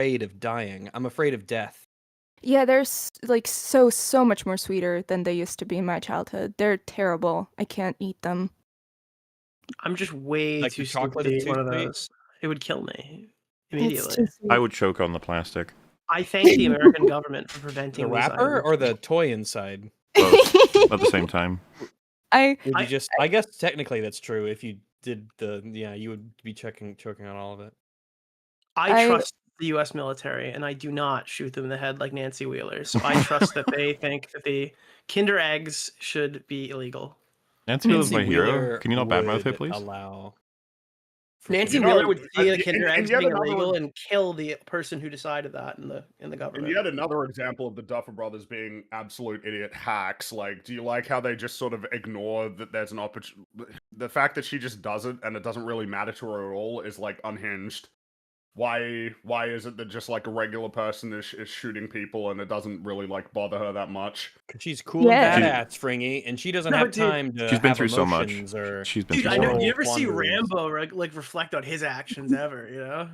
afraid of dying. I'm afraid of death. Yeah, they're like so much more sweeter than they used to be in my childhood. They're terrible. I can't eat them. I'm just way Like too the stupid chocolate to is eat too one of sweet? those. It would kill me It's immediately. too sweet. I would choke on the plastic. I thank the American government for preventing The these wrapper items. or the toy inside? Both at the same time. I Would you just? I guess technically that's true. If you did you would be choking on all of it. I trust the U.S. military, and I do not shoot them in the head like Nancy Wheeler. So I trust that they think that the Kinder eggs should be illegal. Nancy Wheeler's my hero. Can you not badmouth her, please? Nancy Wheeler would see the Kinder eggs being illegal and kill the person who decided that in the government. And yet another example of the Duffer brothers being absolute idiot hacks. Like, do you like how they just sort of ignore that there's an opportunity? The fact that she just does it and it doesn't really matter to her at all is like unhinged. Why is it that just like a regular person is shooting people and it doesn't really like bother her that much? Because she's cool and badass, Fringy, and she doesn't have time to. She's been through so much. She's been through I so know. much. You ever see Rambo like reflect on his actions ever? You know.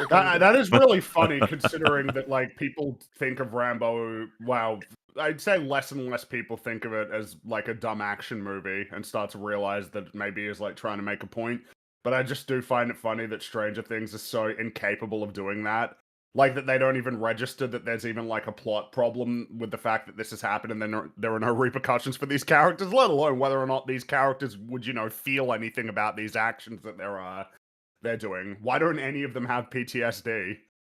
That is really funny considering that like people think of Rambo. Wow, I'd say less and less people think of it as like a dumb action movie and start to realize that maybe is like trying to make a point. But I just do find it funny that Stranger Things is so incapable of doing that. Like, that they don't even register that there's even, like, a plot problem with the fact that this has happened and then there are no repercussions for these characters, let alone whether or not these characters would, feel anything about these actions that they're doing. Why don't any of them have PTSD?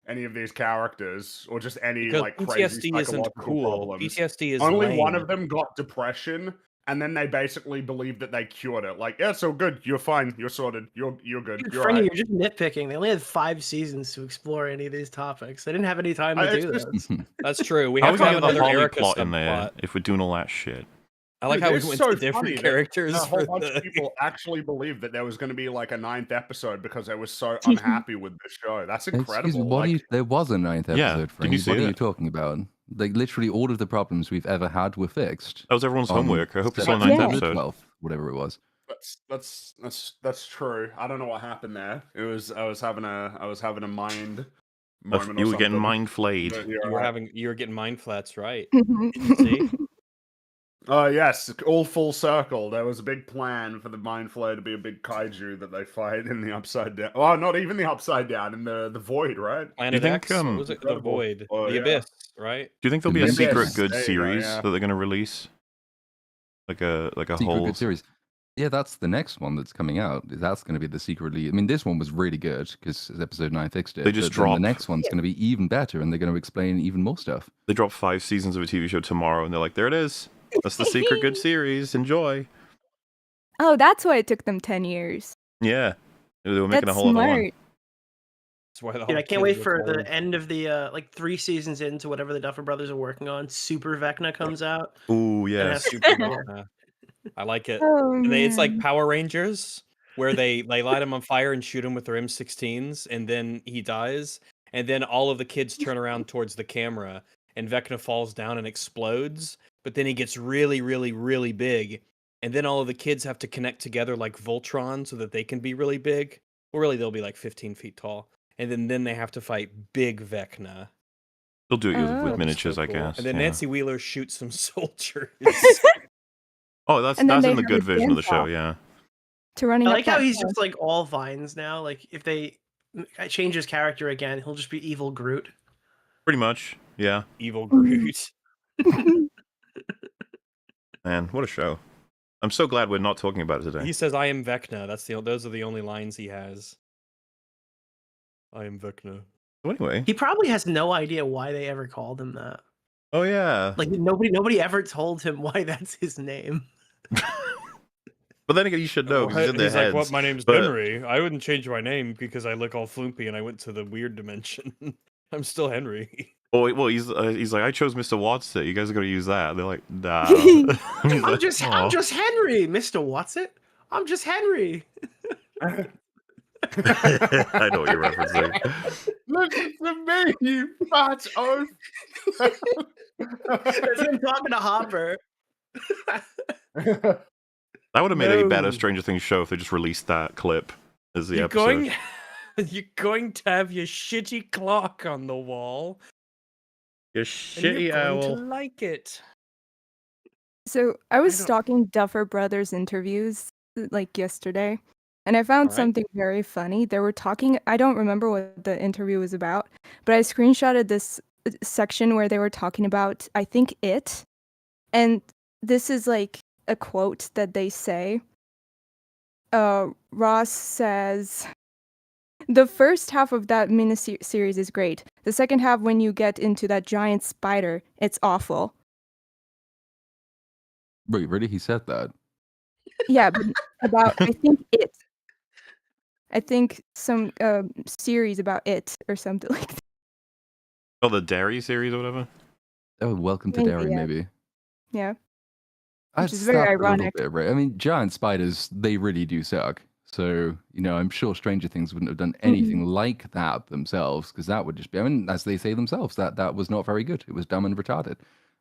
Any of these characters? Or just any, because like, crazy PTSD isn't psychological cool. problems? PTSD is Only lame. one of them got depression, and then they basically believe that they cured it. Like, yeah, so good, you're fine, you're sorted, you're good, Dude, you're Frankie, right. you're just nitpicking. They only had 5 seasons to explore any of these topics. They didn't have any time to do this. That's true. We How have we to gonna have get the another Holly Erica plot in there subplot. if we're doing all that shit? I like Dude, how we it's went so to different funny that characters. A whole for bunch of people actually believed that there was going to be like a 9th episode because they were so unhappy with this show. That's incredible. Excuse me, what do you, there was a 9th episode, Yeah, did Frankie. you see What are it? you talking about? Like, literally all of the problems we've ever had were fixed. That was everyone's on homework. I hope you saw September 9th episode. 12th, whatever it was. That's true. I don't know what happened there. It was I was having a mind moment. You or were getting something. mind flayed. But You were getting mind flats, right? See? Oh yes, all full circle. There was a big plan for the Mind Flayer to be a big kaiju that they fight in the Upside Down. Oh, not even the Upside Down, in the Void, right? Planet think, X? What was it? The Void. Oh, the yeah. Abyss, right? Do you think there'll be a Yes, secret good there you go, series yeah. that they're going to release? Like a Secret whole good series. Yeah, that's the next one that's coming out. That's going to be the secretly. I mean, this one was really good because episode 9 fixed it. They just but then dropped- the next one's going to be even better, and they're going to explain even more stuff. They drop 5 seasons of a TV show tomorrow, and they're like, "There it is. That's the secret good series. Enjoy." Oh, that's why it took them 10 years. Yeah, they were making That's a whole other one. smart. That's why the Dude, whole I can't kids wait look for old. the end of the like 3 seasons into whatever the Duffer Brothers are working on. Super Vecna comes out. Ooh, yeah. Yeah. Super Vecna. I like it. Oh, And it's like man. Power Rangers, where they light him on fire and shoot him with their M16s, and then he dies, and then all of the kids turn around towards the camera, and Vecna falls down and explodes, but then he gets really, really, really big, and then all of the kids have to connect together like Voltron so that they can be really big. Well, really, they'll be like 15 feet tall, and then they have to fight Big Vecna. They'll do it Oh. with miniatures, I guess. And then yeah. Nancy Wheeler shoots some soldiers. Oh, that's And then they in the have good a version of the show. dance-off. Yeah. To running I up like how that he's hill. just like all vines now. Like if they change his character again, he'll just be evil Groot. Pretty much. Yeah. Evil Groot. Man, what a show. I'm so glad we're not talking about it today. He says, "I am Vecna." Those are the only lines he has. I am Vecna. So anyway. He probably has no idea why they ever called him that. Oh yeah. Like nobody ever told him why that's his name. But then again, you should know because it's in their He's heads. like, "Well, my name's but- Henry. I wouldn't change my name because I look all floopy and I went to the weird dimension. I'm still Henry." Oh well, he's like, "I chose Mr. Watson. You guys are gonna use that." They're like, "Nah." He's I'm like, just "Aw." Henry, Mr. Watson. I'm just Henry. I know what you're referencing. Listen to me, you fat oaf. That's him talking to Hopper. That would have made a better No. Stranger Things show if they just released that clip as the Keep episode. going. You're going to have your shitty clock on the wall, You and shitty you're going owl. to like it. So I was don't- stalking Duffer Brothers interviews like yesterday, and I found Alright. something very funny. They were talking, I don't remember what the interview was about, but I screenshotted this section where they were talking about, I think, It. And this is like a quote that they say. Ross says, "The first half of that mini-series is great. The second half, when you get into that giant spider, it's awful." Wait, really? He said that? Yeah, but about, I think, It. I think some series about It or something like that. Oh, the Dairy series or whatever? Oh, Welcome to Maybe, Derry, yeah. maybe. Yeah. I'd Which is very stop a little ironic. bit, right? I mean, giant spiders, they really do suck. So, I'm sure Stranger Things wouldn't have done anything like that themselves, because that would just be, I mean, as they say themselves, that was not very good. It was dumb and retarded.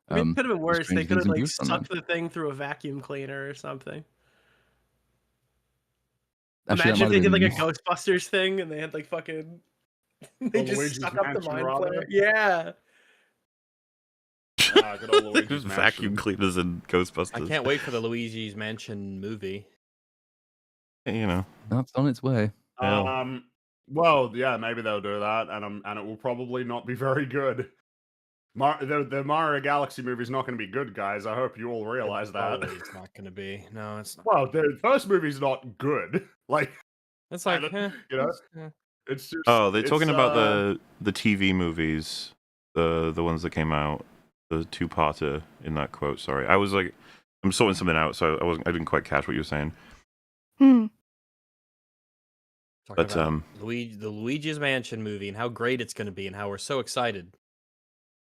I mean, it could have been and worse. They Stranger could have Things like improved on that. sucked the thing through a vacuum cleaner or something. Actually, Imagine if that they did might like have a been Ghostbusters thing and they had like fucking they Or just Luigi's stuck up the Mansion, mind rather. flayer. Yeah. Good old Luigi's Vacuum Mansion. cleaners and Ghostbusters. I can't wait for the Luigi's Mansion movie. that's on its way. Yeah. Well, yeah, maybe they'll do that, and it will probably not be very good. The Mario Galaxy movie is not going to be good, guys. I hope you all realize that. It's not going to be. No, it's not. Well, the first movie's not good. Like, It's like, it's just. Oh, they're it's, talking about the TV movies, the ones that came out, the two-parter in that quote. Sorry, I was like, I'm sorting something out, so I didn't quite catch what you were saying. But the Luigi's Mansion movie and how great it's going to be and how we're so excited.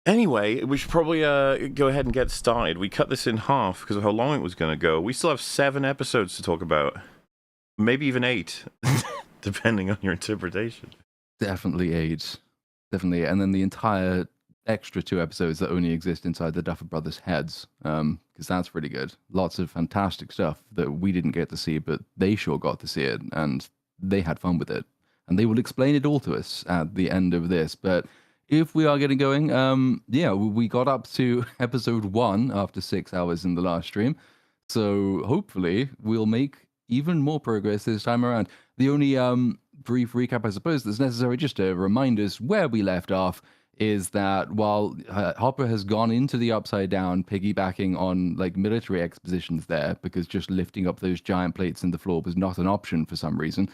Anyway, we should probably go ahead and get started. We cut this in half because of how long it was going to go. We still have 7 episodes to talk about, maybe even 8, depending on your interpretation. Definitely 8. Definitely. And then the entire extra 2 episodes that only exist inside the Duffer Brothers' heads, because that's really good. Lots of fantastic stuff that we didn't get to see, but they sure got to see it, and they had fun with it. And they will explain it all to us at the end of this. But if we are getting going, we got up to episode 1 after 6 hours in the last stream. So hopefully we'll make even more progress this time around. The only brief recap, I suppose, that's necessary just to remind us where we left off is that while Hopper has gone into the Upside Down, piggybacking on like military expositions there, because just lifting up those giant plates in the floor was not an option for some reason,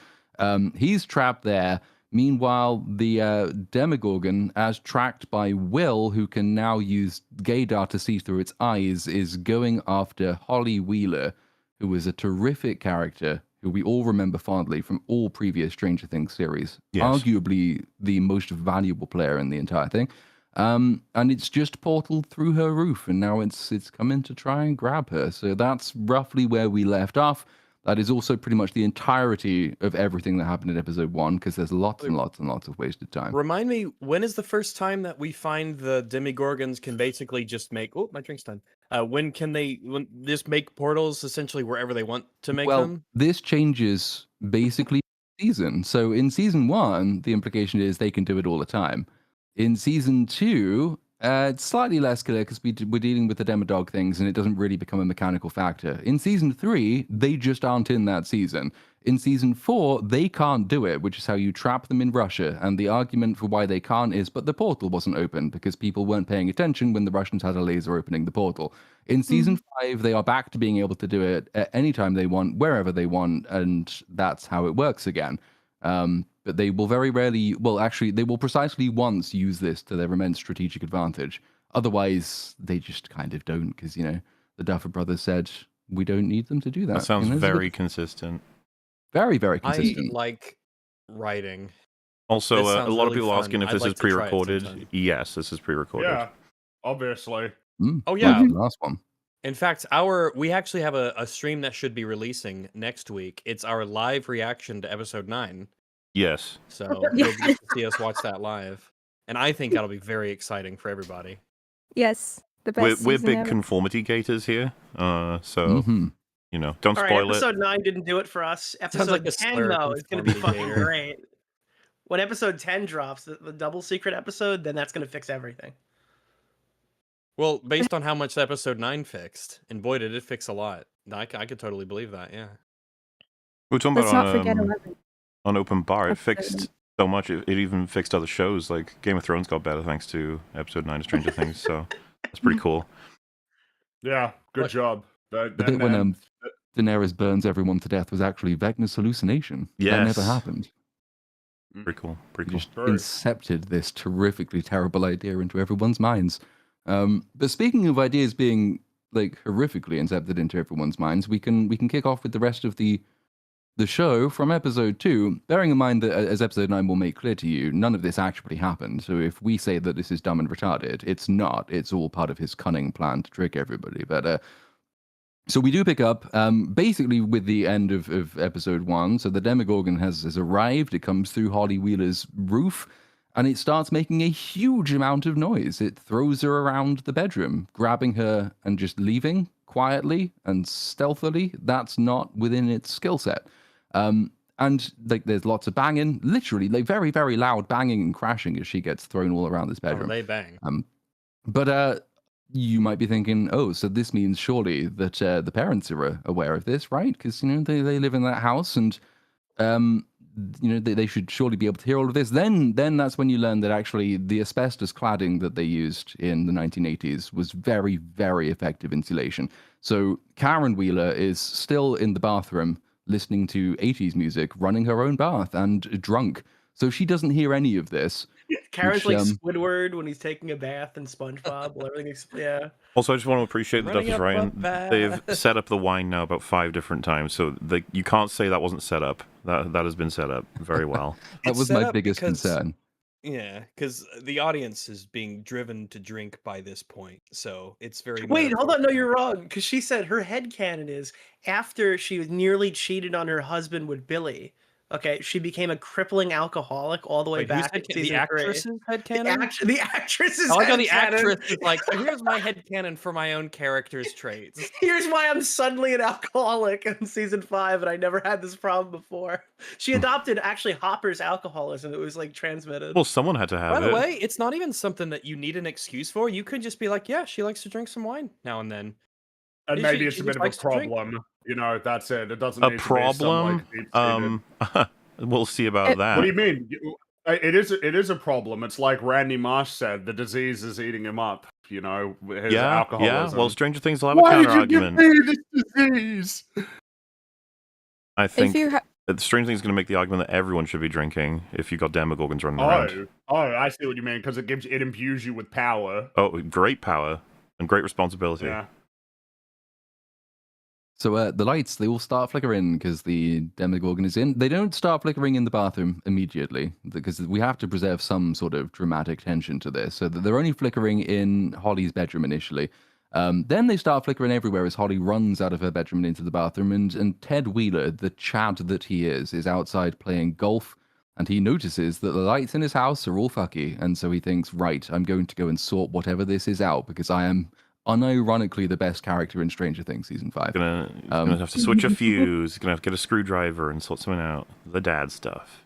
he's trapped there. Meanwhile, the Demogorgon, as tracked by Will, who can now use gaydar to see through its eyes, is going after Holly Wheeler, who was a terrific character who we all remember fondly from all previous Stranger Things series. Yes. Arguably the most valuable player in the entire thing. And it's just portaled through her roof, and now it's coming to try and grab her. So that's roughly where we left off. That is also pretty much the entirety of everything that happened in episode 1, because there's lots and lots and lots of wasted time. Remind me, when is the first time that we find the Demogorgons can basically just make... Oh, my drink's done. When can they just make portals essentially wherever they want to make them? This changes basically season. So in season 1, the implication is they can do it all the time. In season 2, it's slightly less clear because we're dealing with the Demodog things and it doesn't really become a mechanical factor. In season 3, they just aren't in that season. In season 4, they can't do it, which is how you trap them in Russia. And the argument for why they can't is, but the portal wasn't open because people weren't paying attention when the Russians had a laser opening the portal. In season 5, they are back to being able to do it at any time they want, wherever they want, and that's how it works again. But they will very rarely, they will precisely once use this to their immense strategic advantage. Otherwise, they just kind of don't, because, the Duffer Brothers said, we don't need them to do that. That sounds very consistent. Very, very consistent. I like writing. Also, a lot of people fun. asking if I'd this like is to try it pre-recorded. sometime. Yes, this is pre-recorded. Yeah, obviously. Oh, yeah. The last one. In fact, we actually have a stream that should be releasing next week. It's our live reaction to episode 9. Yes. So you'll get to see us watch that live. And I think that'll be very exciting for everybody. Yes, the best We're season big ever. conformity gators here. Don't All spoil right, it. episode 9 didn't do it for us. Episode like a 10, slur, though, is going to be conformity fucking gator. great. when episode 10 drops, the double secret episode, then that's going to fix everything. Well, based on how much episode 9 fixed, and boy, did it fix a lot. I could totally believe that, yeah. We were talking Let's about not forget 11. on Open Bar, it Episode fixed so much, it even fixed other shows, like Game of Thrones got better thanks to episode 9 of Stranger Things, so that's pretty cool. Yeah, good job. The bit when Daenerys burns everyone to death was actually Vecna's hallucination. Yes. That never happened. Pretty cool. Pretty He cool. just incepted this terrifically terrible idea into everyone's minds. But speaking of ideas being like horrifically incepted into everyone's minds, we can kick off with the rest of the show from episode 2, bearing in mind that, as episode 9 will make clear to you, none of this actually happened. So if we say that this is dumb and retarded, it's not. It's all part of his cunning plan to trick everybody. But so we do pick up basically with the end of episode 1. So the Demogorgon has arrived. It comes through Holly Wheeler's roof, and it starts making a huge amount of noise. It throws her around the bedroom, grabbing her and just leaving quietly and stealthily. That's not within its skill set. And like there's lots of banging, literally like very, very loud banging and crashing as she gets thrown all around this bedroom. Oh, they bang. But you might be thinking, oh, so this means surely that the parents are aware of this, right? Because, you know, they live in that house and, you know, they should surely be able to hear all of this. Then that's when you learn that actually the asbestos cladding that they used in the 1980s was very, very effective insulation. So Karen Wheeler is still in the bathroom listening to 80s music, running her own bath and drunk. So she doesn't hear any of this. Karen's like Squidward when he's taking a bath in SpongeBob. While everything's, yeah. Also, I just want to appreciate the Running Duffers, up Ryan. a bath. They've set up the wine now about 5 different times, so you can't say that wasn't set up. That has been set up very well. That It's was set my up biggest because- concern. Yeah, because the audience is being driven to drink by this point, so it's very. Wait, hold on. No, you're wrong. Because she said her headcanon is after she was nearly cheated on her husband with Billy. Okay, she became a crippling alcoholic all the way Wait, who's back in the season 3. actress's headcanon? The actress's I like how the headcanon. actress is like, so here's my headcanon for my own character's traits. Here's why I'm suddenly an alcoholic in season 5, and I never had this problem before. She adopted actually Hopper's alcoholism. It was like transmitted. Well, someone had to have By it. the way, it's not even something that you need an excuse for. You could just be like, yeah, she likes to drink some wine now and then. And She- maybe she it's a just bit of a likes to drink. problem. You know, that's it. It doesn't A need to be some, problem? like, deep-seated- We'll see about that. What do you mean? It is a problem. It's like Randy Marsh said, the disease is eating him up. You know, his alcoholism. Well, Stranger Things will have Why a did counter you give argument. me this disease? I If think you that Stranger Things is going to make the argument that everyone should be drinking if you got Demogorgons running around. I see what you mean, because it imbues you with power. Oh, great power and great responsibility. Yeah. So the lights, they all start flickering because the Demogorgon is in. They don't start flickering in the bathroom immediately because we have to preserve some sort of dramatic tension to this. So they're only flickering in Holly's bedroom initially. Then they start flickering everywhere as Holly runs out of her bedroom and into the bathroom. And Ted Wheeler, the Chad that he is outside playing golf. And he notices that the lights in his house are all fucky. And so he thinks, right, I'm going to go and sort whatever this is out because I am unironically the best character in Stranger Things season 5. He's gonna have to switch a fuse. He's gonna have to get a screwdriver and sort something out. The dad stuff.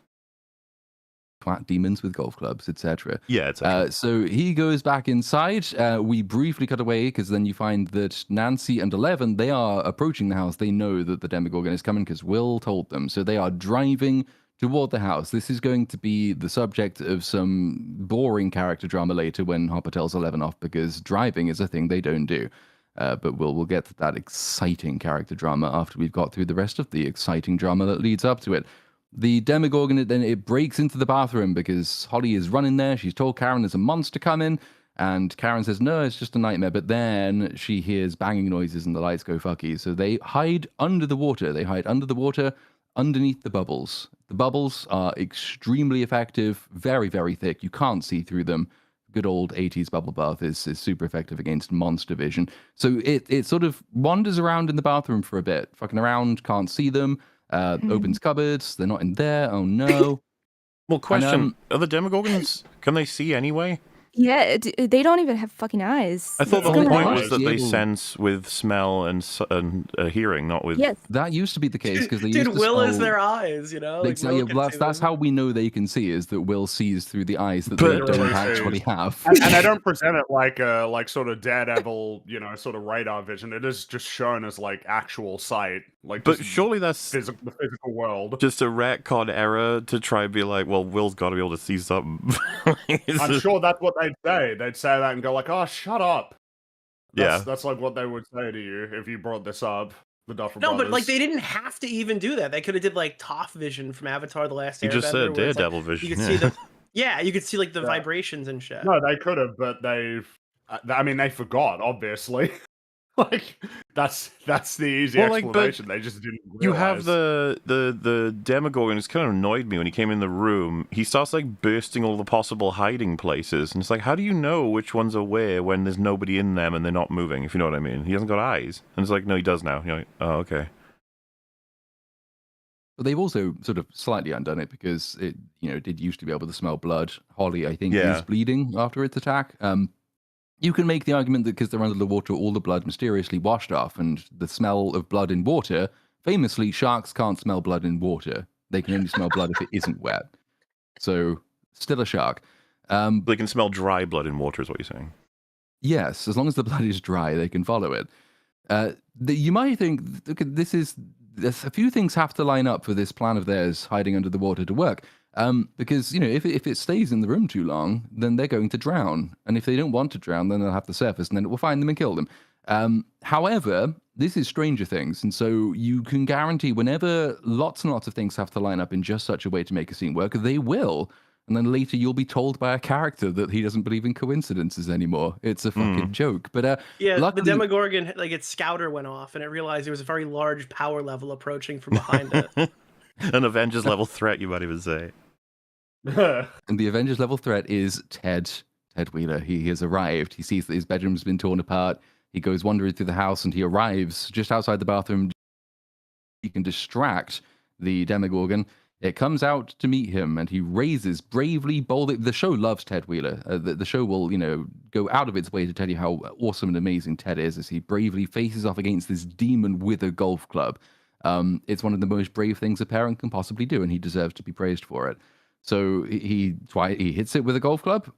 Twat demons with golf clubs, etc. Yeah, it's So he goes back inside. We briefly cut away because then you find that Nancy and 11, they are approaching the house. They know that the Demogorgon is coming because Will told them. So they are driving toward the house. This is going to be the subject of some boring character drama later when Hopper tells 11 off because driving is a thing they don't do. But we'll get to that exciting character drama after we've got through the rest of the exciting drama that leads up to it. The Demogorgon, then it breaks into the bathroom because Holly is running there. She's told Karen there's a monster coming. And Karen says, no, it's just a nightmare. But then she hears banging noises and the lights go fucky. So they hide under the water. They hide under the water underneath the bubbles. The bubbles are extremely effective, very, very thick. You can't see through them. Good old 80s bubble bath is super effective against monster vision. So it sort of wanders around in the bathroom for a bit, fucking around, can't see them, opens cupboards, they're not in there, oh no. Well, question, are the Demogorgons, can they see anyway? Yeah, they don't even have fucking eyes. I thought the What's whole going point on? was that they Able- sense with smell and hearing, not with. Yes. That used to be the case because they Dude, used to Will is smell- their eyes, you know? Like, Exactly. Will can see That's them. how we know they can see, is that Will sees through the eyes that But- they don't Really actually sees. have. And they don't present it like sort of Daredevil, sort of radar vision. It is just shown as like actual sight, like But just surely that's the physical world. just a retcon error to try and be like, well, Will's got to be able to see something. I'm sure that's what they'd say. They'd say that and go like, "Oh, shut up." That's like what they would say to you if you brought this up. The Duffer No, Brothers. but like they didn't have to even do that. They could have did like Toph vision from Avatar: The Last Airbender. You just said where it's, like, Daredevil vision. You could see you could see like the vibrations and shit. No, they could have, but they forgot, obviously. Like that's the easy Well, like, but explanation. They just didn't realize. You have the Demogorgon. It's kind of annoyed me when he came in the room. He starts like bursting all the possible hiding places, and it's like, how do you know which ones are where when there's nobody in them and they're not moving? If you know what I mean. He hasn't got eyes, and it's like, no, he does now. You're like, oh, okay. But they've also sort of slightly undone it because it, did used to be able to smell blood. Holly, I think, Yeah. is bleeding after its attack. You can make the argument that because they're under the water, all the blood mysteriously washed off, and the smell of blood in water. Famously, sharks can't smell blood in water. They can only smell blood if it isn't wet. So, still a shark. They can smell dry blood in water, is what you're saying. Yes, as long as the blood is dry, they can follow it. You might think, there's a few things have to line up for this plan of theirs hiding under the water to work. Because, if it stays in the room too long, then they're going to drown. And if they don't want to drown, then they'll have to surface, and then it will find them and kill them. However, this is Stranger Things, and so you can guarantee whenever lots and lots of things have to line up in just such a way to make a scene work, they will. And then later you'll be told by a character that he doesn't believe in coincidences anymore. It's a fucking joke. But yeah, luckily, the Demogorgon, like its scouter went off, and it realized there was a very large power level approaching from behind it. An Avengers level threat, you might even say. and the Avengers level threat is Ted Wheeler. He has arrived. He sees that his bedroom's been torn apart. He goes wandering through the house, and he arrives just outside the bathroom. He can distract the Demogorgon. It comes out to meet him, and he raises bravely, boldly. The show loves Ted Wheeler. The show will, go out of its way to tell you how awesome and amazing Ted is as he bravely faces off against this demon with a golf club. It's one of the most brave things a parent can possibly do, and he deserves to be praised for it. So he hits it with a golf club.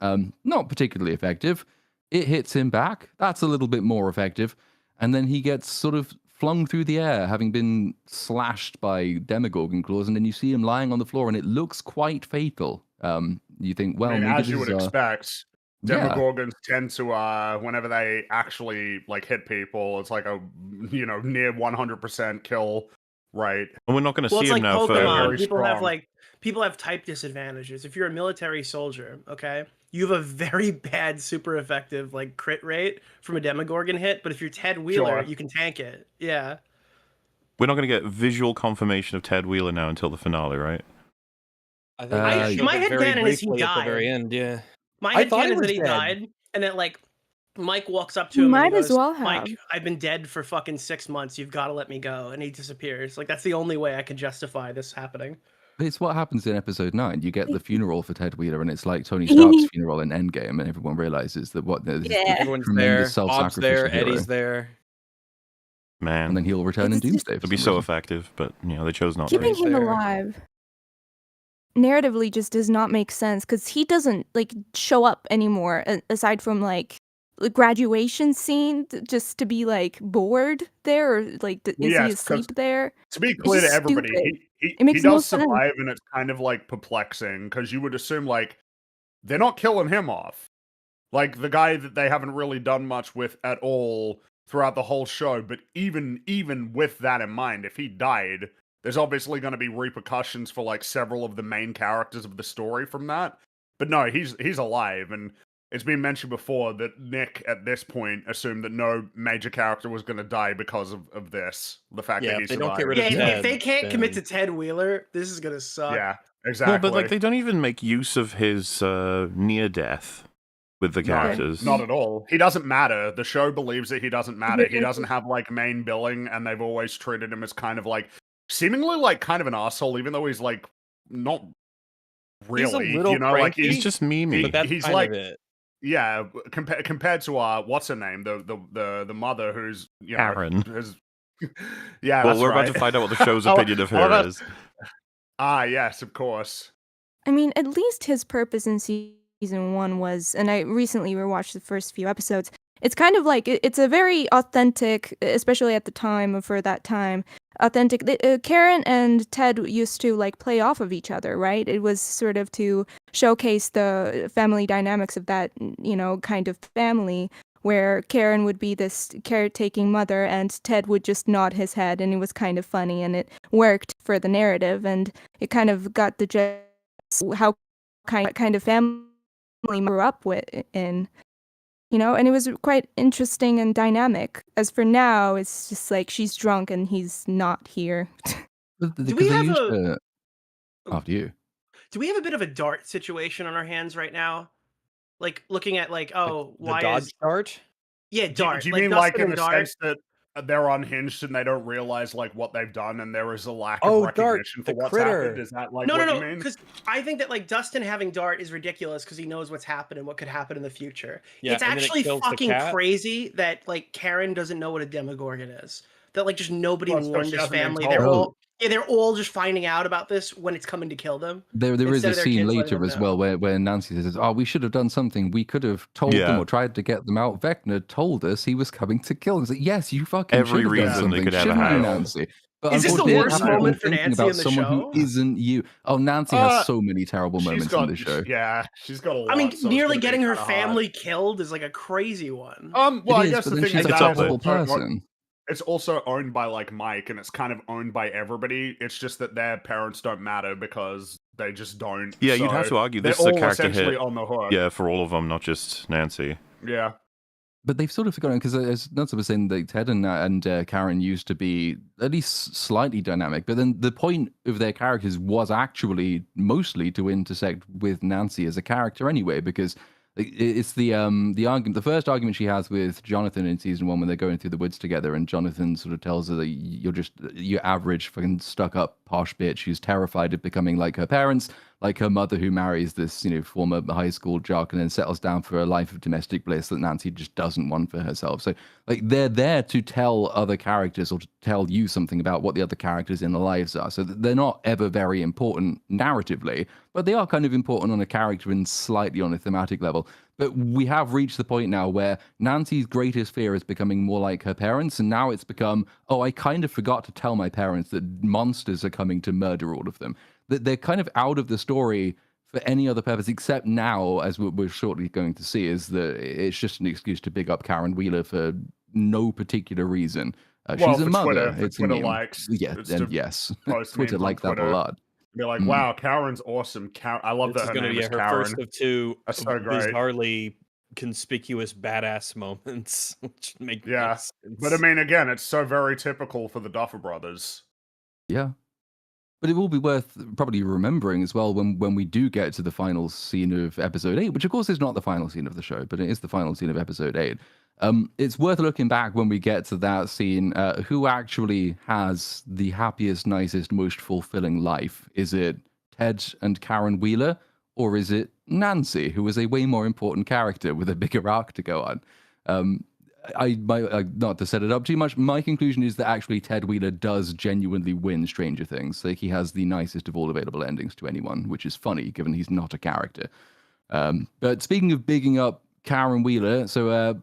Not particularly effective. It hits him back. That's a little bit more effective. And then he gets sort of flung through the air, having been slashed by Demogorgon claws. And then you see him lying on the floor, and it looks quite fatal. You think, well, maybe as you would this is, expect, yeah. Demogorgons tend to, whenever they actually like hit people, it's like a near 100% kill rate. And we're not going to Well, see it's him like now Pokemon. for. People have type disadvantages. If you're a military soldier, okay, you have a very bad super effective like crit rate from a Demogorgon hit. But if you're Ted Wheeler, you can tank it. Yeah. We're not going to get visual confirmation of Ted Wheeler now until the finale, right? I think they showed my it head very canon is he briefly at the died. very end. Yeah. My I head thought he canon is that was he dead. died, and that like Mike walks up to He him might and he as goes, well have. Mike, I've been dead for fucking 6 months. You've got to let me go. And he disappears. Like, that's the only way I can justify this happening. It's what happens in episode 9. You get the funeral for Ted Wheeler, and it's like Tony Stark's funeral in Endgame, and everyone realizes that Everyone's there. tremendous Bob's self-sacrificial there. hero. Eddie's there. Man. And then he'll return in It's just- Doomsday. It'll be so effective, but they chose not Keeping to. him there. alive narratively just does not make sense because he doesn't show up anymore aside from the graduation scene just to be bored there, or is he Yes, 'cause asleep there? To be clear to just everybody, stupid. he It makes does no sense. survive, and it's kind of perplexing because you would assume they're not killing him off, like the guy that they haven't really done much with at all throughout the whole show. But even with that in mind, if he died, there's obviously going to be repercussions for several of the main characters of the story from that. But no, he's alive, and it's been mentioned before that Nick at this point assumed that no major character was going to die because of this. The fact that he if they survived. don't get rid Yeah, of if Ted, they can't commit to then- Ted Wheeler, this is going to suck. Yeah, exactly. Well, but they don't even make use of his near death with the characters. Not at all. He doesn't matter. The show believes that he doesn't matter. He doesn't have main billing, and they've always treated him as kind of seemingly kind of an asshole, even though he's not really. He's a little cranky, he's just memey. But that's he's kind of it. yeah, compared to what's her name, the mother who's Karen. yeah, well, that's we're right. about to find out what the show's I lo- opinion of I love her how- is. Yes, of course. I mean, at least his purpose in season 1 was, and I recently rewatched the first few episodes. It's kind of like it's a very authentic, especially at the time for that time. Authentic. Karen and Ted used to like play off of each other, right? It was sort of to showcase the family dynamics of that, kind of family where Karen would be this caretaking mother and Ted would just nod his head, and it was kind of funny and it worked for the narrative, and it kind of got the how kind of family grew up with in, and it was quite interesting and dynamic. As for now, it's just like she's drunk and he's not here. Do we Because they have used a to after you. do we have a bit of a dart situation on our hands right now? Like looking at like, The why Dodge is Dart? yeah, Do dart. you Like mean Dustin like in and the Dart. sense that they're unhinged and they don't realize like what they've done and there is a lack of Oh, Dart, recognition the for what's critter. happened? Is that like No, what no, you no. mean? Because I think that like Dustin having Dart is ridiculous because he knows what's happened and what could happen in the future. Yeah, It's and then it actually kills the fucking cat. crazy that like Karen doesn't know what a Demogorgon is. That like just nobody Well, it's 'cause warned she this hasn't been family. told. Oh. They're all just finding out about this when it's coming to kill them. There is Instead a of their scene kids letting later them as know. well where Nancy says, "Oh, we should have done something. We could have told them Yeah. or tried to get them out. Vecna told us he was coming to kill them." It's like, yes, you fucking Every should have done reason they something, could ever shouldn't you, have. Nancy? But Is this the unfortunately, worst you haven't been moment for thinking Nancy about in the someone show? who isn't you. Oh, Nancy Uh, has so many terrible She's moments got in the show. yeah, she's got a lot. I mean, so it's nearly gonna be getting her kinda hard. family killed is like a crazy one. Well, I It is, guess but the then thing she's is a It's that up is there. horrible person. it's also owned by like Mike, and it's kind of owned by everybody. It's just that their parents don't matter because they just don't. Yeah, you'd have so to argue they're this is a all character essentially hit. on the hook. Yeah, for all of them, not just Nancy. Yeah. But they've sort of forgotten because as Nancy was saying, that Ted and Karen used to be at least slightly dynamic. But then the point of their characters was actually mostly to intersect with Nancy as a character anyway, because it's the argument, the first argument she has with Jonathan in season 1 when they're going through the woods together, and Jonathan sort of tells her that you're just your average fucking stuck up posh bitch who's terrified of becoming like her parents, like her mother who marries this former high school jock and then settles down for a life of domestic bliss that Nancy just doesn't want for herself. So like they're there to tell other characters or to tell you something about what the other characters in their lives are. So they're not ever very important narratively, but they are kind of important on a character and slightly on a thematic level. But we have reached the point now where Nancy's greatest fear is becoming more like her parents, and now it's become, oh, I kind of forgot to tell my parents that monsters are coming to murder all of them. That they're kind of out of the story for any other purpose, except now, as we're shortly going to see, is that it's just an excuse to big up Karen Wheeler for no particular reason. She's a mother. It's Twitter a meme. likes. Yeah, It's and to yes, post Twitter memes on like that a Twitter. lot. Be like, Mm. wow, Karen's awesome. I love This that is her going to name be is her Karen. first of two That's so great. bizarrely conspicuous badass moments, which make no Yeah, sense. but I mean, again, it's so very typical for the Duffer brothers. Yeah. But it will be worth probably remembering as well when we do get to the final scene of episode 8, which of course is not the final scene of the show, but it is the final scene of episode 8. It's worth looking back when we get to that scene, who actually has the happiest, nicest, most fulfilling life? Is it Ted and Karen Wheeler, or is it Nancy, who is a way more important character with a bigger arc to go on? Not to set it up too much, my conclusion is that actually Ted Wheeler does genuinely win Stranger Things. Like, he has the nicest of all available endings to anyone, which is funny given he's not a character. But speaking of bigging up Karen Wheeler, so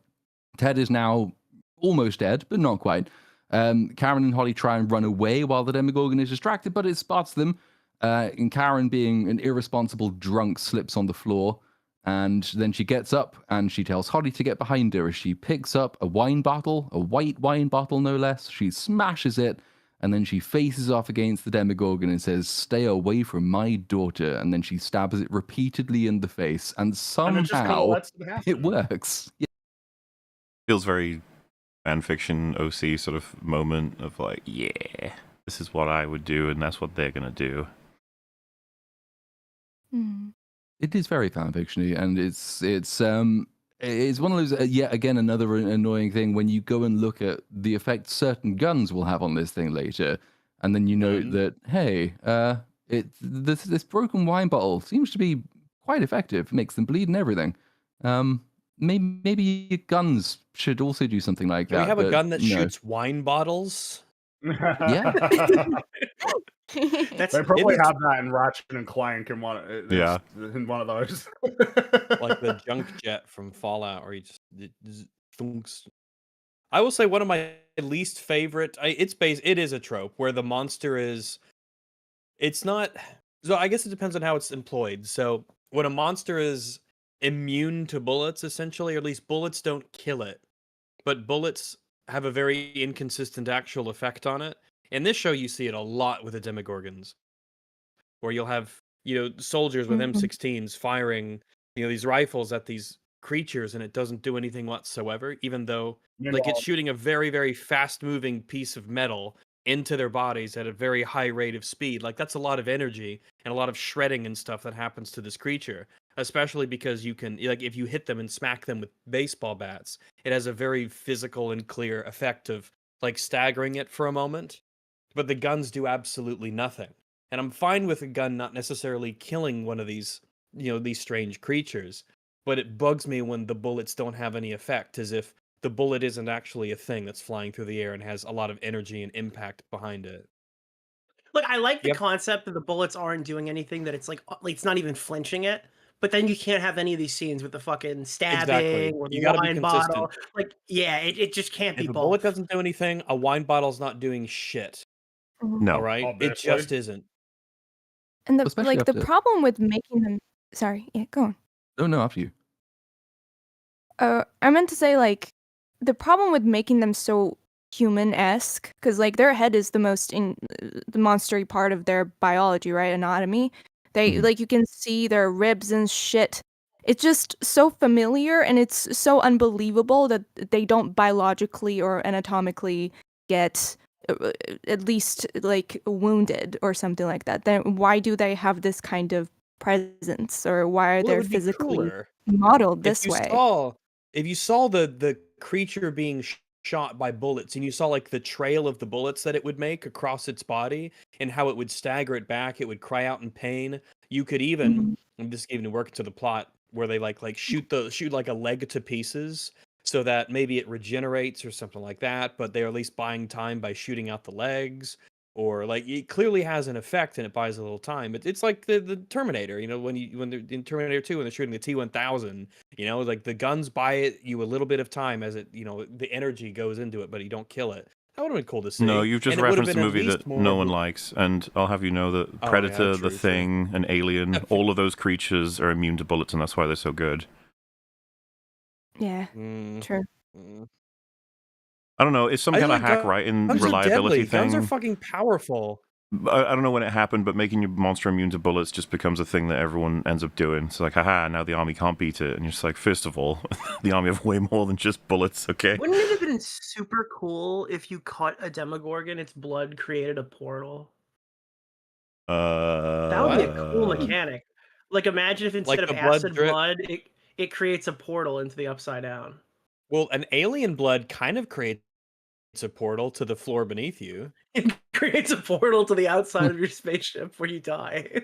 Ted is now almost dead, but not quite. Karen and Holly try and run away while the Demogorgon is distracted, but it spots them. And Karen, being an irresponsible drunk, slips on the floor. And then she gets up and she tells Holly to get behind her as she picks up a wine bottle, a white wine bottle no less. She smashes it and then she faces off against the Demogorgon and says, "Stay away from my daughter." And then she stabs it repeatedly in the face, and somehow it works. Yeah. Feels very fanfiction OC sort of moment of like, yeah, this is what I would do and that's what they're gonna do. It is very fanfictiony, and it's one of those, yet again, another annoying thing when you go and look at the effect certain guns will have on this thing later, and then you note that, hey, this broken wine bottle seems to be quite effective, makes them bleed and everything. maybe guns should also do something like Can that. we have a but gun that no. shoots wine bottles? Yeah. That's They probably is- have that in Ratchet and Clank in one. Yeah. In one of those. Like the junk jet from Fallout, where you just thunks. I will say one of my least favorite. It is a trope where the monster is. It's not. So I guess it depends on how it's employed. So when a monster is immune to bullets, essentially, or at least bullets don't kill it, but bullets have a very inconsistent actual effect on it. In this show, you see it a lot with the Demogorgons, where you'll have soldiers with Mhm. M16s firing these rifles at these creatures, and it doesn't do anything whatsoever, even though like it's shooting a very very fast moving piece of metal into their bodies at a very high rate of speed. Like that's a lot of energy and a lot of shredding and stuff that happens to this creature, especially because you can like if you hit them and smack them with baseball bats, it has a very physical and clear effect of like staggering it for a moment. But the guns do absolutely nothing. And I'm fine with a gun not necessarily killing one of these these strange creatures, but it bugs me when the bullets don't have any effect, as if the bullet isn't actually a thing that's flying through the air and has a lot of energy and impact behind it. Look, I like the Yep. concept that the bullets aren't doing anything, that it's like it's not even flinching it. But then you can't have any of these scenes with the fucking stabbing or the You gotta be wine consistent. bottle. Like, yeah, it just can't be If a both. bullet doesn't do anything, a wine bottle's not doing shit. No. All right, it Obviously. just isn't. And the Especially like the after- problem with making them. Sorry, yeah, go on. Oh no, after you. I meant to say like the problem with making them so human-esque, because like their head is the most the monstery part of their biology, right? Anatomy. They Mhm. like you can see their ribs and shit. It's just so familiar and it's so unbelievable that they don't biologically or anatomically get at least like wounded or something like that. Then why do they have this kind of presence, or why are Well, it they would be physically cooler modeled if this you way? saw the creature being shot by bullets, and you saw like the trail of the bullets that it would make across its body, and how it would stagger it back, it would cry out in pain. You could even, Mhm. and this even work to the plot where they like shoot like a leg to pieces so that maybe it regenerates or something like that, but they're at least buying time by shooting out the legs. Or like it clearly has an effect and it buys a little time. It's like the Terminator, when they're in Terminator 2 when they're shooting the T-1000, like the guns buy you a little bit of time as it, the energy goes into it, but you don't kill it. That would have been cool to see. No, you've just And it would have referenced a been at movie least that more no one likes, and I'll have you know that Oh, yeah, Predator, true, The true. Thing, and Alien, all of those creatures are immune to bullets, and that's why they're so good. Yeah, Mm, true. mm. I don't know, it's some I kind of like hack, right, in guns are reliability deadly. Guns are thing. fucking powerful. I don't know when it happened, but making your monster immune to bullets just becomes a thing that everyone ends up doing. It's like, haha, now the army can't beat it. And you're just like, first of all, the army have way more than just bullets, okay? Wouldn't it have been super cool if you caught a Demogorgon, its blood created a portal? That would be a cool mechanic. Like, imagine if instead Like of the blood acid drip? blood, it creates a portal into the Upside Down. Well, an alien blood kind of creates a portal to the floor beneath you. It creates a portal to the outside of your spaceship where you die.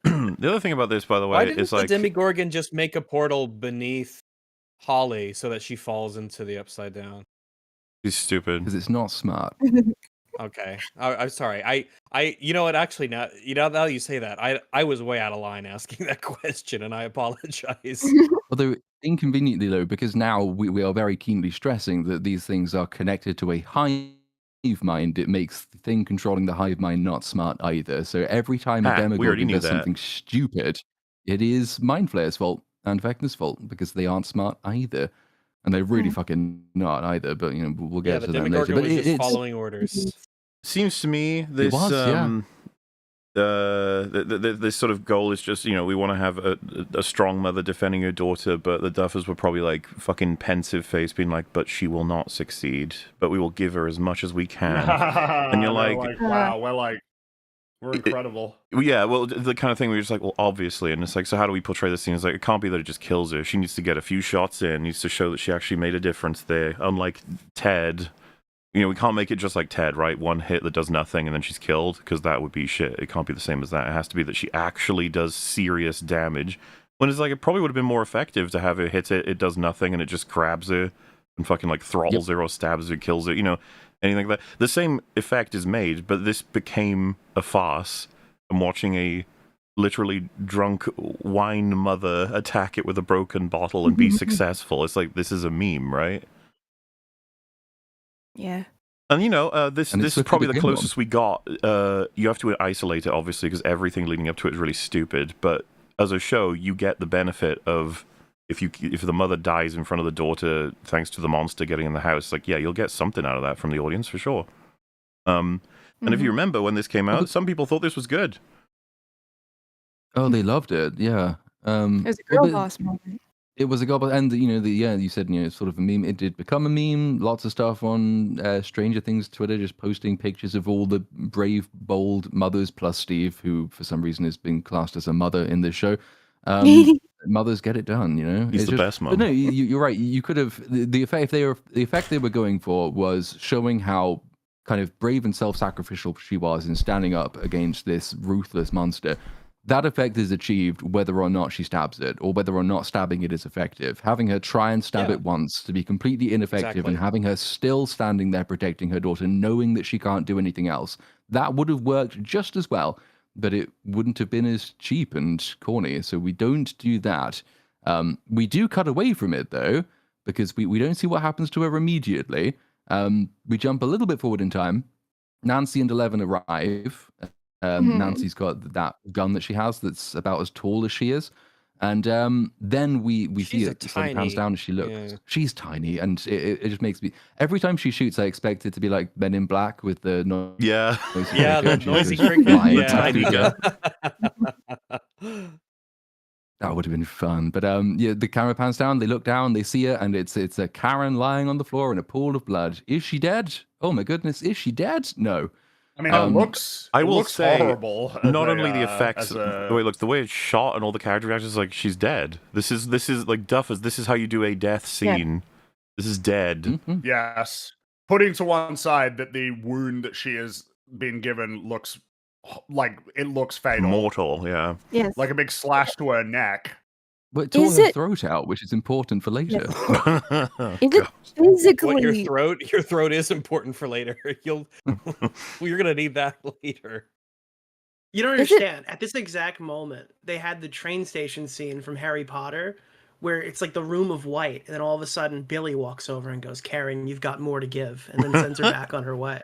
The other thing about this, by the Why way, didn't is the like, Demogorgon just make a portal beneath Holly so that she falls into the Upside Down? he's stupid. Because it's not smart. Okay, I'm sorry. You know what? Actually, now you say that, I was way out of line asking that question, and I apologize. Although inconveniently though, because now we are very keenly stressing that these things are connected to a hive mind, it makes the thing controlling the hive mind not smart either. So every time a We already Demogorgon knew does that. something stupid, it is Mind Flayer's fault and Vecna's fault because they aren't smart either. And they're really fucking not either, but we'll Yeah, get the to them later. Demogorgon But was just it's following orders. Seems to me this was, yeah. this sort of goal is just, we want to have a strong mother defending her daughter, but the Duffers were probably like fucking pensive face being like, but she will not succeed, but we will give her as much as we can. And you're They're like, wow, we're incredible. yeah, well, the kind of thing where you're just like, well, obviously, and it's like, so how do we portray this scene? It's like, it can't be that it just kills her. She needs to get a few shots in, needs to show that she actually made a difference there. Unlike Ted, we can't make it just like Ted, right? One hit that does nothing and then she's killed, because that would be shit. It can't be the same as that. It has to be that she actually does serious damage, When it's like, it probably would have been more effective to have it hit it, it does nothing, and it just grabs it and fucking like throttles it or stabs it, kills it, anything like that. The same effect is made, but this became a farce. I'm watching a literally drunk wine mother attack it with a broken bottle and be successful. It's like, this is a meme, right? Yeah. And this is probably the closest we got. You have to isolate it, obviously, because everything leading up to it is really stupid. But as a show, you get the benefit of if the mother dies in front of the daughter, thanks to the monster getting in the house. Like, yeah, you'll get something out of that from the audience for sure. And if you remember when this came out, some people thought this was good. Oh, they loved it. Yeah. It was a girl boss moment. It was a girl boss, and you said sort of a meme. It did become a meme. Lots of stuff on Stranger Things Twitter, just posting pictures of all the brave, bold mothers plus Steve, who for some reason has been classed as a mother in this show. Mothers get it done, He's the best mom. But no, you're right. You could have the effect they were going for was showing how kind of brave and self-sacrificial she was in standing up against this ruthless monster. That effect is achieved whether or not she stabs it, or whether or not stabbing it is effective. Having her try and stab it once to be completely ineffective, and having her still standing there protecting her daughter, knowing that she can't do anything else, that would have worked just as well, but it wouldn't have been as cheap and corny. So we don't do that. We do cut away from it, though, because we don't see what happens to her immediately. We jump a little bit forward in time. Nancy and Eleven arrive. Nancy's got that gun that she has that's about as tall as she is. And then we see it pans down and she looks. Yeah. She's tiny, and it just makes me... Every time she shoots, I expect it to be like Men in Black with the noisy the noisy cricket. Tiny gun. That would have been fun. But the camera pans down, they look down, they see her, and it's a Karen lying on the floor in a pool of blood. Is she dead? Oh my goodness, is she dead? No. I mean, it looks horrible. Not only the effects, the way it looks, the way it's shot, and all the character reactions, like, she's dead. This is like Duffers. This is how you do a death scene. Yeah. This is dead. Yes. Putting to one side that the wound that she has been given looks like it looks fatal, mortal. Yeah. Yes. Like a big slash to her neck. But it tore her throat out, which is important for later. Yes. Is it physically? What, your throat is important for later. You're gonna need that later. You don't understand. At this exact moment, they had the train station scene from Harry Potter, where it's like the room of white, and then all of a sudden Billy walks over and goes, "Karen, you've got more to give," and then sends her back on her way.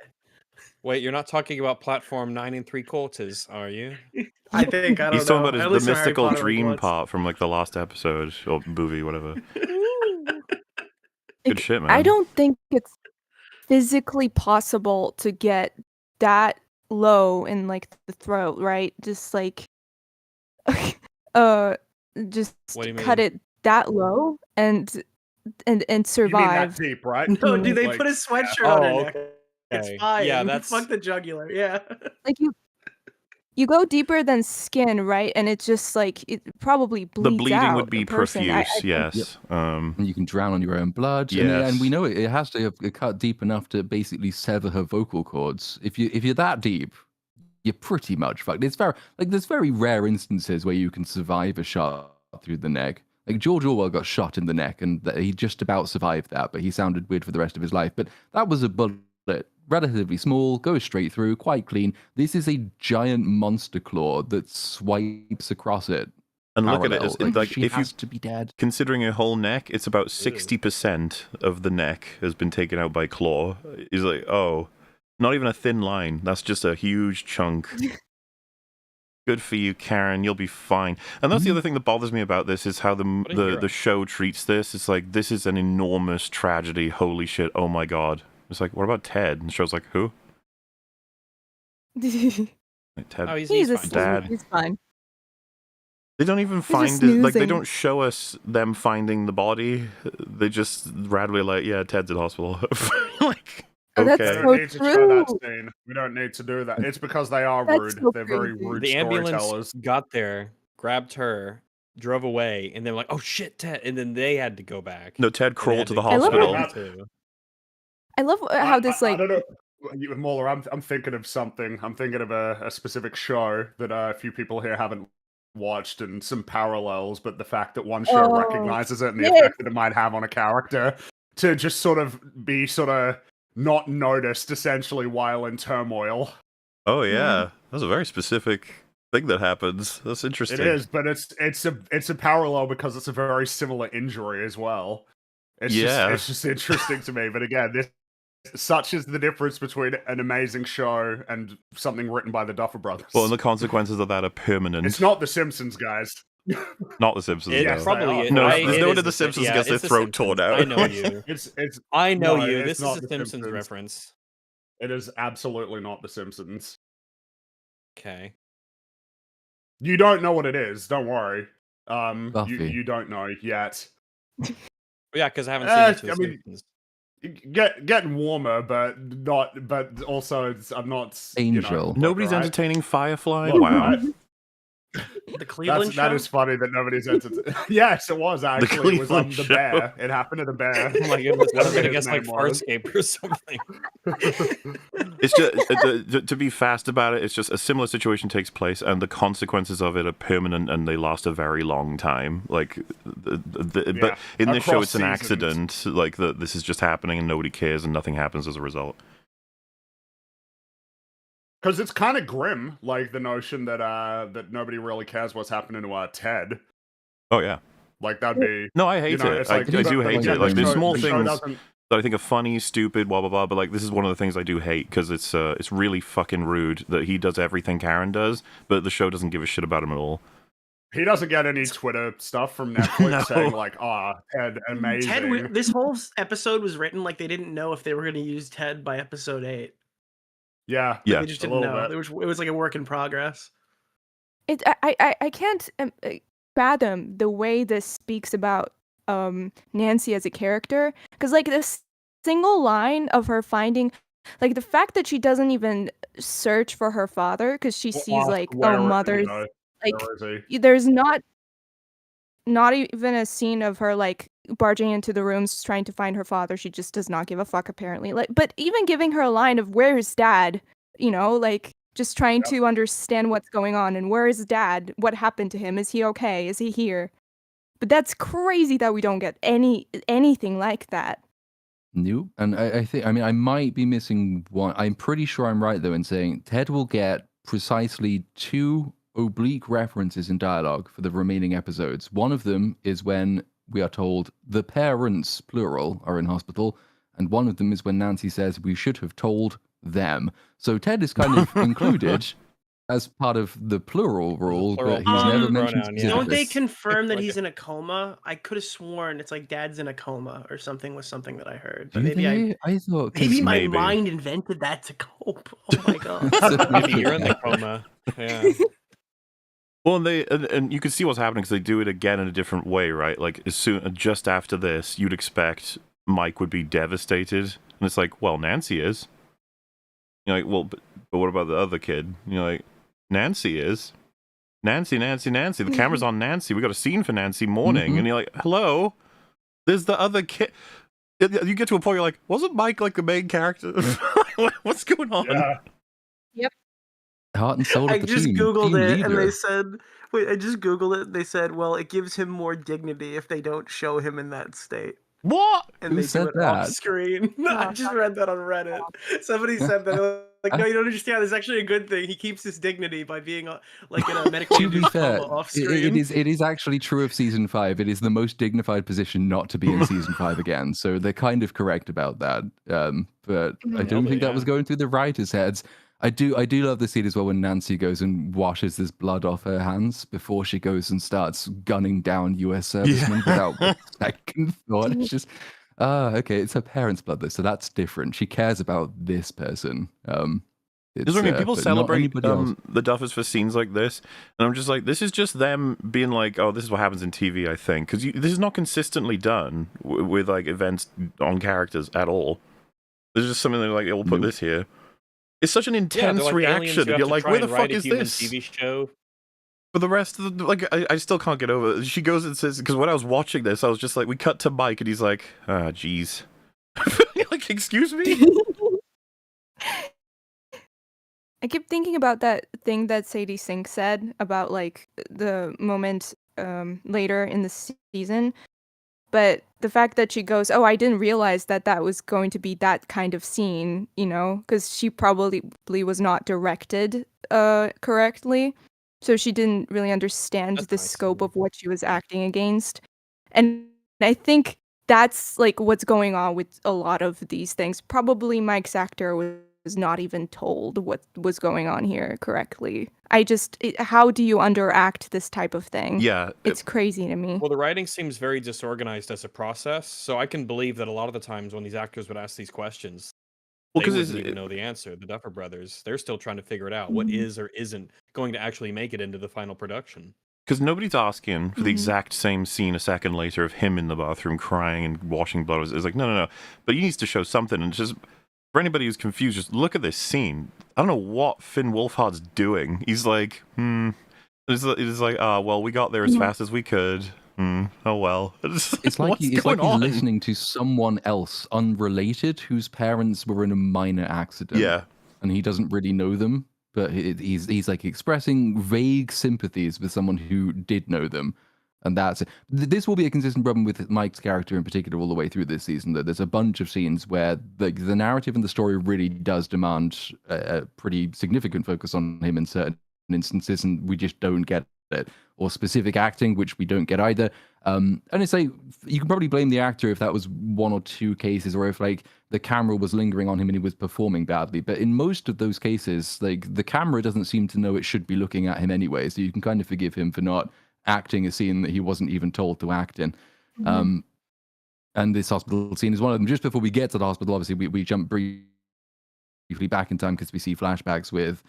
Wait, you're not talking about platform 9 3/4, are you? I think, I don't know. He's talking about the mystical dream part from like the last episode or movie, whatever. Good shit, man. I don't think it's physically possible to get that low in like the throat, right? Just like just cut it that low and survive. You mean that deep, right? No, dude, they put a sweatshirt on her neck. It's fine. Yeah, that's fuck the jugular. Yeah. Like you go deeper than skin, right? And it's just like it probably bleeds. The bleeding out would be profuse, yes. And you can drown on your own blood. Yes. And we know it has to have cut deep enough to basically sever her vocal cords. If you're that deep, you're pretty much fucked. It's there's very rare instances where you can survive a shot through the neck. Like George Orwell got shot in the neck, and he just about survived that, but he sounded weird for the rest of his life. But that was a bullet. Relatively small, goes straight through, quite clean. This is a giant monster claw that swipes across it. And look at it, like she has to be dead. Considering a whole neck, it's about 60% of the neck has been taken out by claw. He's like, oh, not even a thin line. That's just a huge chunk. Good for you, Karen. You'll be fine. And that's the other thing that bothers me about this is how the show treats this. It's like, this is an enormous tragedy. Holy shit. Oh my god. It's like, what about Ted? And the show's like, who? Like, Ted. Oh, he's fine. Dad. He's fine. They don't even find it. Like, they don't show us them finding the body. They just randomly like, yeah, Ted's in hospital. Like, okay. That's so We don't need to show true. that scene. We don't need to do that. It's because they are rude. So They're very crazy. rude The ambulance storytellers. got there, grabbed her, drove away, and they're like, "Oh shit, Ted!" And then they had to go back. No, Ted crawled to the I love hospital. I love how this like. I don't know. Mauler, I'm thinking of something. I'm thinking of a specific show that a few people here haven't watched and some parallels, but the fact that one show recognizes it and the yes. effect that it might have on a character to just sort of be sort of not noticed essentially while in turmoil. Oh yeah, that's a very specific thing that happens. That's interesting. It is, but it's a parallel because it's a very similar injury as well. It's just interesting to me. But again, such is the difference between an amazing show and something written by the Duffer Brothers. Well, and the consequences of that are permanent. It's not The Simpsons, guys. Not The Simpsons. It probably is. No, there's no one in The Simpsons yeah, gets their it's The throat torn Simpsons. out. I know you. I know no, you. it's This is not a The Simpsons Simpsons. reference. It is absolutely not The Simpsons. Okay. You don't know what it is. Don't worry. Buffy. You don't know yet. Yeah, because I haven't seen it. I mean, Simpsons. getting warmer, but not. But also, I'm not. Angel. Nobody's right? entertaining Firefly. Look, Wow. right? The Cleveland show? That is funny that nobody's entertaining. Yes, it was actually. It was Cleveland the show. Bear. It happened to the Bear. Oh my goodness, I was Whatever gonna his guess like name was. Farscape or something. It's just to be fast about it. It's just a similar situation takes place, and the consequences of it are permanent, and they last a very long time. Like, but in this show, Across it's an seasons. accident. Like this is just happening, and nobody cares, and nothing happens as a result. Because it's kind of grim, like the notion that that nobody really cares what's happening to Ted. Oh yeah. Like that'd be. No, I hate it. It's I like, do hate it. Like there's small the show things doesn't- that I think are funny, stupid, blah blah blah. But like this is one of the things I do hate because it's really fucking rude that he does everything Karen does, but the show doesn't give a shit about him at all. He doesn't get any Twitter stuff from Netflix No. saying like, Ted, amazing. This whole episode was written like they didn't know if they were going to use Ted by episode 8. Yeah. They just a didn't little know. bit. It was like a work in progress. I can't fathom the way this speaks about Nancy as a character, because like this single line of her finding, like the fact that she doesn't even search for her father because she sees like mother's like there's not even a scene of her like barging into the rooms trying to find her father. She just does not give a fuck apparently. Like, but even giving her a line of where is dad, like just trying to understand what's going on and where is dad, what happened to him, is he okay, is he here? But that's crazy that we don't get anything like that. Nope. And I think, I mean, I might be missing one. I'm pretty sure I'm right, though, in saying Ted will get precisely 2 oblique references in dialogue for the remaining episodes. One of them is when we are told the parents, plural, are in hospital. And one of them is when Nancy says we should have told them. So Ted is kind of included as part of the plural rule, but he's never mentioned pronoun, yeah. Don't they specifically. confirm that he's in a coma? I could have sworn it's like dad's in a coma or something was something that I heard. Do Maybe they? I thought 'cause maybe my maybe. mind invented that to cope. Oh my god. Maybe you're in the coma. Yeah. Well, and you can see what's happening because they do it again in a different way, right? Like just after this, you'd expect Mike would be devastated, and it's like, well, Nancy is. You're like, well, but what about the other kid? You're like, Nancy is. Nancy. The camera's on Nancy. We got a scene for Nancy mourning, and you're like, hello, there's the other kid. You get to a point you're like, wasn't Mike like the main character? What's going on? Yeah. Yep. Heart and soul I of the just team. googled team it and leader. they said I just googled it. They said, well, it gives him more dignity if they don't show him in that state. What? And Who they do said it off that? screen. I just read that on Reddit. Somebody said that. Like, no, you don't understand. It's actually a good thing. He keeps his dignity by being like in a medically To be induced fair, coma off it screen. is actually true of season 5. It is the most dignified position not to be in season 5 again. So they're kind of correct about that. But I don't think that was going through the writers' heads. I do love the scene as well when Nancy goes and washes this blood off her hands before she goes and starts gunning down US servicemen without a second thought. It's just, okay, it's her parents' blood though, so that's different. She cares about this person. People but not celebrate anybody else. the Duffers for scenes like this, and I'm just like, this is just them being like, oh, this is what happens in TV, I think, because this is not consistently done with like events on characters at all. There's just something like, yeah, we'll put this here. It's such an intense like reaction. You're like, where the fuck is this? TV show. For the rest of the, like, I still can't get over it. She goes and says, because when I was watching this, I was just like, we cut to Mike, and he's like, jeez. Like, excuse me? I keep thinking about that thing that Sadie Sink said about like the moment later in the season. But the fact that she goes, "Oh, I didn't realize that that was going to be that kind of scene," because she probably was not directed correctly, so she didn't really understand That's the nice. scope of what she was acting against. And I think that's like what's going on with a lot of these things. Probably Mike's actor was not even told what was going on here correctly. How do you underact this type of thing? Yeah, It's crazy to me. Well, the writing seems very disorganized as a process, so I can believe that a lot of the times when these actors would ask these questions, well, they because wouldn't even know the answer. The Duffer Brothers, they're still trying to figure it out. What Mhm. is or isn't going to actually make it into the final production? because nobody's asking for the Mhm. exact same scene a second later of him in the bathroom crying and washing blood. It's like, no. But he needs to show something. And just for anybody who's confused, just look at this scene. I don't know what Finn Wolfhard's doing. He's like, It's like, well, we got there as Mhm. fast as we could. Oh well. It's like What's he's going on? listening to someone else unrelated whose parents were in a minor accident. Yeah. And he doesn't really know them, but he's like expressing vague sympathies with someone who did know them. And that's it. This will be a consistent problem with Mike's character in particular all the way through this season. That there's a bunch of scenes where the narrative and the story really does demand a pretty significant focus on him in certain instances, and we just don't get it. Or specific acting, which we don't get either. And it's like, you can probably blame the actor if that was one or two cases, or if like the camera was lingering on him and he was performing badly. But in most of those cases, like the camera doesn't seem to know it should be looking at him anyway. So you can kind of forgive him for not acting a scene that he wasn't even told to act in. Mhm. And this hospital scene is one of them. Just before we get to the hospital, obviously we jump briefly back in time because we see flashbacks with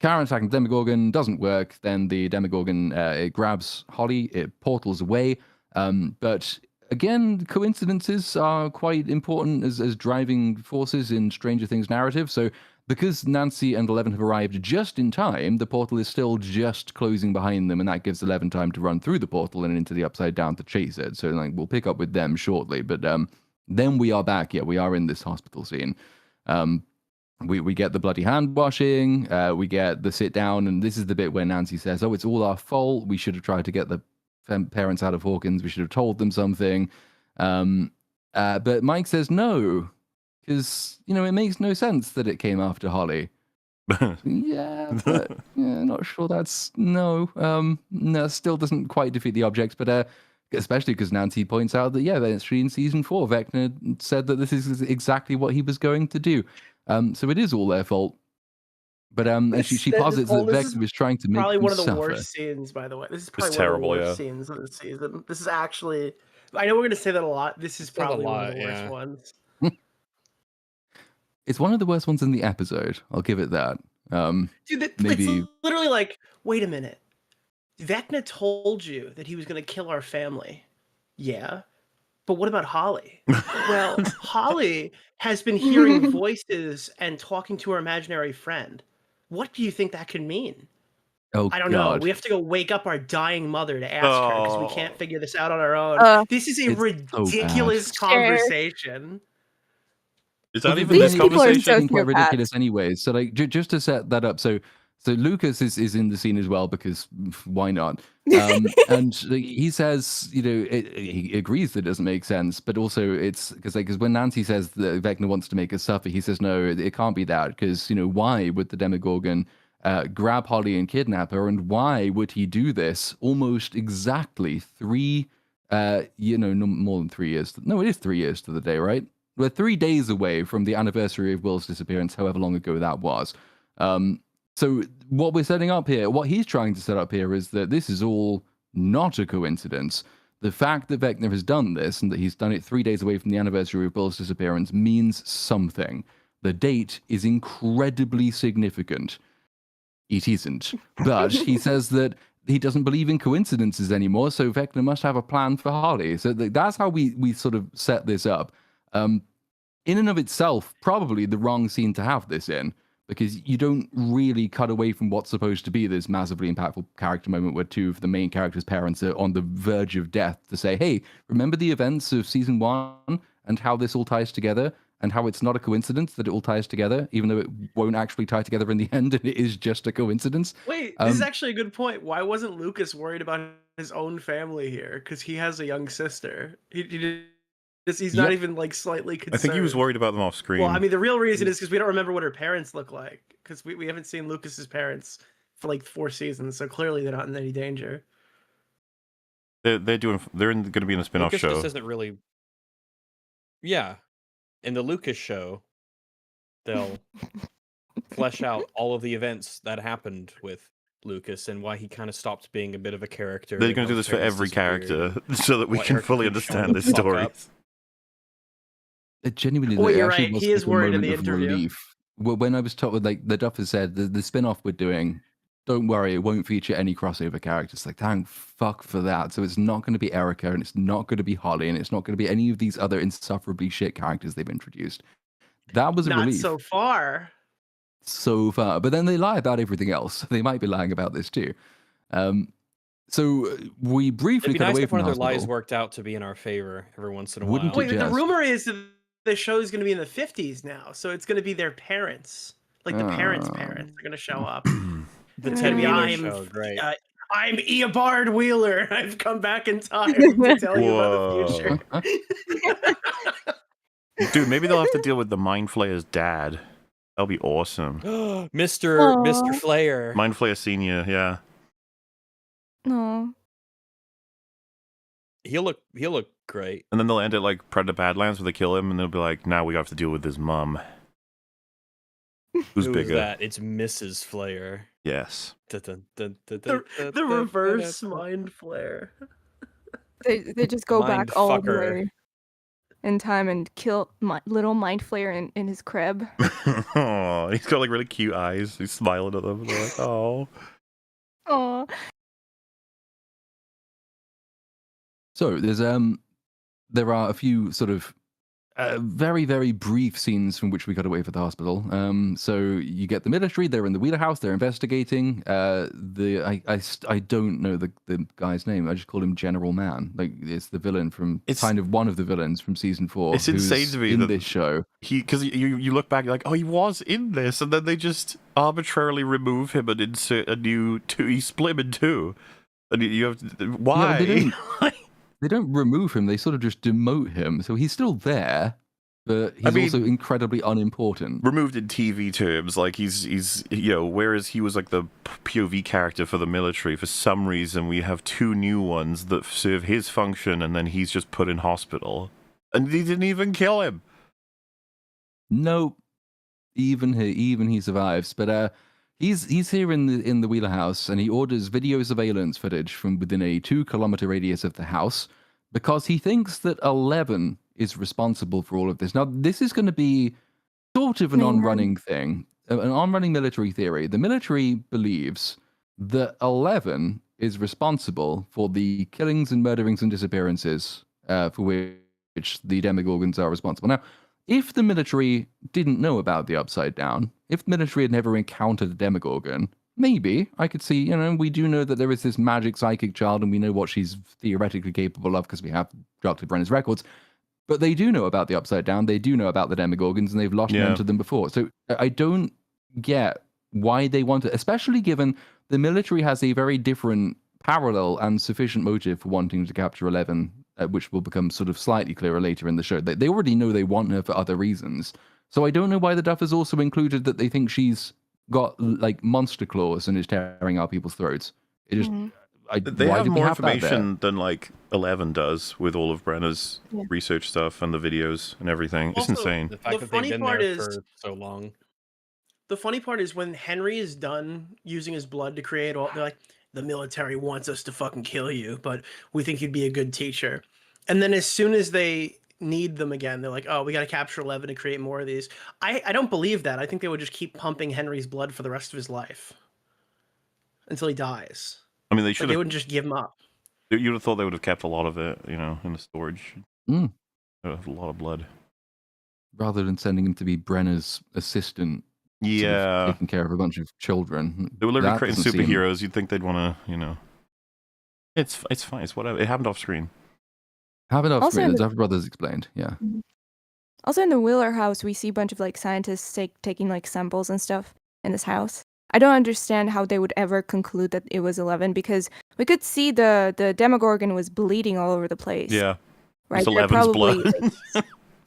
Karen attacking the Demogorgon. Doesn't work. Then the Demogorgon it grabs Holly. It portals away. But again, coincidences are quite important as driving forces in Stranger Things narrative. So because Nancy and Eleven have arrived just in time, the portal is still just closing behind them, and that gives Eleven time to run through the portal and into the Upside Down to chase it. So like we'll pick up with them shortly. But then we are back. Yeah, we are in this hospital scene. We get the bloody hand washing. We get the sit down, and this is the bit where Nancy says, "Oh, it's all our fault. We should have tried to get the parents out of Hawkins. We should have told them something." But Mike says no, because it makes no sense that it came after Holly. Yeah, but not sure that's no. No, still doesn't quite defeat the object, but especially because Nancy points out that that's actually in season 4, Vecna said that this is exactly what he was going to do. So it is all their fault. But and she posits that Vecna was trying to make probably them one of the suffer. worst scenes, by the way. This is probably It's one terrible, of the yeah. worst scenes of the season. This is actually, I know we're gonna say that a lot. This is Said a probably one lot, of the worst yeah. ones. It's one of the worst ones in the episode. I'll give it that. Dude, maybe it's literally like, wait a minute. Vecna told you that he was gonna kill our family. Yeah. But what about Holly? Well, Holly has been hearing voices and talking to her imaginary friend. What do you think that could mean? oh I don't know. god, We have to go wake up our dying mother to ask her because we can't Oh. figure this out on our own. This is a it's so bad. ridiculous conversation. Is that Well, even These this people are conversation? quite sociopaths. ridiculous anyways. So like just to set that up, so Lucas is in the scene as well because why not? And he says, he agrees that it doesn't make sense, but also it's because when Nancy says that Vecna wants to make us suffer, he says no, it can't be that because why would the Demogorgon grab Holly and kidnap her, and why would he do this almost exactly no more than 3 years? No, it is 3 years to the day, right? We're 3 days away from the anniversary of Will's disappearance, however long ago that was. So what we're setting up here, what he's trying to set up here is that this is all not a coincidence. The fact that Vecna has done this and that he's done it 3 days away from the anniversary of Will's disappearance means something. The date is incredibly significant. It isn't. But he says that he doesn't believe in coincidences anymore, so Vecna must have a plan for Holly. So that's how we sort of set this up. In and of itself, probably the wrong scene to have this in, because you don't really cut away from what's supposed to be this massively impactful character moment where two of the main characters' parents are on the verge of death to say, hey, remember the events of season 1 and how this all ties together? and how it's not a coincidence that it all ties together, even though it won't actually tie together in the end, and it is just a coincidence. Wait, this is actually a good point. Why wasn't Lucas worried about his own family here? Because he has a young sister. He's not even like slightly concerned. I think he was worried about them off screen. Well, I mean, the real reason is because we don't remember what her parents look like. Because we haven't seen Lucas's parents for like 4 seasons, so clearly they're not in any danger. They're going to be in a spin-off Lucas show. just isn't really. Yeah, in the Lucas show, they'll flesh out all of the events that happened with Lucas and why he kind of stopped being a bit of a character. They're going to do this for every character so that we can fully understand their stories. Genuinely, Oh, you're actually right. was He like is a worried in moment the of interview. relief. Well, when I was told, like the Duffers said, the spin-off we're doing, don't worry, it won't feature any crossover characters. Like, thank fuck for that. So it's not going to be Erica, and it's not going to be Holly, and it's not going to be any of these other insufferably shit characters they've introduced. That was a Not relief. so far. So far. But then they lie about everything else. They might be lying about this too. So we briefly It'd be cut nice away if from one the of their lies hospital. worked out to be in our favor every once in a Wouldn't while. it Wait, but the just? rumor is that the show is going to be in the 50s now, so it's going to be their parents. Like the parents' parents are going to show up. The It's Ted gonna be, Wheeler I'm, show, great. I'm Eobard Wheeler. I've come back in time to tell you about the future. Dude, maybe they'll have to deal with the Mind Flayer's dad. That'll be awesome. Mr. Flayer. Mind Flayer Senior, yeah. No. He'll look great. And then they'll end it like Predator Badlands where they kill him and they'll be like, now we have to deal with his mum. Who's Who is bigger? that? It's Mrs. Flayer. Yes. The reverse mind flare. They just go Mind back all the fucker. way in time and kill little mind flayer in his crib. Oh, he's got like really cute eyes. He's smiling at them. And they're like, oh. Oh. So there are a few sort of very, very brief scenes from which we got away from the hospital. So you get the military, they're in the Wheeler house, they're investigating. I don't know the guy's name. I just call him General Man. Like it's the villain from kind of one of the villains from season 4. It's insane to me in that this show. Because you look back, you're like, oh, he was in this, and then they just arbitrarily remove him and insert a new two. You split him in two, and you have why? No, they don't remove him. They sort of just demote him. So he's still there, but he's also incredibly unimportant. Removed in TV terms, like he's whereas he was like the POV character for the military, for some reason we have 2 new ones that serve his function, and then he's just put in hospital, and he didn't even kill him. Nope. Even he survives, but he's here in the Wheeler house, and he orders video surveillance footage from within a 2-kilometer radius of the house because he thinks that 11 is responsible for all of this. Now, this is going to be sort of an on-running thing, an on-running military theory. The military believes that 11 is responsible for the killings and murderings and disappearances for which the Demogorgons are responsible. Now, if the military didn't know about the Upside Down, if the military had never encountered a Demogorgon, maybe I could see, we do know that there is this magic psychic child and we know what she's theoretically capable of because we have Dr. Brenner's records. But they do know about the Upside Down, they do know about the Demogorgons, and they've lost men to them before. So I don't get why they want it, especially given the military has a very different parallel and sufficient motive for wanting to capture 11, which will become sort of slightly clearer later in the show. They already know they want her for other reasons. So I don't know why the Duffers also included that they think she's got like monster claws and is tearing out people's throats. It just they have more information than like 11 does with all of Brenner's research stuff and the videos and everything. Also, it's insane. The fact that they've been there for so long. The funny part is when Henry is done using his blood to create all, they're like, the military wants us to fucking kill you, but we think you'd be a good teacher. And then as soon as they need them again, they're like, oh, we got to capture 11 to create more of these. I don't believe that. I think they would just keep pumping Henry's blood for the rest of his life until he dies. I mean, they wouldn't just give him up. You'd have thought they would have kept a lot of it, in the storage. A lot of blood. Rather than sending him to be Brenner's assistant. Yeah. Taking care of a bunch of children. They were literally creating superheroes. You'd think they'd want to, It's fine. It's whatever. It happened off screen. Happened off screen. The Duffer Brothers explained. Yeah. Also, in the Wheeler house, we see a bunch of like scientists taking like samples and stuff in this house. I don't understand how they would ever conclude that it was 11 because we could see the Demogorgon was bleeding all over the place. Yeah. Right. It's They're 11's probably blood.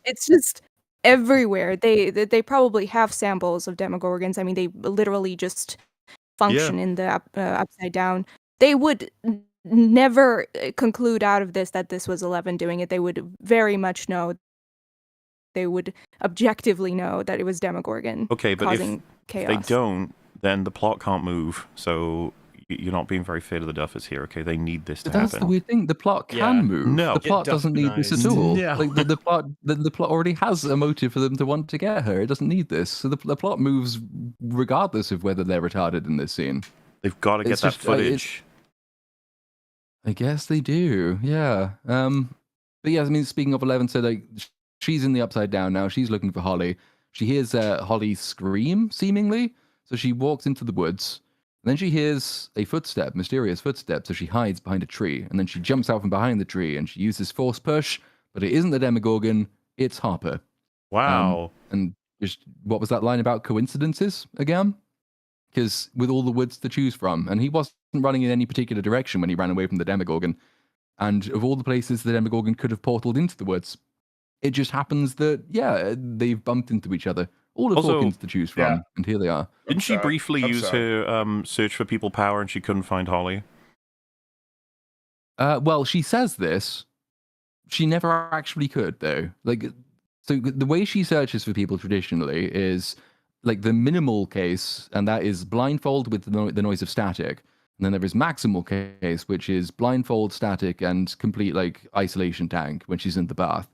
it's just everywhere. They probably have samples of Demogorgons. I mean, they literally just function in the upside down. They would never conclude out of this that this was 11 doing it. They would very much know. They would objectively know that it was Demogorgon Okay, but causing if chaos. they don't, then the plot can't move. So you're not being very fair to the Duffers here, okay? They need this to But that's happen. the weird thing. The plot can Yeah. move. No. The plot Get doesn't need this at Dufferized. all. No. Like the plot already has a motive for them to want to get her. It doesn't need this. So the plot moves regardless of whether they're retarded in this scene. They've got to get It's that just, footage. I guess they do. Yeah. But yeah, I mean, speaking of 11, so like she's in the upside down now. She's looking for Holly. She hears Holly scream, seemingly. So she walks into the woods. And then she hears a footstep, mysterious footstep. So she hides behind a tree. And then she jumps out from behind the tree and she uses force push. But it isn't the Demogorgon. It's Harper. Wow. And just, what was that line about coincidences again? Because with all the woods to choose from, and he wasn't running in any particular direction when he ran away from the Demogorgon. And of all the places the Demogorgon could have portaled into the woods, it just happens that, yeah, they've bumped into each other. All the Also- Hawkins to choose from, and here they are. Didn't she briefly use Absurd. her search for people power and she couldn't find Holly? Well, she says this. She never actually could, though. Like, so the way she searches for people traditionally is like the minimal case, and that is blindfold with the noise of static. And then there is maximal case, which is blindfold, static, and complete like isolation tank when she's in the bath.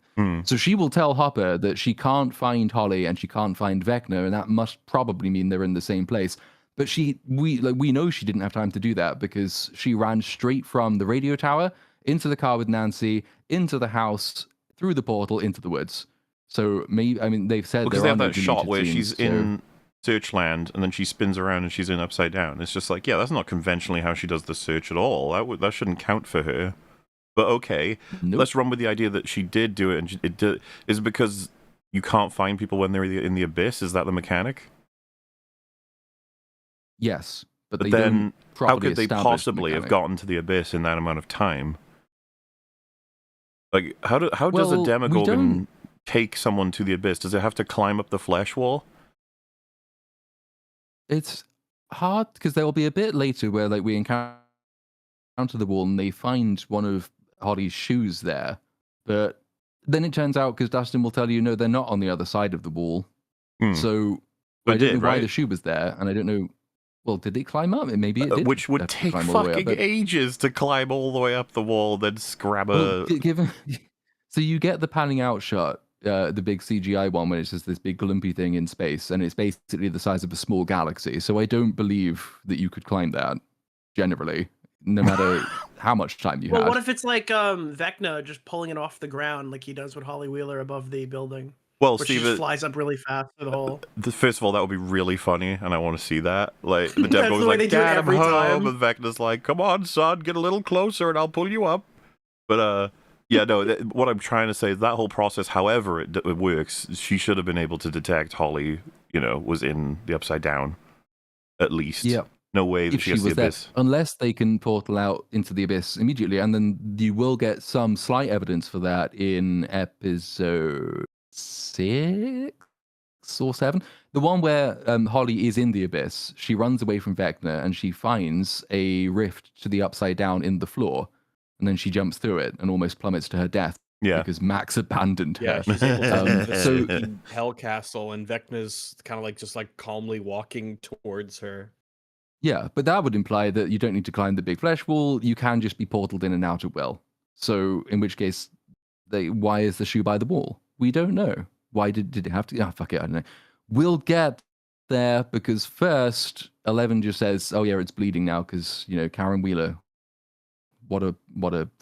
So she will tell Hopper that she can't find Holly and she can't find Vecna, and that must probably mean they're in the same place. But we know she didn't have time to do that because she ran straight from the radio tower into the car with Nancy, into the house, through the portal, into the woods. So maybe, I mean, they've said Because there they are have no that shot deleted where scenes, she's in Searchland and then she spins around and she's in Upside Down. It's just like, yeah, that's not conventionally how she does the search at all. That shouldn't count for her. But okay, Nope. let's run with the idea that she did do it, and is it because you can't find people when they're in the abyss? Is that the mechanic? Yes, but But they then, don't how properly could they establish the possibly have mechanic. gotten to the abyss in that amount of time? Like, how does a Well, we Demogorgon don't- take someone to the abyss? Does it have to climb up the flesh wall? It's hard because there will be a bit later where like we encounter the wall and they find one of Holly's shoes there, but then it turns out because Dustin will tell you no, they're not on the other side of the wall. So But I it don't did, know why right? the shoe was there, and I don't know. Well, did it climb up? Maybe it did. Which would have to take climb all the way up, fucking but- ages to climb all the way up the wall, then grab Well, a. given so you get the panning out shot, the big CGI one when it's just this big glumpy thing in space, and it's basically the size of a small galaxy. So I don't believe that you could climb that generally, no matter how much time you Well, had. what if it's like Vecna just pulling it off the ground like he does with Holly Wheeler above the building? Well, Where she Steve, just flies up really fast through the hole. first of all, that would be really funny, and I want to see that. Like, the That's Demogorgon's the way like, they do it Dad, I'm every home, time. and Vecna's like, come on, son, get a little closer, and I'll pull you up. But, yeah, no, what I'm trying to say is that whole process, however it works, she should have been able to detect Holly, was in the Upside Down, at least. Yep. No way that If she she gets the was there, abyss. unless they can portal out into the abyss immediately, and then you will get some slight evidence for that in episode 6 or 7. The one where Holly is in the abyss, she runs away from Vecna and she finds a rift to the upside down in the floor, and then she jumps through it and almost plummets to her death Yeah. because Max abandoned her. Yeah, she's able to so- so Hell Castle, and Vecna's kind of like just like calmly walking towards her. Yeah, but that would imply that you don't need to climb the big flesh wall. You can just be portaled in and out at will. So, in which case, why is the shoe by the wall? We don't know. Why did it have to? Ah, fuck it, I don't know. We'll get there because first, 11 just says, "Oh yeah, it's bleeding now," because Karen Wheeler. What a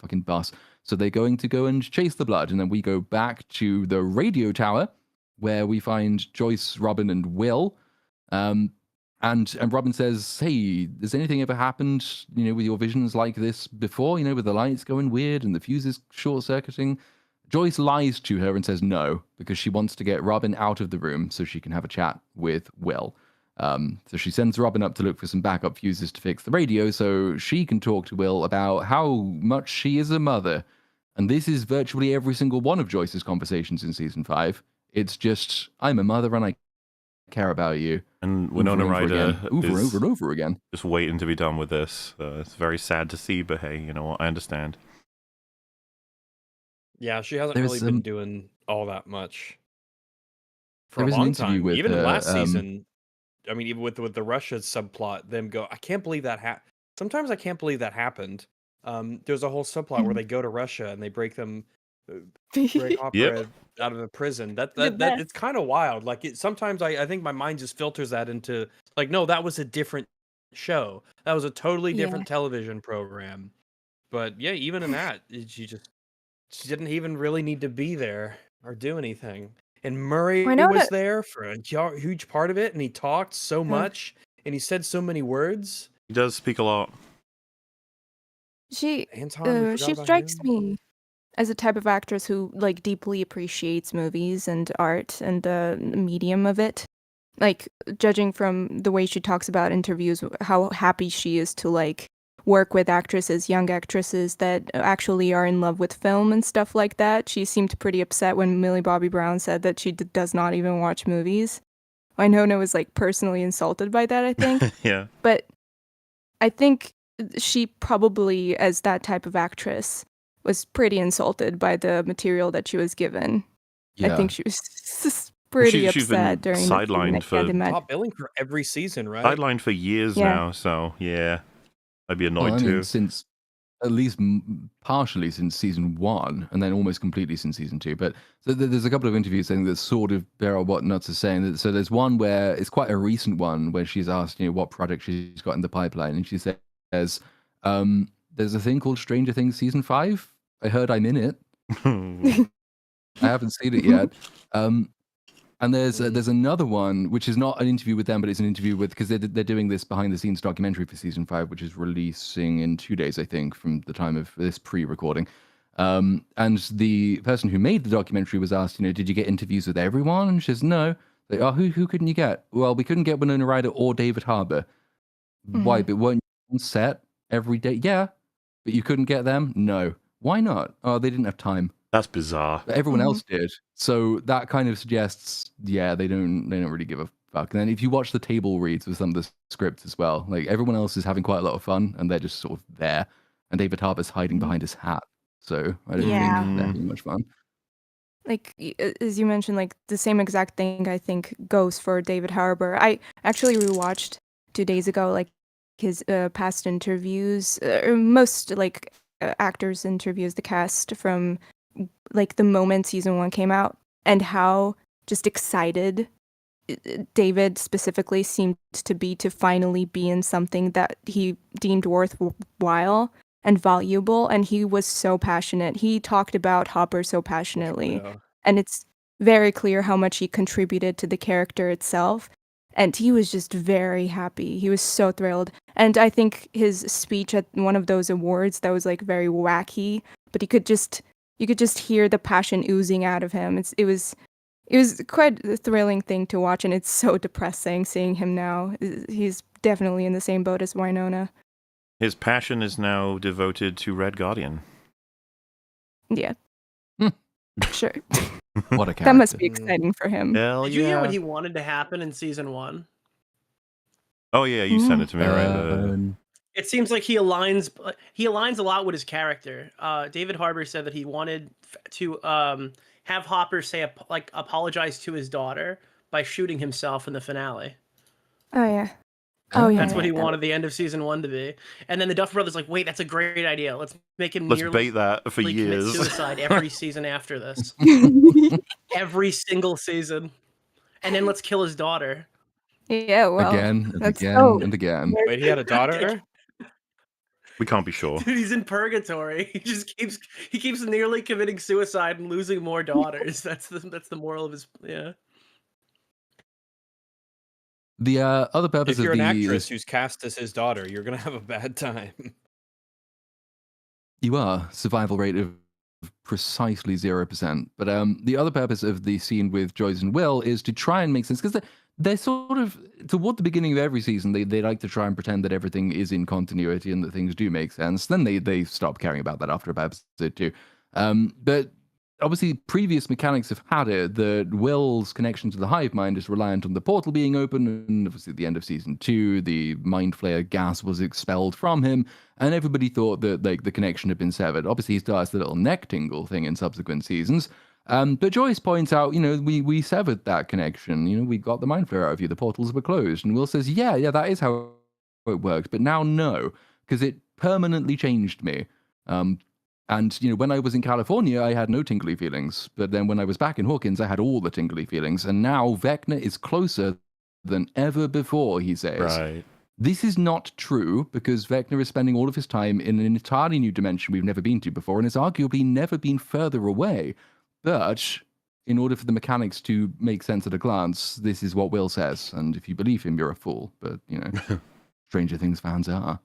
fucking boss. So they're going to go and chase the blood, and then we go back to the radio tower where we find Joyce, Robin, and Will. And Robin says, "Hey, has anything ever happened, with your visions like this before? With the lights going weird and the fuses short-circuiting?" Joyce lies to her and says no because she wants to get Robin out of the room so she can have a chat with Will. So she sends Robin up to look for some backup fuses to fix the radio so she can talk to Will about how much she is a mother. And this is virtually every single one of Joyce's conversations in season 5. It's just, I'm a mother and I care about you. And Winona Ryder over and over and over again. Just waiting to be done with this. It's very sad to see, but hey, you know what? I understand. Yeah, she hasn't really been doing all that much for a was an long interview time. with Even her, last season, I mean, even with the Russia subplot, them go, I can't believe that sometimes I can't believe that happened. There's a whole subplot where they go to Russia and they break Hopper Yep. out of a prison. That The best. it's kind of wild. Like sometimes I think my mind just filters that into like, no, that was a different show. That was a totally different television program. But yeah, even in that, she didn't even really need to be there or do anything. And Murray was there for a huge part of it, and he talked so much, and he said so many words. He does speak a lot. She Anton, she strikes me as a type of actress who like deeply appreciates movies and art and the medium of it. Like judging from the way she talks about interviews, how happy she is to like work with young actresses that actually are in love with film and stuff like that. She seemed pretty upset when Millie Bobby Brown said that she does not even watch movies. Winona was like personally insulted by that, I think. Yeah. But I think she probably, as that type of actress, was pretty insulted by the material that she was given. Yeah. I think she was pretty she's been upset during sidelined for top billing for every season, right? Sidelined for years now, so yeah. I'd be annoyed too. Since at least partially since season 1, and then almost completely since season 2. But so there's a couple of interviews saying that sort of bear out what Nuts is saying. So there's one where it's quite a recent one where she's asked, what project she's got in the pipeline, and she says, "There's a thing called Stranger Things season 5. I heard I'm in it. I haven't seen it yet." And there's another one, which is not an interview with them, but it's an interview with, because they're doing this behind-the-scenes documentary for season 5, which is releasing in 2 days, I think, from the time of this pre-recording. And the person who made the documentary was asked, did you get interviews with everyone? And she says, no. Like, oh, who couldn't you get? Well, we couldn't get Winona Ryder or David Harbour. Why? But weren't you on set every day? Yeah. But you couldn't get them? No. Why not? Oh, they didn't have time. That's bizarre. But everyone else did. So that kind of suggests, yeah, they don't really give a fuck. And then if you watch the table reads with some of the scripts as well, like everyone else is having quite a lot of fun and they're just sort of there. And David Harbour's hiding behind his hat. So I don't think they're having much fun. Like, as you mentioned, like the same exact thing I think goes for David Harbour. I actually rewatched 2 days ago, like his past interviews, most like actors interviews, the cast from like the moment season 1 came out, and how just excited David specifically seemed to be to finally be in something that he deemed worthwhile and valuable, and he was so passionate. He talked about Hopper so passionately, and it's very clear how much he contributed to the character itself, and he was just very happy. He was so thrilled. And I think his speech at one of those awards that was like very wacky, but you could just hear the passion oozing out of him. It was quite a thrilling thing to watch, and it's so depressing seeing him now. He's definitely in the same boat as Winona. His passion is now devoted to Red Guardian. Yeah. Sure. What a character. That must be exciting for him. Hell Did yeah. you hear what he wanted to happen in season 1? Oh yeah, you sent it to me, right? It seems like he aligns a lot with his character. David Harbour said that he wanted to have Hopper apologize to his daughter by shooting himself in the finale. Oh yeah. Oh yeah. That's what he wanted the end of season 1 to be. And then the Duffer Brothers like, wait, that's a great idea. Let's make him Let's bait that for commit years. suicide every season after this. Every single season. And then let's kill his daughter. Yeah, well. Again and again. Wait, he had a daughter? We can't be sure. Dude, he's in purgatory. He keeps nearly committing suicide and losing more daughters. That's the moral of his The other purpose if you're of an actress who's cast as his daughter, you're gonna have a bad time. You are. Survival rate of precisely 0%. But the other purpose of the scene with Joyce and Will is to try and make sense, because they're sort of, toward the beginning of every season, they like to try and pretend that everything is in continuity and that things do make sense. Then they stop caring about that after about episode 2. But obviously, previous mechanics have had it that Will's connection to the hive mind is reliant on the portal being open, and obviously at the end of season 2, the mind flayer gas was expelled from him, and everybody thought that like the connection had been severed. Obviously, he still has the little neck tingle thing in subsequent seasons. But Joyce points out, we severed that connection. We got the mind flayer out of you. The portals were closed. And Will says, yeah, that is how it works. But now, no, because it permanently changed me. And, when I was in California, I had no tingly feelings. But then when I was back in Hawkins, I had all the tingly feelings. And now Vecna is closer than ever before, he says. Right. This is not true, because Vecna is spending all of his time in an entirely new dimension we've never been to before, and has arguably never been further away. But in order for the mechanics to make sense at a glance, this is what Will says. And if you believe him, you're a fool. But, Stranger Things fans are.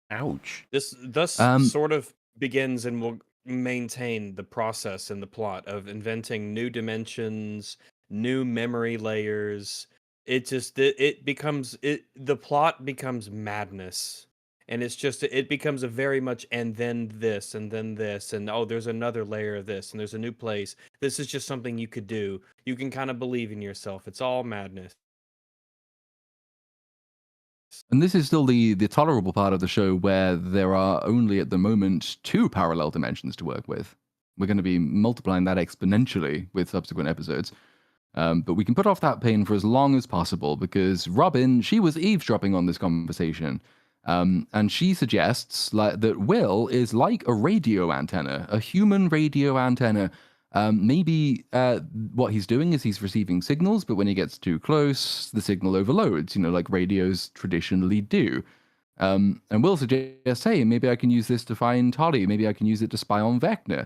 Ouch. This thus sort of begins and will maintain the process and the plot of inventing new dimensions, new memory layers. The plot becomes madness. And it becomes a very much, and then this, and oh, there's another layer of this, and there's a new place. This is just something you could do. You can kind of believe in yourself. It's all madness. And this is still the tolerable part of the show, where there are only at the moment 2 parallel dimensions to work with. We're going to be multiplying that exponentially with subsequent episodes. But we can put off that pain for as long as possible, because Robin, she was eavesdropping on this conversation. And she suggests that Will is like a radio antenna, a human radio antenna. Maybe what he's doing is he's receiving signals, but when he gets too close, the signal overloads, like radios traditionally do. And Will suggests, hey, maybe I can use this to find Holly. Maybe I can use it to spy on Vecna.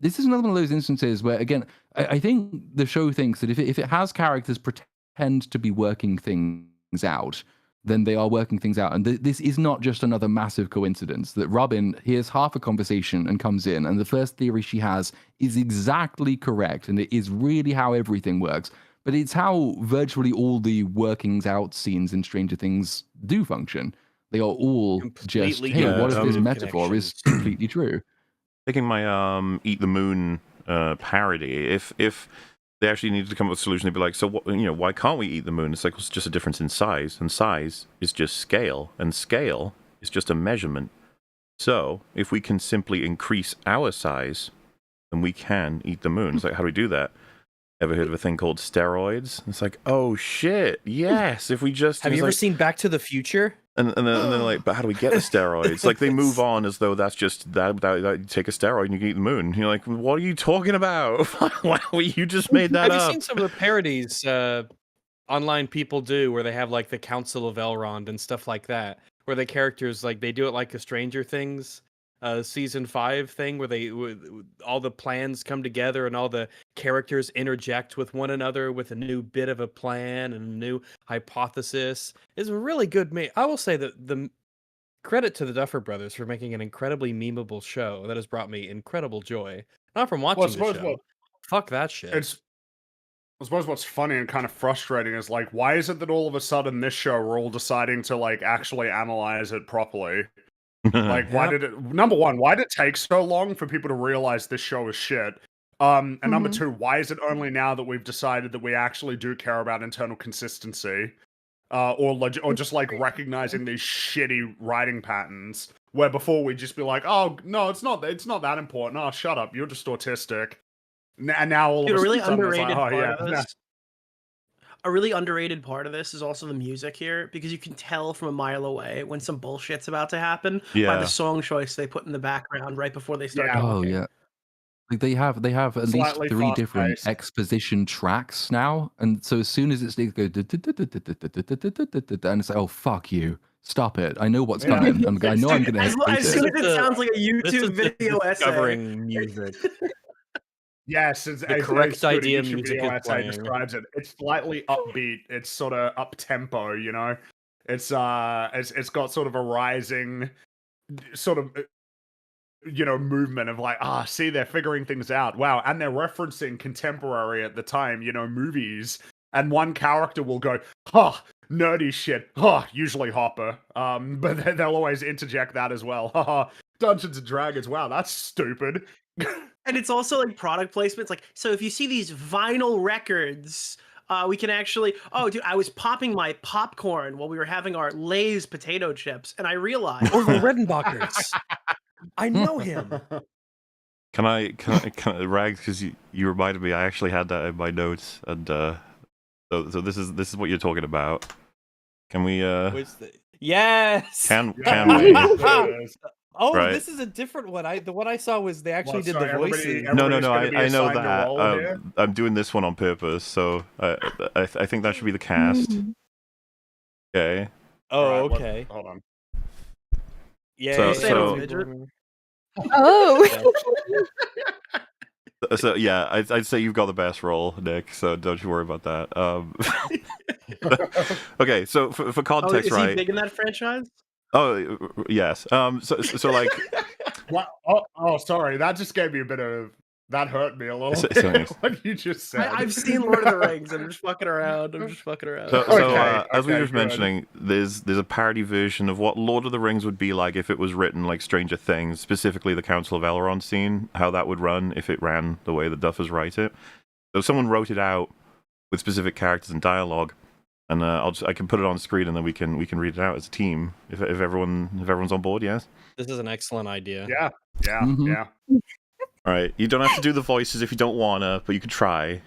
This is another one of those instances where, again, I think the show thinks that if it has characters pretend to be working things out, then they are working things out. And this is not just another massive coincidence that Robin hears half a conversation and comes in, and the first theory she has is exactly correct, and it is really how everything works. But it's how virtually all the workings out scenes in Stranger Things do function. They are all just, hey, what if this metaphor is completely true? Taking my Eat the Moon parody, if they actually needed to come up with a solution, they'd be like, so what, why can't we eat the moon? It's like, well, it's just a difference in size, and size is just scale, and scale is just a measurement. So if we can simply increase our size, then we can eat the moon. It's like, how do we do that? Ever heard of a thing called steroids? It's like, oh shit, yes. If we just have you ever seen Back to the Future? And then like, but how do we get the steroids? Like, they move on as though that's just that you take a steroid and you can eat the moon. You're like, what are you talking about? Wow, you just made that up. Have you seen some of the parodies online people do, where they have like the Council of Elrond and stuff like that, where the characters like they do it like a Stranger Things season 5 thing, where all the plans come together and all the characters interject with one another with a new bit of a plan and a new hypothesis. Is a really good I will say that the credit to the Duffer Brothers for making an incredibly memeable show that has brought me incredible joy. Not from watching the show. Fuck that shit. I suppose what's funny and kind of frustrating is, like, why is it that all of a sudden this show we're all deciding to, like, actually analyze it properly? Like, why did it... Number one, why did it take so long for people to realize this show is shit? And number two, why is it only now that we've decided that we actually do care about internal consistency? Or just, like, recognizing these shitty writing patterns, where before we'd just be like, oh, no, it's not that important. Oh, shut up, you're just autistic. And now all of a really sudden, underrated like, part of this. A really underrated part of this is also the music here, because you can tell from a mile away when some bullshit's about to happen by the song choice they put in the background right before they start talking. Oh yeah, like they have at least 3 different exposition tracks now, and so as soon as it goes, and it's like, oh fuck you, stop it! I know what's coming. I know I'm gonna. As soon as it sounds like a YouTube video essay. Discovering music. Yes, it's the correct idea music is playing. Describes it. It's slightly upbeat. It's sort of up tempo. It's got sort of a rising, sort of movement of like, see, they're figuring things out. Wow. And they're referencing contemporary at the time, movies. And one character will go, nerdy shit. Usually Hopper. But then they'll always interject that as well. Dungeons and Dragons. Wow, that's stupid. And it's also like product placement. It's like, so if you see these vinyl records, we can actually. Oh, dude, I was popping my popcorn while we were having our Lay's potato chips, and I realized. Or the Redenbachers. I know him. Can I Rags? Because you reminded me. I actually had that in my notes, and so this is what you're talking about. Can we? Yes. Can we? Oh, Right. This is a different one. The one I saw was they actually did sorry, the voices. No. Everybody's I know gonna be assigned a role here? that. I'm doing this one on purpose, so I think that should be the cast. Okay. Oh, Right, okay. Hold on. Yeah. So- Oh. So yeah, I'd say you've got the best role, Nick. So don't you worry about that. Okay, so for context, is right? he big in that franchise? Oh yes. So like. Sorry. That just gave me a bit of. That hurt me a little So- bit. so- What you just said. I've seen Lord of the Rings. I'm just fucking around. So, Okay, as we were okay, just good. mentioning, there's a parody version of what Lord of the Rings would be like if it was written like Stranger Things, specifically the Council of Elrond scene, how that would run if it ran the way the Duffers write it. So someone wrote it out with specific characters and dialogue, and I can put it on screen and then we can read it out as a team if everyone's on board. Yes. This is an excellent idea. Yeah. Mhm. Yeah. All right. You don't have to do the voices if you don't wanna, but you could try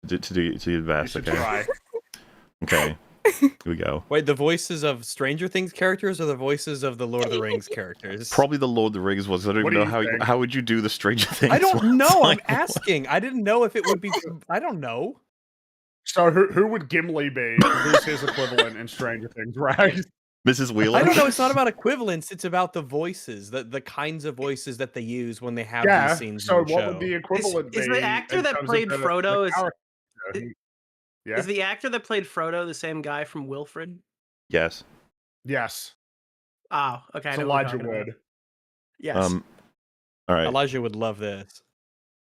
to do your You best. should Okay. try. Okay. Here we go. Wait, the voices of Stranger Things characters or the voices of the Lord of the Rings characters? Probably the Lord of the Rings ones. I don't What even do know you think? how would you do the Stranger Things. I don't ones? know. I'm Like, asking. I didn't know if it would be. I don't know. So who would Gimli be? Who's his equivalent in Stranger Things, right? Mrs. Wheeler. I don't know. It's not about equivalence. It's about the voices, the kinds of voices that they use when they have Yeah. these scenes. So in the what show. would the equivalent Is be? the actor in that terms of played the Frodo character? Yeah. Is the actor that played Frodo the same guy from Wilfred? Yes. Yes. Oh, okay. I It's know what we're Elijah talking about. Wood. Yes. All right. Elijah would love this.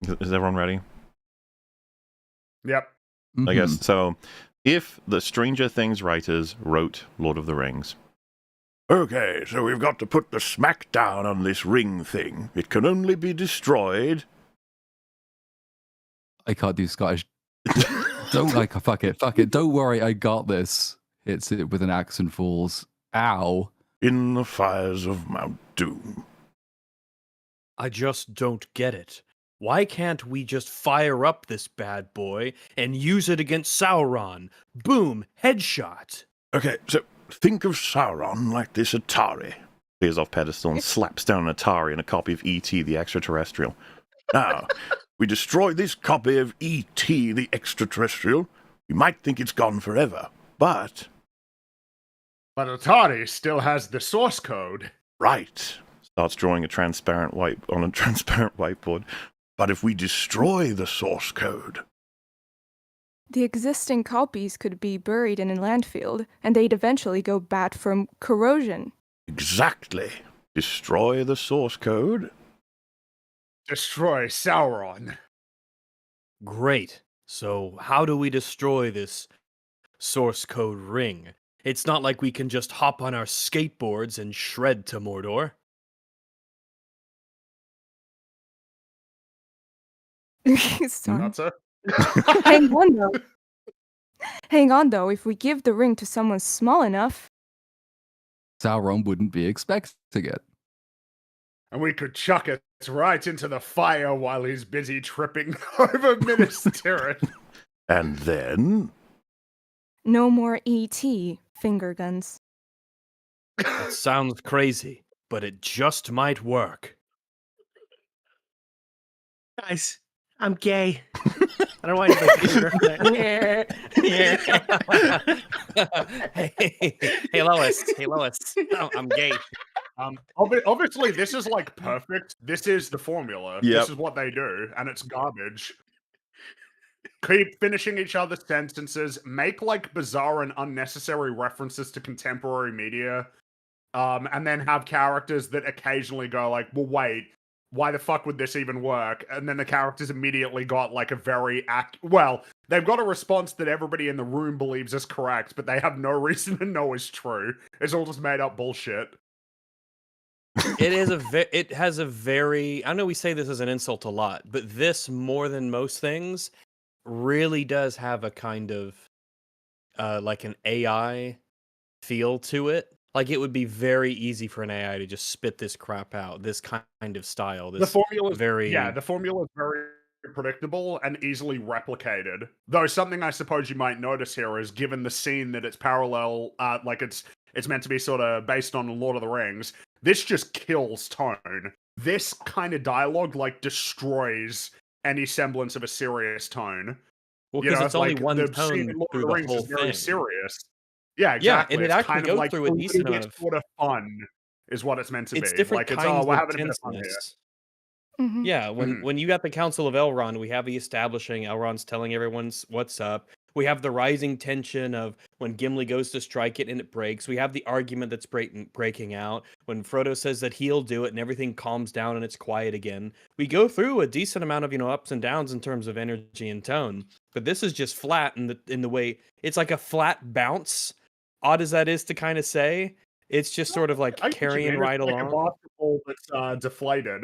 Is everyone ready? Yep. I guess Mhm. so. If the Stranger Things writers wrote Lord of the Rings. Okay, so we've got to put the smack down on this ring thing. It can only be destroyed. I can't do Scottish. Don't fuck it. Don't worry, I got this. Hits it with an axe and falls. Ow. In the fires of Mount Doom. I just don't get it. Why can't we just fire up this bad boy and use it against Sauron? Boom, headshot. Okay, so think of Sauron like this Atari. Peers off pedestal and slaps down an Atari and a copy of E.T. the Extraterrestrial. Now, we destroy this copy of E.T. the Extraterrestrial. We might think it's gone forever, but... But Atari still has the source code. Right. Starts drawing on a transparent whiteboard. But if we destroy the source code... The existing copies could be buried in a landfill, and they'd eventually go bad from corrosion. Exactly. Destroy the source code. Destroy Sauron. Great. So how do we destroy this source code ring? It's not like we can just hop on our skateboards and shred to Mordor. Sorry. Not so. Hang on though. Hang on though, if we give the ring to someone small enough, Sauron wouldn't be expecting it. And we could chuck it right into the fire while he's busy tripping over Minas Tirith. And then... no more ET finger guns. That sounds crazy, but it just might work. Guys, I'm gay. I don't want to Hey, Lois. Hey, Lois. I'm gay. Obviously, this is like perfect. This is the formula. Yep. This is what they do, and it's garbage. Keep finishing each other's sentences. Make like bizarre and unnecessary references to contemporary media, and then have characters that occasionally go like, "Well, wait, why the fuck would this even work? And then the characters immediately got like a very well, they've got a response that everybody in the room believes is correct, but they have no reason to know is true. It's all just made up bullshit. It is it has a very, I know we say this as an insult a lot, but this more than most things really does have a kind of like an AI feel to it. Like it would be very easy for an AI to just spit this crap out, this kind of style. This The formula is very the formula is very predictable and easily replicated. Though something I suppose you might notice here is, given the scene that it's parallel, like it's meant to be sort of based on Lord of the Rings, this just kills tone. This kind of dialogue like destroys any semblance of a serious tone. well, because it's only like, one the tone scene in Lord through of the the Rings whole is very thing. serious. Yeah, exactly. and it it's actually kind goes of like through a decent amount of sort of fun is what it's meant to it's be. different Like it's kinds we're of having a bit of fun here. tenseness. Mhm. Yeah, when you got the Council of Elrond, we have the establishing. Elrond's telling everyone what's up. We have the rising tension of when Gimli goes to strike it and it breaks. We have the argument that's breaking out. When Frodo says that he'll do it and everything calms down and it's quiet again. We go through a decent amount of, ups and downs in terms of energy and tone. But this is just flat in the way it's like a flat bounce. Odd as that is to kind of say, it's just sort of like I get you, carrying man. right It's like along. a basketball that's deflated.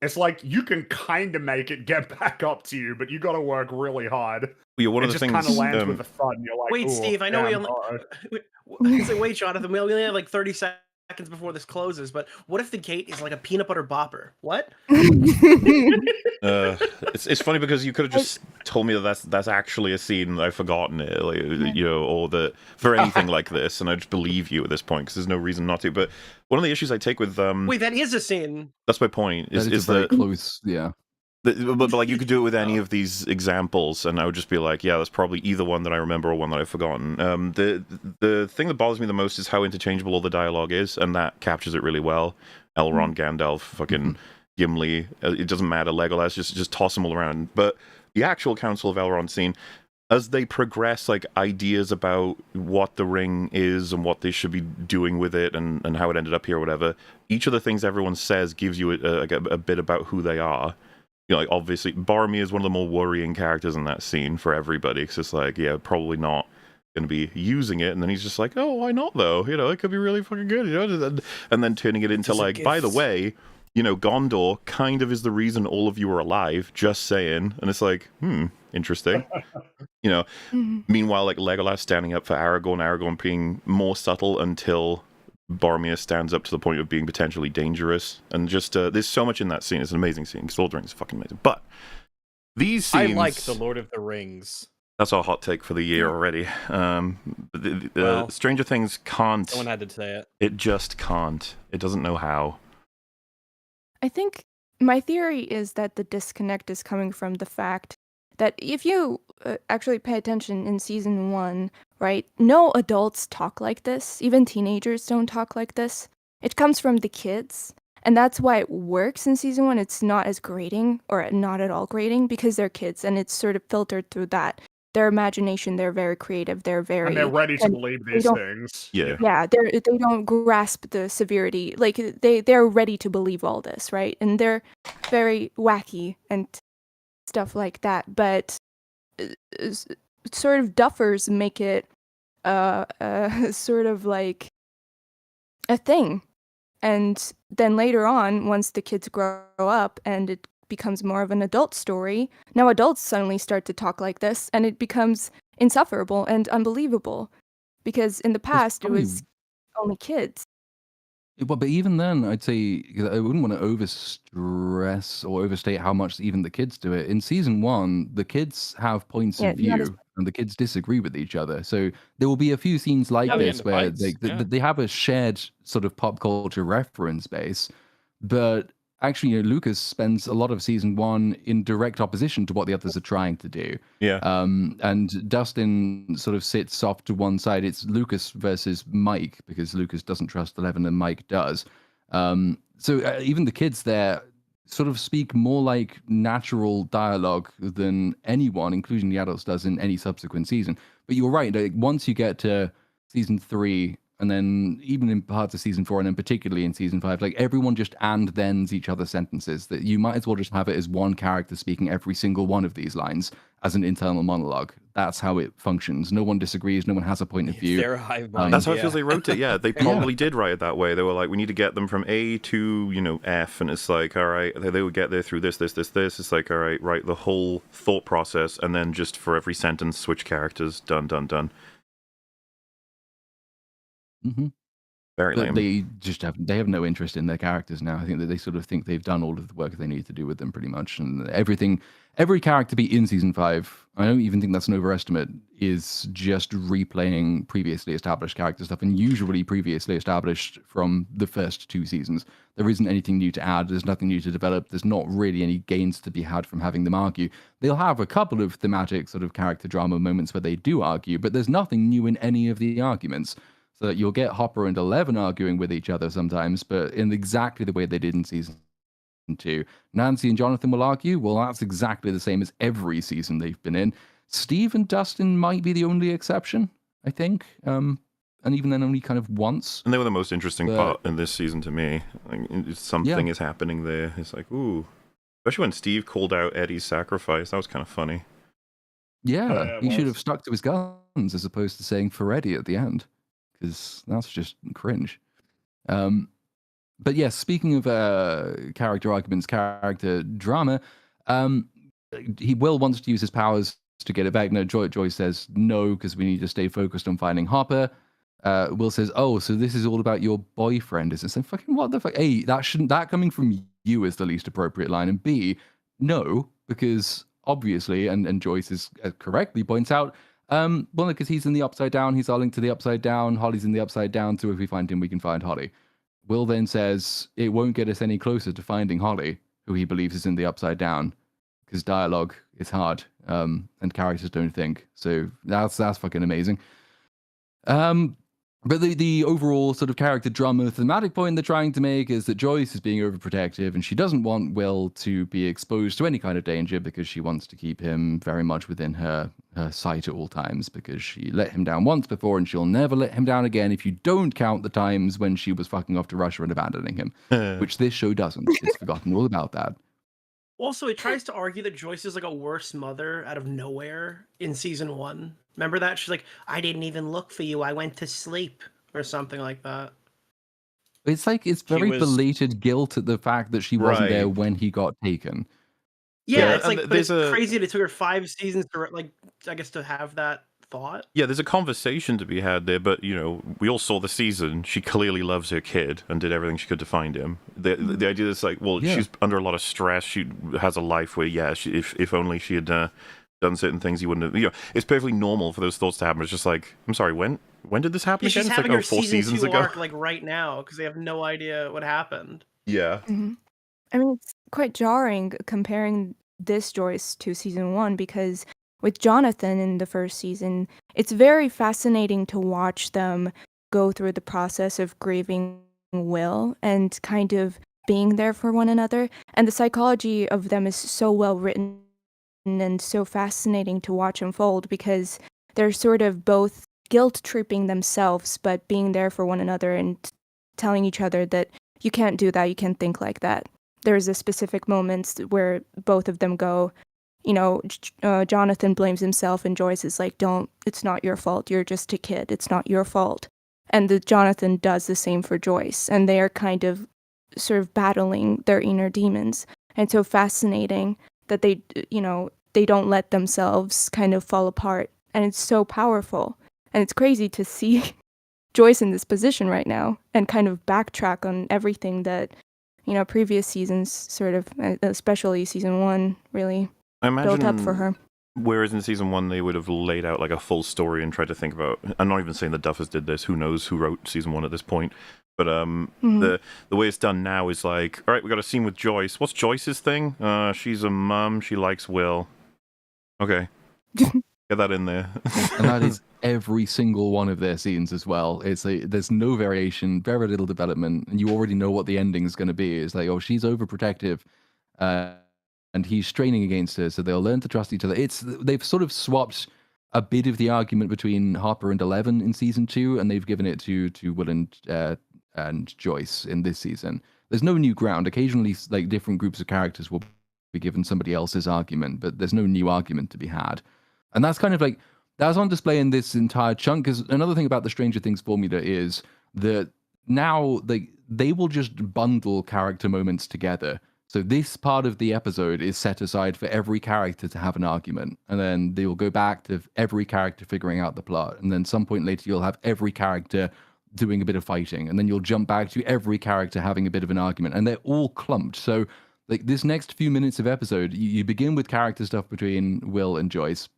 It's like you can kind of make it get back up to you, but you got to work really hard. Yeah, one It of the just things. kind of lands with a thud. You're like, Wait, "Ooh, Steve, I know we damn, only. It's like, wait, Jonathan, we only have like 30 seconds before this closes, but what if the gate is like a peanut butter bopper? What? It's funny because you could have just told me that that's actually a scene that I've forgotten it, like, or that for anything like this, and I just believe you at this point because there's no reason not to. But one of the issues I take with Wait, that is a scene. that's my point is very that close, yeah. but like you could do it with any of these examples, and I would just be like, yeah, that's probably either one that I remember or one that I've forgotten. The thing that bothers me the most is how interchangeable all the dialogue is, and that captures it really well. Elrond, Gandalf, fucking Gimli, it doesn't matter. Legolas, just toss them all around. But the actual Council of Elrond scene, as they progress, like ideas about what the ring is and what they should be doing with it, and how it ended up here, or whatever. Each of the things everyone says gives you a bit about who they are. Like obviously, Boromir is one of the more worrying characters in that scene for everybody. It's just like, yeah, probably not going to be using it, and then he's just like, oh, why not though? It could be really fucking good, and then turning it into like, by the way, Gondor kind of is the reason all of you are alive. Just saying, and it's like, interesting. Meanwhile, like Legolas standing up for Aragorn being more subtle until Boromir stands up to the point of being potentially dangerous, and just there's so much in that scene. It's an amazing scene because Lord of the Rings is fucking amazing. But these scenes, I like the Lord of the Rings. That's our hot take for the year already. Well, Stranger Things can't. Someone had to say it. It just can't. It doesn't know how. I think my theory is that the disconnect is coming from the fact that if you actually pay attention in season 1, right, no adults talk like this. Even teenagers don't talk like this. It comes from the kids. And that's why it works in season 1. It's not as grating, or not at all grating, because they're kids, and it's sort of filtered through that. Their imagination, they're very creative, and they're ready to believe these things. Yeah. Yeah, they don't grasp the severity. Like they're ready to believe all this, right? And they're very wacky and stuff like that. But sort of Duffers make it sort of like a thing. And then later on, once the kids grow up and it becomes more of an adult story, now adults suddenly start to talk like this, and it becomes insufferable and unbelievable. Because in the past, it was only kids. But even then, I'd say, 'cause I wouldn't want to overstress or overstate how much even the kids do it. In season 1, the kids have points of view, and the kids disagree with each other. So there will be a few scenes like this where they have a shared sort of pop culture reference base, but actually, Lucas spends a lot of season 1 in direct opposition to what the others are trying to do. Yeah. And Dustin sort of sits off to one side. It's Lucas versus Mike, because Lucas doesn't trust Eleven and Mike does. So even the kids there sort of speak more like natural dialogue than anyone, including the adults, does in any subsequent season. But you're right. Like, once you get to season 3, and then even in parts of season 4, and then particularly in season 5, like everyone just and thens each other's sentences. That you might as well just have it as one character speaking every single one of these lines as an internal monologue. That's how it functions. No one disagrees. No one has a point of view. They're a hive mind. That's how yeah. it feels they wrote it. Yeah, they probably did write it that way. They were like, we need to get them from A to F, and it's like, all right, they would get there through this. It's like, all right, write the whole thought process, and then just for every sentence, switch characters. Done. Mm-hmm. Very lame. They have no interest in their characters now. I think that they sort of think they've done all of the work they need to do with them pretty much, and every character beat in season 5, I don't even think that's an overestimate, is just replaying previously established character stuff, and usually previously established from the first 2 seasons. There isn't anything new to add. There's nothing new to develop. There's not really any gains to be had from having them argue. They'll have a couple of thematic sort of character drama moments where they do argue, but there's nothing new in any of the arguments. So you'll get Hopper and Eleven arguing with each other sometimes, but in exactly the way they did in season 2. Nancy and Jonathan will argue. Well, that's exactly the same as every season they've been in. Steve and Dustin might be the only exception, I think. And even then only kind of once. And they were the most interesting part in this season to me. Like, something is happening there. It's like, ooh. Especially when Steve called out Eddie's sacrifice. That was kind of funny. Yeah, he should have stuck to his guns as opposed to saying for Eddie at the end. Because that's just cringe. But yes, speaking of character arguments, character drama, Will wants to use his powers to get it back. No, Joyce says no, because we need to stay focused on finding Hopper. Will says, oh, so this is all about your boyfriend, is it? So fucking what the fuck? A, that coming from you is the least appropriate line. And B, no, because obviously, and Joyce is correctly points out, well, because he's in the Upside Down, he's our link to the Upside Down, Holly's in the Upside Down, so if we find him, we can find Holly. Will then says, it won't get us any closer to finding Holly, who he believes is in the Upside Down, because dialogue is hard, and characters don't think. So that's fucking amazing. But the overall sort of character drama thematic point they're trying to make is that Joyce is being overprotective, and she doesn't want Will to be exposed to any kind of danger because she wants to keep him very much within her sight at all times, because she let him down once before and she'll never let him down again if you don't count the times when she was fucking off to Russia and abandoning him, which this show doesn't. It's forgotten all about that. Also, it tries to argue that Joyce is like a worse mother out of nowhere in season 1. Remember that? She's like, I didn't even look for you. I went to sleep or something like that. It's like, it's very belated guilt at the fact that she wasn't there when he got taken. Yeah, it's like, but it's crazy that it took her 5 seasons to, like, I guess, to have that thought. Yeah, there's a conversation to be had there, but, we all saw the season. She clearly loves her kid and did everything she could to find him. The idea is like, well, she's under a lot of stress. she has a life where, if only she had done certain things, he wouldn't have. It's perfectly normal for those thoughts to happen. It's just like, I'm sorry, when did this happen again? She's It's having like, her 4 season seasons 2 ago. arc, like, right now, because they have no idea what happened. Yeah. Mm-hmm. I mean, it's quite jarring comparing this Joyce to season 1, because with Jonathan in the first season, it's very fascinating to watch them go through the process of grieving Will and kind of being there for one another. And the psychology of them is so well written and so fascinating to watch unfold, because they're sort of both guilt-tripping themselves, but being there for one another and telling each other that you can't do that, you can't think like that. There's a specific moments where both of them go, Jonathan blames himself and Joyce is like, it's not your fault, you're just a kid, it's not your fault. And Jonathan does the same for Joyce, and they are kind of sort of battling their inner demons. And so fascinating that they don't let themselves kind of fall apart. And it's so powerful. And it's crazy to see Joyce in this position right now and kind of backtrack on everything that, previous seasons sort of, especially season 1, really built up for her. Whereas in season 1, they would have laid out like a full story and tried to think about, I'm not even saying the Duffers did this, who knows who wrote season 1 at this point. But the way it's done now is like, all right, we got a scene with Joyce. What's Joyce's thing? She's a mom. She likes Will. Okay. Get that in there. And that is every single one of their scenes as well. It's like, there's no variation, very little development, and you already know what the ending is going to be. It's like, oh, she's overprotective, and he's straining against her, so they'll learn to trust each other. They've sort of swapped a bit of the argument between Harper and Eleven in season 2, and they've given it to Will and Joyce in this season. There's no new ground. Occasionally, like different groups of characters will be given somebody else's argument, but there's no new argument to be had. And that's kind of like that's on display in this entire chunk. Because another thing about the Stranger Things formula is that now they will just bundle character moments together. So this part of the episode is set aside for every character to have an argument, and then they will go back to every character figuring out the plot, and then some point later you'll have every character doing a bit of fighting, and then you'll jump back to every character having a bit of an argument, and they're all clumped. So like this next few minutes of episode, you begin with character stuff between Will and Joyce.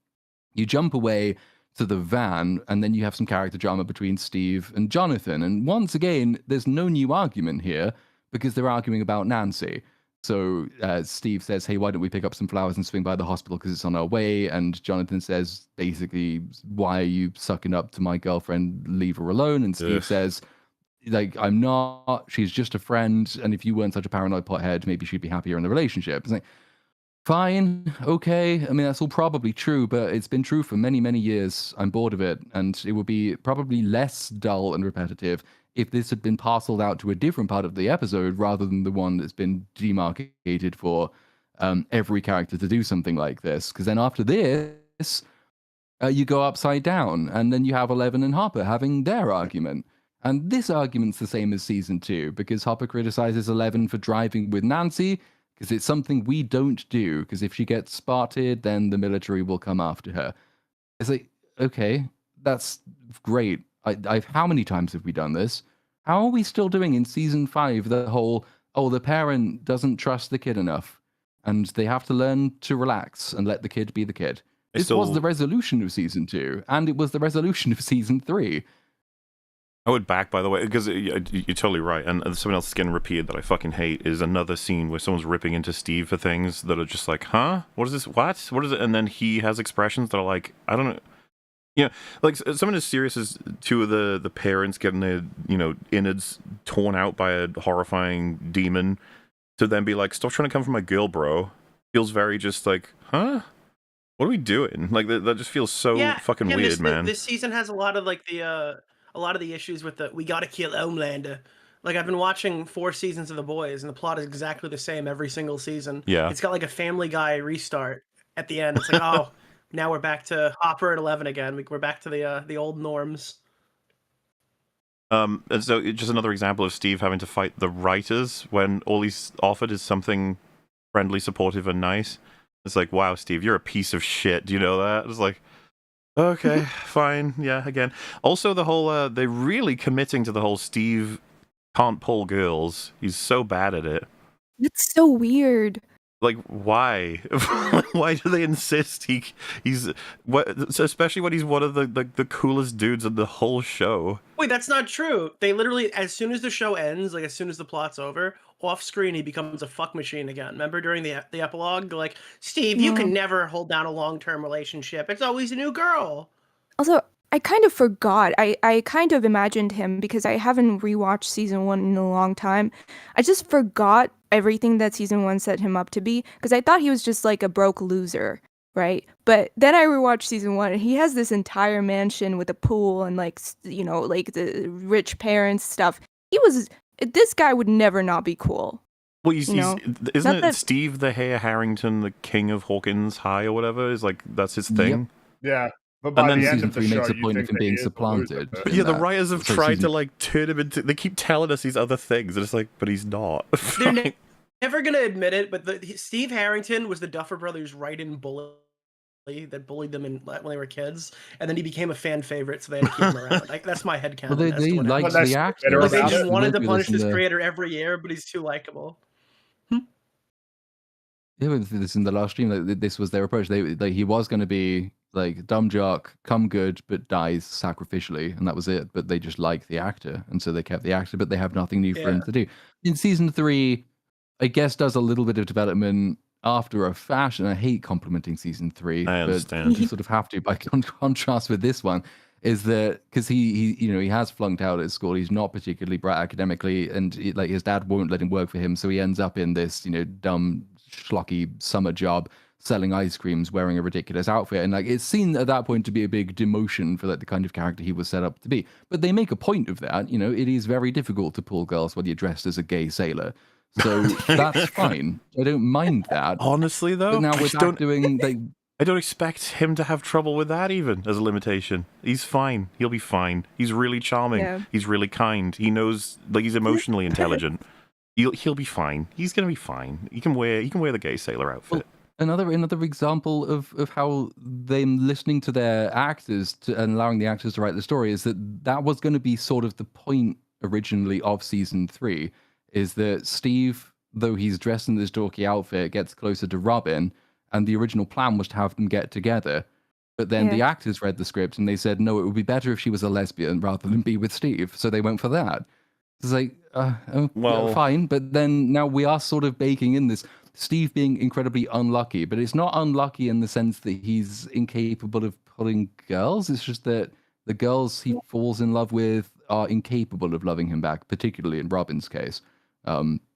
You jump away to the van, and then you have some character drama between Steve and Jonathan. And once again, there's no new argument here because they're arguing about Nancy. So Steve says, hey, why don't we pick up some flowers and swing by the hospital because it's on our way? And Jonathan says, basically, why are you sucking up to my girlfriend? Leave her alone. And Steve says, like, I'm not. She's just a friend. And if you weren't such a paranoid pothead, maybe she'd be happier in the relationship. It's like, fine, okay. I mean, that's all probably true, but it's been true for many, many years. I'm bored of it. And it would be probably less dull and repetitive if this had been parceled out to a different part of the episode rather than the one that's been demarcated for every character to do something like this. Because then after this, you go upside down, and then you have Eleven and Harper having their argument. And this argument's the same as season 2, because Harper criticizes Eleven for driving with Nancy, because it's something we don't do, because if she gets spotted, then the military will come after her. It's like, okay, that's great. How many times have we done this? How are we still doing in season 5 the whole, the parent doesn't trust the kid enough, and they have to learn to relax and let the kid be the kid? This was the resolution of season 2, and it was the resolution of season 3. I would back, by the way, because you're totally right, and something else that's getting repeated that I fucking hate is another scene where someone's ripping into Steve for things that are just like, huh? What is this? What? What is it? And then he has expressions that are like, I don't know. Yeah, like something as serious as two of the parents getting their, innards torn out by a horrifying demon, to then be like, stop trying to come for my girl, bro. Feels very just like, huh? What are we doing? Like, that just feels so fucking weird, man. This season has a lot of like a lot of the issues with we gotta kill Homelander. Like, I've been watching 4 seasons of The Boys, and the plot is exactly the same every single season. Yeah. It's got like a Family Guy restart at the end. It's like, oh, now we're back to Hopper at 11 again. We're back to the old norms. And so just another example of Steve having to fight the writers when all he's offered is something friendly, supportive, and nice. It's like, wow, Steve, you're a piece of shit. Do you know that? It's like, okay, fine, yeah, again. Also, the whole, they're really committing to the whole Steve can't pull girls. He's so bad at it. It's so weird. Like, why? Why do they insist he's what? So especially when he's one of the coolest dudes in the whole show. Wait, that's not true. They literally, as soon as the show ends, like as soon as the plot's over, off screen he becomes a fuck machine again. Remember during the epilogue, they're like, Steve, you can never hold down a long-term relationship. It's always a new girl. Also, I kind of forgot. I kind of imagined him because I haven't rewatched season 1 in a long time. I just forgot everything that season 1 set him up to be because I thought he was just like a broke loser, right? But then I rewatched season 1 and he has this entire mansion with a pool and like, like the rich parents stuff. This guy would never not be cool. Well, isn't it Steve the Hare Harrington, the king of Hawkins High or whatever? Is like, that's his thing? Yep. Yeah. But by the end season of the 3 show, makes a point of him being supplanted. But yeah, the writers have tried to like turn him into. They keep telling us these other things, and it's like, but he's not. They're never gonna admit it, but Steve Harrington was the Duffer Brothers' write-in bully that bullied them when they were kids, and then he became a fan favorite, so they had to keep him around. Like, that's my headcanon. Well, they liked the actor. Like, they just wanted to punish this creator every year, but he's too likable. Yeah, this in the last stream, like, this was their approach. He was going to be like dumb jock, come good, but dies sacrificially, and that was it. But they just like the actor, and so they kept the actor, but they have nothing new for him to do. In season 3, I guess does a little bit of development after a fashion. I hate complimenting season 3, I understand. but you sort of have to. By contrast with this one, is that because he has flunked out at school, he's not particularly bright academically, and his dad won't let him work for him, so he ends up in this dumb schlocky summer job selling ice creams, wearing a ridiculous outfit, and like it's seen at that point to be a big demotion for like the kind of character he was set up to be. But they make a point of that. You know, it is very difficult to pull girls when you're dressed as a gay sailor. So that's fine. I don't mind that. Honestly, though, But now with that doing, like, I don't expect him to have trouble with that even as a limitation. He's fine. He'll be fine. He's really charming. Yeah. He's really kind. He knows, like, he's emotionally intelligent. He'll be fine. He's gonna be fine. He can wear the gay sailor outfit. Well, another example of how them listening to their actors and allowing the actors to write the story is that was going to be sort of the point originally of season 3, is that Steve, though he's dressed in this dorky outfit, gets closer to Robin, and the original plan was to have them get together. But then the actors read the script and they said, no, it would be better if she was a lesbian rather than be with Steve. So they went for that. It's like, well, fine. But then now we are sort of baking in this Steve being incredibly unlucky. But it's not unlucky in the sense that he's incapable of pulling girls. It's just that the girls he falls in love with are incapable of loving him back, particularly in Robin's case.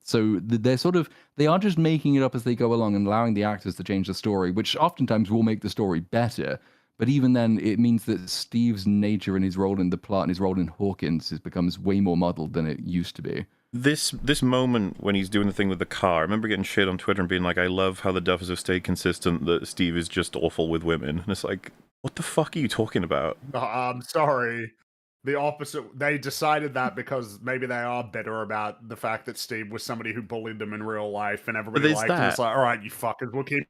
So they are just making it up as they go along and allowing the actors to change the story, which oftentimes will make the story better. But even then, it means that Steve's nature and his role in the plot and his role in Hawkins becomes way more muddled than it used to be. This moment when he's doing the thing with the car, I remember getting shit on Twitter and being like, I love how the Duffers have stayed consistent that Steve is just awful with women. And it's like, what the fuck are you talking about? I'm sorry. The opposite. They decided that because maybe they are bitter about the fact that Steve was somebody who bullied them in real life, and everybody liked him. It's like, all right, you fuckers, we'll keep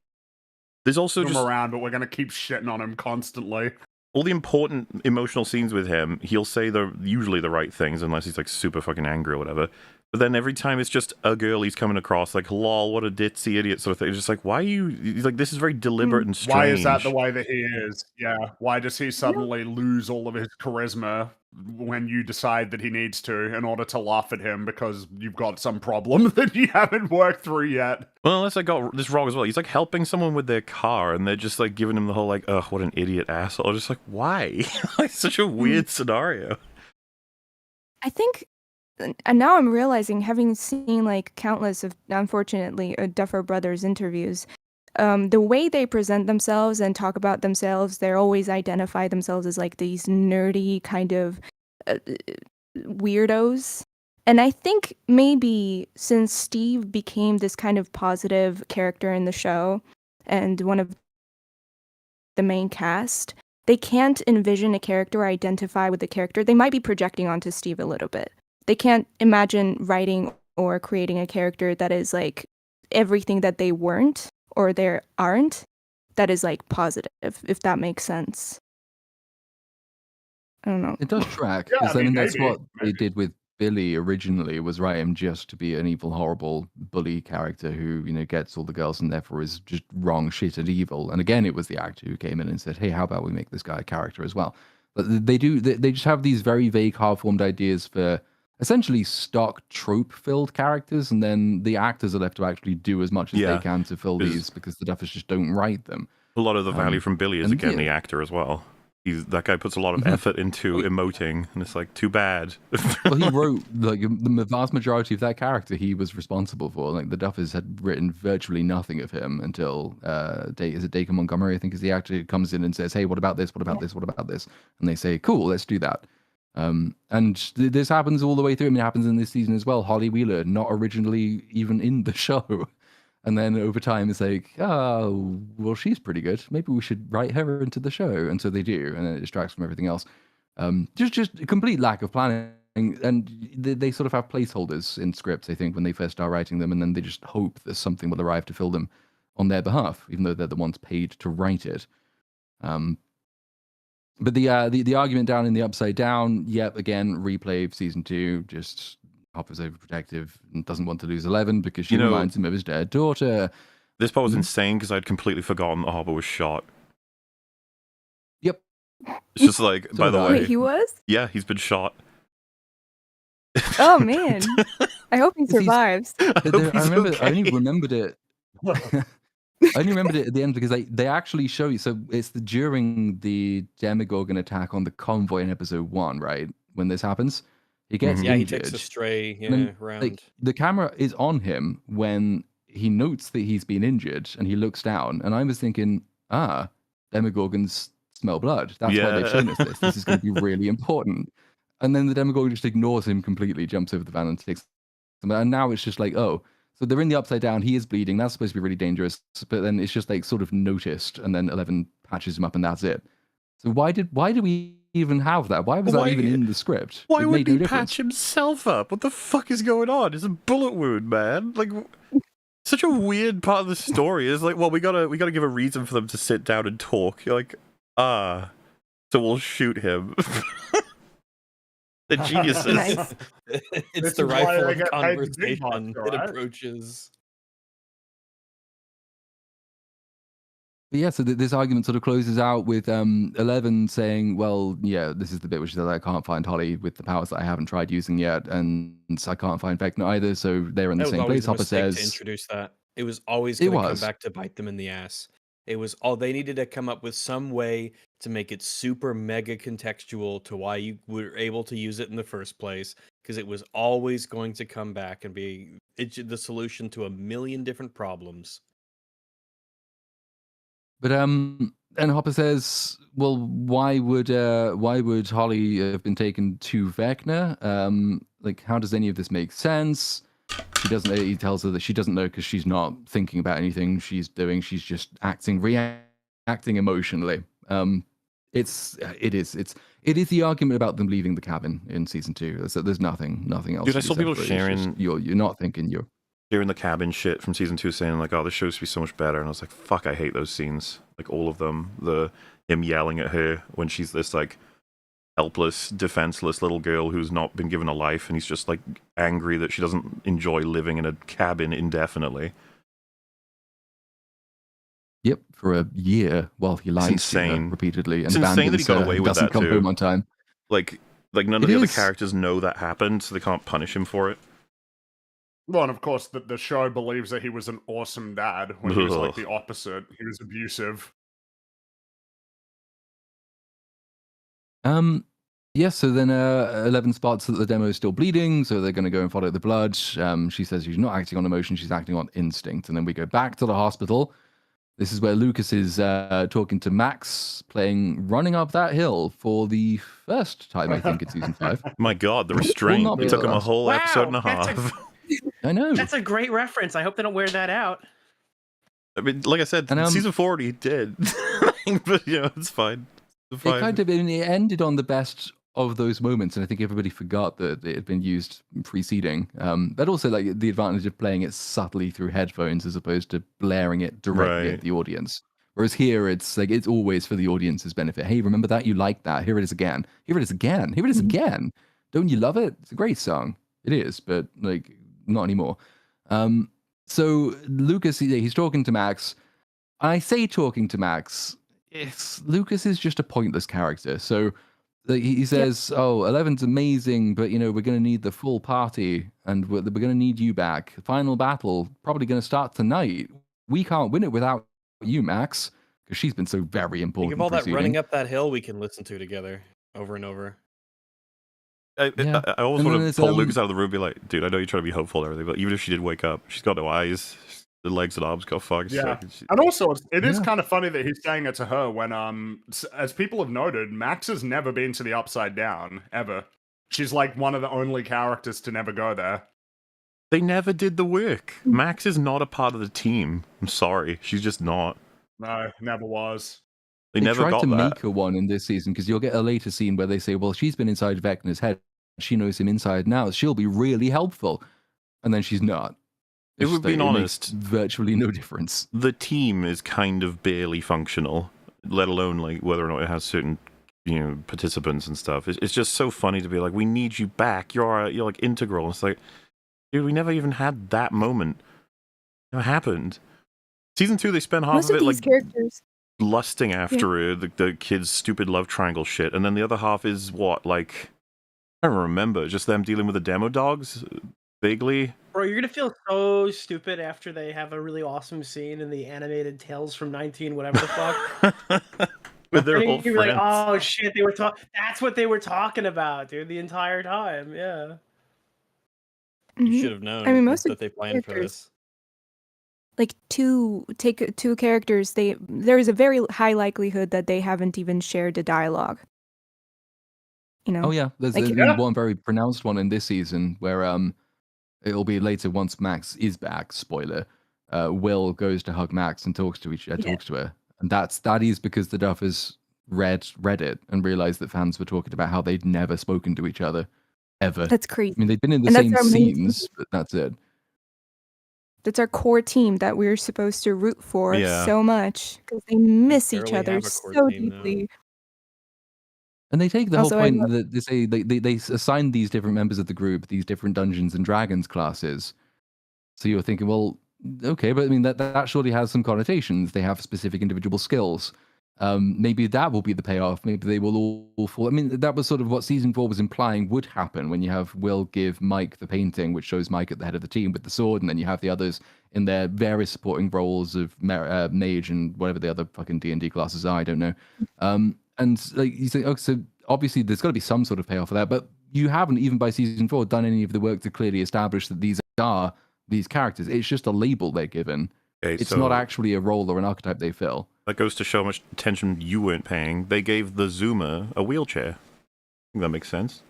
there's also him around, but we're going to keep shitting on him constantly. All the important emotional scenes with him, he'll say usually the right things, unless he's like super fucking angry or whatever. But then every time it's just a girl he's coming across, like, lol, what a ditzy idiot sort of thing. It's just like, why are you... He's like, this is very deliberate and strange. Why is that the way that he is? Yeah. Why does he suddenly lose all of his charisma when you decide that he needs to in order to laugh at him because you've got some problem that you haven't worked through yet? Well, unless I got this wrong as well. He's like helping someone with their car and they're just like giving him the whole like, ugh, what an idiot asshole. Just like, why? Like, such a weird scenario. I think, and now I'm realizing, having seen like countless of, unfortunately, Duffer Brothers interviews, the way they present themselves and talk about themselves, they always identify themselves as like these nerdy kind of weirdos. And I think maybe since Steve became this kind of positive character in the show and one of the main cast, they can't envision a character or identify with the character. They might be projecting onto Steve a little bit. They can't imagine writing or creating a character that is like everything that they weren't or they aren't, that is like positive, if that makes sense. I don't know. It does track, because I mean that's what they did with Billy originally, was write him just to be an evil, horrible bully character who, you know, gets all the girls and therefore is just wrong shit and evil. And again, it was the actor who came in and said, hey, how about we make this guy a character as well? But they just have these very vague, half-formed ideas for essentially stock trope-filled characters, and then the actors are left to actually do as much as they can to fill these because the Duffers just don't write them. A lot of the value from Billy is, again, the actor as well. That guy puts a lot of effort into emoting, and it's like, too bad. Well, he wrote like the vast majority of that character he was responsible for. Like the Duffers had written virtually nothing of him until Dacre Montgomery, I think is the actor, who comes in and says, hey, what about this? What about this? What about this? And they say, cool, let's do that. And this happens all the way through. I mean, it happens in this season as well. Holly Wheeler, not originally even in the show. And then over time, it's like, oh, well, she's pretty good. Maybe we should write her into the show. And so they do, and then it distracts from everything else. Just a complete lack of planning. And they sort of have placeholders in scripts, I think, when they first start writing them, and then they just hope that something will arrive to fill them on their behalf, even though they're the ones paid to write it. But the argument down in the Upside Down, yep, again, replay of season 2, just Hopper's overprotective and doesn't want to lose 11 because she reminds him of his dead daughter. This part was insane because I'd completely forgotten that Hopper was shot. Yep. It's just like, by the way. Wait, he was? Yeah, he's been shot. Oh, man. I hope he survives. I only remembered it. I only remembered it at the end because they actually show you. So it's during the Demogorgon attack on the convoy in episode 1, right? When this happens. He gets injured. He takes a stray around. Like, the camera is on him when he notes that he's been injured, and he looks down, and I was thinking, Demogorgons smell blood. That's why they've shown us this. This is going to be really important. And then the Demogorgon just ignores him completely, jumps over the van and takes him. And now it's just like, oh, so they're in the Upside Down. He is bleeding. That's supposed to be really dangerous. But then it's just like sort of noticed, and then 11 patches him up, and that's it. So why did we even have that? Why was that even in the script? Why would he patch himself up? What the fuck is going on? It's a bullet wound, man. Like, such a weird part of the story. Is like, well, we gotta give a reason for them to sit down and talk. You're like, so we'll shoot him. The geniuses. Nice. It's the rifle of conversation that approaches. But yeah, so this argument sort of closes out with 11 saying, well, yeah, this is the bit which says I can't find Holly with the powers that I haven't tried using yet, and I can't find Vecna either, so they're in the same place. Hopper says to introduce that. It was always going to come back to bite them in the ass. It was all they needed to come up with some way to make it super mega contextual to why you were able to use it in the first place, because it was always going to come back and be the solution to a million different problems. But and Hopper says, well, why would Holly have been taken to Vecna? Like, how does any of this make sense? She doesn't. He tells her that she doesn't know because she's not thinking about anything she's doing. She's just reacting emotionally. It is the argument about them leaving the cabin in season 2. So there's nothing else. Dude, I saw people sharing. You're not thinking you're. Sharing the cabin shit from season 2, saying like, "Oh, this show used to be so much better," and I was like, "Fuck, I hate those scenes." Like all of them. Him yelling at her when she's this like helpless, defenseless little girl who's not been given a life, and he's just like angry that she doesn't enjoy living in a cabin indefinitely. Yep, for a year while he lies to her repeatedly, and it's insane that he got away with that come too. Home on time. Like none of the other characters know that happened, so they can't punish him for it. Well, and of course, the show believes that he was an awesome dad when he was like the opposite. He was abusive. Yeah, so then 11 spots that the demo is still bleeding, so they're going to go and follow the blood. She says she's not acting on emotion, she's acting on instinct. And then we go back to the hospital. This is where Lucas is talking to Max, running up that hill for the first time, I think, in season 5. My God, the restraint. It took him a whole episode and a half. I know. That's a great reference. I hope they don't wear that out. I mean, like I said, season 4 he did. But, it's fine. It ended on the best of those moments, and I think everybody forgot that it had been used preceding. But also, like, the advantage of playing it subtly through headphones as opposed to blaring it directly at the audience. Whereas here, it's like it's always for the audience's benefit. Hey, remember that? You liked that. Here it is again. Here it is again. Here it is again. Don't you love it? It's a great song. It is, but like not anymore. So Lucas, he's talking to Max. I say talking to Max. Lucas is just a pointless character. So he says, "Oh, 11's amazing, but we're going to need the full party, and we're going to need you back. Final battle probably going to start tonight. We can't win it without you, Max, because she's been so very important." Think of all that running up that hill we can listen to together over and over. I always want to pull Lucas out of the room and be like, dude, I know you're trying to be hopeful and everything, but even if she did wake up, she's got no eyes. The legs and arms got fucked. Yeah. And also, it is kind of funny that he's saying it to her when, as people have noted, Max has never been to the Upside Down, ever. She's like one of the only characters to never go there. They never did the work. Max is not a part of the team. I'm sorry. She's just not. No, never was. They never tried to make her one in this season, because you'll get a later scene where they say, well, she's been inside Vecna's head. She knows him inside now. She'll be really helpful. And then she's not. If we're being honest, virtually no difference. The team is kind of barely functional, let alone like whether or not it has certain participants and stuff. It's just so funny to be like, we need you back. You're like integral. It's like, dude, we never even had that moment. It never happened. Season 2, they spent half of it like characters lusting after the kid's stupid love triangle shit, and then the other half is what, like, I don't remember, just them dealing with the demo dogs vaguely. Bro, you're gonna feel so stupid after they have a really awesome scene in the animated Tales from 19 whatever the fuck. With their old friends. Like, oh shit, they were that's what they were talking about, dude, the entire time. Yeah. You should have known. I mean, most that of they planned for characters- this. like two characters, there is a very high likelihood that they haven't even shared a dialogue. You know? Oh yeah, there's Like, been one very pronounced one in this season where it'll be later once Max is back. Spoiler: Will goes to hug Max and talks to her, and that is because the Duffers read it and realized that fans were talking about how they'd never spoken to each other ever. that's crazy. I mean, they've been in the And that's same our main scenes, but that's it. That's our core team that we're supposed to root for Yeah. so much because they miss each barely other have a core so team now. deeply. And they take the Also, whole I point love- that they say they assign these different members of the group these different Dungeons and Dragons classes. So you're thinking, well, okay, but I mean that surely has some connotations. They have specific individual skills. Maybe that will be the payoff. Maybe they will all fall. I mean, that was sort of what season 4 was implying would happen when you have Will give Mike the painting, which shows Mike at the head of the team with the sword, and then you have the others in their various supporting roles of mage and whatever the other fucking D&D classes are. I don't know. And like you say, okay, so obviously there's got to be some sort of payoff for that, but you haven't, even by season 4, done any of the work to clearly establish that these are these characters. It's just a label they're given. Okay, It's so not actually a role or an archetype they fill. that goes to show how much attention you weren't paying. They gave the Zoomer a wheelchair. I think that makes sense.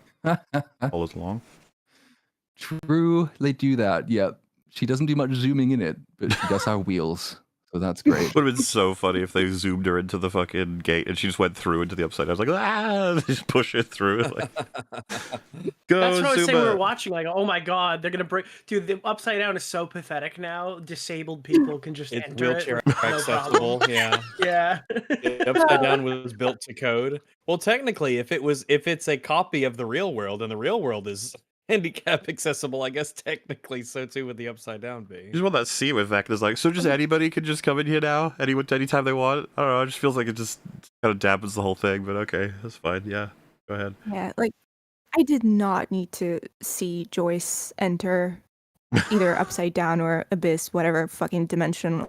All along. True, they do that. Yeah, she doesn't do much zooming in it, but she does have wheels, so that's great. Would have been so funny if they zoomed her into the fucking gate and she just went through into the upside. I was like, ah, they just push her through. Like, go, That's what I was saying. We were Zoomer. watching, like, oh my god, they're gonna break. Dude, the upside down is so pathetic now. Disabled people can just It's enter wheelchair it. with no accessible. problem. Yeah. Yeah. The Upside Down was built to code. Well, technically, if it's a copy of the real world, and the real world is handicap accessible, I guess technically so too would the Upside Down be. You just want that scene with Vecna's like, so just anybody can just come in here now? Anytime they want? I don't know, it just feels like it just kind of dampens the whole thing, but okay, that's fine, yeah. Go ahead. Yeah, like I did not need to see Joyce enter either upside down or abyss, whatever fucking dimension,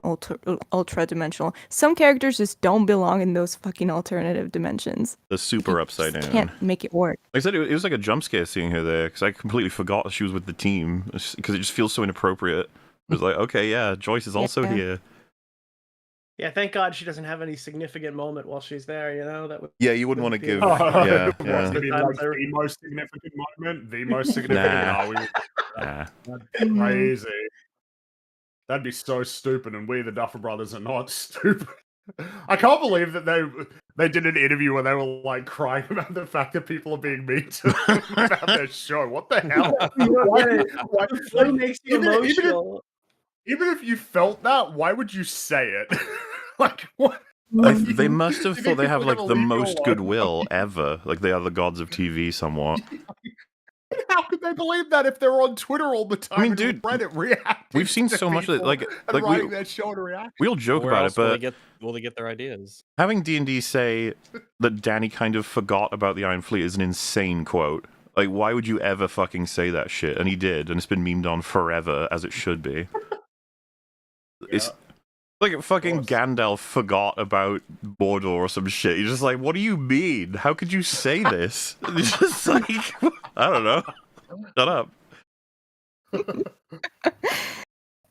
ultra dimensional. Some characters just don't belong in those fucking alternative dimensions. The super You upside just down. can't make it work. Like I said, it was like a jump scare seeing her there, because I completely forgot she was with the team, because it just feels so inappropriate. It was like, okay, yeah, Joyce is also Yeah. here. Yeah, thank God she doesn't have any significant moment while she's there, you know? That would Yeah, you wouldn't want to be- give... Oh, yeah, what's yeah. gonna be Times like are- the most significant moment? The most significant? Nah. No, we Nah. That's crazy. That'd be so stupid, and we, the Duffer Brothers, are not stupid. I can't believe that they did an interview where they were like crying about the fact that people are being mean to them about their show. What the hell? Why, What makes you even if- emotional? even if you felt that, why would you say it? Like what? They must have You thought think they have people are like gonna the leave you most alone? goodwill ever. Like they are the gods of TV somewhat. How could they believe that if they're on Twitter all the time? I mean, and dude, Reddit reacting. we've seen to so much of it, people like and writing we their show and reacting. we all joke Where about else it, but will they get their ideas? having D&D say that Danny kind of forgot about the Iron Fleet is an insane quote. Like, why would you ever fucking say that shit? And he did, and it's been memed on forever, as it should be. It's like fucking course. Gandalf forgot about Mordor or some shit. He's just like, what do you mean? How could you say this? And it's just like, I don't know. Shut up.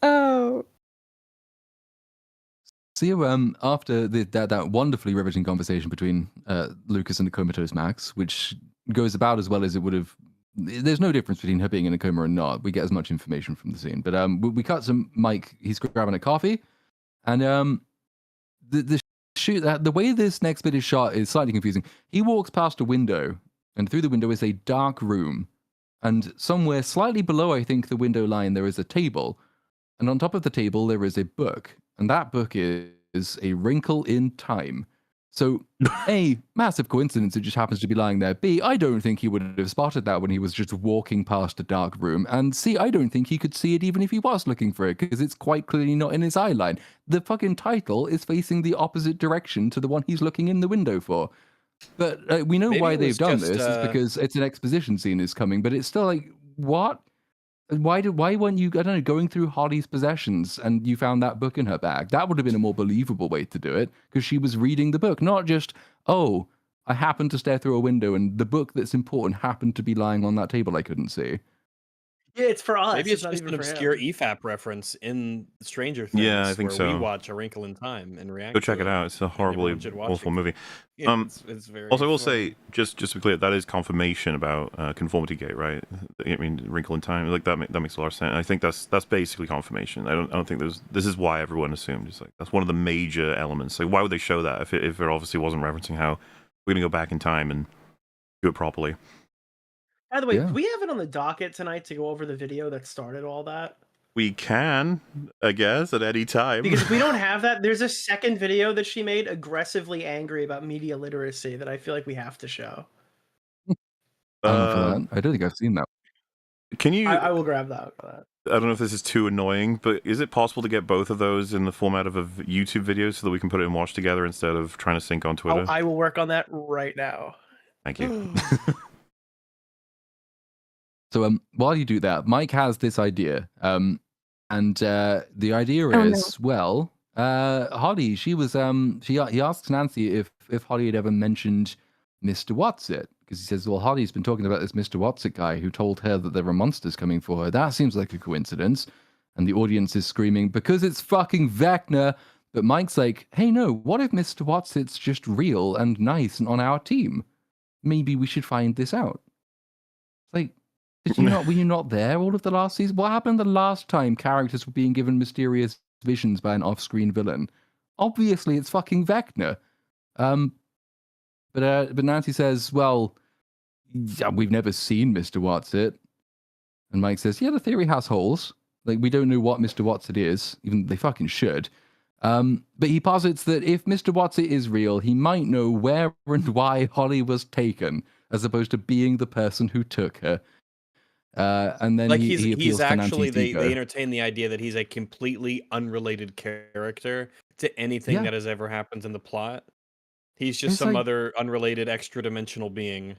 Oh, So yeah, after that wonderfully riveting conversation between Lucas and the comatose Max, which goes about as well as it would have. There's no difference between her being in a coma or not. We get as much information from the scene, but we cut to Mike. He's grabbing a coffee, and the shoot the way this next bit is shot is slightly confusing. He walks past a window, and through the window is a dark room, and somewhere slightly below, I think, the window line, there is a table, and on top of the table there is a book, and that book is A Wrinkle in Time. So, A, massive coincidence, it just happens to be lying there. B, I don't think he would have spotted that when he was just walking past a dark room. And C, I don't think he could see it even if he was looking for it, because it's quite clearly not in his eye line. The fucking title is facing the opposite direction to the one he's looking in the window for. But we know Maybe why it they've was done just, this. It's because it's an exposition scene is coming, but it's still like, what? Why weren't you, I don't know, going through Holly's possessions and you found that book in her bag? That would have been a more believable way to do it, because she was reading the book, not just, oh, I happened to stare through a window and the book that's important happened to be lying on that table I couldn't see. Yeah, it's for us. Maybe it's not just even an for obscure him. EFAP reference in Stranger Yeah, I Things, think where we so. watch A Wrinkle in Time and Go react check to it out. It's a and horribly everyone should watch awful it. movie. Yeah, it's very Also, I will funny. say, just to be clear, that is confirmation about Conformity Gate, right? I mean, Wrinkle in Time, like that makes a lot of sense. I think that's basically confirmation. I don't think this is why everyone assumed. It's like that's one of the major elements. Like, why would they show that if it obviously wasn't referencing how we're gonna go back in time and do it properly? By the way, Yeah. do we have it on the docket tonight to go over the video that started all that? We can, I guess, at any time. Because if we don't have that, there's a second video that she made aggressively angry about media literacy that I feel like we have to show. I'm up for that. I don't think I've seen that. Can you? I will grab that for that. I don't know if this is too annoying, but is it possible to get both of those in the format of a YouTube video so that we can put it and watch together instead of trying to sync on Twitter? I will work on that right now. Thank you. So while you do that, Mike has this idea. And the idea Oh, is, well, Holly, she was he asks Nancy if Holly had ever mentioned Mr. Watsit, because he says, well, Holly's been talking about this Mr. Watsit guy who told her that there were monsters coming for her. That seems like a coincidence. And the audience is screaming, because it's fucking Vecna. But Mike's like, hey, no, what if Mr. Watsit's just real and nice and on our team? Maybe we should find this out. Like, were you not there all of the last season? What happened the last time characters were being given mysterious visions by an off-screen villain? Obviously, it's fucking Vecna. But Nancy says, well, yeah, we've never seen Mr. Watsit. And Mike says, yeah, the theory has holes. Like, we don't know what Mr. Watsit is, even they fucking should. But he posits that if Mr. Watsit is real, he might know where and why Holly was taken, as opposed to being the person who took her. And then Like he he's appeals to actually Nancy's ego. they entertain the idea that he's a completely unrelated character to anything Yeah. that has ever happened in the plot. He's just It's some like- other unrelated extra dimensional being.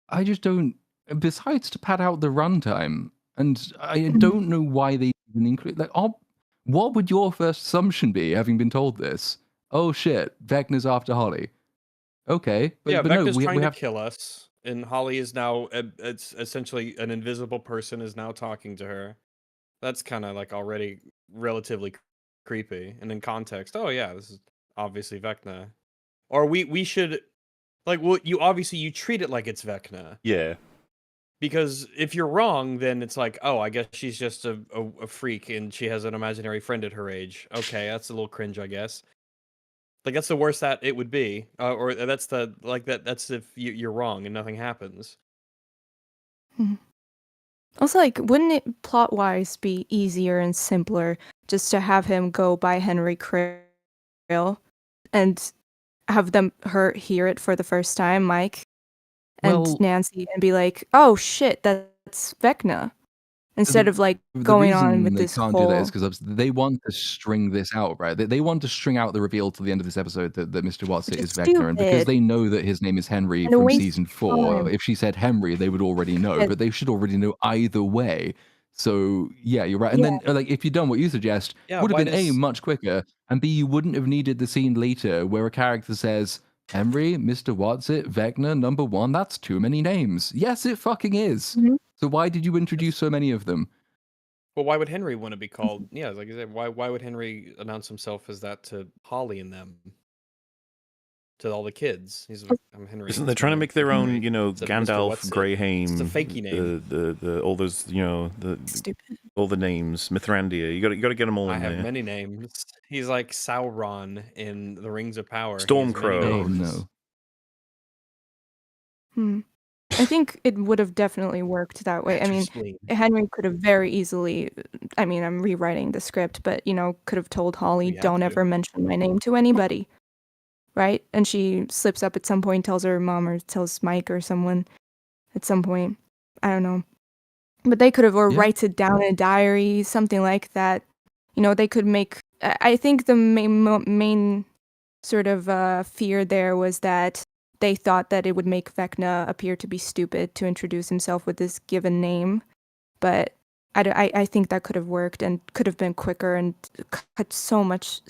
I just don't. Besides to pad out the runtime, and I don't know why they even include. Like, what would your first assumption be, having been told this? Oh shit, Vecna's after Holly. Okay, but, Yeah, but no, Vecna's we trying have. to kill us, and Holly is now it's essentially an invisible person is now talking to her. That's kind of like already relatively creepy. And in context, oh yeah, this is obviously Vecna. Or we should like well, you treat it like it's Vecna. Yeah. Because if you're wrong, then it's like, oh, I guess she's just a freak and she has an imaginary friend at her age. Okay, that's a little cringe, I guess. Like that's the worst that it would be, or that's the like that. That's if you're wrong and nothing happens. Also, like, wouldn't it plot-wise be easier and simpler just to have him go by Henry Krill and have her hear it for the first time, Mike and Well- Nancy, and be like, "Oh shit, that's Vecna," instead of like The going on reason with they this can't whole. do that is because they want to string this out, right? They want to string out the reveal to the end of this episode that Mr. Watsit Which is is Vecna, and because stupid. they know that his name is Henry And a from waste season of 4, time. if she said Henry, they would already know, And- but they should already know either way. So yeah, you're right. And then like if you'd done what you suggest, Yeah, would have why been A, does- much quicker, and B, you wouldn't have needed the scene later where a character says, Henry, Mr. Watsit, Vecna, number 1, that's too many names. Yes, it fucking is. Mhm. So why did you introduce so many of them? Well, why would Henry want to be called? Yeah, like I said, why would Henry announce himself as that to Holly and them? To all the kids. He's like, I'm Henry. Isn't it's they my trying to name, make their Henry. own, It's a Mr. Gandalf, What's-it. Greyhaim, It's a fakey name. the all those, the Stupid. all the names, Mithrandir. You got to get them all I in have there. many names. He's like Sauron in the Rings of Power. He has many Stormcrow. Oh names. no. I think it would have definitely worked that way. I Extra mean, spleen. Henry could have very easily. I mean, I'm rewriting the script, but could have told Holly, We have "Don't to. ever mention my name to anybody." Right? And she slips up at some point, tells her mom or tells Mike or someone at some point. I don't know. But they could have, or Yeah. writes it down in a diary, something like that. They could make. I think the main sort of fear there was that they thought that it would make Vecna appear to be stupid to introduce himself with this given name. But I think that could have worked and could have been quicker and cut so much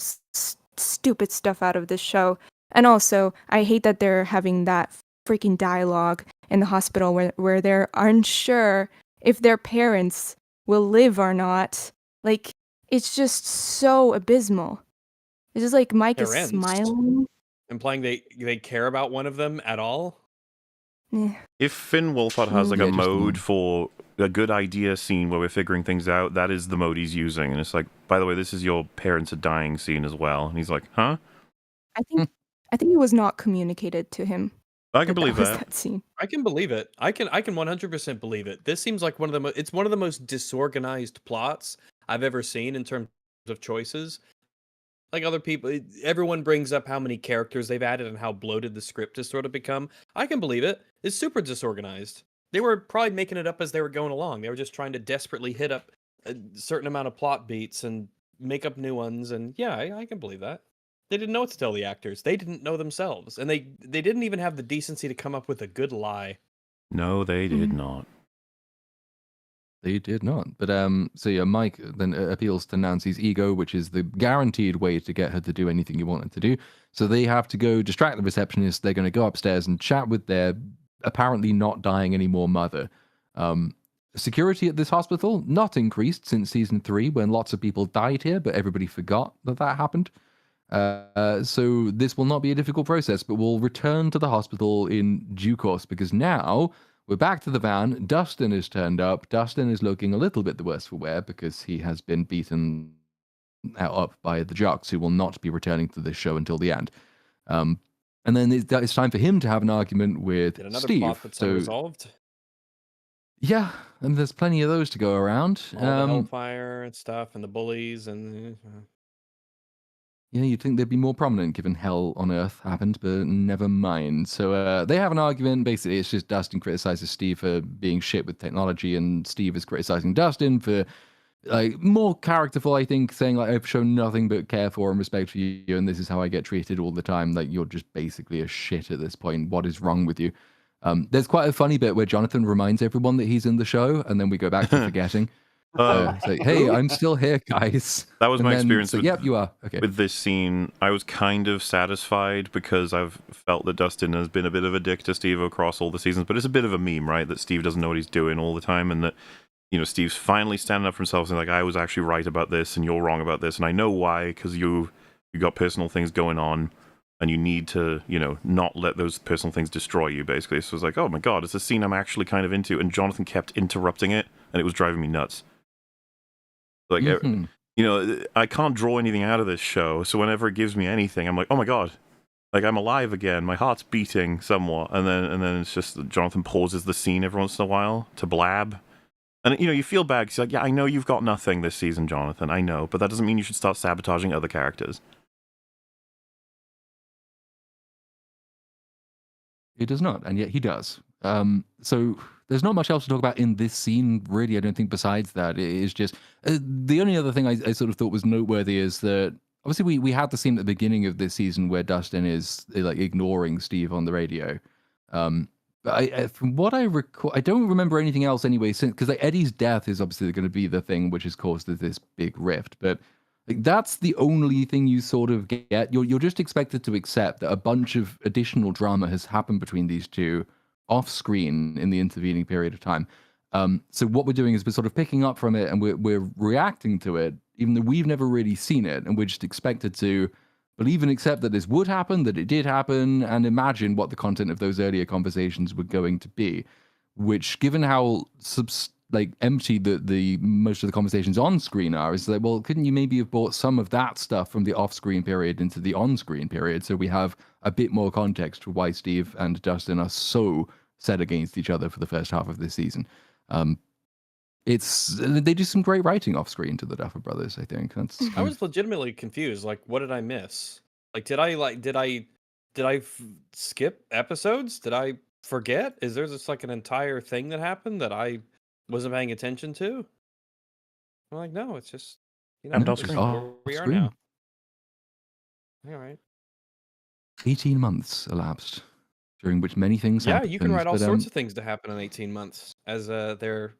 stupid stuff out of this show. And also, I hate that they're having that freaking dialogue in the hospital where they're unsure if their parents will live or not. Like, it's just so abysmal. It's just like Mike is Parents? smiling. Implying they care about one of them at all? Eh, If Finn Wolfhard has like Yeah, a just the mode one. for a good idea scene where we're figuring things out, that is the mode he's using. And it's like, by the way, this is your parents are dying scene as well. And he's like, huh? I think it was not communicated to him I can that believe was that. that scene. I can believe it. I can 100% believe it. This seems like it's one of the most disorganized plots I've ever seen in terms of choices. Like other people, everyone brings up how many characters they've added and how bloated the script has sort of become. I can believe it. It's super disorganized. They were probably making it up as they were going along. They were just trying to desperately hit up a certain amount of plot beats and make up new ones. And yeah, I can believe that. They didn't know what to tell the actors. They didn't know themselves, and they didn't even have the decency to come up with a good lie. No, they did not. They did not. But so yeah, Mike then appeals to Nancy's ego, which is the guaranteed way to get her to do anything you want her to do. So they have to go distract the receptionist. They're going to go upstairs and chat with their apparently not dying anymore mother. Security at this hospital not increased since season 3, when lots of people died here, but everybody forgot that happened. So this will not be a difficult process, but we'll return to the hospital in due course, because now we're back to the van. Dustin has turned up. Dustin is looking a little bit the worse for wear because he has been beaten up by the jocks, who will not be returning to this show until the end. And then it's time for him to have an argument with Yet another Steve. plot that's unresolved. Yeah, and there's plenty of those to go around. All the hellfire and stuff, and the bullies, and Yeah, you'd think they'd be more prominent given Hell on Earth happened, but never mind. So they have an argument. Basically, it's just Dustin criticizes Steve for being shit with technology, and Steve is criticizing Dustin for more characterful, I think, saying like, I've shown nothing but care for and respect for you, and this is how I get treated all the time. Like, you're just basically a shit at this point. What is wrong with you? There's quite a funny bit where Jonathan reminds everyone that he's in the show, and then we go back to forgetting. It's like, hey, I'm still here, guys. That was And my then, experience So, with- yep, you are. Okay. With this scene, I was kind of satisfied because I've felt that Dustin has been a bit of a dick to Steve across all the seasons, but it's a bit of a meme, right? That Steve doesn't know what he's doing all the time, and that, you know, Steve's finally standing up for himself and like, I was actually right about this, and you're wrong about this, and I know why, because you got personal things going on, and you need to, you know, not let those personal things destroy you, basically. So it's like, oh my god, it's a scene I'm actually kind of into, and Jonathan kept interrupting it, and it was driving me nuts. Like, you know, I can't draw anything out of this show, so whenever it gives me anything, I'm like, oh my god, like I'm alive again, my heart's beating somewhat, and then it's just that Jonathan pauses the scene every once in a while to blab, and you know, you feel bad because like, yeah, I know you've got nothing this season, Jonathan, I know, but that doesn't mean you should start sabotaging other characters. He does not, and yet he does. So there's not much else to talk about in this scene, really, I don't think, besides that. It is just... the only other thing I sort of thought was noteworthy is that, obviously, we had the scene at the beginning of this season where Dustin is, like, ignoring Steve on the radio. But from what I recall, I don't remember anything else anyway, since because like, Eddie's death is obviously going to be the thing which has caused this big rift, but... like, that's the only thing you sort of get. You're just expected to accept that a bunch of additional drama has happened between these two off screen in the intervening period of time. So what we're doing is we're sort of picking up from it, and we're reacting to it, even though we've never really seen it, and we're just expected to believe and accept that this would happen, that it did happen, and imagine what the content of those earlier conversations were going to be. Which, given how empty the most of the conversations on screen are, is like, well, couldn't you maybe have brought some of that stuff from the off-screen period into the on-screen period, so we have a bit more context for why Steve and Dustin are so set against each other for the first half of this season. They do some great writing off-screen to the Duffer Brothers, I think. I was legitimately confused. Like, what did I miss? Like, did I skip episodes? Did I forget? Is there just like an entire thing that happened that I wasn't paying attention to? I'm like, no, it's just, you know, And this is off-screen. where we are now. All right. 18 months elapsed, during which many things Yeah, happened. you can write all but, sorts of things to happen in 18 months, as they're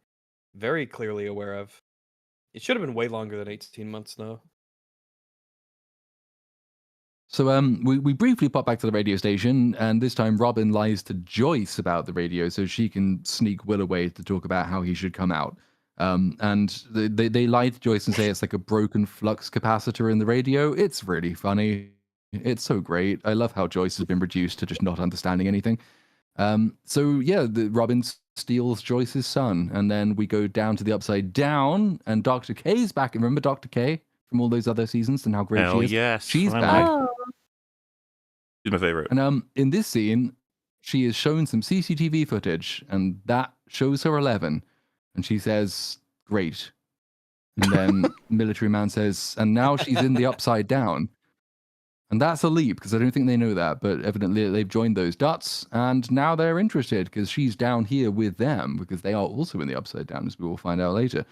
very clearly aware of. It should have been way longer than 18 months, though. So we briefly pop back to the radio station, and this time Robin lies to Joyce about the radio so she can sneak Will away to talk about how he should come out. And they lie to Joyce and say it's like a broken flux capacitor in the radio. It's really funny. It's so great. I love how Joyce has been reduced to just not understanding anything. So yeah, Robin steals Joyce's son, and then we go down to the Upside Down, and Dr. K's back. Remember Dr. K from all those other seasons and how great Hell she is? yes, She's finally. back. Oh, She's my favorite. And in this scene, she is shown some CCTV footage, and that shows her 11. And she says, "Great." And then Military Man says, "And now she's in the Upside Down." And that's a leap, because I don't think they know that, but evidently they've joined those dots, and now they're interested, because she's down here with them, because they are also in the Upside Down, as we will find out later.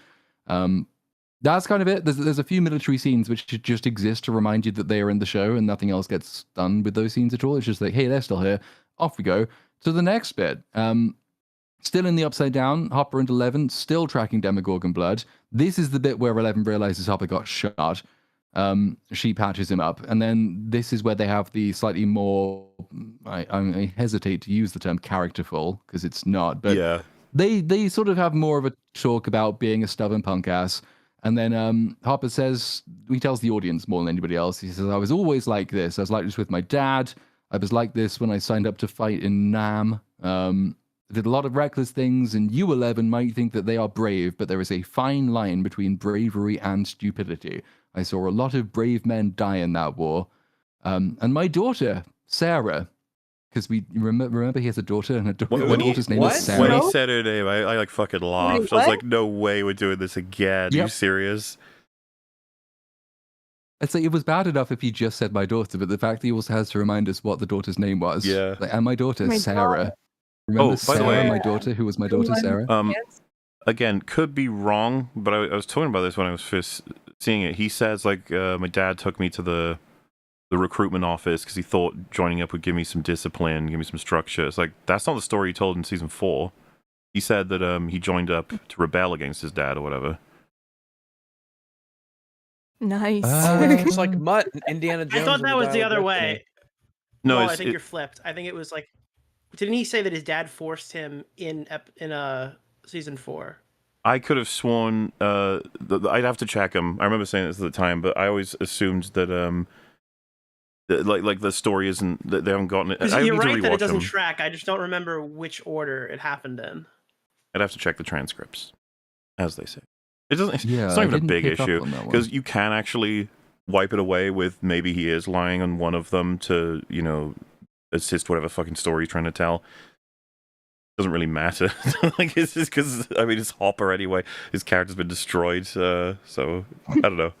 That's kind of it. There's a few military scenes which just exist to remind you that they are in the show, and nothing else gets done with those scenes at all. It's just like, hey, they're still here. Off we go to the next bit. Still in the Upside Down, Hopper and 11 still tracking Demogorgon blood. This is the bit where 11 realizes Hopper got shot. She patches him up, and then this is where they have the slightly more, I hesitate to use the term characterful, because it's not, but Yeah. they sort of have more of a talk about being a stubborn punk ass. And then Hopper says, he tells the audience more than anybody else, he says, "I was always like this. I was like this with my dad. I was like this when I signed up to fight in Nam. I did a lot of reckless things, and you 11 might think that they are brave, but there is a fine line between bravery and stupidity. I saw a lot of brave men die in that war. And my daughter, Sarah," because we remember he has a daughter, and her daughter's name is Sarah. When he said her name, I like fucking laughed. Wait, I was what? like, no way we're doing this again. Are you Yep. serious? I'd say it was bad enough if he just said my daughter, but the fact that he also has to remind us what the daughter's name was. Yeah. Like, and my daughter, My Sarah. daughter. Remember Oh, by the Sarah, way- my daughter, who was my daughter, Sarah? Again, could be wrong, but I was talking about this when I was first seeing it. He says, like, my dad took me to the recruitment office because he thought joining up would give me some discipline, give me some structure. It's like, that's not the story he told in season 4. He said that he joined up to rebel against his dad or whatever. Nice. It's like Mutt, Indiana Jones. I thought and that was Dial the of other Destiny. way. No, I it's, think you're flipped. I think it was like, didn't he say that his dad forced him in season 4? I could have sworn. I'd have to check him. I remember saying this at the time, but I always assumed that like the story isn't that they haven't gotten it. I You're need to right that it rewatch doesn't them. track. I just don't remember which order it happened in. I'd have to check the transcripts, as they say. It doesn't. Yeah, it's not I even a didn't big pick up issue on that one. because you can actually wipe it away with maybe he is lying on one of them to assist whatever fucking story he's trying to tell. Doesn't really matter. Like it's just because it's Hopper anyway. His character's been destroyed. So I don't know.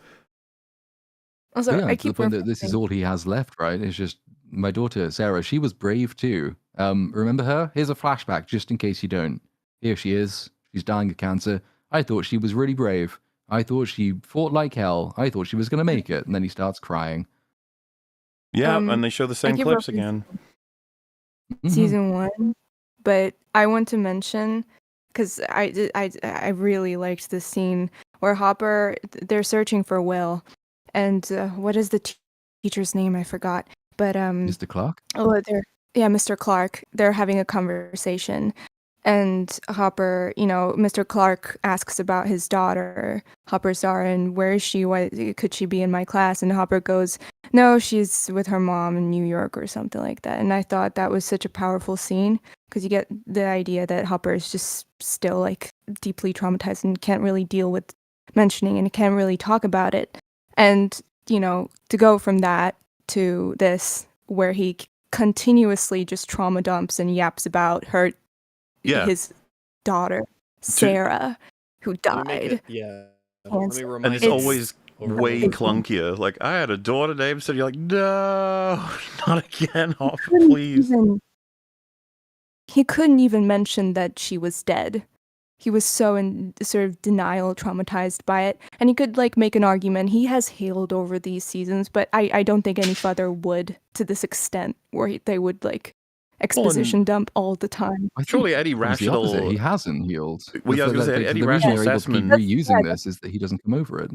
Also, Yeah, I to the keep point that this is all he has left, right? It's just my daughter, Sarah. She was brave too. Remember her? Here's a flashback, just in case you don't. Here she is. She's dying of cancer. I thought she was really brave. I thought she fought like hell. I thought she was going to make it. And then he starts crying. Yeah, Um, and they show the same keep clips referencing again. Mhm. season 1, but I want to mention, because I really liked this scene where Hopper, they're searching for Will, and what is the teacher's name? I forgot. But Mr. Clark? Mr. Clark. They're having a conversation, and Hopper, Mr. Clark asks about his daughter, Hopper's daughter, and where is she? Why could she be in my class? And Hopper goes, "No, she's with her mom in New York," or something like that. And I thought that was such a powerful scene, because you get the idea that Hopper is just still like deeply traumatized and can't really deal with mentioning and can't really talk about it. And to go from that to this, where he continuously just trauma dumps and yaps about his daughter Sarah, who Let me make died. it- yeah. Let me Cancer. remind And it's you always over way and over. clunkier. Like, I had a daughter named, so you're like, no, not again, Hopper, couldn't please. He couldn't even mention that she was dead. He was so in sort of denial, traumatized by it. And he could make an argument. He has healed over these seasons, but I don't think any father would to this extent, where they would exposition dump all the time. I think Surely any it was the opposite. rational. He hasn't healed. Well, yeah, I was The- gonna say, the any reason rational they're able to keep assessment. reusing this is that he doesn't come over it.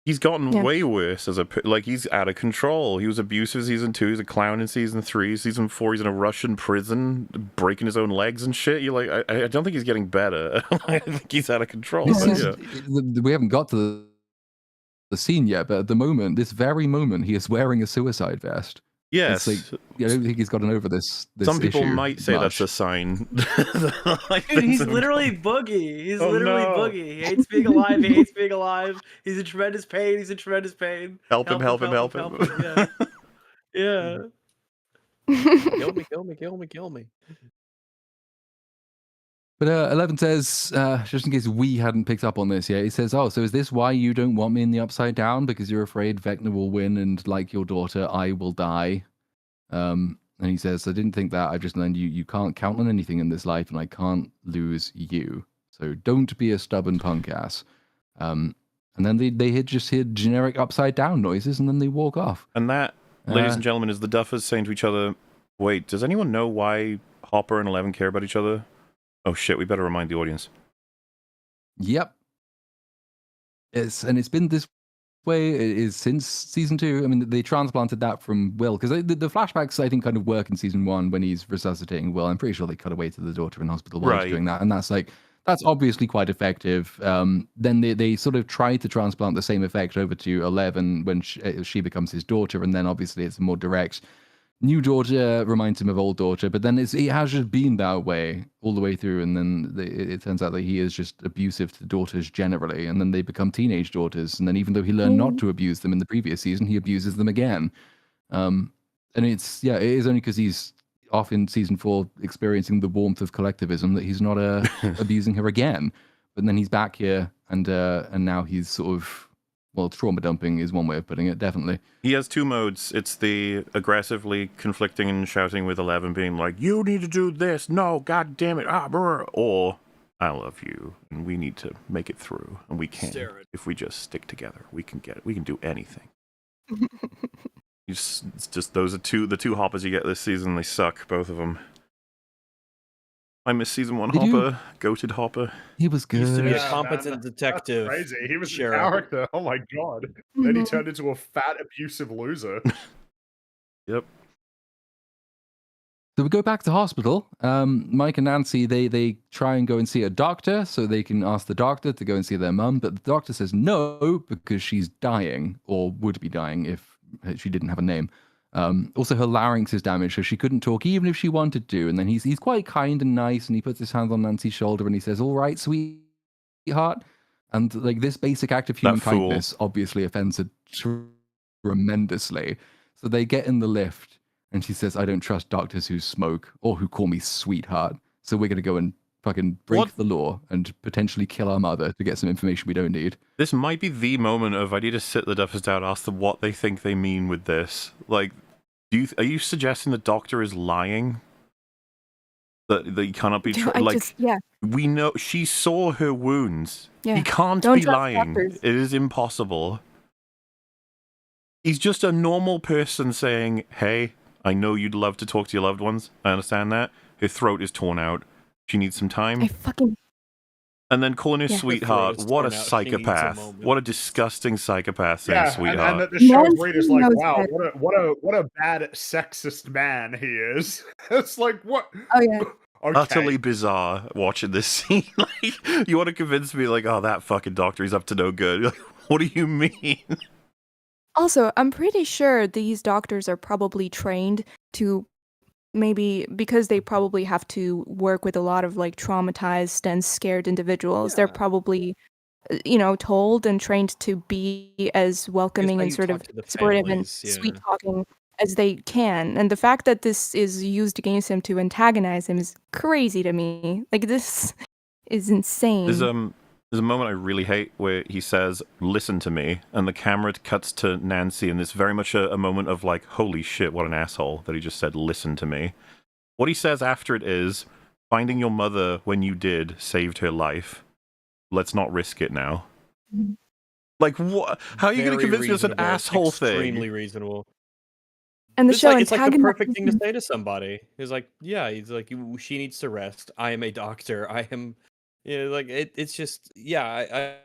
He's gotten way worse as he's out of control. He was abusive in season 2. He's a clown in season 3. Season 4, he's in a Russian prison, breaking his own legs and shit. You're like, I don't think he's getting better. I think he's out of control. We haven't got to the scene yet, but at the moment, this very moment, he is wearing a suicide vest. Yes. It's like, I don't think he's gotten over this Some people issue might say that's a sign. Dude, he's literally Boogie. He's literally Boogie. He hates being alive. He hates being alive. He's in tremendous pain. He's in tremendous pain. Help him. Yeah. Yeah. Kill me. But 11 says, just in case we hadn't picked up on this yet, he says, oh, so is this why you don't want me in the Upside Down? Because you're afraid Vecna will win and, like your daughter, I will die. And he says, I didn't think that. I just learned you can't count on anything in this life and I can't lose you. So don't be a stubborn punk ass. And then they just hear generic Upside Down noises and then they walk off. And that, ladies and gentlemen, is the Duffers saying to each other, wait, does anyone know why Hopper and 11 care about each other? Oh shit, we better remind the audience. Yep. It's been this way is since season 2. I mean, they transplanted that from Will, because the flashbacks, I think, kind of work in season 1 when he's resuscitating Will. I'm pretty sure they cut away to the daughter in hospital while he's doing that, and that's obviously quite effective. Then they sort of try to transplant the same effect over to 11 when she becomes his daughter, and then obviously it's more direct. New daughter reminds him of old daughter, but then it has just been that way all the way through, and then it turns out that he is just abusive to daughters generally, and then they become teenage daughters, and then even though he learned not to abuse them in the previous season, he abuses them again. And it is only because he's off in season 4 experiencing the warmth of collectivism that he's not abusing her again. But then he's back here, and now he's sort of... Well, trauma dumping is one way of putting it, definitely. He has 2 modes. It's the aggressively conflicting and shouting with 11, being like, you need to do this, no, god damn it, or, I love you, and we need to make it through, and we can. If we just stick together, we can get it. We can do anything. It's just those are the 2 Hoppers you get this season. They suck, both of them. I miss season 1 Hopper, goated Hopper. He was good. He used to be a competent detective. That's crazy. He was a character. Oh my god. Then he turned into a fat, abusive loser. Yep. So we go back to hospital. Mike and Nancy, they try and go and see a doctor so they can ask the doctor to go and see their mum, but the doctor says no because she's dying, or would be dying if she didn't have a name. Also, her larynx is damaged, so she couldn't talk even if she wanted to. And then he's quite kind and nice, and he puts his hand on Nancy's shoulder and he says, "All right, sweetheart." And like this basic act of human kindness obviously offends her tremendously. So they get in the lift, and she says, "I don't trust doctors who smoke or who call me sweetheart. So we're gonna go and fucking break the law and potentially kill our mother to get some information we don't need." This might be the moment of I need to sit the Duffers down, ask them what they think they mean with this. Like, are you suggesting the doctor is lying? That he cannot be we know she saw her wounds. Yeah. He can't be lying. Doctors. It is impossible. He's just a normal person saying, "Hey, I know you'd love to talk to your loved ones. I understand that. Her throat is torn out. She needs some time." And then calling her sweetheart. What a psychopath. What a disgusting psychopath saying sweetheart. And the show's reader's like, wow, what a bad sexist man he is. It's like, what? Oh, yeah. Okay. Utterly bizarre watching this scene. Like, you want to convince me, like, oh, that fucking doctor, he's up to no good. Like, what do you mean? Also, I'm pretty sure these doctors are probably trained to... Maybe because they probably have to work with a lot of like traumatized and scared individuals. They're probably, told and trained to be as welcoming and sort of supportive and sweet talking as they can. And the fact that this is used against him to antagonize him is crazy to me. Like, this is insane. There's a moment I really hate where he says, "Listen to me," and the camera cuts to Nancy, and it's very much a moment of like, holy shit, what an asshole that he just said, "Listen to me." What he says after it is, "Finding your mother when you did saved her life. Let's not risk it now." Like, what? How are you going to convince me it's an asshole thing? Extremely reasonable. And the show it's like the perfect thing to say to somebody. He's like, she needs to rest. I am a doctor. I am... Yeah, like it's just I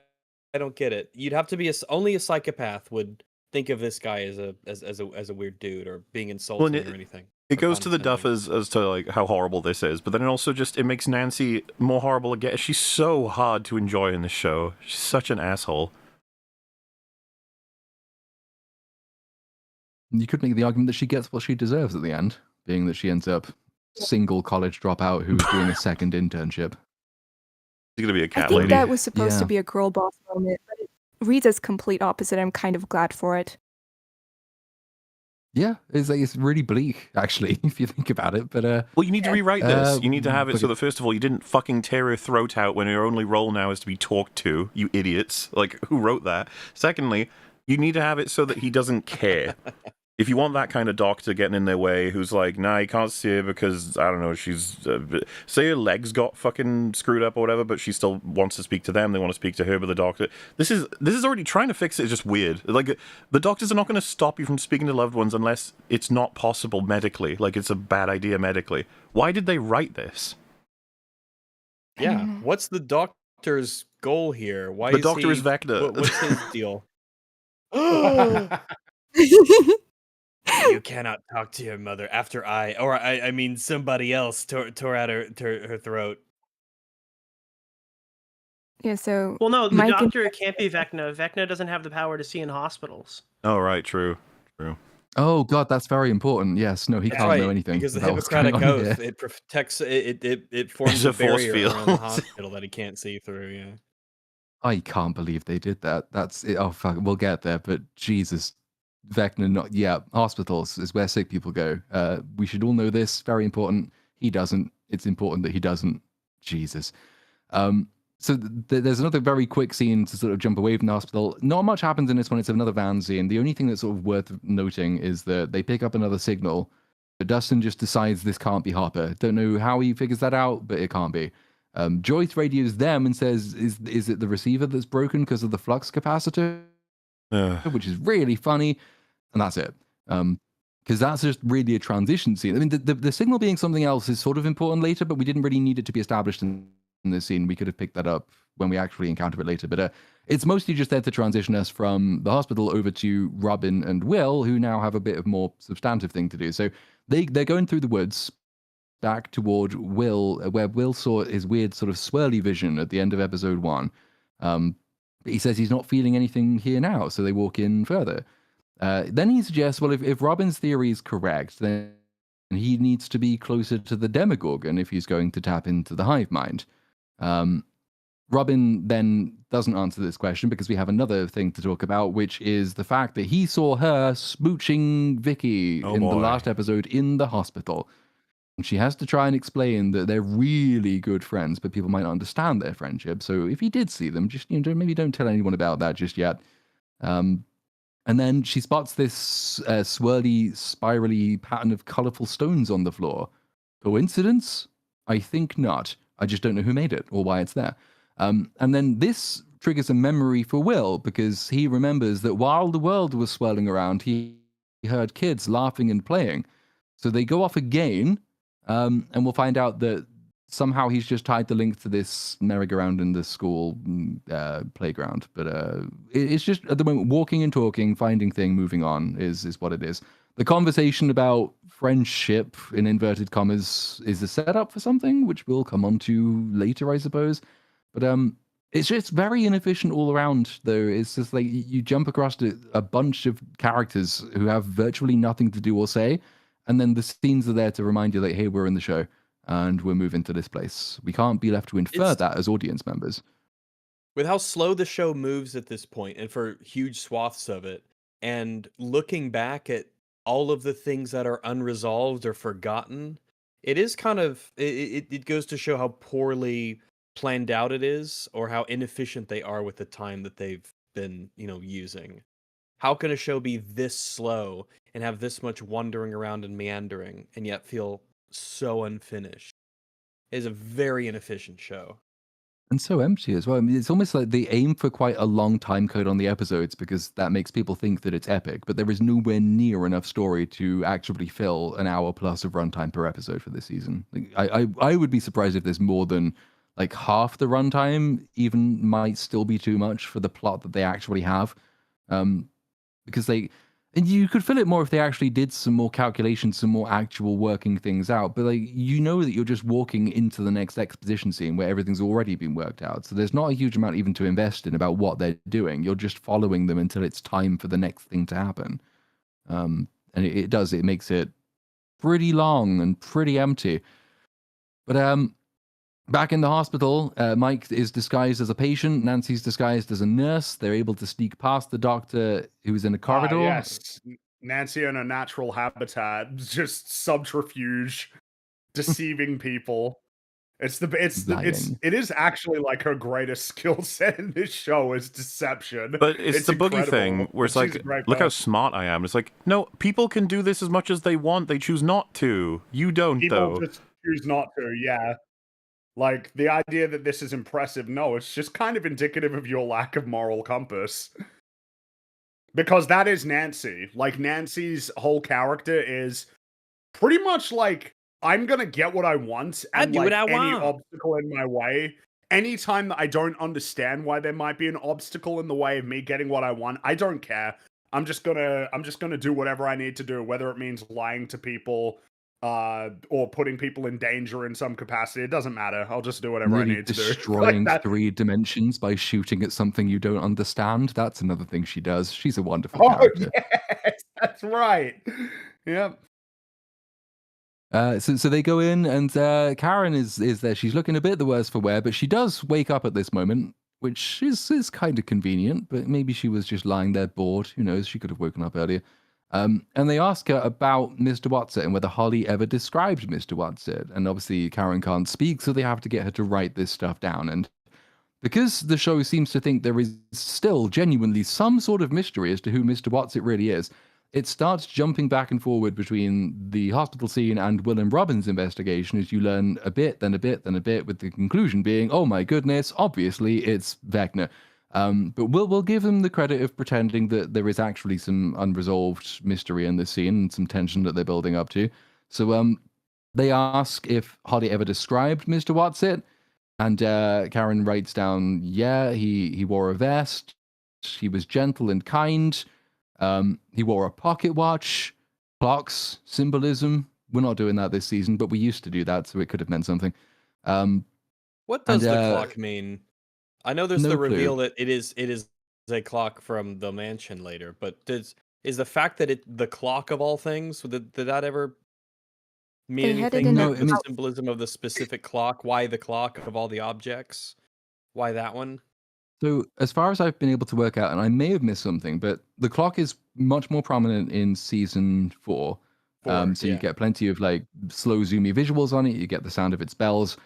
I don't get it. You'd have to be only a psychopath would think of this guy as a weird dude or being insulting or anything. It or goes to the condescending. Duffers as to like how horrible this is, but then it also it makes Nancy more horrible again. She's so hard to enjoy in this show. She's such an asshole. You could make the argument that she gets what she deserves at the end, being that she ends up single college dropout who's doing a second internship. She's gonna be a cat I think lady. that was supposed to be a girl boss moment, but it reads as complete opposite. I'm kind of glad for it. Yeah, it's really bleak, actually, if you think about it. But well, you need to rewrite this. You need to have it but so that, first of all, you didn't fucking tear her throat out when her only role now is to be talked to, you idiots. Like, who wrote that? Secondly, you need to have it so that he doesn't care. If you want that kind of doctor getting in their way who's like, nah, you can't see her because, I don't know, she's... say her legs got fucking screwed up or whatever, but she still wants to speak to them, they want to speak to her, but the doctor... This is already trying to fix it, it's just weird. Like, the doctors are not going to stop you from speaking to loved ones unless it's not possible medically. Like, it's a bad idea medically. Why did they write this? Yeah, what's the doctor's goal here? Why The doctor is Vecna. What's his deal? You cannot talk to your mother after I mean somebody else tore out her throat. Yeah, so Well, no, the Mike and- doctor can't be Vecna. Vecna doesn't have the power to see in hospitals. Oh, right, true. oh god, that's very important. Yes, no, he That's can't right, know anything because the about what's going Hippocratic on Oath here. it protects it forms There's a a force barrier around the field. hospital that he can't see through. Yeah. I can't believe they did that. That's it. Oh fuck, we'll get there. But Jesus, Vecna, not hospitals is where sick people go. We should all know this. Very important. He doesn't. It's important that he doesn't. Jesus. So there's another very quick scene to sort of jump away from the hospital. Not much happens in this one. It's another van scene. The only thing that's sort of worth noting is that they pick up another signal, but Dustin just decides this can't be Harper. Don't know how he figures that out, but it can't be. Joyce radios them and says, is it the receiver that's broken because of the flux capacitor? Which is really funny. And that's it. Because that's just really a transition scene. I mean, the signal being something else is sort of important later, but we didn't really need it to be established in this scene. We could have picked that up when we actually encounter it later. But it's mostly just there to transition us from the hospital over to Robin and Will, who now have a bit of more substantive thing to do. So they're going through the woods back toward Will, where Will saw his weird sort of swirly vision at the end of episode 1. He says he's not feeling anything here now, so they walk in further. Then he suggests, well, if Robin's theory is correct, then he needs to be closer to the Demogorgon if he's going to tap into the hive mind. Robin then doesn't answer this question because we have another thing to talk about, which is the fact that he saw her smooching Vicky the last episode in the hospital. And she has to try and explain that they're really good friends, but people might not understand their friendship. So if he did see them, just maybe don't tell anyone about that just yet. And then she spots this swirly, spirally pattern of colorful stones on the floor. Coincidence? I think not. I just don't know who made it or why it's there. And then this triggers a memory for Will because he remembers that while the world was swirling around, he heard kids laughing and playing. So they go off again, and we'll find out that somehow he's just tied the link to this merry-go-round in the school playground. But it's just, at the moment, walking and talking, finding thing, moving on is what it is. The conversation about friendship, in inverted commas, is a setup for something, which we'll come on to later, I suppose. But it's just very inefficient all around, though. It's just like you jump across a bunch of characters who have virtually nothing to do or say, and then the scenes are there to remind you, like, hey, we're in the show, and we're moving to this place. We can't be left to infer that as audience members. With how slow the show moves at this point, and for huge swaths of it, and looking back at all of the things that are unresolved or forgotten, it is kind of, it goes to show how poorly planned out it is, or how inefficient they are with the time that they've been, using. How can a show be this slow and have this much wandering around and meandering, and yet feel so unfinished? It is a very inefficient show. And so empty as well. I mean, it's almost like they aim for quite a long time code on the episodes because that makes people think that it's epic, but there is nowhere near enough story to actually fill an hour plus of runtime per episode for this season. Like, I would be surprised if there's more than like half the runtime even might still be too much for the plot that they actually have. Because and you could fill it more if they actually did some more calculations, some more actual working things out. But like, you know that you're just walking into the next exposition scene where everything's already been worked out. So there's not a huge amount even to invest in about what they're doing. You're just following them until it's time for the next thing to happen. And it makes it pretty long and pretty empty. But back in the hospital, Mike is disguised as a patient. Nancy's disguised as a nurse. They're able to sneak past the doctor who's in a corridor. Yes, Nancy in her natural habitat, just subterfuge, deceiving people. It is actually like her greatest skill set in this show is deception. But it's the boogie incredible. thing where it's like, look how smart I am. It's like, no, people can do this as much as they want. They choose not to. You don't, People though. just choose not to, yeah. Like, the idea that this is impressive, no, it's just kind of indicative of your lack of moral compass. Because that is Nancy. Like, Nancy's whole character is pretty much like, I'm gonna get what I want, and do like what I any want. obstacle in my way, anytime that I don't understand why there might be an obstacle in the way of me getting what I want, I don't care. I'm just gonna do whatever I need to do, whether it means lying to people, or putting people in danger in some capacity. It doesn't matter. I'll just do whatever Really I need to do. destroying Like 3 dimensions by shooting at something you don't understand. That's another thing she does. She's a wonderful Oh character. yes, that's right. Yep. So they go in, and Karen is there. She's looking a bit the worse for wear, but she does wake up at this moment, which is kind of convenient. But maybe she was just lying there bored. Who knows? She could have woken up earlier. And they ask her about Mr. Watson and whether Holly ever described Mr. Watson. And obviously Karen can't speak, so they have to get her to write this stuff down. And because the show seems to think there is still genuinely some sort of mystery as to who Mr. Watson really is, it starts jumping back and forward between the hospital scene and Will and Robin's investigation as you learn a bit, then a bit, then a bit, with the conclusion being, oh my goodness, obviously it's Vecna. But we'll give them the credit of pretending that there is actually some unresolved mystery in this scene and some tension that they're building up to. So they ask if Holly ever described Mr. Watson, and Karen writes down, yeah, he wore a vest, he was gentle and kind, he wore a pocket watch, clocks, symbolism. We're not doing that this season, but we used to do that, so it could have meant something. What does the clock mean? I know there's no the clue. reveal that it is a clock from the mansion later, but is the fact that the clock of all things, did that ever mean They had it anything? in No, The I mean- symbolism of the specific clock. Why the clock of all the objects? Why that one? So, as far as I've been able to work out, and I may have missed something, but the clock is much more prominent in season 4. So you get plenty of like slow, zoomy visuals on it. You get the sound of its bells.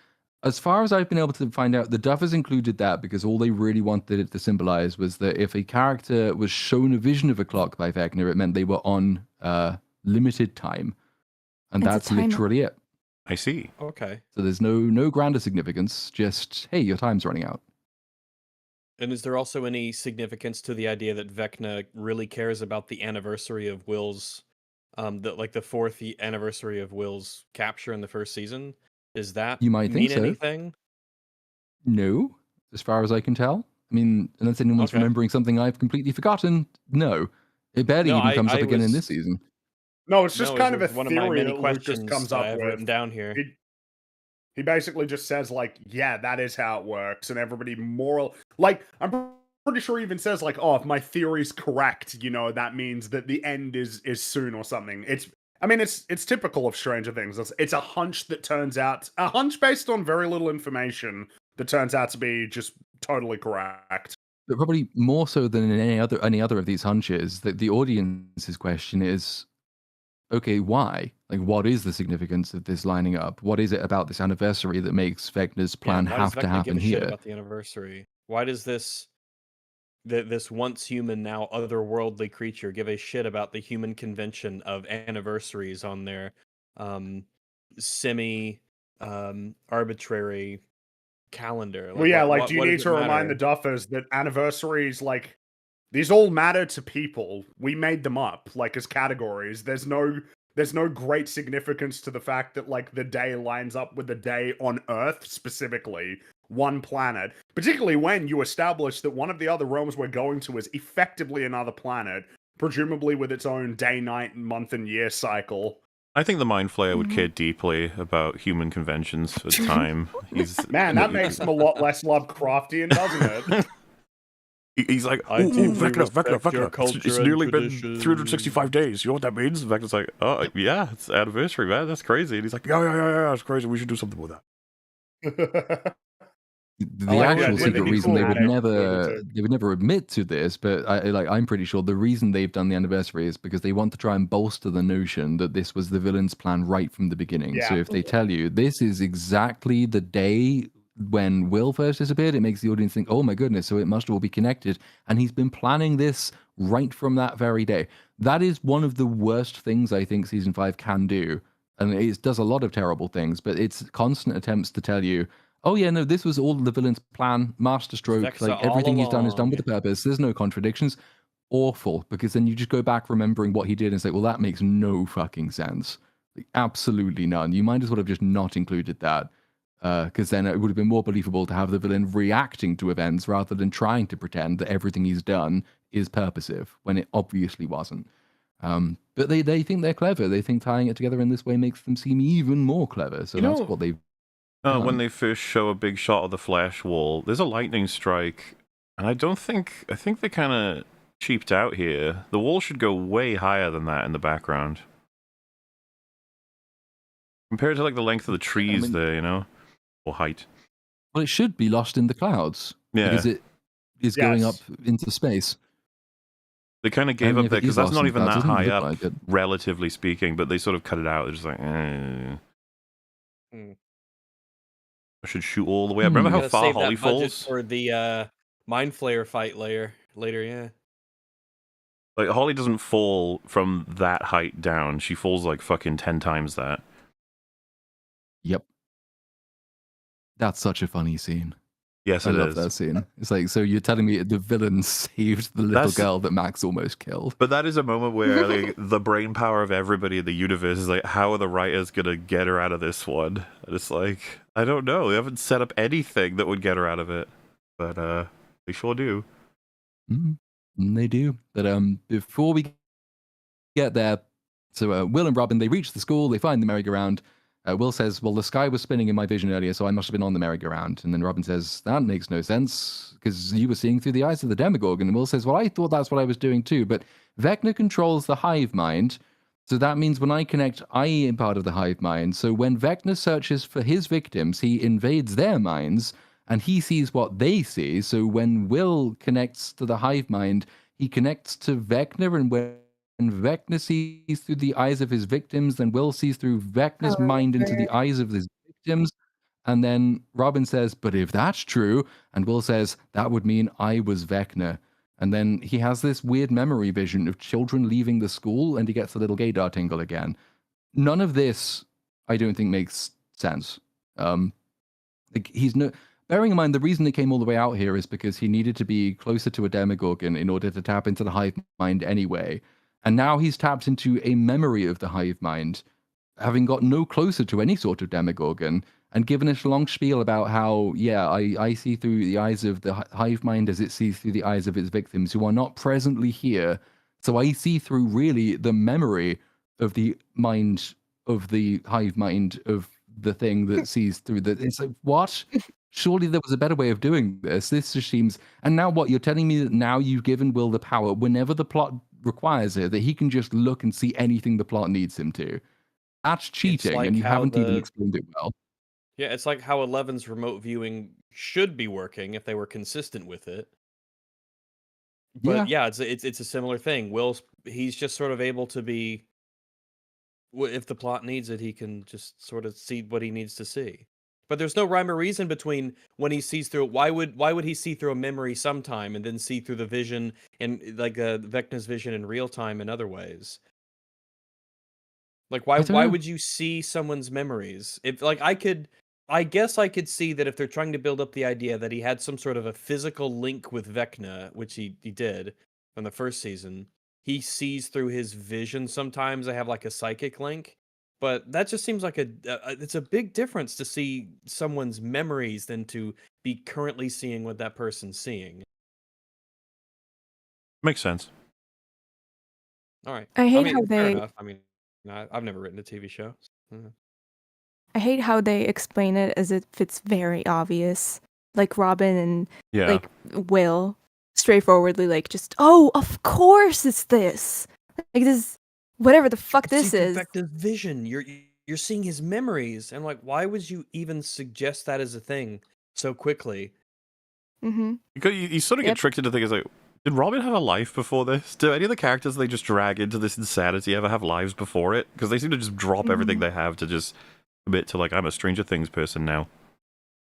As far as I've been able to find out, the Duffers included that because all they really wanted it to symbolize was that if a character was shown a vision of a clock by Vecna, it meant they were on limited time, and It's a that's timer. literally it. I see. Okay. So there's no grander significance. Just hey, your time's running out. And is there also any significance to the idea that Vecna really cares about the anniversary of Will's, the 4th anniversary of Will's capture in the first season? Does that You might mean think so. anything? No, as far as I can tell. I mean, unless anyone's Okay. remembering something I've completely forgotten, no. It barely No, even comes I up again in was- this season. No, it's just No, kind it of a was one of my theory many that Lucas questions comes that I up have with. written down here. He basically just says, like, yeah, that is how it works, and everybody like, I'm pretty sure he even says, like, oh, if my theory's correct, you know, that means that the end is soon or something. It's typical of Stranger Things. It's a hunch that turns out, a hunch based on very little information that turns out to be just totally correct. But probably more so than in any other of these hunches, that the audience's question is, okay, why? Like, what is the significance of this lining up? What is it about this anniversary that makes Vecna's plan why does have to Vecna happen give a shit here? about the anniversary? Why does this once human, now otherworldly creature give a shit about the human convention of anniversaries on their semi arbitrary calendar? Well, yeah, like, what, do you what need does it to remind the matter? Duffers that anniversaries, like, these all matter to people. We made them up, like, as categories. There's no great significance to the fact that, like, the day lines up with the day on Earth specifically. one planet, particularly when you establish that one of the other realms we're going to is effectively another planet, presumably with its own day, night, month, and year cycle. I think the Mind Flayer would care deeply about human conventions for time. Man, that makes him a lot less Lovecraftian, doesn't it? He's like, I ooh, deeply Vecna. respect your It's culture nearly and been tradition." 365 days. You know what that means? Vecna's like, oh, yeah, it's anniversary, man. That's crazy. And he's like, yeah, it's crazy. We should do something with that. The like actual that. secret Really reason they would cool. never admit to this, but I'm pretty sure the reason they've done the anniversary is because they want to try and bolster the notion that this was the villain's plan right from the beginning. So Yeah. if they tell you this is exactly the day when Will first disappeared, it makes the audience think, oh my goodness, so it must all be connected. And he's been planning this right from that very day. That is one of the worst things I think season 5 can do. And it does a lot of terrible things, but it's constant attempts to tell you, oh yeah, no, this was all the villain's plan, masterstroke, Vexa like everything he's done is done all with a purpose. There's no contradictions. Awful, because then you just go back remembering what he did and say, well, that makes no fucking sense. Like, absolutely none. You might as well have just not included that, because then it would have been more believable to have the villain reacting to events rather than trying to pretend that everything he's done is purposive when it obviously wasn't. But they think they're clever. They think tying it together in this way makes them seem even more clever. So that's what they've done. When they first show a big shot of the Flash wall, there's a lightning strike, and I think they kind of cheaped out here. The wall should go way higher than that in the background. Compared to like the length of the trees there, you know? Or height. Well, it should be lost in the clouds. Yeah. Because it is going up into space. They kind of gave up there because that's not even that high up, relatively speaking, but they sort of cut it out. They're just like, I should shoot all the way up. Remember how far Holly falls? For the Mind Flayer fight later, yeah. Like, Holly doesn't fall from that height down. She falls like fucking 10 times that. Yep. That's such a funny scene. Yes, I it love is. that scene. It's like, so you're telling me the villain saved the little girl that Max almost killed. But that is a moment where like, the brain power of everybody in the universe is like, how are the writers going to get her out of this one? And it's like, I don't know. They haven't set up anything that would get her out of it. But they sure do. They do. But before we get there, so Will and Robin, they reach the school, they find the merry-go-round. Will says, well, the sky was spinning in my vision earlier, so I must have been on the merry-go-round. And then Robin says, that makes no sense, because you were seeing through the eyes of the Demogorgon. And Will says, well, I thought that's what I was doing too, but Vecna controls the hive mind, so that means when I connect, I am part of the hive mind. So when Vecna searches for his victims, he invades their minds, and he sees what they see. So when Will connects to the hive mind, he connects to Vecna, and when Vecna sees through the eyes of his victims, then Will sees through Vecna's mind into the eyes of his victims. And then Robin says, but if that's true, and Will says, that would mean I was Vecna. And then he has this weird memory vision of children leaving the school, and he gets a little gaydar tingle again. None of this, I don't think, makes sense. Bearing in mind, the reason he came all the way out here is because he needed to be closer to a Demogorgon in order to tap into the hive mind anyway. And now he's tapped into a memory of the hive mind, having got no closer to any sort of Demogorgon, and given us a long spiel about how, yeah, I see through the eyes of the hive mind as it sees through the eyes of its victims who are not presently here. So I see through really the memory of the mind of the hive mind of the thing that sees through the. It's like, what? Surely there was a better way of doing this. This just seems. And now what? You're telling me that now you've given Will the power whenever the plot requires it, that he can just look and see anything the plot needs him to. That's cheating, like and you haven't even explained it well. Yeah, it's like how 11's remote viewing should be working if they were consistent with it. But yeah, it's a similar thing. He's just sort of able to be, if the plot needs it, he can just sort of see what he needs to see. But there's no rhyme or reason between when he sees through it. Why would he see through a memory sometime and then see through the vision and like Vecna's vision in real time in other ways? Like why would you see someone's memories? If like I guess I could see that if they're trying to build up the idea that he had some sort of a physical link with Vecna, which he did from the first season, he sees through his vision sometimes. I have like a psychic link. But that just seems like it's a big difference to see someone's memories than to be currently seeing what that person's seeing. Makes sense. All right. I hate mean, how fair they enough. I mean, I've never written a TV show. I hate how they explain it as if it's very obvious. Like Robin and Yeah. like Will straightforwardly like just, "Oh, of course it's this." Like this whatever the fuck this See is. Vecna's vision. You're seeing his memories, and like, why would you even suggest that as a thing so quickly? Mhm. You sort of get Yep. tricked into thinking, like, did Robin have a life before this? Do any of the characters they just drag into this insanity ever have lives before it? Because they seem to just drop everything they have to just commit to, like, I'm a Stranger Things person now.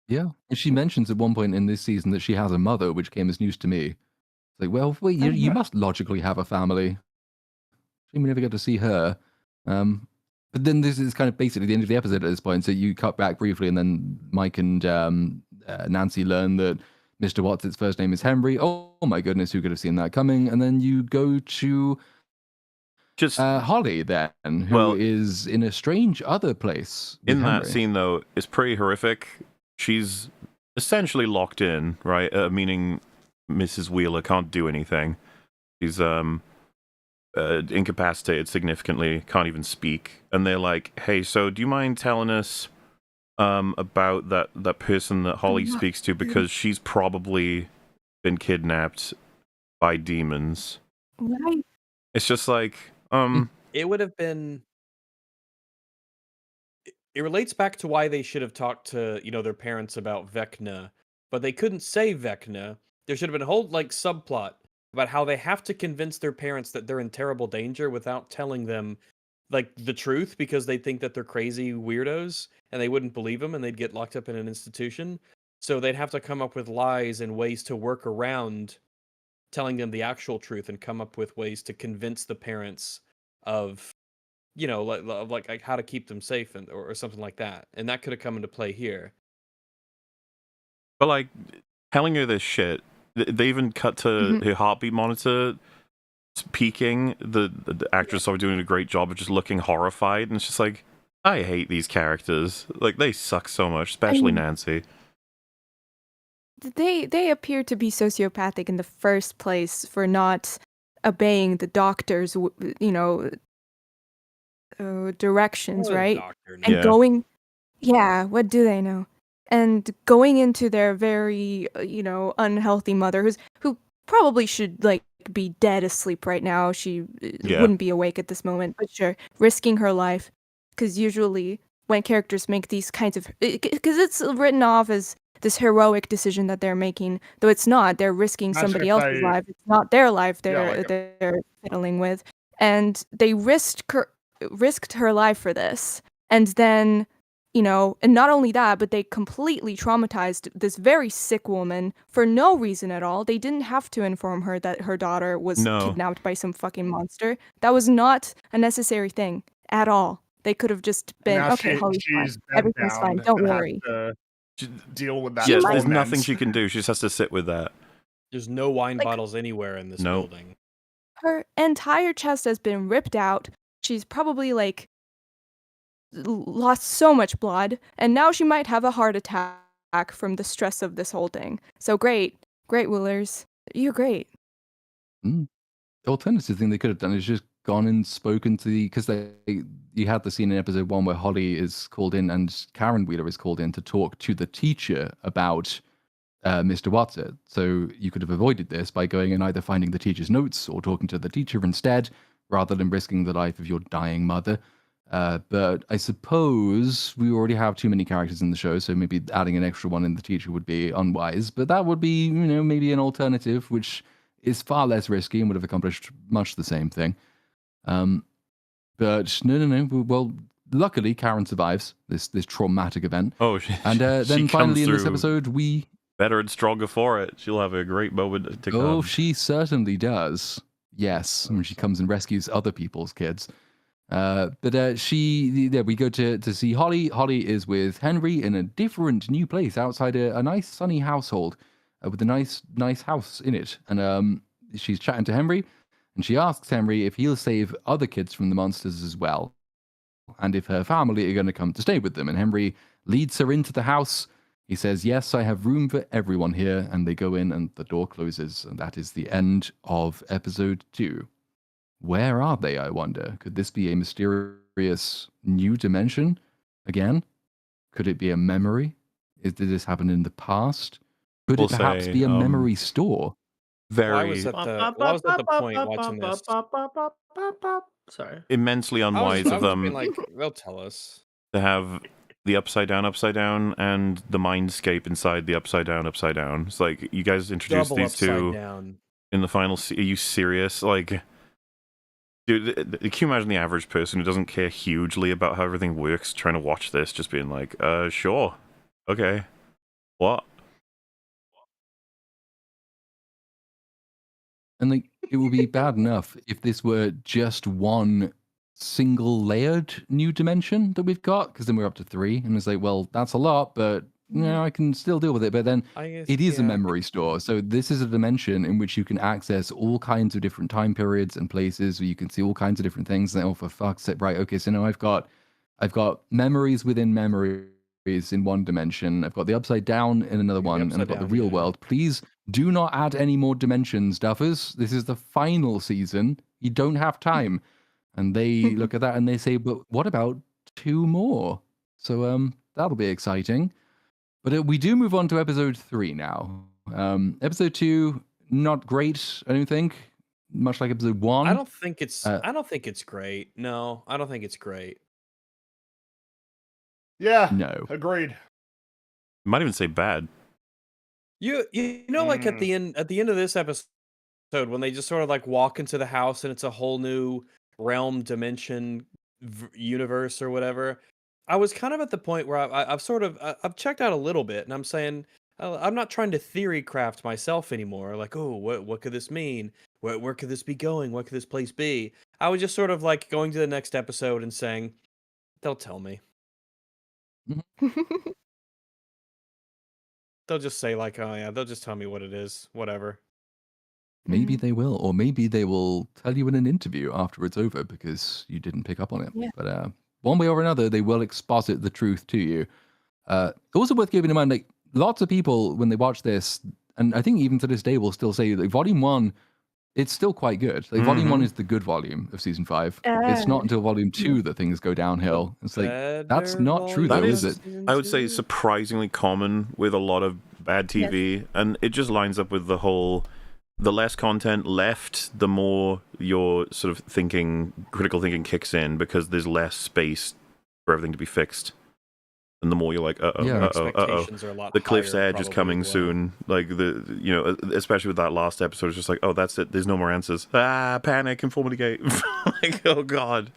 Yeah. And she mentions at one point in this season that she has a mother, which came as news to me. It's like, well, wait, you must logically have a family. We never get to see her. But then this is kind of basically the end of the episode at this point. So you cut back briefly, and then Mike and Nancy learn that Mr. Watts' first name is Henry. Oh my goodness, who could have seen that coming? And then you go to Just Holly then, who is in a strange other place with in Henry. that scene, though, it's pretty horrific. She's essentially locked in, right? Meaning Mrs. Wheeler can't do anything. She's incapacitated significantly, can't even speak. And they're like, hey, so do you mind telling us about that person that Holly speaks to, because she's probably been kidnapped by demons. Right. It's just like, It would have been. It relates back to why they should have talked to, their parents about Vecna, but they couldn't say Vecna. There should have been a whole like subplot about how they have to convince their parents that they're in terrible danger without telling them like the truth, because they think that they're crazy weirdos and they wouldn't believe them and they'd get locked up in an institution. So they'd have to come up with lies and ways to work around telling them the actual truth and come up with ways to convince the parents of like how to keep them safe or something like that. And that could have come into play here. but like telling her this shit, they even cut to her heartbeat monitor peaking. The actress are doing a great job of just looking horrified, and it's just like, I hate these characters. Like, they suck so much, especially Nancy. They appear to be sociopathic in the first place for not obeying the doctor's, directions, right? And going, what do they know? And going into their very, unhealthy mother who probably should like be dead asleep right now. She wouldn't be awake at this moment, but sure, risking her life, because usually when characters make these kinds of, because it's written off as this heroic decision that they're making, though it's not. They're risking somebody else's life. It's not their life they're fiddling with, and they risked her life for this, and then and not only that, but they completely traumatized this very sick woman for no reason at all. They didn't have to inform her that her daughter was kidnapped by some fucking monster. That was not a necessary thing at all. They could have just been, okay, Holly's fine. Everything's fine. Don't worry. Deal with that. Yeah, there's nothing she can do. She just has to sit with that. There's no wine bottles anywhere in this building. Her entire chest has been ripped out. She's probably like lost so much blood, and now she might have a heart attack from the stress of this whole thing. So great Willers, you're great. The alternative thing they could have done is just gone and spoken to because you had the scene in episode 1 where Holly is called in and Karen Wheeler is called in to talk to the teacher about Mr. Watson. So you could have avoided this by going and either finding the teacher's notes or talking to the teacher instead, rather than risking the life of your dying mother. But I suppose we already have too many characters in the show, so maybe adding an extra one in the teacher would be unwise. But that would be, maybe an alternative, which is far less risky and would have accomplished much the same thing. But no. Well, luckily, Karen survives this traumatic event. Oh, and then finally in this episode, we better and stronger for it. She'll have a great moment to come. Oh, she certainly does. Yes, when she comes and rescues other people's kids. But we go to see Holly. Holly is with Henry in a different new place outside a nice sunny household with a nice house in it. And she's chatting to Henry, and she asks Henry if he'll save other kids from the monsters as well. and if her family are going to come to stay with them. And Henry leads her into the house. He says, yes, I have room for everyone here. And they go in and the door closes. And that is the end of episode 2. Where are they, I wonder? Could this be a mysterious new dimension again? Could it be a memory? Did this happen in the past? Could it perhaps be a memory store? I was at the point watching this. Sorry. Immensely unwise of them. Like, they'll tell us to have the upside down, and the mindscape inside the upside down. It's like, you guys introduced double these two down. in the final. Are you serious? Like, dude, can you imagine the average person who doesn't care hugely about how everything works trying to watch this, just being like, sure, okay, what? And like, it would be bad enough if this were just one single layered new dimension that we've got, because then we're up to 3, and it's like, well, that's a lot, but you know, I can still deal with it. But then it is a memory store, so this is a dimension in which you can access all kinds of different time periods and places, where you can see all kinds of different things. And oh, for fuck's sake, right? Okay, so now I've got memories within memories in one dimension. I've got the upside down in another one, and I've got the real world. Please do not add any more dimensions, Duffers. This is the final season. You don't have time. And they look at that and they say, but what about 2 more? So that'll be exciting. But we do move on to episode 3 now. Episode 2, not great, I don't think. Much like episode 1. I don't think it's great. No, I don't think it's great. Yeah. No. Agreed. Might even say bad. You know, like at the end of this episode, when they just sort of like walk into the house and it's a whole new realm, dimension, universe, or whatever. I was kind of at the point where I've checked out a little bit, and I'm saying I'm not trying to theory craft myself anymore. Like, oh, what could this mean? Where could this be going? What could this place be? I was just sort of like going to the next episode and saying, they'll tell me. They'll just say like, oh yeah, they'll just tell me what it is, whatever. Maybe they will, or maybe they will tell you in an interview after it's over because you didn't pick up on it. Yeah. But one way or another, they will exposit the truth to you. Also worth keeping in mind, like, lots of people, when they watch this, and I think even to this day will still say, like, Volume 1, it's still quite good. Like, Volume 1 is the good volume of Season 5. It's not until Volume 2 that things go downhill. It's like, that's not true, though, is it? I would say surprisingly common with a lot of bad TV, and it just lines up with the whole... The less content left, the more your sort of critical thinking kicks in, because there's less space for everything to be fixed. And the more you're like, the cliff's edge is coming soon. Like, especially with that last episode, it's just like, oh, that's it. There's no more answers. Panic, Conformity Gate. Like, oh god.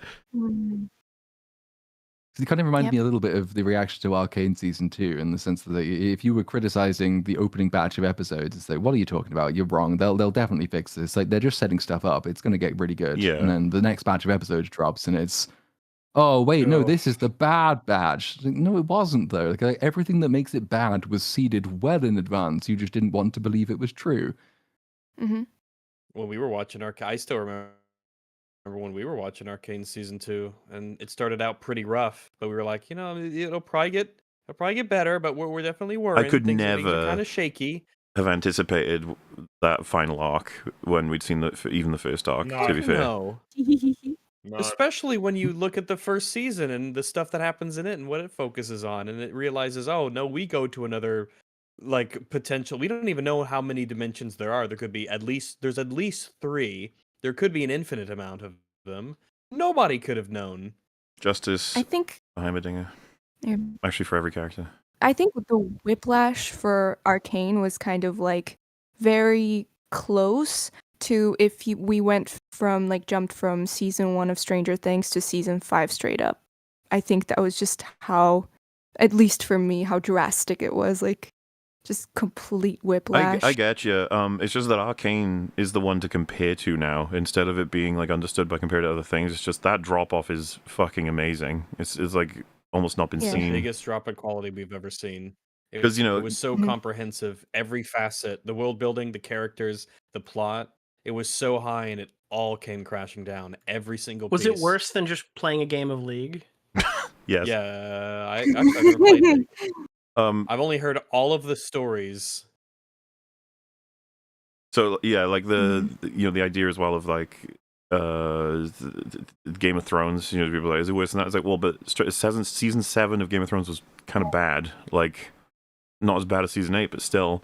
It kind of reminded me a little bit of the reaction to Arcane Season 2, in the sense that if you were criticizing the opening batch of episodes, it's like, what are you talking about? You're wrong. They'll definitely fix this. Like, they're just setting stuff up. It's going to get really good. Yeah. And then the next batch of episodes drops, and it's, oh, wait, no, this is the bad batch. Like, no, it wasn't, though. Like, everything that makes it bad was seeded well in advance. You just didn't want to believe it was true. Mm-hmm. When we were watching I still remember when we were watching Arcane Season 2, and it started out pretty rough, but we were like, it'll probably get better, but we're definitely worried. I could things never are kind of shaky. have anticipated that final arc when we'd seen even the first arc, to be fair. No. Especially when you look at the first season and the stuff that happens in it and what it focuses on, and it realizes, oh no, we go to another, like, potential. We don't even know how many dimensions there are. There's at least 3. There could be an infinite amount of them. Nobody could have known. Justice, I think Heimerdinger. Actually, for every character. I think the whiplash for Arcane was kind of like very close to if we went from, like, jumped from season 1 of Stranger Things to season 5 straight up. I think that was just how, at least for me, how drastic it was. Like, just complete whiplash. I get you. It's just that Arcane is the one to compare to now, instead of it being like understood by compared to other things. It's just that drop off is fucking amazing. It's like almost not been seen. The biggest drop in quality we've ever seen. Because it was so comprehensive, every facet, the world building, the characters, the plot. It was so high, and it all came crashing down. Every single piece. Was it worse than just playing a game of League? Yes. Yeah, I've never played it. Um. I've only heard all of the stories. So yeah, like Mm. the idea as well of like Game of Thrones. You know, people are like, is it worse than that? It's like, well, but season 7 of Game of Thrones was kind of bad. Like, not as bad as season 8, but still,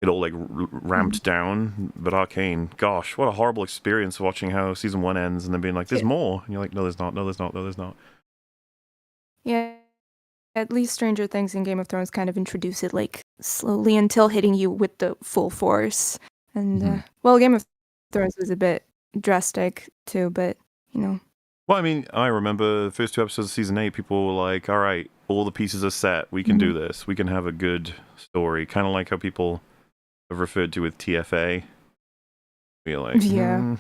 it all like ramped down. But Arcane, gosh, what a horrible experience watching how season 1 ends and then being like, there's more, and you're like, no, there's not, no, there's not, no, there's not. Yeah, at least Stranger Things and Game of Thrones kind of introduce it like slowly until hitting you with the full force. And well, Game of Thrones was a bit drastic too, but you know. Well, I mean, I remember the first 2 episodes of season 8, people were like, all right, all the pieces are set, we can do this, we can have a good story, kind of like how people have referred to with TFA. Be like, Yeah.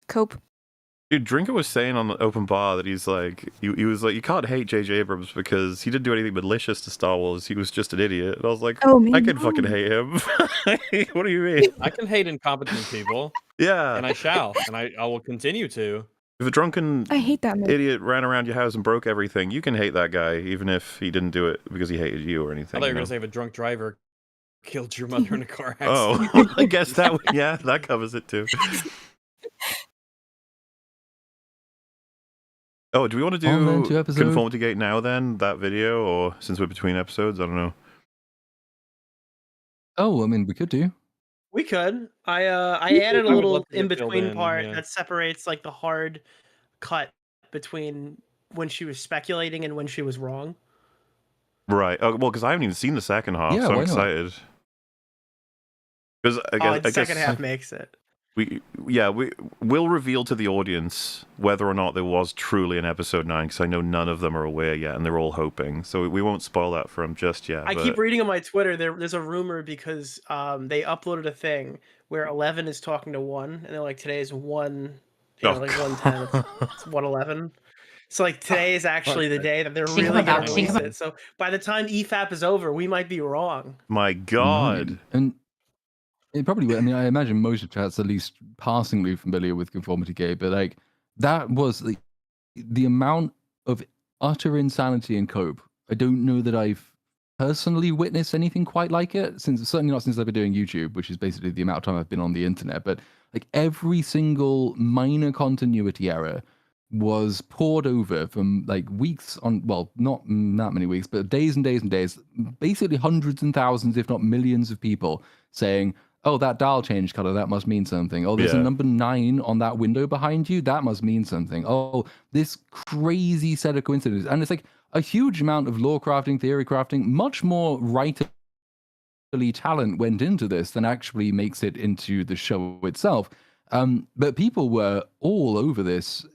Cope. Dude, Drinker was saying on the open bar that he's like, he was like, you can't hate J.J. Abrams because he didn't do anything malicious to Star Wars. He was just an idiot. And I was like, Oh, man, I can no. fucking hate him. What do you mean? I can hate incompetent people, Yeah. and I shall, and I will continue to. If a drunken I hate that man. idiot ran around your house and broke everything, you can hate that guy, even if he didn't do it because he hated you or I anything. thought you were know? going to say if a drunk driver killed your mother in a car accident. Oh, I guess that, yeah, that covers it too. Oh, do we want to On then do to episode- Conformity Gate now then, that video, or since we're between episodes, I don't know. Oh, I mean, we could do. We could. I added a I would little love to get in filled between in, part yeah. that separates like the hard cut between when she was speculating and when she was wrong. Right. Oh, well, because I haven't even seen the second half, Yeah, so I'm why not? excited. Because The second half makes it. we'll reveal to the audience whether or not there was truly an episode 9, because I know none of them are aware yet, and they're all hoping. So we won't spoil that for them just yet. I but... keep reading on my Twitter. There's a rumor because they uploaded a thing where 11 is talking to 1, and they're like, today is 1, like 110. It's 111. So like today is actually the day that they're really going to release it. So by the time EFAP is over, we might be wrong. My God. Right. And it probably will. I mean, I imagine most of chat's at least passingly familiar with Conformity Gate, but like that was the amount of utter insanity and cope. I don't know that I've personally witnessed anything quite like it, certainly not since I've been doing YouTube, which is basically the amount of time I've been on the internet. But like every single minor continuity error was poured over from like weeks on, well, not that many weeks, but days and days and days, basically hundreds and thousands, if not millions of people saying, oh, that dial changed color, that must mean something. Oh, there's a number 9 on that window behind you, that must mean something. Oh, this crazy set of coincidences. And it's like a huge amount of lore crafting, theory crafting, much more writerly talent went into this than actually makes it into the show itself. But people were all over this,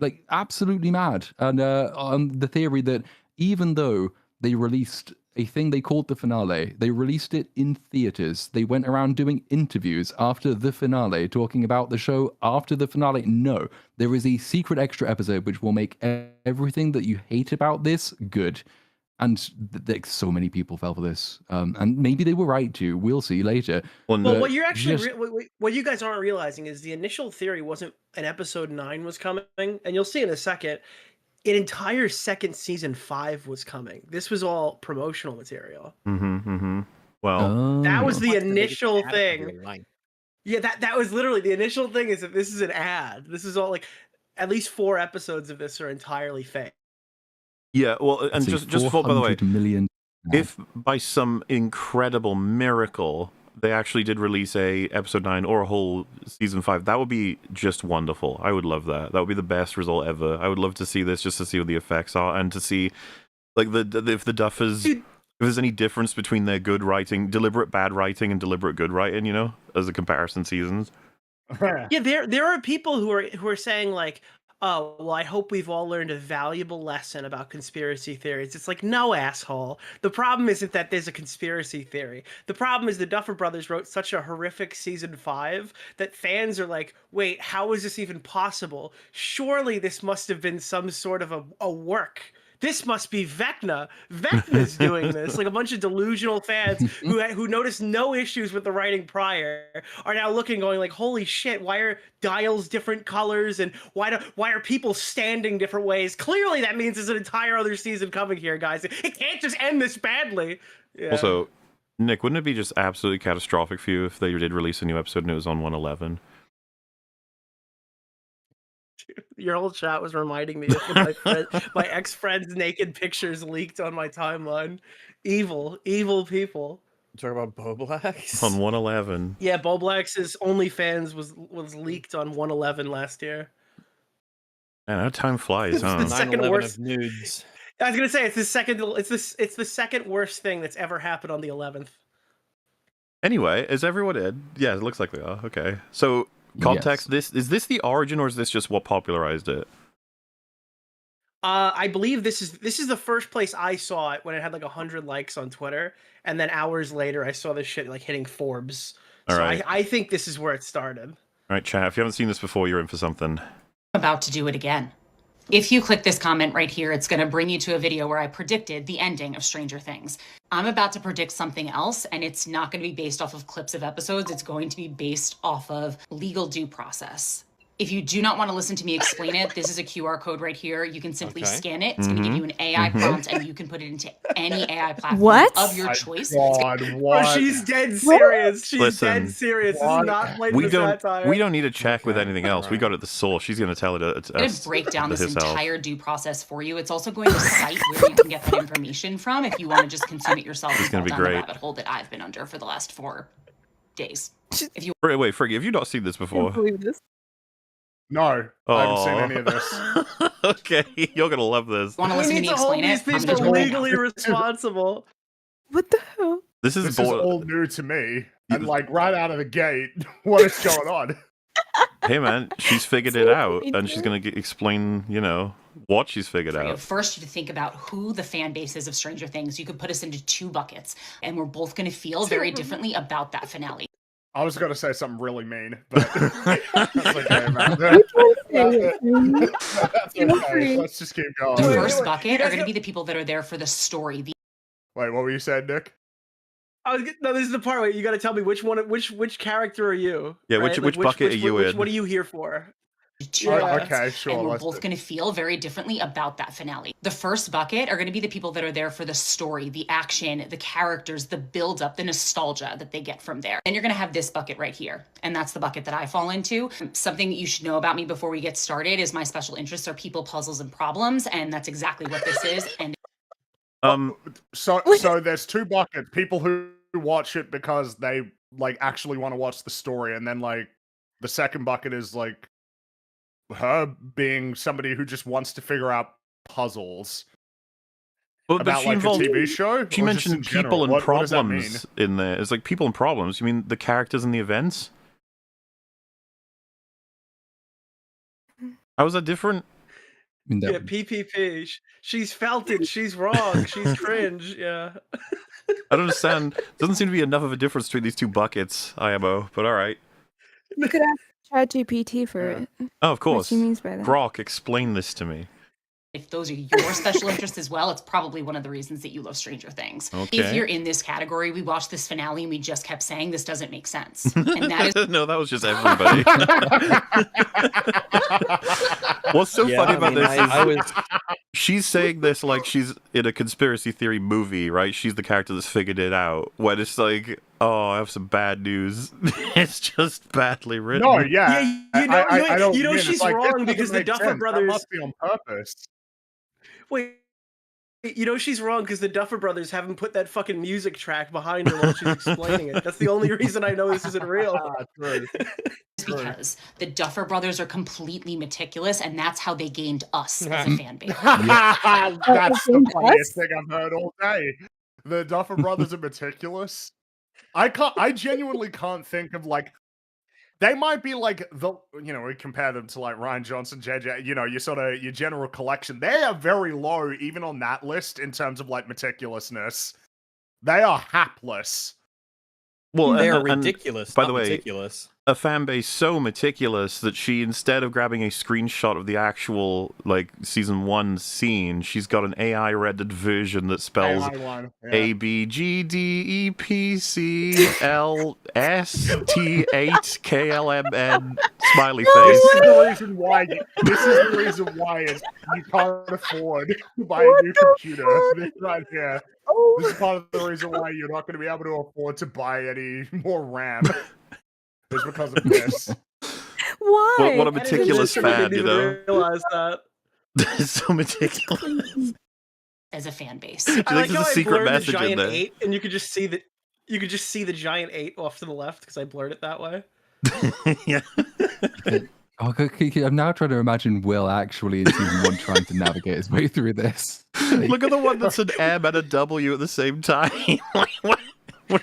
like absolutely mad. And on the theory that even though they released a thing they called the finale, they released it in theaters, they went around doing interviews after the finale, talking about the show after the finale. No, there is a secret extra episode which will make everything that you hate about this good. And so many people fell for this, and maybe they were right to. We'll see later. Well, what you're actually what you guys aren't realizing is the initial theory wasn't an episode 9 was coming, and you'll see in a second. An entire second season 5 was coming. This was all promotional material. Well, that was the initial thing. Yeah, that was literally the initial thing. Is that this is an ad? This is all like at least 4 episodes of this are entirely fake. Yeah, well, and just for, by the way, million. If by some incredible miracle they actually did release a episode 9 or a whole season 5, that would be just wonderful. I would love that. That would be the best result ever. I would love to see this just to see what the effects are and to see like if the Duffers, if there's any difference between their good writing, deliberate bad writing and deliberate good writing, you know, as a comparison seasons. Yeah, there are people who are saying like, oh, well, I hope we've all learned a valuable lesson about conspiracy theories. It's like, no, asshole. The problem isn't that there's a conspiracy theory. The problem is the Duffer brothers wrote such a horrific season 5 that fans are like, wait, how is this even possible? Surely this must have been some sort of a work this must be Vecna. Vecna's doing this. Like a bunch of delusional fans who noticed no issues with the writing prior are now looking, going like, holy shit, why are dials different colors and why are people standing different ways? Clearly that means there's an entire other season coming here, guys. It can't just end this badly. Yeah. Also, Nick, wouldn't it be just absolutely catastrophic for you if they did release a new episode and it was on 111? Your whole chat was reminding me of my ex-friend's naked pictures leaked on my timeline. Evil people. Talk about Boblax On 111. Yeah, Boblax's OnlyFans was leaked on 111 last year. Man, how time flies, It's huh? the second 9/11 worst. of nudes. I was gonna say it's the second worst thing that's ever happened on the 11th. Anyway, is everyone in? Yeah, it looks like they are. Okay. So, context, is this the origin or is this just what popularized it? I believe this is the first place I saw it when it had like 100 likes on Twitter, and then hours later I saw this shit like hitting Forbes. All So right. I think this is where it started. All right, chat, if you haven't seen this before, you're in for something. About to do it again. If you click this comment right here, it's going to bring you to a video where I predicted the ending of Stranger Things. I'm about to predict something else, and it's not going to be based off of clips of episodes. It's going to be based off of legal due process. If you do not want to listen to me explain it, this is a QR code right here. You can simply scan it. It's going to give you an AI prompt, and you can put it into any AI platform of your choice. God, what? Bro, she's dead serious. She's Listen, dead serious. This is not played We with don't satire. we don't need to check with anything else. We got it at the source. She's going to tell it It's going to break down this herself. entire due process for you. It's also going to cite where you can get that information from if you want to just consume it yourself. It's gonna be down the great. rabbit hole that I've been under for the last 4 days. If you Wait, Friggy, have you not seen this I can't before? believe this. No, I haven't seen any of this. Okay, you're going to love this. want to We listen to need me to hold explain these it, I'm people gonna do it right legally responsible. What the hell? This is This is all new to me, and like right out of the gate, what is going on? Hey man, she's figured it out, and she's going to explain, what she's figured for you. out. First, to think about who the fan base is of Stranger Things. You could put us into 2 buckets, and we're both going to feel very differently about that finale. I was going to say something really mean, but that's okay, man. That's okay. Let's just keep going. The first bucket are going to be the people that are there for the story. Wait, what were you saying, Nick? No, this is the part where you got to tell me which character are you? Yeah, right? which bucket are you in? What are you here for? Okay, sure. And we're let's both do- going to feel very differently about that finale. The first bucket are going to be the people that are there for the story, the action, the characters, the build-up, the nostalgia that they get from there. And you're going to have this bucket right here. And that's the bucket that I fall into. Something that you should know about me before we get started is my special interests are people, puzzles, and problems. And that's exactly what this is. And So there's 2 buckets. People who watch it because they like actually want to watch the story, and then like the second bucket is like her being somebody who just wants to figure out puzzles But about she like involved, a TV show. she or just in mentioned general? people and What does that mean? problems in there. It's like people and problems. You mean the characters and the events? How is that different? I mean, that Yeah, PPP. She's felt it. She's wrong. She's cringe. Yeah. I don't understand. Doesn't seem to be enough of a difference between these 2 buckets, IMO, but alright. You could ask ChatGPT for it. Oh, of What course. she means by that. Grok, explain this to me. if those are your special interests as well, it's probably one of the reasons that you love Stranger Things. Okay. If you're in this category, we watched this finale and we just kept saying this doesn't make sense. And that is No, that was just everybody. What's so funny about this is I was she's saying this like she's in a conspiracy theory movie, right? She's the character that's figured it out. When it's like, oh, I have some bad news. It's just badly written. No, yeah. I don't you know get it. she's It's like, wrong this because doesn't the make Duffer sense. brothers. That must be on purpose. Wait, you know she's wrong because the Duffer brothers haven't put that fucking music track behind her while she's explaining it. That's the only reason I know this isn't real. True. because the Duffer brothers are completely meticulous, and that's how they gained us as a fan base. That's the funniest thing I've heard all day. The Duffer brothers are meticulous. I genuinely can't think of like. They might be like we compare them to like Ryan Johnson, JJ, your general collection. They are very low, even on that list, in terms of like meticulousness. They are hapless. Well, they're and ridiculous. by not the way, meticulous. a fan base so meticulous that she, instead of grabbing a screenshot of the actual like season 1 scene, she's got an AI rendered version that spells AI one, yeah. ABGDEPCLST8KLMN smiley This face. is the reason why. This is the reason why you can't afford to buy a new computer. This right here. Oh. This is part of the reason why you're not going to be able to afford to buy any more RAM. It's because of this. Why? What a meticulous fan, you know? Realize that. It's so meticulous. As a fan base. Do you think there's a secret message the in giant there? 8, and you could just see the giant 8 off to the left because I blurred it that way. Yeah. Oh, I'm now trying to imagine Will actually in season 1 trying to navigate his way through this. Look at the one that's an M and a W at the same time. Like, what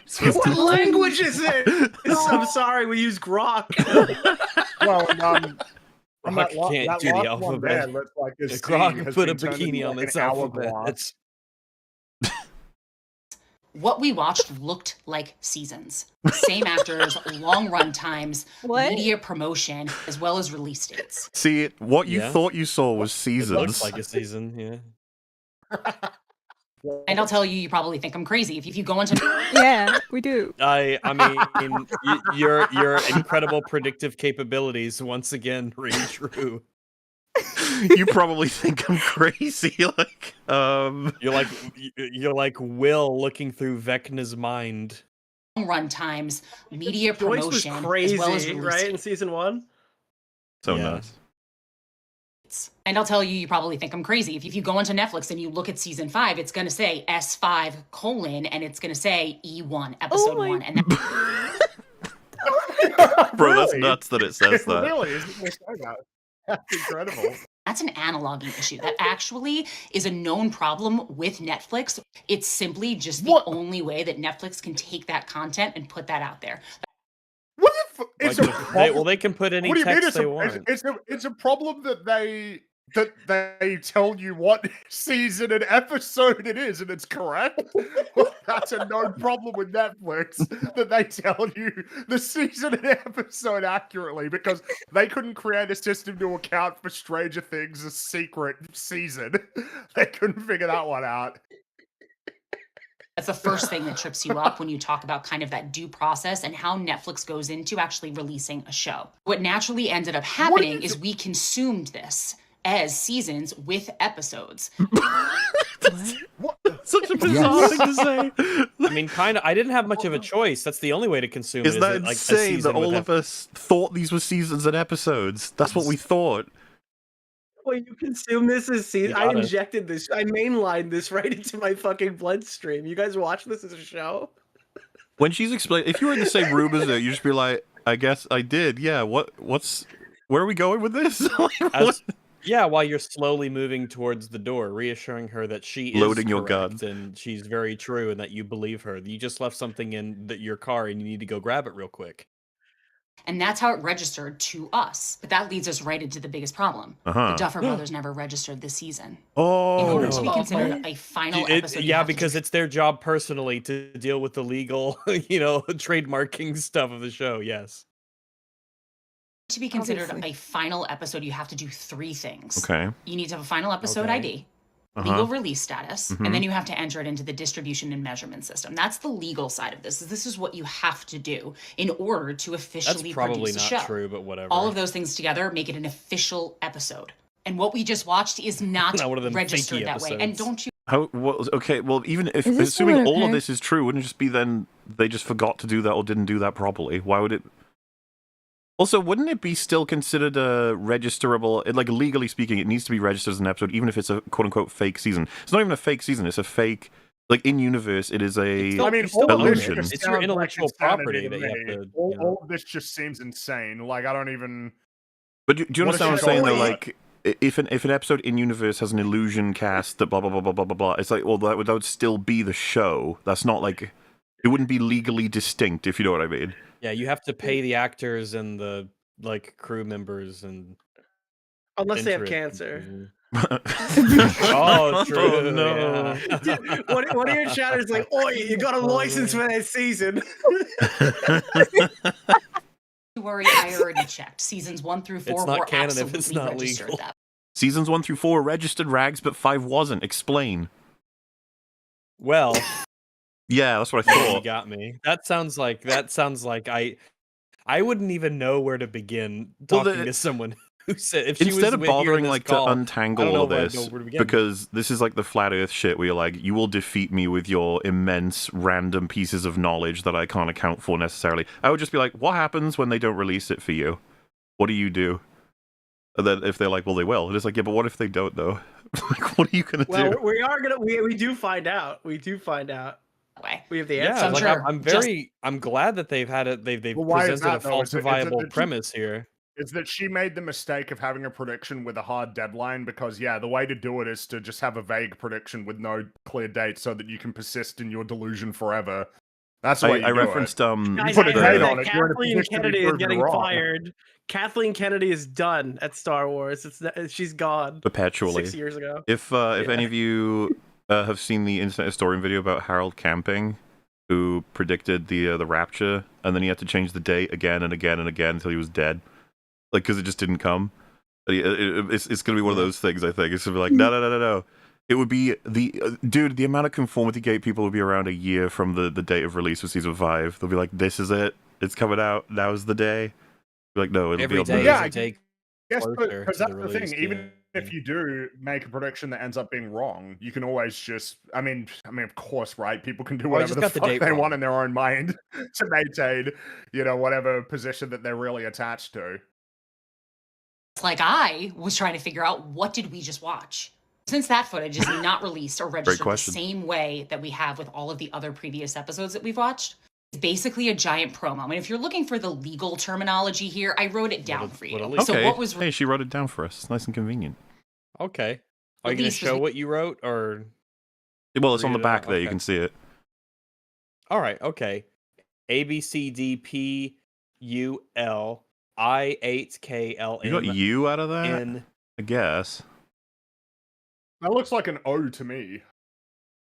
is this? What language is it? I'm sorry, we use Grok. Well, Grok can't do the alphabet. Grok put a bikini on this alphabet. What we watched looked like seasons. Same actors, long run times, media promotion, as well as release dates. See, what you thought you saw was It seasons. looks like a season, yeah. And I'll tell you, you probably think I'm crazy. If you go into Yeah, we do. I mean, your incredible predictive capabilities once again ring true. You probably think I'm crazy. Like, you're like Will looking through Vecna's mind. run times, media Joyce promotion, was crazy, as well as release right, in dates. season 1? so Yeah. nice. And I'll tell you, you probably think I'm crazy. If you go into Netflix and you look at season 5, it's going to say S5 : and it's going to say E1 episode 1. And Bro, that's Really? nuts that it says that. Really? Isn't it so that? That's incredible. that's an analoging issue. That actually is a known problem with Netflix. It's simply just the What? only way that Netflix can take that content and put that out there. What if it's Like, a problem? they can put any What do you mean text they want. it's a problem that they tell you what season and episode it is, and it's correct? Well, that's a known problem with Netflix, that they tell you the season and episode accurately, because they couldn't create a system to account for Stranger Things' secret season. They couldn't figure that one out. That's the first thing that trips you up when you talk about kind of that due process and how Netflix goes into actually releasing a show. What naturally ended up happening is we consumed this as seasons with episodes. What? Such a bizarre thing to say. I mean, kind of. I didn't have much of a choice. That's the only way to consume Is it. that Like, a insane season that all with of us thought these were seasons and episodes? That's what we thought. When you consume this as season, You I gotta. injected this. I mainlined this right into my fucking bloodstream. You guys watch this as a show? When she's explaining, if you were in the same room as her, you'd just be like, I guess I did. Yeah, where are we going with this? Like, what? Yeah, while you're slowly moving towards the door, reassuring her that she is Loading your correct gun. and she's very true and that you believe her. You just left something in your car and you need to go grab it real quick. And that's how it registered to us. But that leads us right into the biggest problem. Uh-huh. The Duffer brothers never registered this season. In Oh, order to be no. considered a final episode, you Yeah, have to because do it's their job personally to deal with the legal, trademarking stuff of the show. Yes. to be considered Obviously. a final episode, you have to do 3 things. okay. You need to have a final episode Okay. ID, Uh-huh. legal release status, Mhm. and then you have to enter it into the distribution and measurement system. That's the legal side of this. This is what you have to do in order to That's officially probably produce a not show. true, but whatever. All of those things together make it an official episode. And what we just watched is not Not one of them registered fakey that way. And episodes. don't you Okay, well, even if Is this assuming someone all of apparent- this is true, wouldn't it just be then they just forgot to do that or didn't do that properly? Why would it? Also, wouldn't it be still considered a registerable? Like legally speaking, it needs to be registered as an episode, even if it's a quote unquote fake season. It's not even a fake season; it's a fake. Like in universe, it is a. I mean, still all of this illusion. just It's your sounds intellectual insanity property to that you have me. to, All of this just seems insane. Like, I don't even. But do you What if understand what I'm it's saying though? all- Like, if an episode in universe has an illusion cast that blah blah blah blah blah blah blah, it's like, well, that would still be the show. That's not like it wouldn't be legally distinct, if you know what I mean. Yeah, you have to pay the actors and the crew members and Unless they have interest. cancer. Oh, true. Oh, no. Yeah. One of your chatters like, "Oh, you got a license for that season." worry, I already checked. Seasons 1 through 4 It's not were canon if absolutely it's not registered legal. that. Seasons 1 through 4 were registered, Rags, but 5 wasn't. Explain. Well, Yeah, that's what I you thought. got me. That sounds like I wouldn't even know where to begin Well, talking to someone who said if she was Instead of here in bothering this like call, to I untangle don't know all where this, to begin. because this is like the flat Earth shit where you're like, you will defeat me with your immense random pieces of knowledge that I can't account for necessarily. I would just be like, what happens when they don't release it for you? What do you do? And then if they're like, well, they will. And it's like, yeah, but what if they don't though? Like, what are you gonna Well, do? we do find out. We do find out. Way. We have the Yeah, answer. I'm like sure I'm glad that they've had it. They've Well, why is presented a that, though? Is it falsifiable that premise here. Is that she made the mistake of having a prediction with a hard deadline, because yeah, the way to do it is to just have a vague prediction with no clear date so that you can persist in your delusion forever. That's the way you I do referenced Guys, put a I date heard on that it, you're in a Kathleen position to be Kennedy is proven getting wrong. fired. Kathleen Kennedy is done at Star Wars. She's gone. Perpetually. 6 years ago. If any of you have seen the Internet Historian video about Harold Camping, who predicted the Rapture, and then he had to change the date again and again and again until he was dead, like because it just didn't come. It's gonna be one of those things. I think it's gonna be like no. It would be dude. The amount of Conformity Gate people would be around a year from the date of release of season 5. They'll be like, this is it. It's coming out. Now's the day. Be like, no, it'll Every be on day the... is Yeah, a day Yes, closer because to that's the the thing. release. Even if you do make a prediction that ends up being wrong, you can always just. I mean, of course, right? People can do Well, I whatever just the got the fuck date they wrong. want in their own mind to maintain, whatever position that they're really attached to. like I was trying to figure out, what did we just watch? Since that footage is not released or registered the question. same way that we have with all of the other previous episodes that we've watched, it's basically a giant promo. And if you're looking for the legal terminology here, I wrote it down for you. Okay. So what was Hey, she wrote it down for us. It's nice and convenient. Okay. Are you going to Release was show we- what you wrote, or? Well, it's on the Read it back out, there. You okay. can see it. All right. Okay. ABCDPULI8KLM. You got U out of that? N. I guess. That looks like an O to me,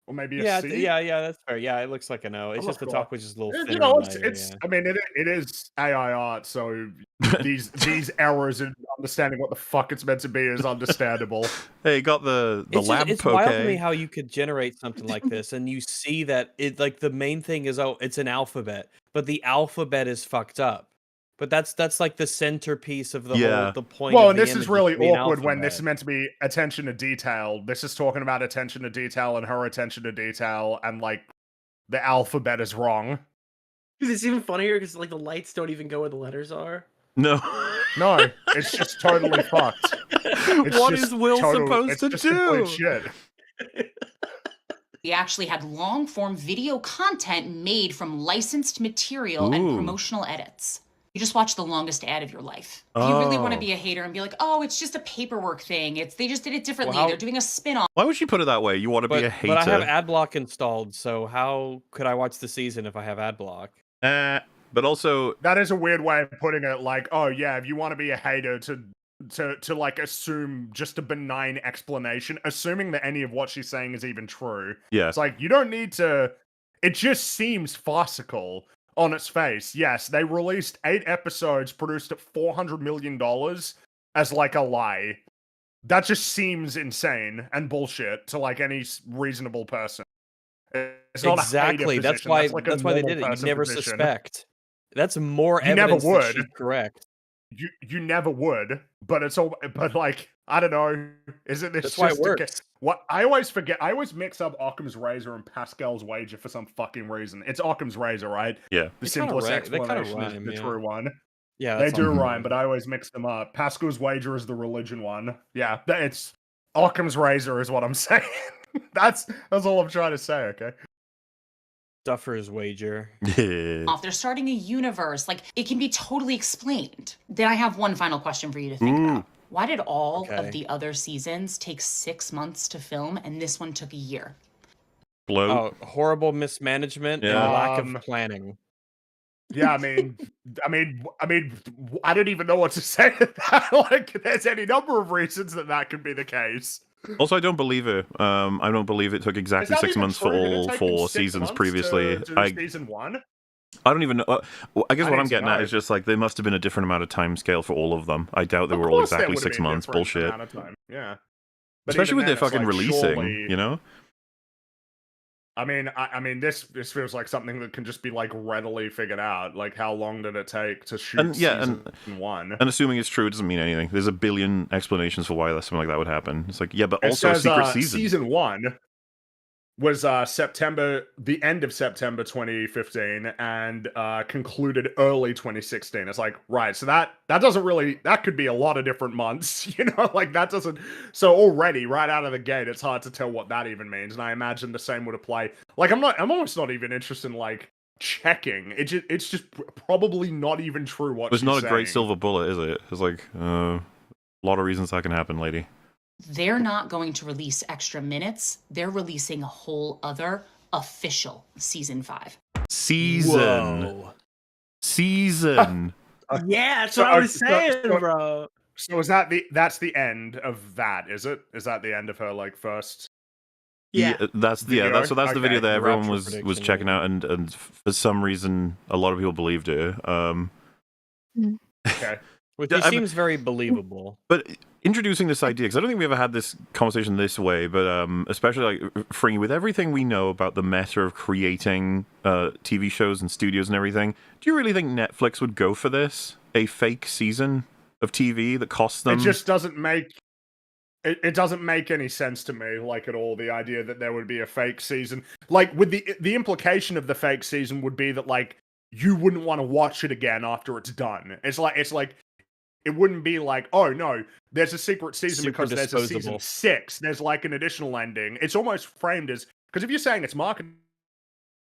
or maybe a Yeah, C. yeah, that's fair. Yeah, it looks like a no. It's Oh, just the cool. talk was just a little thinner. You know, than it's. yeah. I mean, it is AI art, so these errors in understanding what the fuck it's meant to be is understandable. Hey, you got the lamp. It's wild to me how you could generate something like this, and you see that it like the main thing is it's an alphabet, but the alphabet is fucked up. But that's like the centerpiece of the whole the point. Well, of and the this is image really to be an awkward when this is alphabet. meant to be attention to detail. This is talking about attention to detail and her attention to detail, and like the alphabet is wrong. It's even funnier because like the lights don't even go where the letters are. No. No, it's just totally fucked. It's What just is Will supposed it's to just complete do? shit. we actually had long form video content made from licensed material and Ooh. promotional edits. You just watch the longest ad of your life. If you really want to Oh. be a hater and be like, oh, it's just a paperwork thing. They just did it differently. Well, how- They're doing a spin-off. Why would you put it that way? You want to be a hater? But I have ad block installed, so how could I watch the season if I have ad block? But also, That is a weird way of putting it. Like, oh yeah, if you want to be a hater, to like assume just a benign explanation, assuming that any of what she's saying is even true. yeah. It's like you don't need to. It just seems farcical on its face. Yes, they released 8 episodes produced at $400 million as like a lie. That just seems insane and bullshit to like any reasonable person. It's not Exactly. A hater That's position. why. Like a That's why they normal did it. You person never position. suspect. That's more You never evidence that would. she's correct. You never would, but it's all. But like, I don't know. Isn't this That's why it just a works. what I always forget? I always mix up Occam's razor and Pascal's wager for some fucking reason. It's Occam's razor, right? Yeah. The They kinda simplest they kinda explanation is rhyme, the yeah. true one. Yeah, They that's do all. rhyme, but I always mix them up. Pascal's wager is the religion one. Yeah, it's Occam's razor is what I'm saying. That's all I'm trying to say. Okay. Duffers wager. Yeah. They're starting a universe. Like, it can be totally explained. Then I have one final question for you to think about. Why did all Okay. of the other seasons take 6 months to film and this one took a year? Blow. Oh, horrible mismanagement and Yeah. a lack of planning. Yeah, I mean, I don't even know what to say to that. Like, there's any number of reasons that could be the case. Also, I don't believe it. I don't believe it took exactly Is that 6 even months for true? Did it all take them 4 6 seasons months previously. to do season 1? I don't even know. I guess I what I'm need to getting at know. is just like there must have been a different amount of time scale for all of them. I doubt they Of were all course there exactly would have 6 been months. different Bullshit. amount of time. Yeah. But Especially even with then, their it's fucking like, releasing, surely... you know? I mean, this feels like something that can just be like readily figured out. Like, how long did it take to shoot season 1? And assuming it's true, it doesn't mean anything. There's a billion explanations for why something like that would happen. It's like, yeah, but It also says, a secret season. Season 1 was the end of September 2015, and concluded early 2016. It's like, right, so that doesn't really, that could be a lot of different months, you know, like that doesn't, so already right out of the gate, it's hard to tell what that even means. And I imagine the same would apply. Like, I'm almost not even interested in like checking. It's just probably not even true what It's she's not a saying. great silver bullet, is it? It's like a lot of reasons that can happen, lady. They're not going to release extra minutes. They're releasing a whole other official season 5. Whoa. Season. Yeah, that's what I was saying, bro. So is that's the end of that, is it? Is that the end of her like first? Yeah, that's video? the video that everyone Rapture was checking out, and for some reason a lot of people believed it. Okay. Which seems very believable. But introducing this idea, because I don't think we ever had this conversation this way, but especially like Fringy, with everything we know about the meta of creating TV shows and studios and everything, do you really think Netflix would go for this? A fake season of TV that costs them? It just doesn't make... It doesn't make any sense to me, like, at all, the idea that there would be a fake season. Like, with the implication of the fake season would be that, like, you wouldn't want to watch it again after it's done. It's like it wouldn't be like, oh no, there's a secret season Super because there's a season 6. There's like an additional ending. It's almost framed as, because if you're saying it's marketing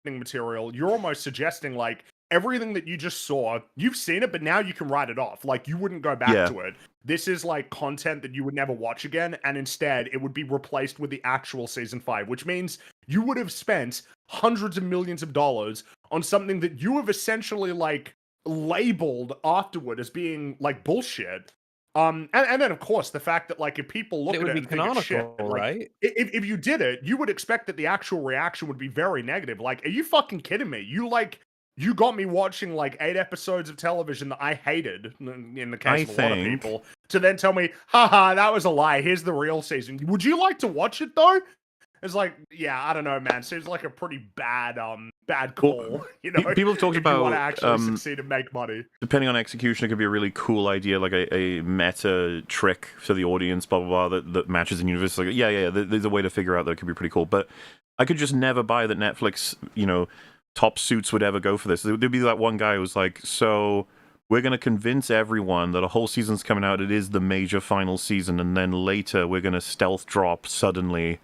material, you're almost suggesting like everything that you just saw, you've seen it, but now you can write it off. Like, you wouldn't go back to it. This is like content that you would never watch again, and instead it would be replaced with the actual season 5, which means you would have spent hundreds of millions of dollars on something that you have essentially like labeled afterward as being like bullshit. And then of course the fact that like if people look at it and think it's shit, like, right? if you did it, you would expect that the actual reaction would be very negative. Like, are you fucking kidding me? You got me watching like 8 episodes of television that I hated, in the case of a lot of people, to then tell me, haha, that was a lie. Here's the real season. Would you like to watch it though? It's like, yeah, I don't know, man. Seems like a pretty bad call. You know, people have talked if about you want to actually succeed and make money. Depending on execution, it could be a really cool idea, like a meta trick for the audience, blah blah blah, that matches the universe. Like, yeah, there's a way to figure out that it could be pretty cool. But I could just never buy that Netflix, top suits would ever go for this. There'd be that one guy who was like, so we're going to convince everyone that a whole season's coming out, it is the major final season, and then later we're going to stealth drop suddenly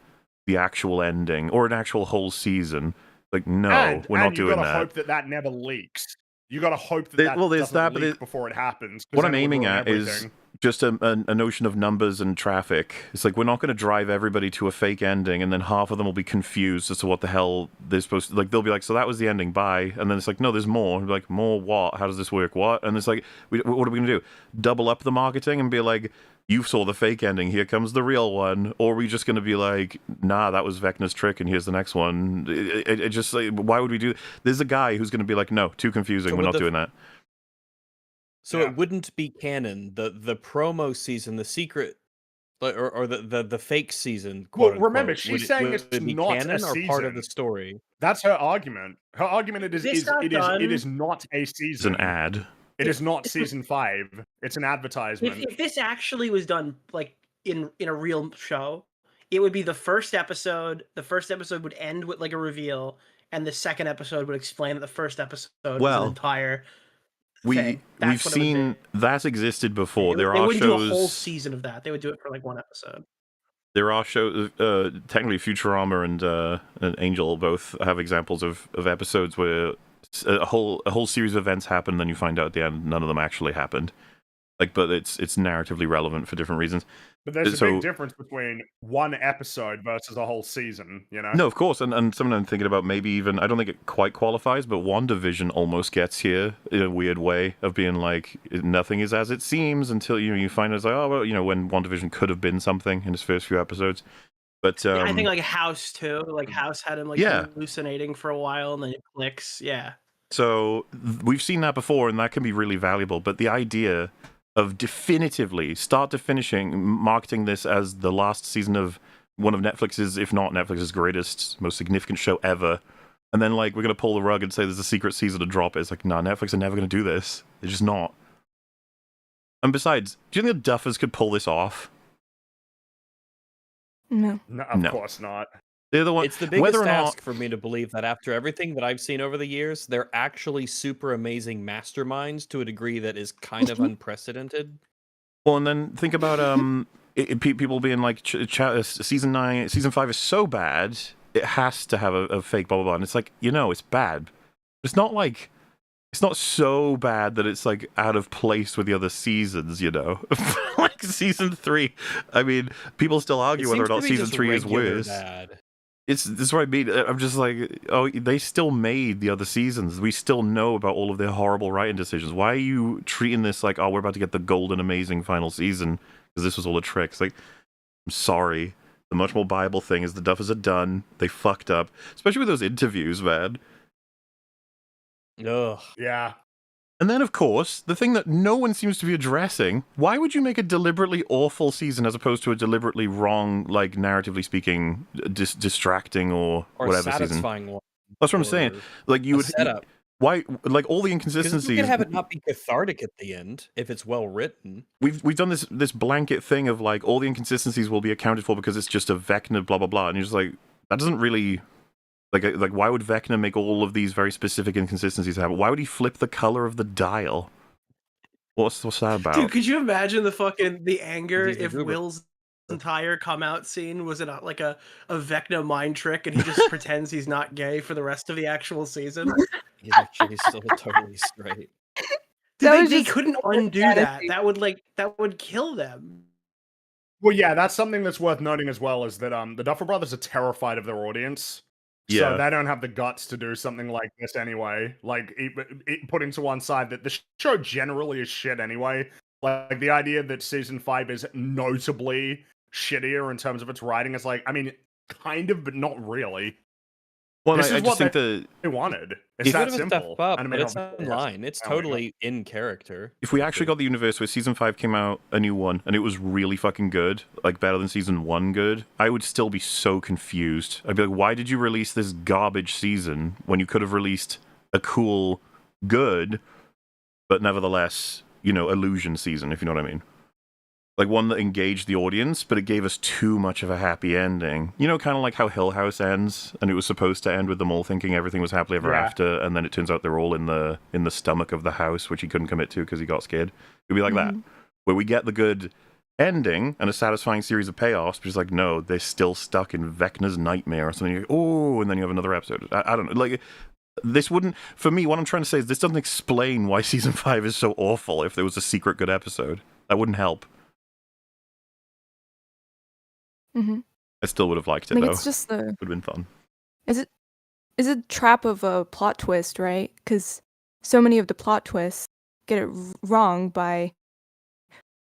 the actual ending or an actual whole season. Like, no, we're not doing that. You gotta hope that never leaks. You gotta hope that there's doesn't leak before it happens. What I'm aiming at is just a notion of numbers and traffic. It's like, we're not going to drive everybody to a fake ending, and then half of them will be confused as to what the hell they're supposed to... Like, they'll be like, so that was the ending, bye. And then it's like, no, there's more. Like, more what? How does this work? What? And it's like, what are we going to do? Double up the marketing and be like, you saw the fake ending, here comes the real one? Or are we just going to be like, nah, that was Vecna's trick, and here's the next one? It just, like, why would we do... There's a guy who's going to be like, no, too confusing, so we're not doing that. So it wouldn't be canon. The promo season, the secret, or the fake season. Quote, well, remember, unquote, she's saying it's not canon a season. Or part of the story. That's her argument. Her argument it is not a season. It's an ad. It is not season 5. It's an advertisement. If this actually was done like in a real show, it would be the first episode. The first episode would end with like a reveal, and the second episode would explain that the first episode was an entire. We've seen that's existed before. They wouldn't do a whole season of that. They would do it for like one episode. There are shows, technically Futurama and Angel both have examples of episodes where a whole series of events happen, then you find out at the end none of them actually happened. Like, but it's narratively relevant for different reasons. But there's a big difference between one episode versus a whole season, you know? No, of course, and something I'm thinking about, maybe even, I don't think it quite qualifies, but WandaVision almost gets here in a weird way of being like, nothing is as it seems until you find it's like, oh, well, when WandaVision could have been something in its first few episodes. But I think like House too, like House had him like hallucinating for a while, and then it clicks. Yeah. So we've seen that before, and that can be really valuable. But the idea of definitively, start to finishing, marketing this as the last season of one of Netflix's, if not Netflix's greatest, most significant show ever, and then like we're gonna pull the rug and say there's a secret season to drop it. It's like, nah, Netflix are never gonna do this. They're just not. And besides, do you think the Duffers could pull this off? No. No, of No. course not. They're the one. It's the biggest whether or task not, for me to believe that after everything that I've seen over the years, they're actually super amazing masterminds to a degree that is kind of unprecedented. well, and then think about people being like, season 5 is so bad, it has to have a fake blah blah blah. And it's like, it's bad. It's not like. It's not so bad that it's like out of place with the other seasons, like season 3. I mean, people still argue whether or not season 3 is worse. Bad. That's what I mean. I'm just like, oh, they still made the other seasons. We still know about all of their horrible writing decisions. Why are you treating this like, oh, we're about to get the golden, amazing final season because this was all a trick? It's like, I'm sorry. The much more viable thing is the Duffers are done. They fucked up, especially with those interviews, man. Ugh. Yeah. And then, of course, the thing that no one seems to be addressing, why would you make a deliberately awful season as opposed to a deliberately wrong, like, narratively speaking, distracting or whatever satisfying season? one. That's what I'm saying. Like, you would... Setup. Why, like, all the Because inconsistencies... you can have it not be cathartic at the end, if it's well written. We've done this blanket thing of, like, all the inconsistencies will be accounted for because it's just a Vecna blah, blah, blah. And you're just like, that doesn't really... Like, why would Vecna make all of these very specific inconsistencies happen? Why would he flip the color of the dial? What's that about? Dude, could you imagine the anger He's the if goober. Will's entire come out scene was like a Vecna mind trick and he just pretends he's not gay for the rest of the actual season? He's actually still totally straight. They couldn't undo that. That would kill them. Well, yeah, that's something that's worth noting as well, is that the Duffer Brothers are terrified of their audience. Yeah. So they don't have the guts to do something like this anyway. Like, put into one side that the show generally is shit anyway. Like, the idea that season 5 is notably shittier in terms of its writing is like, I mean, kind of, but not really. Well, This I is just what think they wanted. It's It's that a bit of a simple. step up, And I but mean, it's obviously, online. It's oh my God. totally in character. if we actually got the universe where season 5 came out a new one and it was really fucking good, like better than season 1 good, I would still be so confused. I'd be like, why did you release this garbage season when you could have released a cool, good, but nevertheless, illusion season, if you know what I mean? Like one that engaged the audience, but it gave us too much of a happy ending. Kind of like how Hill House ends, and it was supposed to end with them all thinking everything was happily ever after, and then it turns out they're all in the stomach of the house, which he couldn't commit to because he got scared. It'd be like that, where we get the good ending and a satisfying series of payoffs, but it's like, no, they're still stuck in Vecna's nightmare or something. You're like, oh, and then you have another episode. I don't know. Like, this wouldn't... For me, what I'm trying to say is this doesn't explain why season 5 is so awful if there was a secret good episode. That wouldn't help. Mm-hmm. I still would have liked it, Like, though. it's just Would have been fun. is a trap of a plot twist, right? Because so many of the plot twists get it wrong by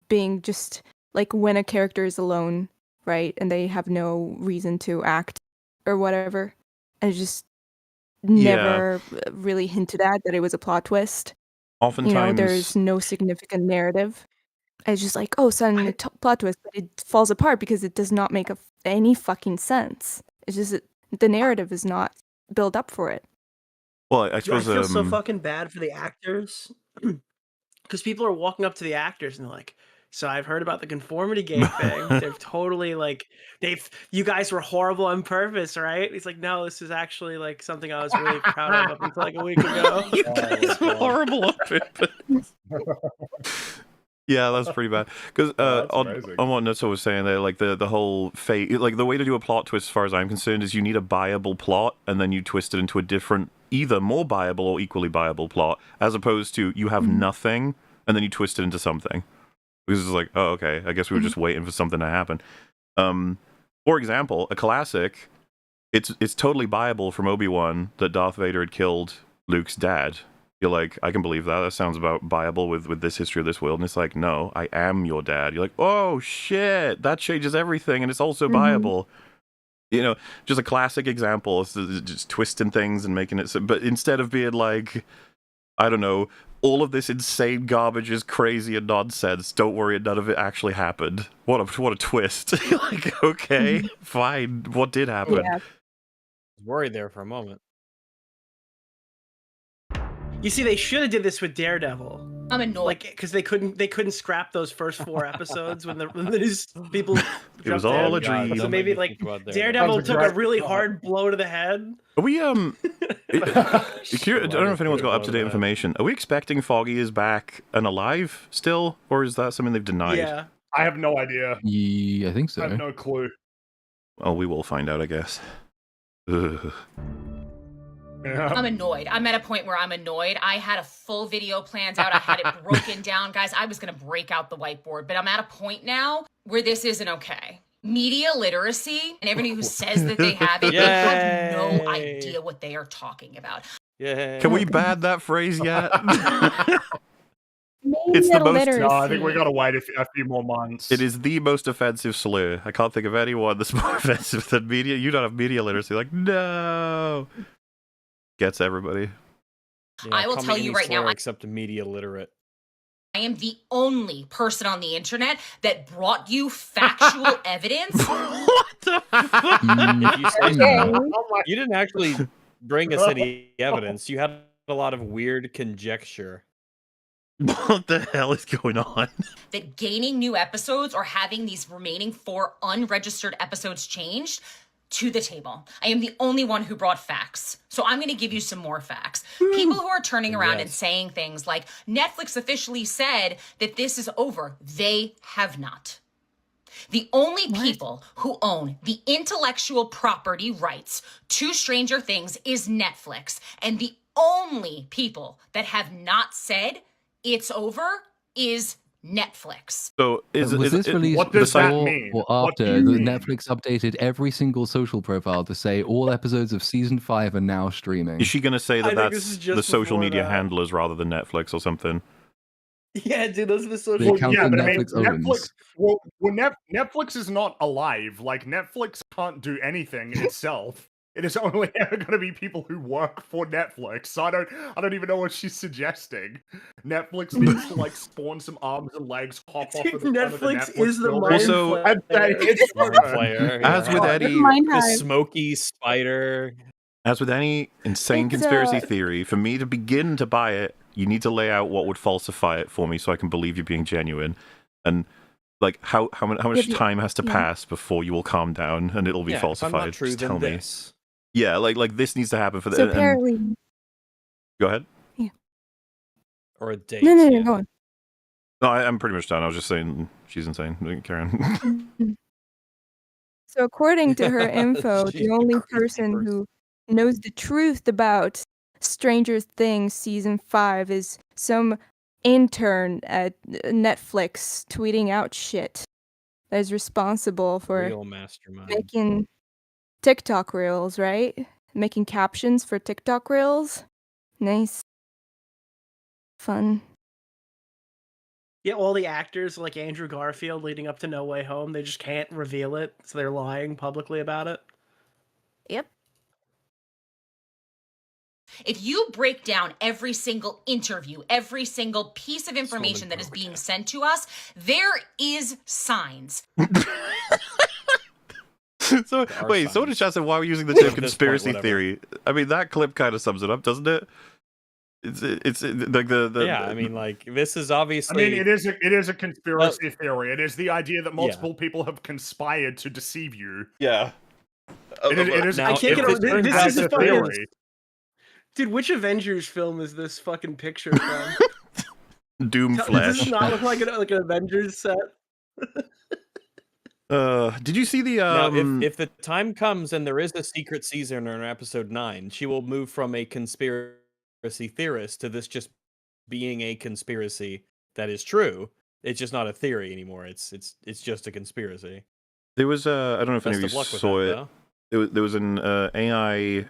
being just like when a character is alone, right, and they have no reason to act or whatever, and it just never really hinted at that it was a plot twist. Oftentimes, There's no significant narrative. It's just like, oh, suddenly plot twist, but it falls apart because it does not make any fucking sense. It's just the narrative is not built up for it. well, I Dude, I suppose feel so fucking bad for the actors because people are walking up to the actors and they're like, "So I've heard about the conformity gate thing. They've totally you guys were horrible on purpose, right?" He's like, "No, this is actually like something I was really proud of up until like a week ago." you guys were horrible on purpose. Yeah, that's pretty bad. Because on what Nutso was saying there, like the whole fate, like the way to do a plot twist, as far as I'm concerned, is you need a buyable plot, and then you twist it into a different, either more buyable or equally buyable plot, as opposed to you have nothing, and then you twist it into something. Because it's like, oh, okay, I guess we were just waiting for something to happen. For example, a classic, it's totally buyable from Obi-Wan that Darth Vader had killed Luke's dad. You're like, I can believe that. That sounds about viable with this history of this world. And it's like, no, I am your dad. You're like, oh, shit, that changes everything. And it's also viable. You know, just a classic example of just twisting things and making it so, but instead of being like, I don't know, all of this insane garbage is crazy and nonsense, don't worry, none of it actually happened. What a twist. Like, okay, fine, what did happen? Yeah. Worried there for a moment. You see, they should have did this with Daredevil. I'm annoyed. Like, because they couldn't scrap those first 4 episodes when these people. It was jumped all in. a dream. So maybe like Daredevil took a really hard blow to the head. Are we, I don't know if anyone's got up-to-date information. Are we expecting Foggy is back and alive still? Or is that something they've denied? Yeah. I have no idea. Yeah, I think so. I have no clue. Well, we will find out, I guess. Ugh. Yeah. I'm annoyed. I'm at a point where I'm annoyed. I had a full video planned out. I had it broken down. Guys, I was going to break out the whiteboard, but I'm at a point now where this isn't okay. Media literacy, and everybody who says that they have it, they have no idea what they are talking about. Yeah. Can we ban that phrase yet? It's the most- No, I think we gotta wait a few more months. It is the most offensive slur. I can't think of anyone that's more offensive than media. You don't have media literacy. Like, no. Gets everybody. Yeah, I will call me tell you any right now, slur I- except media literate. I am the only person on the internet that brought you factual evidence. What the fuck? If you say Okay. so. Oh my You didn't actually bring us any evidence. You had a lot of weird conjecture. What the hell is going on? That gaining new episodes or having these remaining 4 unregistered episodes changed to the table. I am the only one who brought facts. So I'm going to give you some more facts. People who are turning around and Yes. saying things like Netflix officially said that this is over. They have not. The only people who own the intellectual property rights to Stranger Things is Netflix. And the only people that have not said it's over is Netflix. So Was this released what does that before mean? or What do after you the mean? Netflix updated every single social profile to say all episodes of season 5 are now streaming? is she going to say I that think this that's is just the social before media that. handlers rather than Netflix or something? Yeah, dude, those are the social. The Well, account yeah, that but I mean, Netflix owns. Netflix is not alive. Like, Netflix can't do anything itself. It is only ever going to be people who work for Netflix. So I don't even know what she's suggesting. Netflix needs to like spawn some arms and legs, hop off Dude, of the front of the Netflix Netflix is the building, mind Also- and say it's Mind over. flayer. As yeah. with Oh, Eddie, Mind The Hive. smoky spider. as with any insane It's, conspiracy theory, for me to begin to buy it, you need to lay out what would falsify it for me so I can believe you're being genuine. And like how much Yeah, time has to yeah. pass before you will calm down and it'll be Yeah, if falsified. I'm not true, Just then tell me. this. Yeah, like this needs to happen for the. So and- apparently, go ahead. Or a date. no, yeah. go on. No, I'm pretty much done. I was just saying she's insane. Karen. So according to her info, She's the a only crazy person person. who knows the truth about Stranger Things season 5 is some intern at Netflix tweeting out shit that is responsible for Real mastermind. making TikTok reels, right? Making captions for TikTok reels. Nice. Fun. Yeah, all the actors like Andrew Garfield leading up to No Way Home, they just can't reveal it, so they're lying publicly about it. Yep. If you break down every single interview, every single piece of information that is broke being down. sent to us, there is signs. So There are wait, someone signs. just asked why we're using the term At this point, conspiracy whatever. theory. I mean, that clip kind of sums it up, doesn't it? It's like the Yeah, I mean, like this is I obviously. mean, it is a conspiracy theory. It is the idea that multiple people have conspired to deceive you. yeah. It is. Now, I can't if get it over turns this. out Is that fucking theory. dude. Which Avengers film is this fucking picture from? Doom Does Flash. this not look like an Avengers set? Did you see the Now, if the time comes and there is a secret season or an episode 9, she will move from a conspiracy theorist to this just being a conspiracy that is true. It's just not a theory anymore. It's just a conspiracy. there was I don't know if any Best of of you luck with saw that, it. though. There was an AI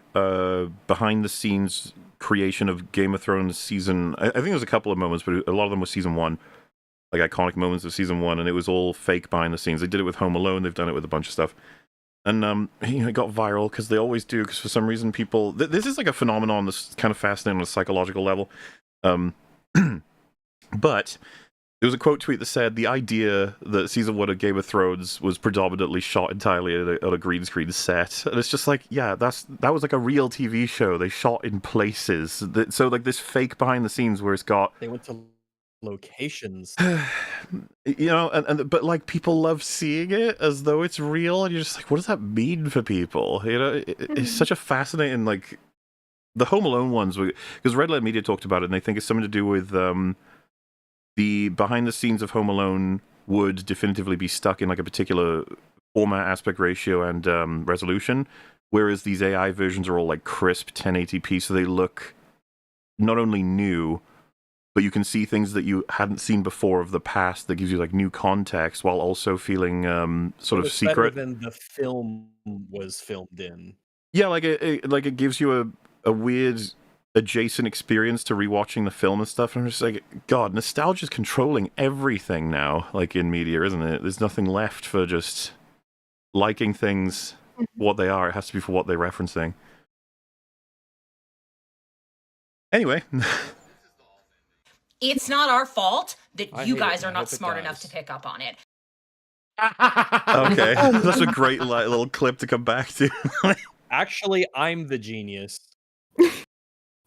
behind the scenes creation of Game of Thrones season. I think there was a couple of moments, but a lot of them were season 1, like iconic moments of season 1, and it was all fake behind the scenes. They did it with Home Alone. They've done it with a bunch of stuff. And it got viral because they always do. Because for some reason, people this is like a phenomenon that's kind of fascinating on a psychological level. But there was a quote tweet that said the idea that season 1 of Game of Thrones was predominantly shot entirely at a green screen set, and it's just like, yeah, that was like a real TV show. They shot in places. So like this fake behind the scenes where it's got They went to locations. but like people love seeing it as though it's real, and you're just like, what does that mean for people? It's such a fascinating, like, the Home Alone ones, because Red Letter Media talked about it, and they think it's something to do with the behind the scenes of Home Alone would definitively be stuck in like a particular format, aspect ratio, and resolution, whereas these AI versions are all like crisp 1080p, so they look not only new, but you can see things that you hadn't seen before of the past that gives you like new context while also feeling sort of secret. Better than the film was filmed in. Yeah, like it gives you a weird adjacent experience to rewatching the film and stuff. And I'm just like, God, nostalgia's controlling everything now, like in media, isn't it? There's nothing left for just liking things what they are. It has to be for what they're referencing. Anyway. It's not our fault that I you hate guys it. are I not hope it smart enough dies. to pick up on it. Okay, that's a great little clip to come back to. Actually, I'm the genius.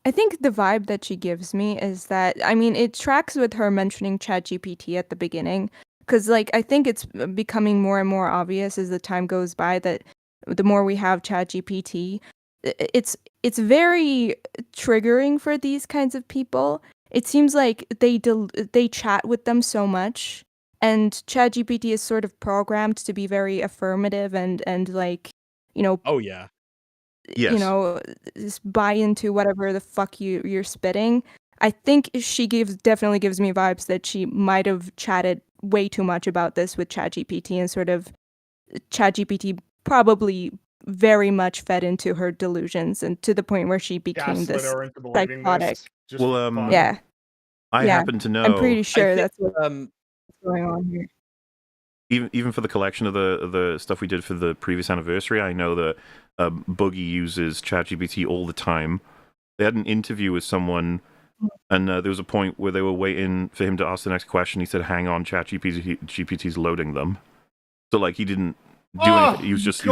I think the vibe that she gives me is that, I mean, it tracks with her mentioning ChatGPT at the beginning, because, like, I think it's becoming more and more obvious as the time goes by that the more we have ChatGPT, it's very triggering for these kinds of people. It seems like they chat with them so much, and ChatGPT is sort of programmed to be very affirmative and like, Oh yeah. you know, just buy into whatever the fuck you're spitting. I think she definitely gives me vibes that she might have chatted way too much about this with ChatGPT, and sort of ChatGPT probably very much fed into her delusions, and to the point where she became Gaslit this her into believing psychotic. this. Just Well, for fun. Yeah, I yeah. happen to know. I'm pretty I sure think, that's what's going on here. Even for the collection of the stuff we did for the previous anniversary, I know that Boogie uses ChatGPT all the time. They had an interview with someone, and there was a point where they were waiting for him to ask the next question. He said, "Hang on, GPT's loading them." So like he didn't do anything. He was just.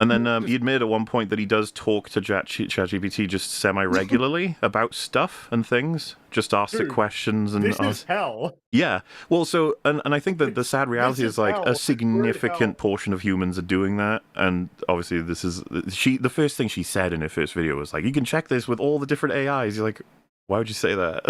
And then he admitted at one point that he does talk to ChatGPT just semi-regularly about stuff and things. Just ask it questions and this is hell. Yeah. Well, so and I think that the sad reality This is is like hell. a It's really hell. significant portion of humans are doing that, and obviously this is the first thing she said in her first video was like, "You can check this with all the different AIs." You're like, why would you say that?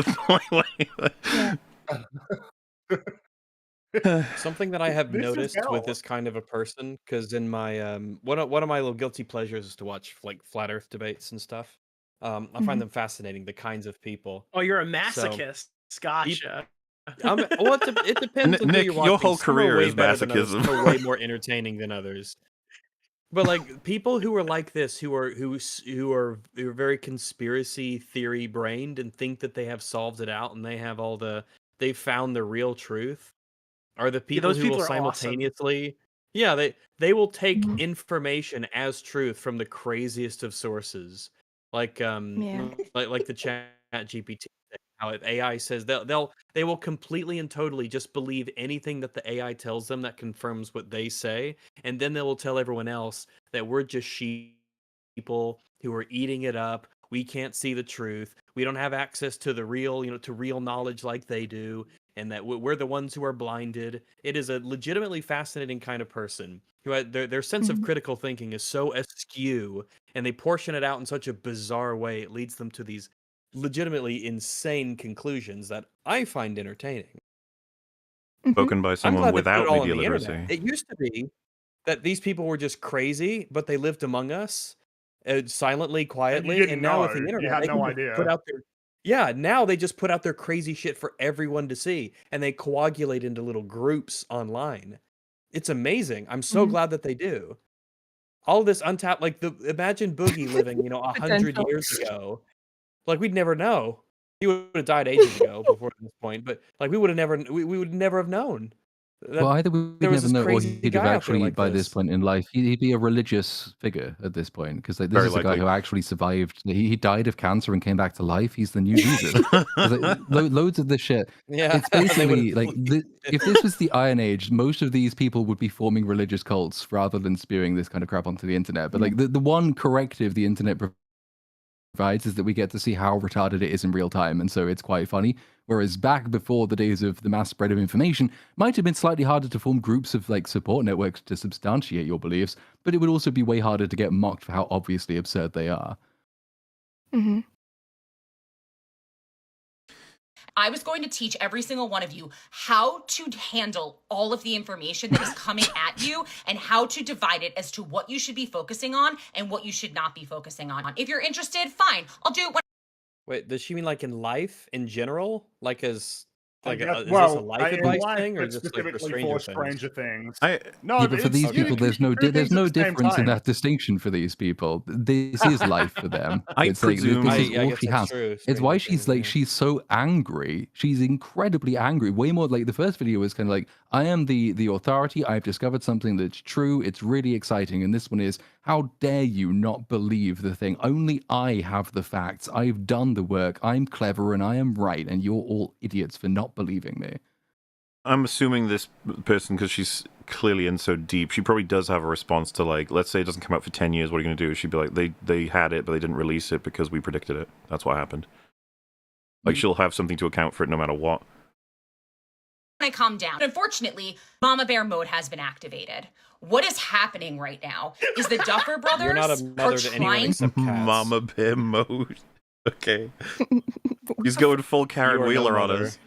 something that I have This is noticed with hell. this kind of a person, because in my one of my little guilty pleasures is to watch like flat Earth debates and stuff. I find them fascinating. The kinds of people. Oh, you're a masochist. Gotcha. Well, it depends on who Nick, you're your watching. whole Some are career way is better than others, masochism. some are way more entertaining than others. But like people who are like this, who are very conspiracy theory brained and think that they have solved it out and they've found the real truth, are the people those who people will are awesome. simultaneously, yeah, they will take information as truth from the craziest of sources, like like the Chat GPT thing, how AI says they will completely and totally just believe anything that the AI tells them that confirms what they say, and then they will tell everyone else that we're just people who are eating it up. We can't see the truth. We don't have access to the real, to real knowledge like they do, and that we're the ones who are blinded. It is a legitimately fascinating kind of person who their sense of critical thinking is so askew, and they portion it out in such a bizarre way. It leads them to these legitimately insane conclusions that I find entertaining. Spoken by I'm someone glad they put without it all on media the literacy. internet. It used to be that these people were just crazy, but they lived among us silently, quietly, didn't and now with the know. You internet, had they no can just idea. put out their now they just put out their crazy shit for everyone to see, and they coagulate into little groups online. It's amazing. I'm so glad that they do. All this untapped, like imagine Boogie living, 100 Potential. years ago. Like we'd never know. He would have died ages ago before this point, but like we would never have known. Well, either we'd there was never this know, or crazy he'd have guy out there actually, like by this this. point in life, he'd be a religious figure at this point, because like, this Very is a guy likely. who actually survived. He died of cancer and came back to life. He's the new Jesus. 'Cause, like, loads of this shit. Yeah, It's they basically would like if this was the Iron Age, most of these people would be forming religious cults rather than spewing this kind of crap onto the internet. But like the one corrective the internet provides is that we get to see how retarded it is in real time, and so it's quite funny. Whereas back before the days of the mass spread of information, might have been slightly harder to form groups of like support networks to substantiate your beliefs, but it would also be way harder to get mocked for how obviously absurd they are. Mm-hmm. I was going to teach every single one of you how to handle all of the information that is coming at you and how to divide it as to what you should be focusing on and what you should not be focusing on. If you're interested, fine. I'll do it when Wait, does she mean like in life in general? Like as like guess- is this a well, life in advice life, thing or but just like for specifically Stranger for Things? Stranger Things. I No, Yeah, but for these it's- you people, can there's do no two there's things at no the same difference in time. that distinction for these people. This is life for them. I It's like presume- this I is all guess she that's has. true. It's Stranger why Things, she's like yeah. she's so angry. She's incredibly angry. Way more like the first video was kind of like, I am the authority. I've discovered something that's true. It's really exciting. And this one is, how dare you not believe the thing? Only I have the facts. I've done the work. I'm clever and I am right. And you're all idiots for not believing me. I'm assuming this person, because she's clearly in so deep, she probably does have a response to, like, let's say it doesn't come out for 10 years, what are you going to do? She'd be like, they had it, but they didn't release it because we predicted it. That's what happened. Like, she'll have something to account for it no matter what. I calm down. Unfortunately, Mama Bear mode has been activated. What is happening right now is the Duffer brothers You're not a are mother to anyone trying except cats. Mama Bear mode. Okay. He's going full Karen You are no Wheeler on mother. us.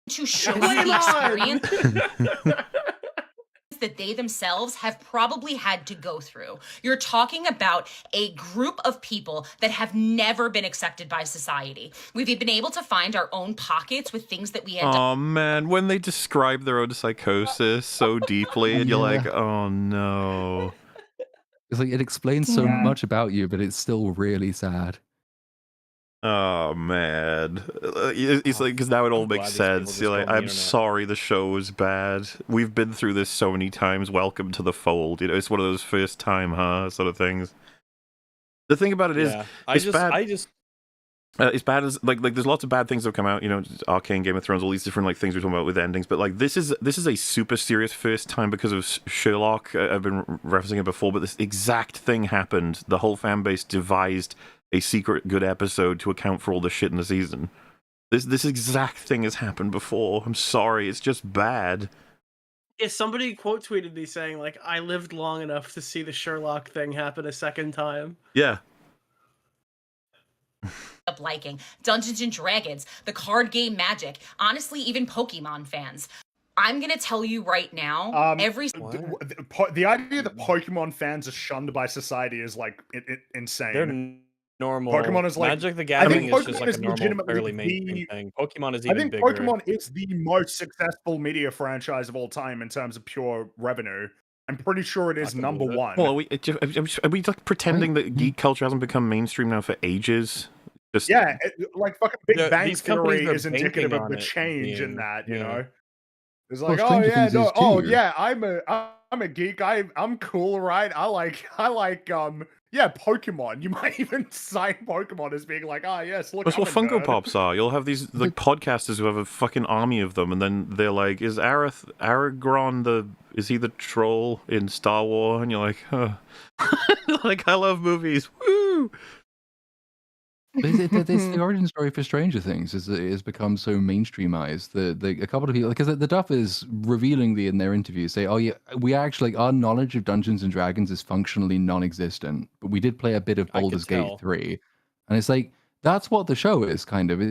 to show you Flame the on! experience that they themselves have probably had to go through. You're talking about a group of people that have never been accepted by society. We've been able to find our own pockets with things that we had done. Oh man, when they describe their own psychosis so deeply, and you're like, oh no. It's like it explains so Yeah. much about you, but it's still really sad. Oh man, it's like, because now it all I'm glad makes these people sense. just You're go like, on the I'm internet. sorry, the show was bad. We've been through this so many times. Welcome to the fold. You know, it's one of those first time, huh, sort of things. The thing about it is, Yeah, it's bad. it's bad as like there's lots of bad things that have come out. You know, Arcane, Game of Thrones, all these different like things we're talking about with endings. But like this is a super serious first time because of Sherlock. I've been referencing it before, but this exact thing happened. The whole fan base devised a secret good episode to account for all the shit in the season. This exact thing has happened before. I'm sorry, it's just bad. Yeah, somebody quote tweeted me saying, like, I lived long enough to see the Sherlock thing happen a second time. Yeah. Up liking Dungeons and Dragons, the card game Magic, honestly, even Pokemon fans. I'm gonna tell you right now, every The idea that Pokemon fans are shunned by society is like insane. they're normal. Pokemon is like- Magic the I Gathering think is just Pokemon like is a normal, legitimately fairly mainstream the- thing. Pokemon is I even think bigger. Pokemon is the most successful media franchise of all time in terms of pure revenue. I'm pretty sure it I is can number believe it. one. Well, are we like pretending that geek culture hasn't become mainstream now for ages? Just yeah, like fucking Big Yeah, Bang these companies Theory are is indicative banking of the on it change in being- that, you yeah. know. It's Well, like, oh Stranger yeah, Things no, is oh too. yeah, I'm a geek. I'm cool, right? I like yeah, Pokemon. You might even cite Pokemon as being like, ah yes, look, That's I'm what a Funko nerd. Pops are. You'll have these like podcasters who have a fucking army of them, and then they're like, "Is Aragorn is he the troll in Star Wars?" And you're like, "Huh." Like, I love movies. Woo! But it's the origin story for Stranger Things is that it has become so mainstreamized that a couple of people, because the Duffers revealingly in their interviews say, oh yeah, we actually, our knowledge of Dungeons and Dragons is functionally non-existent, but we did play a bit of I could Baldur's Gate tell. 3. And it's like, that's what the show is kind of.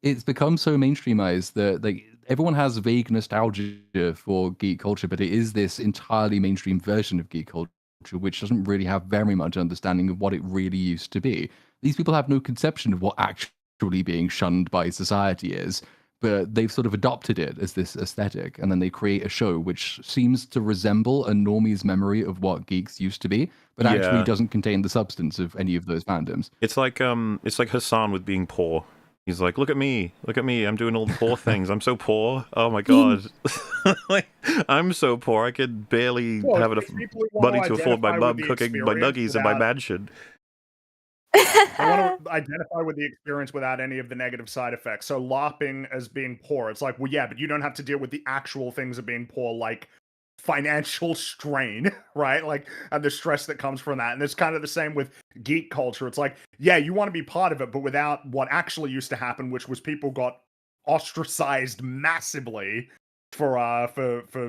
It's become so mainstreamized that like everyone has vague nostalgia for geek culture, but it is this entirely mainstream version of geek culture, which doesn't really have very much understanding of what it really used to be. These people have no conception of what actually being shunned by society is, but they've sort of adopted it as this aesthetic, and then they create a show which seems to resemble a normie's memory of what geeks used to be, but actually Yeah. doesn't contain the substance of any of those fandoms. It's like Hassan with being poor. He's like, look at me, I'm doing all the poor things. I'm so poor. Oh my god, like I'm so poor. I could barely Well, have if enough people money want to afford my identify with mum the cooking my experience nuggies in my without- mansion. They want to identify with the experience without any of the negative side effects. So LARPing as being poor, it's like, well, yeah, but you don't have to deal with the actual things of being poor, like financial strain, right? Like, and the stress that comes from that. And it's kind of the same with geek culture. It's like, yeah, you want to be part of it, but without what actually used to happen, which was people got ostracized massively for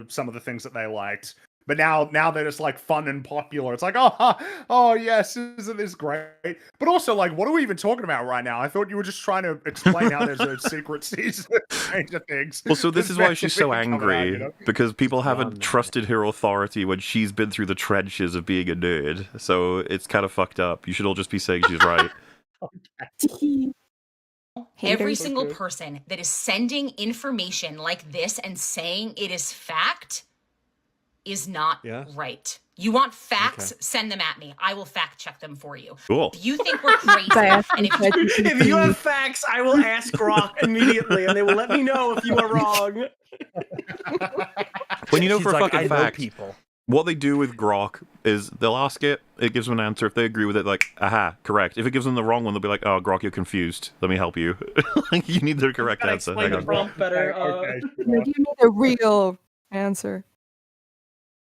some of the things that they liked. But now that it's like fun and popular, it's like, oh yes, isn't this great? But also, like, what are we even talking about right now? I thought you were just trying to explain how there's a secret season of Stranger Things. Well, so this is why she's so Coming out, angry, you know? because people haven't Beyond that. trusted her authority when she's been through the trenches of being a nerd. So it's kind of fucked up. You should all just be saying she's right. Every Haters. single person that is sending information like this and saying it is fact is not Yeah. right. You want facts? Okay. Send them at me. I will fact check them for you. Cool. If you think we're crazy, and if If you have facts, I will ask Grok immediately, and they will let me know if you are wrong. When you know She's for a like, fucking I know fact, people. what they do with Grok is they'll ask it, it gives them an answer. If they agree with it, like, aha, correct. If it gives them the wrong one, they'll be like, oh, Grok, you're confused. Let me help you. Like, you need the correct Gotta answer. explain Hang the on. prompt better. Okay, No, give me the real answer.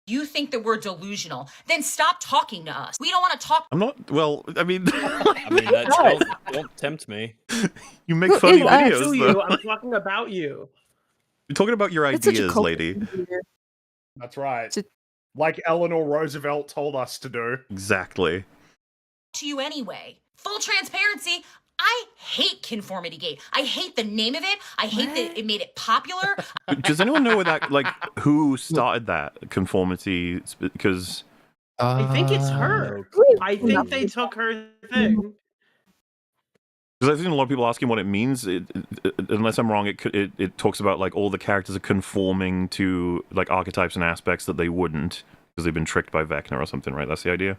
you think that we're delusional, then stop talking to us. We don't want to talk. I'm not, well, I mean, I mean, don't tempt me. you make Who funny is us? videos, To though. you, I'm talking about you. You're talking about your That's such a ideas, cult lady. leader. That's right. It's a- Like Eleanor Roosevelt told us to do. Exactly. to you anyway. Full transparency. I hate Conformity Gate. I hate the name of it. I hate that it made it popular. Does anyone know that, like, who started that conformity? Because I think it's her. I think they took her thing. I've seen a lot of people asking what it means. Unless I'm wrong, it talks about like all the characters are conforming to like archetypes and aspects that they wouldn't because they've been tricked by Vecna or something, right? That's the idea.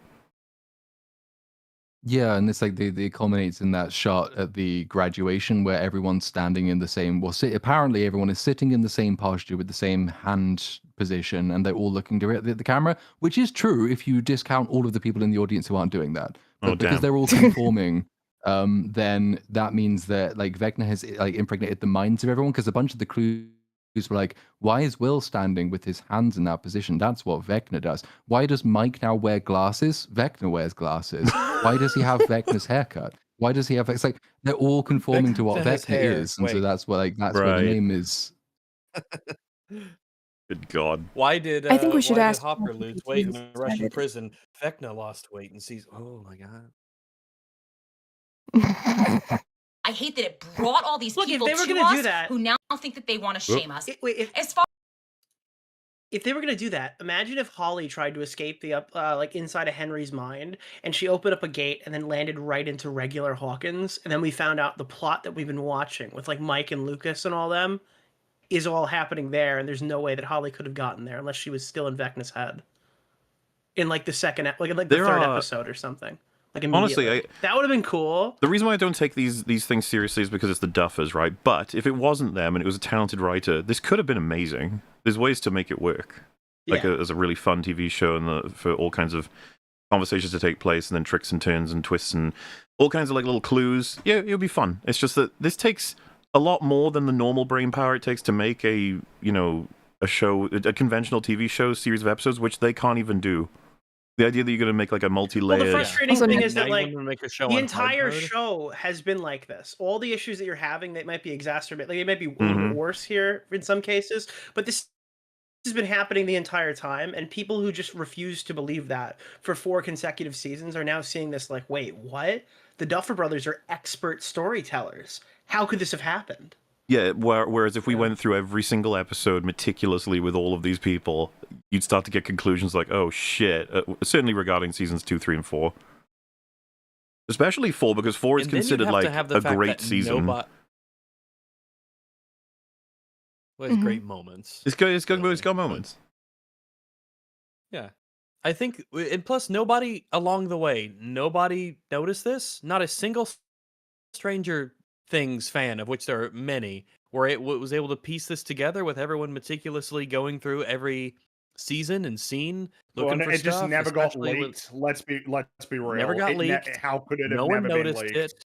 Yeah, and it's like they culminates in that shot at the graduation where everyone's standing in the same. Well, apparently everyone is sitting in the same posture with the same hand position, and they're all looking directly at the camera, which is true if you discount all of the people in the audience who aren't doing that. But Oh, because damn. they're all conforming, then that means that like Vecna has like impregnated the minds of everyone. Because a bunch of the clues were like, why is Will standing with his hands in that position? That's what Vecna does. Why does Mike now wear glasses? Vecna wears glasses. Why does he have Vecna's haircut? Why does he have? It's like they're all conforming to what Vecna has Vecna hair. is, and so Wait. that's what that's where the Right. name is. Good God. Why did I think we should why ask did Hopper ChatGPT lose weight in a Russian instead. prison? Vecna lost weight and sees. Oh my god. I hate that it brought all these Look, if people they were to gonna do us that- who now think that they want to shame us. Wait, As far if they were gonna do that, imagine if Holly tried to escape the like inside of Henry's mind, and she opened up a gate and then landed right into regular Hawkins, and then we found out the plot that we've been watching with like Mike and Lucas and all them is all happening there, and there's no way that Holly could have gotten there unless she was still in Vecna's head. In like the second, like in like the There third are- episode or something. Like Honestly, immediately. That would have been cool. The reason why I don't take these things seriously is because it's the Duffers, right? But if it wasn't them and it was a talented writer, this could have been amazing. There's ways to make it work. Like Yeah. as a really fun TV show and for all kinds of conversations to take place and then tricks and turns and twists and all kinds of like little clues. Yeah, it would be fun. It's just that this takes a lot more than the normal brain power it takes to make a show, a conventional TV show, series of episodes, which they can't even do. The idea that you're going to make like a multi-layered... Well, the frustrating Also, thing now is Now that you like want to make a show the on entire hard mode? show has been like this. All the issues that you're having, they might be exacerbated. Like they might be a little bit worse here in some cases, but this has been happening the entire time, and people who just refuse to believe that for 4 consecutive seasons are now seeing this like, wait, what? The Duffer Brothers are expert storytellers. How could this have happened? Yeah, whereas if we went through every single episode meticulously with all of these people, you'd start to get conclusions like, oh shit, certainly regarding seasons 2, 3, and 4. Especially 4, because 4 is And then you'd considered have like to have the a fact great that season. Well, it's great moments. It's got really, moments. Yeah. I think, and plus, nobody along the way, nobody noticed this. Not a single stranger Things fan, of which there are many, where it was able to piece this together with everyone meticulously going through every season and scene, Well, looking and for it just stuff, never got especially with leaked. Let's be never real. got leaked. How could it have No one never been noticed leaked? it.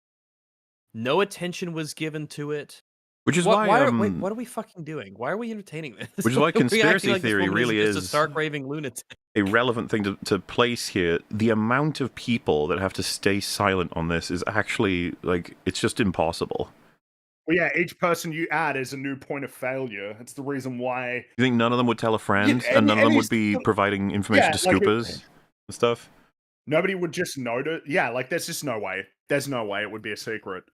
No attention was given to it. Which is Why why, wait, what are we fucking doing? Why are we entertaining this? which is why Why are we acting conspiracy like this theory woman really just a is stark raving lunatic. a relevant thing to place here. The amount of people that have to stay silent on this is actually, like, it's just impossible. Well, yeah, each person you add is a new point of failure. It's the reason why. You think none of them would tell a friend, Yeah, and none of them and would be providing information to like scoopers and stuff? nobody would just notice. Yeah, like there's just no way. There's no way it would be a secret.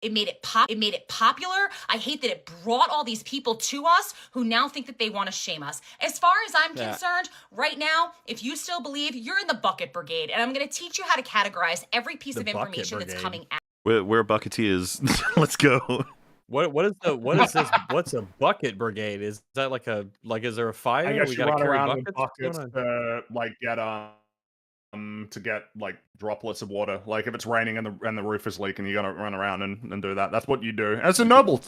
It made it popular. I hate that it brought all these people to us who now think that they want to shame us. As far as I'm concerned, right now, if you still believe, you're in the bucket brigade, and I'm going to teach you how to categorize every piece The of bucket information that's brigade. coming out. We're bucketeers. Let's go. What is this? What's a bucket brigade? Is that is there a fire? I guess We you gotta run carry around with buckets? What's buckets going on? to get like droplets of water. Like if it's raining and the roof is leaking, you gotta run around and do that. That's what you do. It's a noble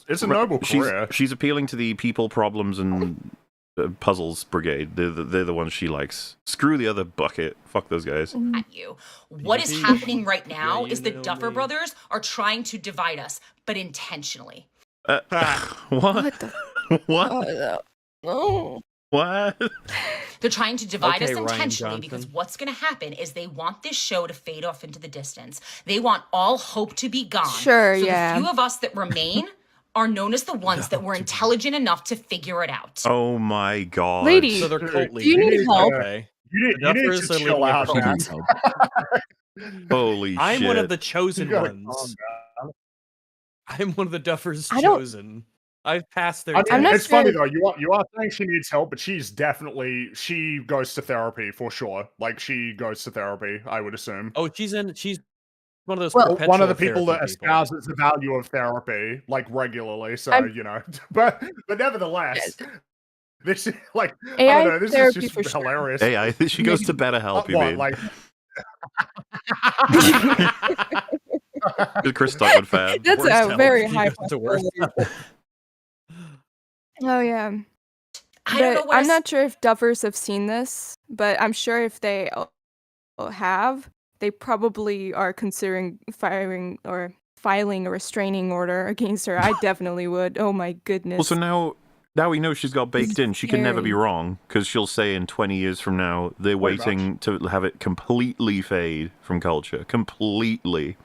career. She's appealing to the people problems and puzzles brigade. They're the ones she likes. Screw the other bucket. Fuck those guys. At you. What is happening right now is the Duffer brothers are trying to divide us, but intentionally. What? What? Oh. What? They're trying to divide us Okay, Ryan intentionally because Johnson. what's going to happen is they want this show to fade off into the distance. They want all hope to be gone. Sure, so yeah. the few of us that remain are known as the ones that were intelligent enough to figure it out. Oh my god. Lady, So they're cult do you need leaders. help? Okay. You need Duffers to are chill leading a out, She cult. man. needs help. Holy shit. I'm one of the You chosen gotta ones. calm down. I'm one of the Duffers I don't- chosen. I've passed their I mean, I'm not test. it's funny sure- though. You are saying she needs help, but she goes to therapy for sure. Like she goes to therapy, I would assume. Oh, she's one of those Well, One of the perpetual people that therapy people. espouses the value of therapy, like regularly. So I'm- you know, but nevertheless, this is like I AI don't know. This is therapy just for sure. hilarious. Hey, she goes to BetterHelp, you What, mean? like The Chris Stockwood fan. That's Worst a help. very She high goes to worst possibility. Oh yeah. I don't know But where I'm not sure if Duffers have seen this, but I'm sure if they have, they probably are considering filing a restraining order against her. I definitely would. Oh my goodness. Well, so now we know she's got baked in. She can never be Scary. wrong, because she'll say in 20 years from now, they're Pretty waiting to have it completely fade from culture. Completely.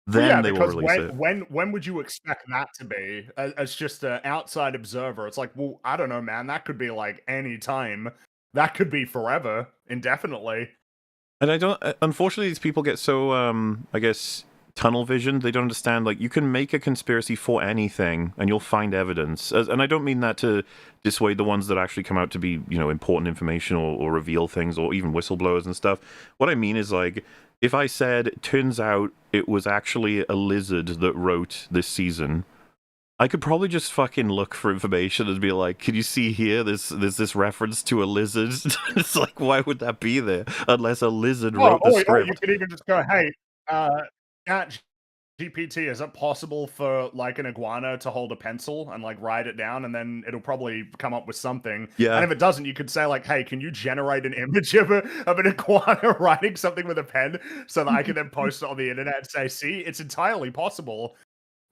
Well, Then yeah, they will because release it. when would you expect that to be as just an outside observer? It's like, well, I don't know, man. That could be like any time. That could be forever, indefinitely. And I don't. Unfortunately, these people get so, I guess, tunnel vision. They don't understand. Like, you can make a conspiracy for anything, and you'll find evidence. And I don't mean that to dissuade the ones that actually come out to be, important information or reveal things, or even whistleblowers and stuff. What I mean is, like, if I said, turns out it was actually a lizard that wrote this season, I could probably just fucking look for information and be like, can you see here? There's this reference to a lizard. It's like, why would that be there? Unless a lizard wrote the Or script. you could even just go, hey, Chat GPT, is it possible for like an iguana to hold a pencil and like write it down, and then it'll probably come up with something. Yeah. And if it doesn't, you could say like, hey, can you generate an image of an iguana writing something with a pen so that I can then post it on the internet and say, see, it's entirely possible.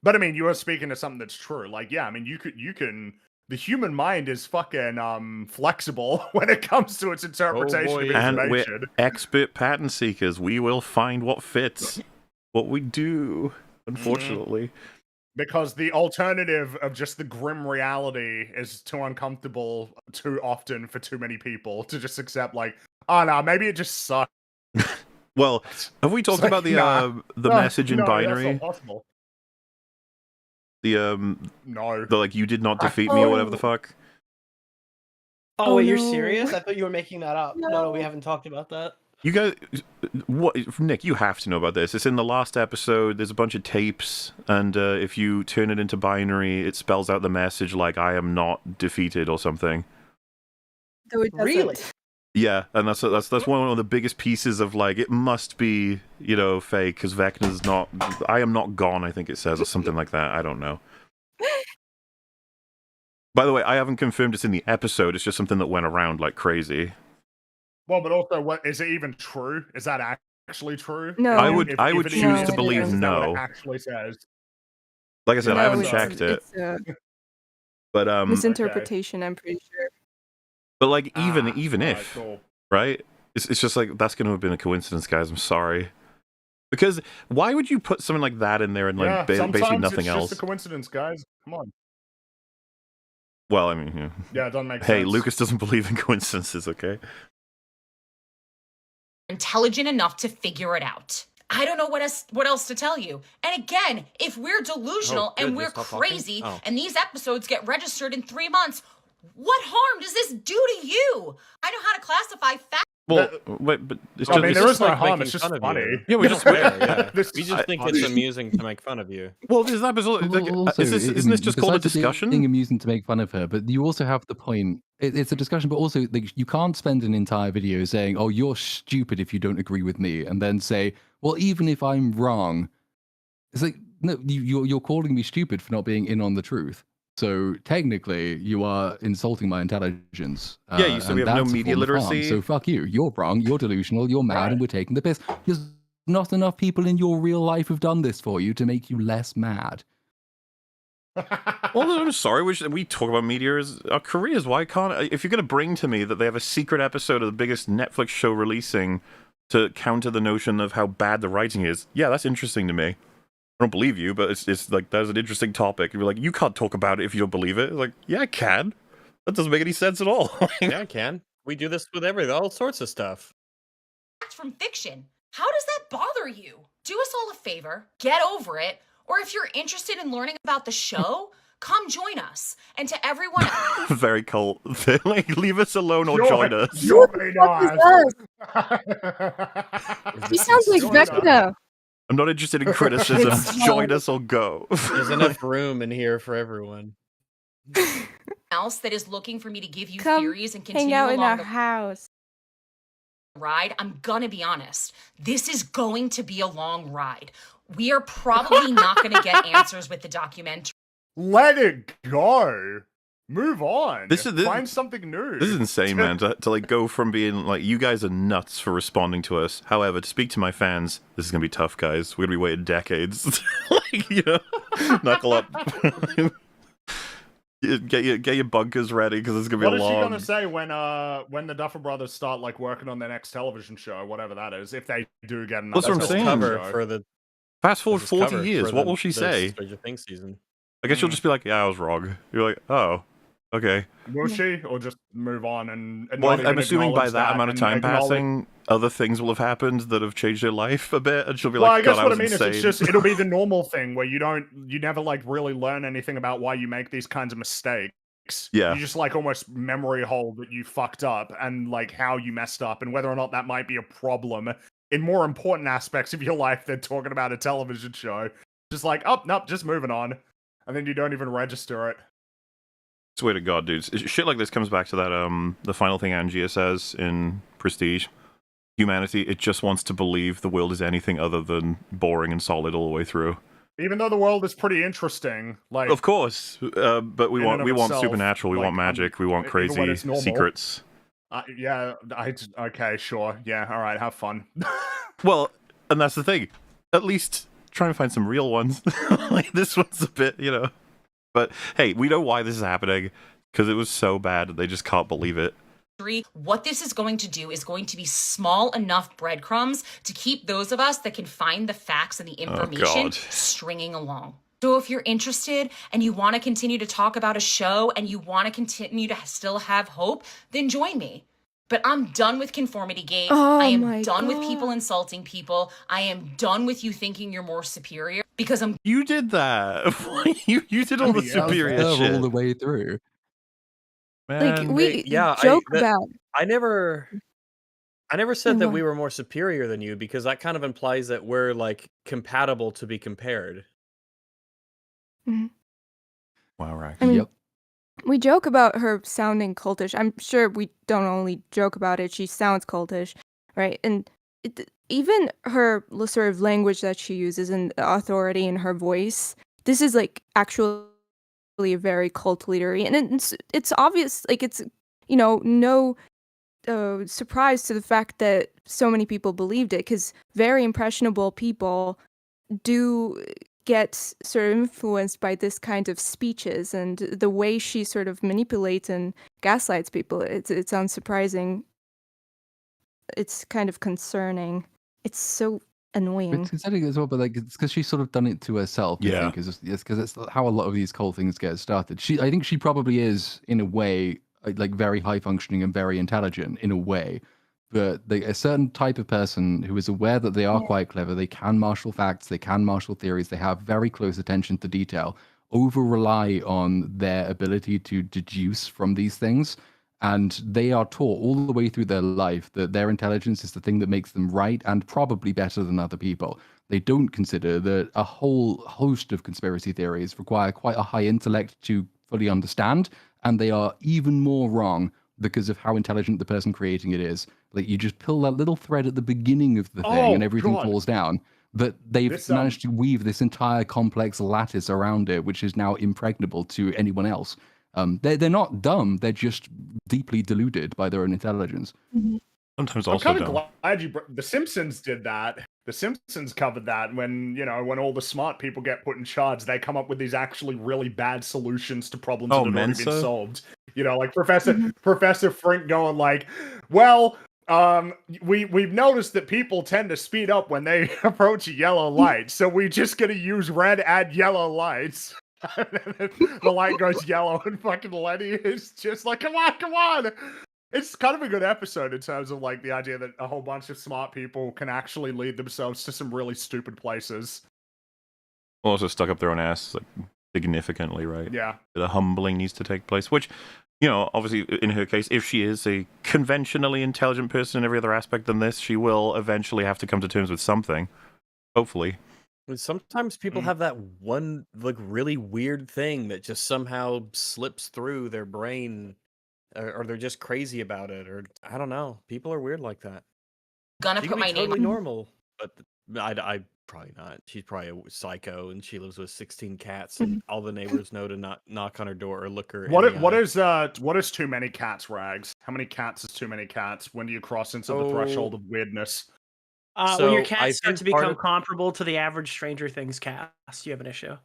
But I mean, you are speaking to something that's true. Like, yeah, I mean, you can. The human mind is fucking flexible when it comes to its interpretation boy. of And we're information. expert patent seekers. We will find what fits. What we do, unfortunately. Because the alternative of just the grim reality is too uncomfortable too often for too many people to just accept, like, oh no, maybe it just sucks. Well, have we talked like, about the nah. message in No, binary? That's not possible. The No. like, you did not defeat me, or whatever the fuck. Oh, wait, you're no. serious? I thought you were making that up. No, we No. haven't talked about that. You guys, what, Nick? You have to know about this. It's in the last episode. There's a bunch of tapes, and if you turn it into binary, it spells out the message like "I am not defeated" or something. Though it doesn't. Really? Yeah, and that's one of the biggest pieces of like it must be fake because Vecna's not. I am not gone. I think it says or something like that. I don't know. By the way, I haven't confirmed it's in the episode. It's just something that went around like crazy. Well, but also, what is it even true? Is that actually true? No. I would If it choose is to believe is that what it no. actually says. Like I said, I No, haven't checked it, it's a but misinterpretation, I'm pretty sure. but like even Alright, if cool. right, it's just like that's going to have been a coincidence, guys. I'm sorry. Because why would you put something like that in there and like basically sometimes nothing it's else? just a coincidence, guys. Come on. Well, I mean, Yeah, it doesn't make sense. hey, Lucas doesn't believe in coincidences, okay? Intelligent enough to figure it out. I don't know what else to tell you. And again, if we're delusional and we're crazy and these episodes get registered in 3 months, what harm does this do to you? I know how to classify facts. Well, wait, but it's I just, mean, it's there just is no like harm. making It's just fun of funny. you. yeah, we just swear, yeah. This We is just think funny. it's amusing to make fun of you. well, this episode. Like, Also, isn't this just called a besides it discussion? being amusing to make fun of her, but you also have the point. It's a discussion, but also like, you can't spend an entire video saying, "Oh, you're stupid if you don't agree with me," and then say, "Well, even if I'm wrong," it's like no, you're calling me stupid for not being in on the truth. So technically, you are insulting my intelligence. Yeah, you said we and have no that's a media form of harm. literacy. So fuck you. You're wrong. You're delusional. You're mad, Right. and we're taking the piss. There's not enough people in your real life who've done this for you to make you less mad. Well, I'm sorry. We talk about media as our careers. Why can't if you're going to bring to me that they have a secret episode of the biggest Netflix show releasing to counter the notion of how bad the writing is? Yeah, that's interesting to me. I don't believe you, but it's like that's an interesting topic. You're like, you can't talk about it if you don't believe it. It's like, yeah, I can. That doesn't make any sense at all. Yeah, I can. We do this with all sorts of stuff. From fiction. How does that bother you? Do us all a favor, get over it, or if you're interested in learning about the show, come join us. And to everyone else, Very cult. Like, leave us alone or join us. Join us. He sounds like Join us. Vecna. I'm not interested in criticism. It's Join us or go. There's enough room in here for everyone. that is looking for me to give you Come theories and hang continue out in along our the house. ride, I'm gonna be honest. This is going to be a long ride. We are probably not gonna get answers with the documentary. Let it go. Move on. This is- Find something new. This is insane, man. To like go from being like, you guys are nuts for responding to us. However, to speak to my fans, this is gonna be tough, guys. We're gonna be waiting decades. Like, knuckle up. Get your bunkers ready because it's gonna be What a is long. she gonna say when the Duffer Brothers start like working on their next television show, whatever that is, if they do get another That's what I'm saying. television Cover show? for the Fast forward this 40 cover years. for What the- will she the say? Stranger Things season. I guess she'll just be like, "Yeah, I was wrong." You're like, "Oh, okay." Will she, or just move on and Well, not I'm even assuming by acknowledge that amount of and time acknowledge- passing, other things will have happened that have changed her life a bit, and she'll be Well, like, I guess "God, what I was mean insane." is it's just it'll be the normal thing where you never like really learn anything about why you make these kinds of mistakes. Yeah. You just like almost memory hold that you fucked up and like how you messed up and whether or not that might be a problem in more important aspects of your life than talking about a television show. Just like, oh, nope, just moving on. And then you don't even register it. Swear to God, dudes. Shit like this comes back to that, the final thing Angia says in Prestige. Humanity, it just wants to believe the world is anything other than boring and solid all the way through. Even though the world is pretty interesting, like Of course, but we in want and of itself, supernatural, we like, want magic, we want even when crazy it's normal. secrets. Okay, sure, yeah, all right, have fun. Well, and that's the thing. At least try and find some real ones. Like this one's a bit, But hey, we know why this is happening because it was so bad that they just can't believe it. What this is going to do is going to be small enough breadcrumbs to keep those of us that can find the facts and the information God. stringing along. So if you're interested and you want to continue to talk about a show and you want to continue to still have hope, then join me. But I'm done with Conformity Gate. Oh I am my done with people God. insulting people. I am done with you thinking you're more superior because I'm You did that. you did all the Yeah, superior Her shit. all the way through. Like Man. we yeah, joke about. I never said Oh, that wow. we were more superior than you because that kind of implies that we're like compatible to be compared. Wow, right. I mean, Yep. We joke about her sounding cultish. I'm sure we don't only joke about it. She sounds cultish, right? And even her sort of language that she uses and the authority in her voice, this is like actually a very cult leadery. And it's obvious, like it's, no surprise to the fact that so many people believed it, because very impressionable people do get sort of influenced by this kind of speeches, and the way she sort of manipulates and gaslights people. It's unsurprising. It's kind of concerning. It's so annoying. It's concerning as well, but like it's because she's sort of done it to herself. I Yeah. think it's because it's how a lot of these cult things get started. I think she probably is in a way like very high functioning and very intelligent in a way, but a certain type of person who is aware that they are quite clever, they can marshal facts, they can marshal theories, they have very close attention to detail, over rely on their ability to deduce from these things. And they are taught all the way through their life that their intelligence is the thing that makes them right and probably better than other people. They don't consider that a whole host of conspiracy theories require quite a high intellect to fully understand, and they are even more wrong because of how intelligent the person creating it is. Like, you just pull that little thread at the beginning of the thing and everything falls down. But they've managed to weave this entire complex lattice around it, which is now impregnable to anyone else. They're not dumb. They're just deeply deluded by their own intelligence. Sometimes I'm also kind of dumb. glad The Simpsons did that. The Simpsons covered that when all the smart people get put in charge, they come up with these actually really bad solutions to problems that have already been solved. Like Professor Frink going like, well, we've noticed that people tend to speed up when they approach a yellow light, so we're just gonna use red and yellow lights. The light goes yellow, and fucking Lenny is just like, come on. It's kind of a good episode in terms of like the idea that a whole bunch of smart people can actually lead themselves to some really stupid places. Also stuck up their own ass, like, significantly, right? Yeah. The humbling needs to take place, which, obviously in her case, if she is a conventionally intelligent person in every other aspect than this, she will eventually have to come to terms with something. Hopefully. Sometimes people have that one like really weird thing that just somehow slips through their brain, or they're just crazy about it, or I don't know. People are weird like that. Gonna She put could my be name totally normal, but I probably not. She's probably a psycho, and she lives with 16 cats, and all the neighbors know to not knock on her door or look her. What is too many cats, Rags? How many cats is too many cats? When do you cross into the threshold of weirdness? When your So I cats start think to part become of comparable to the average Stranger Things cast, you have an issue.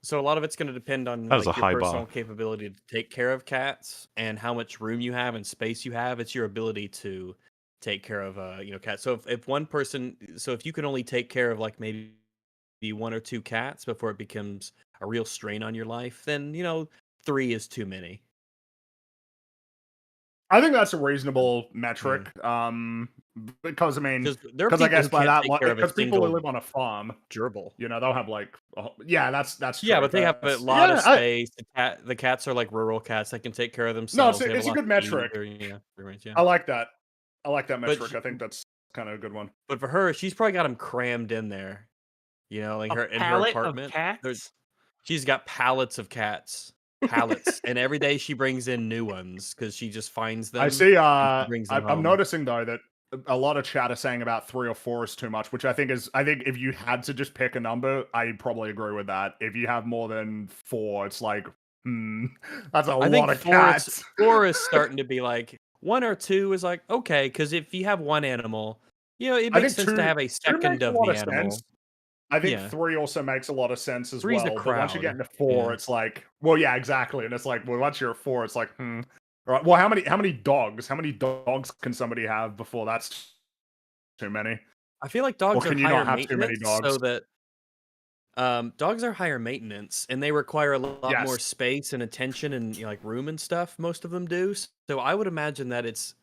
So a lot of it's going to depend on That is like a your high personal bar. capability to take care of cats and how much room you have and space you have. It's your ability to take care of cats. So if one person, so if you can only take care of like maybe one or two cats before it becomes a real strain on your life, then 3 is too many. I think that's a reasonable metric. Because Because I guess by that, because people who live on a farm, gerbil. They'll have like, that's true. Yeah, but they have a lot of space. The cats are like rural cats that can take care of themselves. No, it's a good metric. Yeah. I like that. I like that metric. I think that's kind of a good one. But for her, she's probably got them crammed in there. Like in her apartment. Of cats? She's got pallets of cats. Pallets. And every day she brings in new ones because she just finds them. I see. Brings them I'm home. noticing though that a lot of chat are saying about 3 or 4 is too much, which I think if you had to just pick a number, I'd probably agree with that. If you have more than 4, it's like, that's a lot of cats. 4 is starting to be like 1 or 2 is like okay, because if you have one animal, it makes sense to have a second of the animal. Sense. I think 3 also makes a lot of sense as 3's well. the But once you get crowd. into 4, it's like, well, yeah, exactly. And it's like, well, once you're at 4, it's like, All right. Well, how many dogs? How many dogs can somebody have before that's too many? I feel like dogs can are you higher not have too many maintenance, dogs? so that dogs are higher maintenance and they require a lot more space and attention and like room and stuff. Most of them do. So I would imagine that it's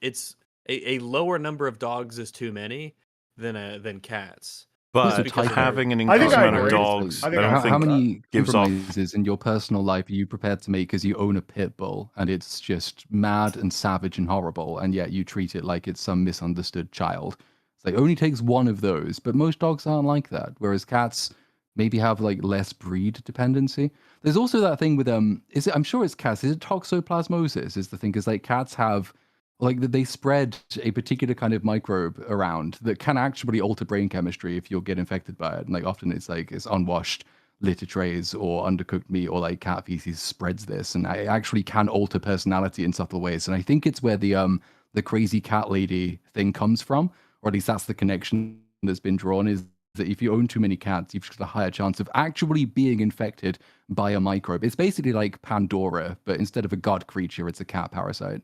a lower number of dogs is too many than cats. But having an increased amount of dogs, I don't think how many gives off. compromises in your personal life are you prepared to make because you own a pit bull and it's just mad and savage and horrible, and yet you treat it like it's some misunderstood child? It's like, it only takes one of those, but most dogs aren't like that. Whereas cats, maybe have like less breed dependency. There's also that thing with I'm sure it's cats. Is it toxoplasmosis? Is the thing because like cats have like they spread a particular kind of microbe around that can actually alter brain chemistry if you'll get infected by it. And like often it's like it's unwashed litter trays or undercooked meat or like cat feces spreads this, and it actually can alter personality in subtle ways. And I think it's where the crazy cat lady thing comes from, or at least that's the connection that's been drawn, is that if you own too many cats, you've got a higher chance of actually being infected by a microbe. It's basically like Pandora, but instead of a god creature, it's a cat parasite.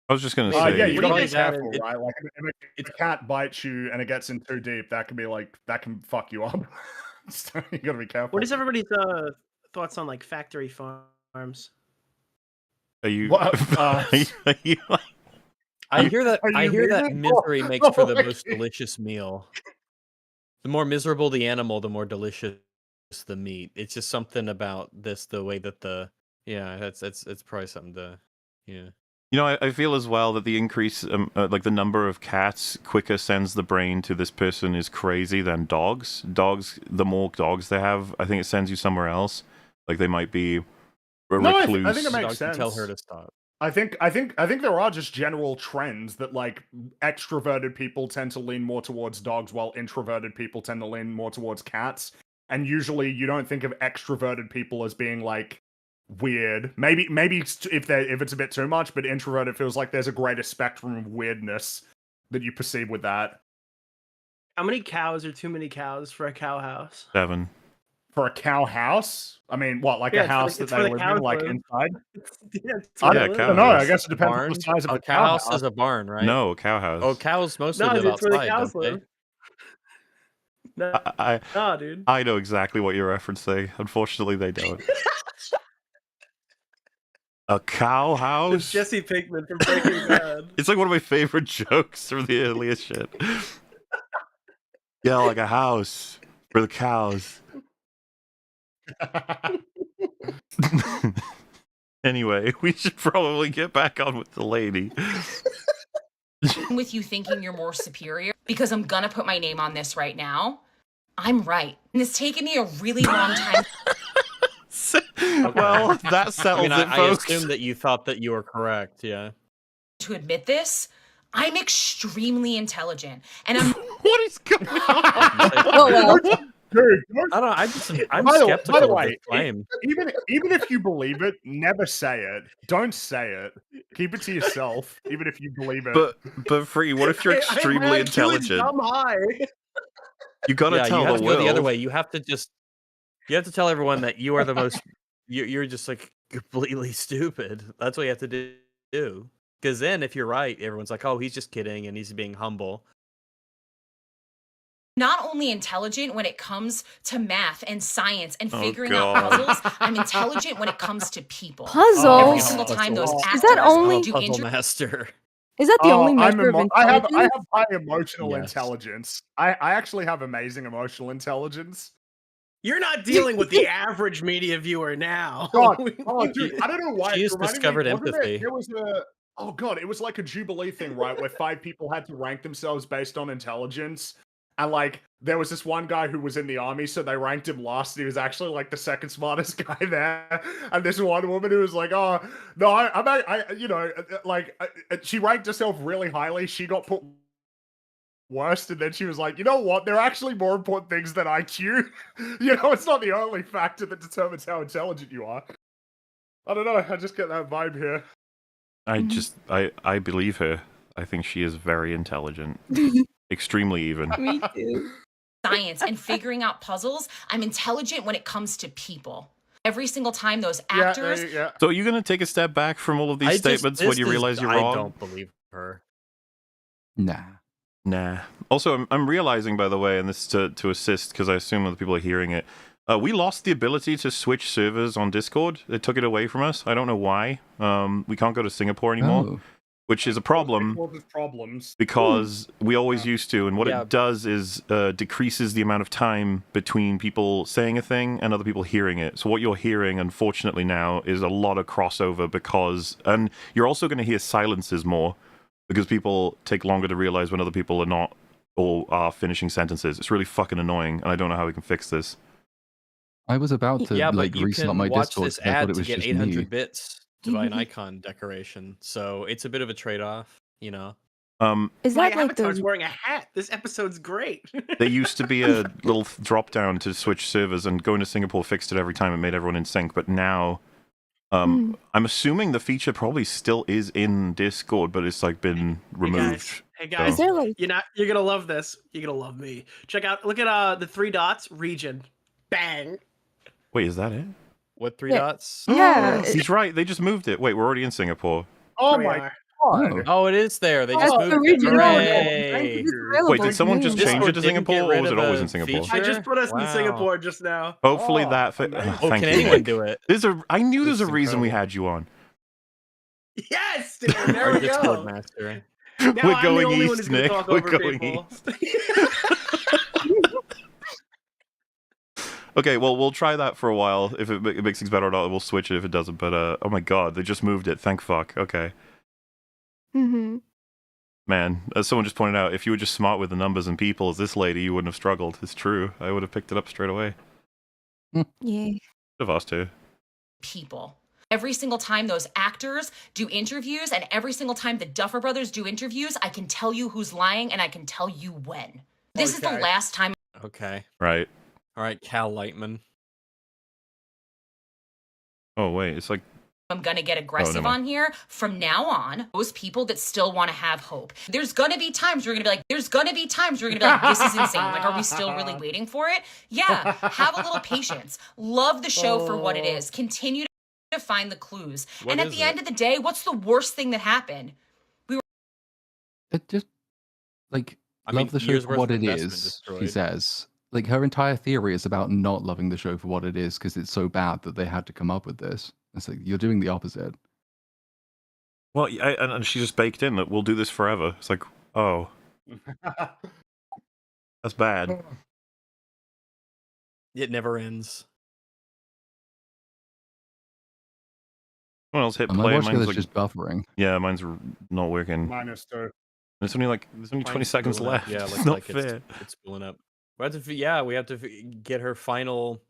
I was just going to say, yeah, you What do gotta you be guys careful, have? right? Like, if a cat bites you and it gets in too deep, that can fuck you up. So you gotta be careful. What is everybody's thoughts on like factory farms? are you? What? Are you I hear that. are I you hear that vegan? misery makes for the Oh, most okay. delicious meal. The more miserable the animal, the more delicious the meat. It's just something about this, the way that it's probably something to, yeah. You know, I feel as well that the increase, like the number of cats quicker sends the brain to this person is crazy than dogs. Dogs, the more dogs they have, I think it sends you somewhere else. Like they might be a recluse. I think it The makes dog sense. can tell her to stop. I think there are just general trends that like extroverted people tend to lean more towards dogs, while introverted people tend to lean more towards cats. And usually, you don't think of extroverted people as being like weird. Maybe if it's a bit too much, but introverted feels like there's a greater spectrum of weirdness that you perceive with that. How many cows are too many cows for a cow house? 7. For a cow house? I mean, what, like Yeah, a house that it's they for the live cows in, like live. inside? Yeah, it's I where Yeah, they live. cow don't know. I house. guess it depends on Barn? the size of A a cow cow house house. is a barn, right? No, cow house. Oh, cows mostly No, live dude, it's where the outside, cows don't they? live. No, no, dude. I know exactly what you're referencing. Unfortunately, they don't. A cow It's house? Jesse Pinkman from Breaking Bad. It's like one of my favorite jokes from the earliest shit. Yeah, like a house for the cows. Anyway, we should probably get back on with the lady. With you thinking you're more superior, because I'm gonna put my name on this right now. I'm right. And it's taken me a really long time Well, that settles it, I folks. assume that you thought that you were correct, yeah. to admit this. I'm extremely intelligent, and I'm What is going on? Well, Dude, I don't know, I'm By the skeptical way, of this claim. even if you believe it, never say it. Don't say it. Keep it to yourself, even if you believe it. But Free, what if you're extremely My IQ is intelligent? dumb high. You gotta Yeah, tell you have the to go the other world. way. You have to tell everyone that you are the most you're just like completely stupid. That's what you have to do. Because then if you're right, everyone's like, oh, he's just kidding and he's being humble. not only intelligent when it comes to math and science and Oh, figuring out God. puzzles. I'm intelligent when it comes to people. Puzzles? Every single time those Is actors that only- do Puzzle inter- master? Is that the only I'm measure of I have intelligence? high emotional Yes. intelligence. I actually have amazing emotional intelligence. You're not dealing with the average media viewer now. God, dude, I don't know why. She's it reminded discovered me, wasn't empathy. There was it was like a Jubilee thing, right? Where 5 people had to rank themselves based on intelligence. And like, there was this one guy who was in the army, so they ranked him last. He was actually like the second smartest guy there. And this one woman who was like, "Oh no, she ranked herself really highly. She got put worst, and then she was like, you know what? There are actually more important things than IQ. It's not the only factor that determines how intelligent you are." I don't know. I just get that vibe here. I believe her. I think she is very intelligent. Extremely even. Me too. science and figuring out puzzles. I'm intelligent when it comes to people. Every single time those Yeah, actors yeah. So are you gonna take a step back from all of these statements when you realize you're wrong? I don't believe her. Nah. Nah. Also, I'm realizing, by the way, and this is to assist, because I assume other people are hearing it, we lost the ability to switch servers on Discord. They took it away from us. I don't know why. We can't go to Singapore anymore, Oh. which is a problem Problems. because we always used to. And what Yeah. it does is decreases the amount of time between people saying a thing and other people hearing it. So what you're hearing, unfortunately, now is a lot of crossover and you're also going to hear silences more, because people take longer to realize when other people are not all are finishing sentences. It's really fucking annoying, and I don't know how we can fix this. I was about to Yeah, like but you restart can my watch Discord this because I thought ad it to was get just 800 me. bits to buy an icon decoration. So it's a bit of a trade-off, you know. Is My that like avatar's the wearing a hat. This episode's great. There used to be a little drop down to switch servers, and going to Singapore fixed it every time and made everyone in sync. But now, I'm assuming the feature probably still is in Discord, but it's like been removed. Hey guys, Is there like you're gonna love this. You're gonna love me. Check out, look at the 3 dots, region. Bang. Wait, is that it? What 3 Yeah. dots? Yeah, He's right. They just moved it. Wait, we're already in Singapore. Oh We my are. god. Oh, it is there. They just that's the moved it. region. Hooray! It's available Wait, did someone just to me. change it Discord to didn't get Singapore, or rid was of it always a in Singapore? feature? I just put us in Wow. Singapore just now. Hopefully Oh, that. amazing. Oh, Thank can you. anyone do it? I knew there's This a is reason we incredible. had you on. Yes, dude. There Our we Discord go. master. Now We're I'm going the only one east, who's gonna Nick. talk We're over going people. Okay, well, we'll try that for a while. If it makes things better or not, we'll switch it if it doesn't. But, oh my god, they just moved it. Thank fuck. Okay. Mm-hmm. Man, as someone just pointed out, if you were just smart with the numbers and people as this lady, you wouldn't have struggled. It's true. I would have picked it up straight away. Yeah. Of us too. People. Every single time those actors do interviews and every single time the Duffer Brothers do interviews, I can tell you who's lying and I can tell you when. This is the Okay. last time Okay. Right. All right, Cal Lightman. Oh, wait, it's like... I'm gonna get aggressive never mind. on here. From now on, those people that still want to have hope. There's gonna be times where you're gonna be like, this is insane. Like, are we still really waiting for it? Yeah, have a little patience. Love the show for what it is. Continue to find the clues. What and at is the it? end of the day, what's the worst thing that happened? It just like I mean, love the show years for worth what of it investment is. She destroyed. says, like her entire theory is about not loving the show for what it is because it's so bad that they had to come up with this. It's like you're doing the opposite. Well, and she just baked in that we'll do this forever. It's like, oh, that's bad. It never ends. Someone else hit And my play. watch Mine's is like, just buffering. yeah, mine's not working. -2. There's only 20 Mine's seconds spooling up. left. Yeah, It's looks not like fair. it's spooling up. We have to get her final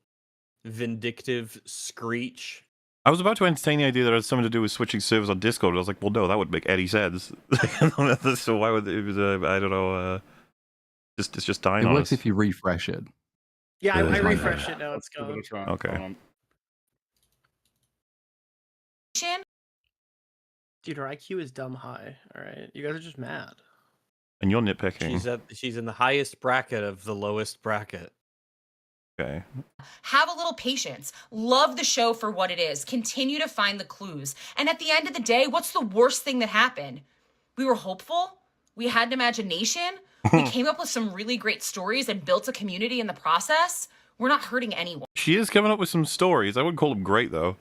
vindictive screech. I was about to entertain the idea that it had something to do with switching servers on Discord. I was like, well, no, that would make any sense. So why would it was? I don't know. It's just dying It on works us. if you refresh it. Yeah, Yeah, I it's fine. refreshed it. Now it's Give it a gone. try. Okay. Hold on. Dude, her IQ is dumb high. All right, you guys are just mad. And you're nitpicking. She's in the highest bracket of the lowest bracket. Okay. Have a little patience. Love the show for what it is. Continue to find the clues. And at the end of the day, what's the worst thing that happened? We were hopeful. We had an imagination. We came up with some really great stories and built a community in the process. We're not hurting anyone. She is coming up with some stories. I wouldn't call them great, though.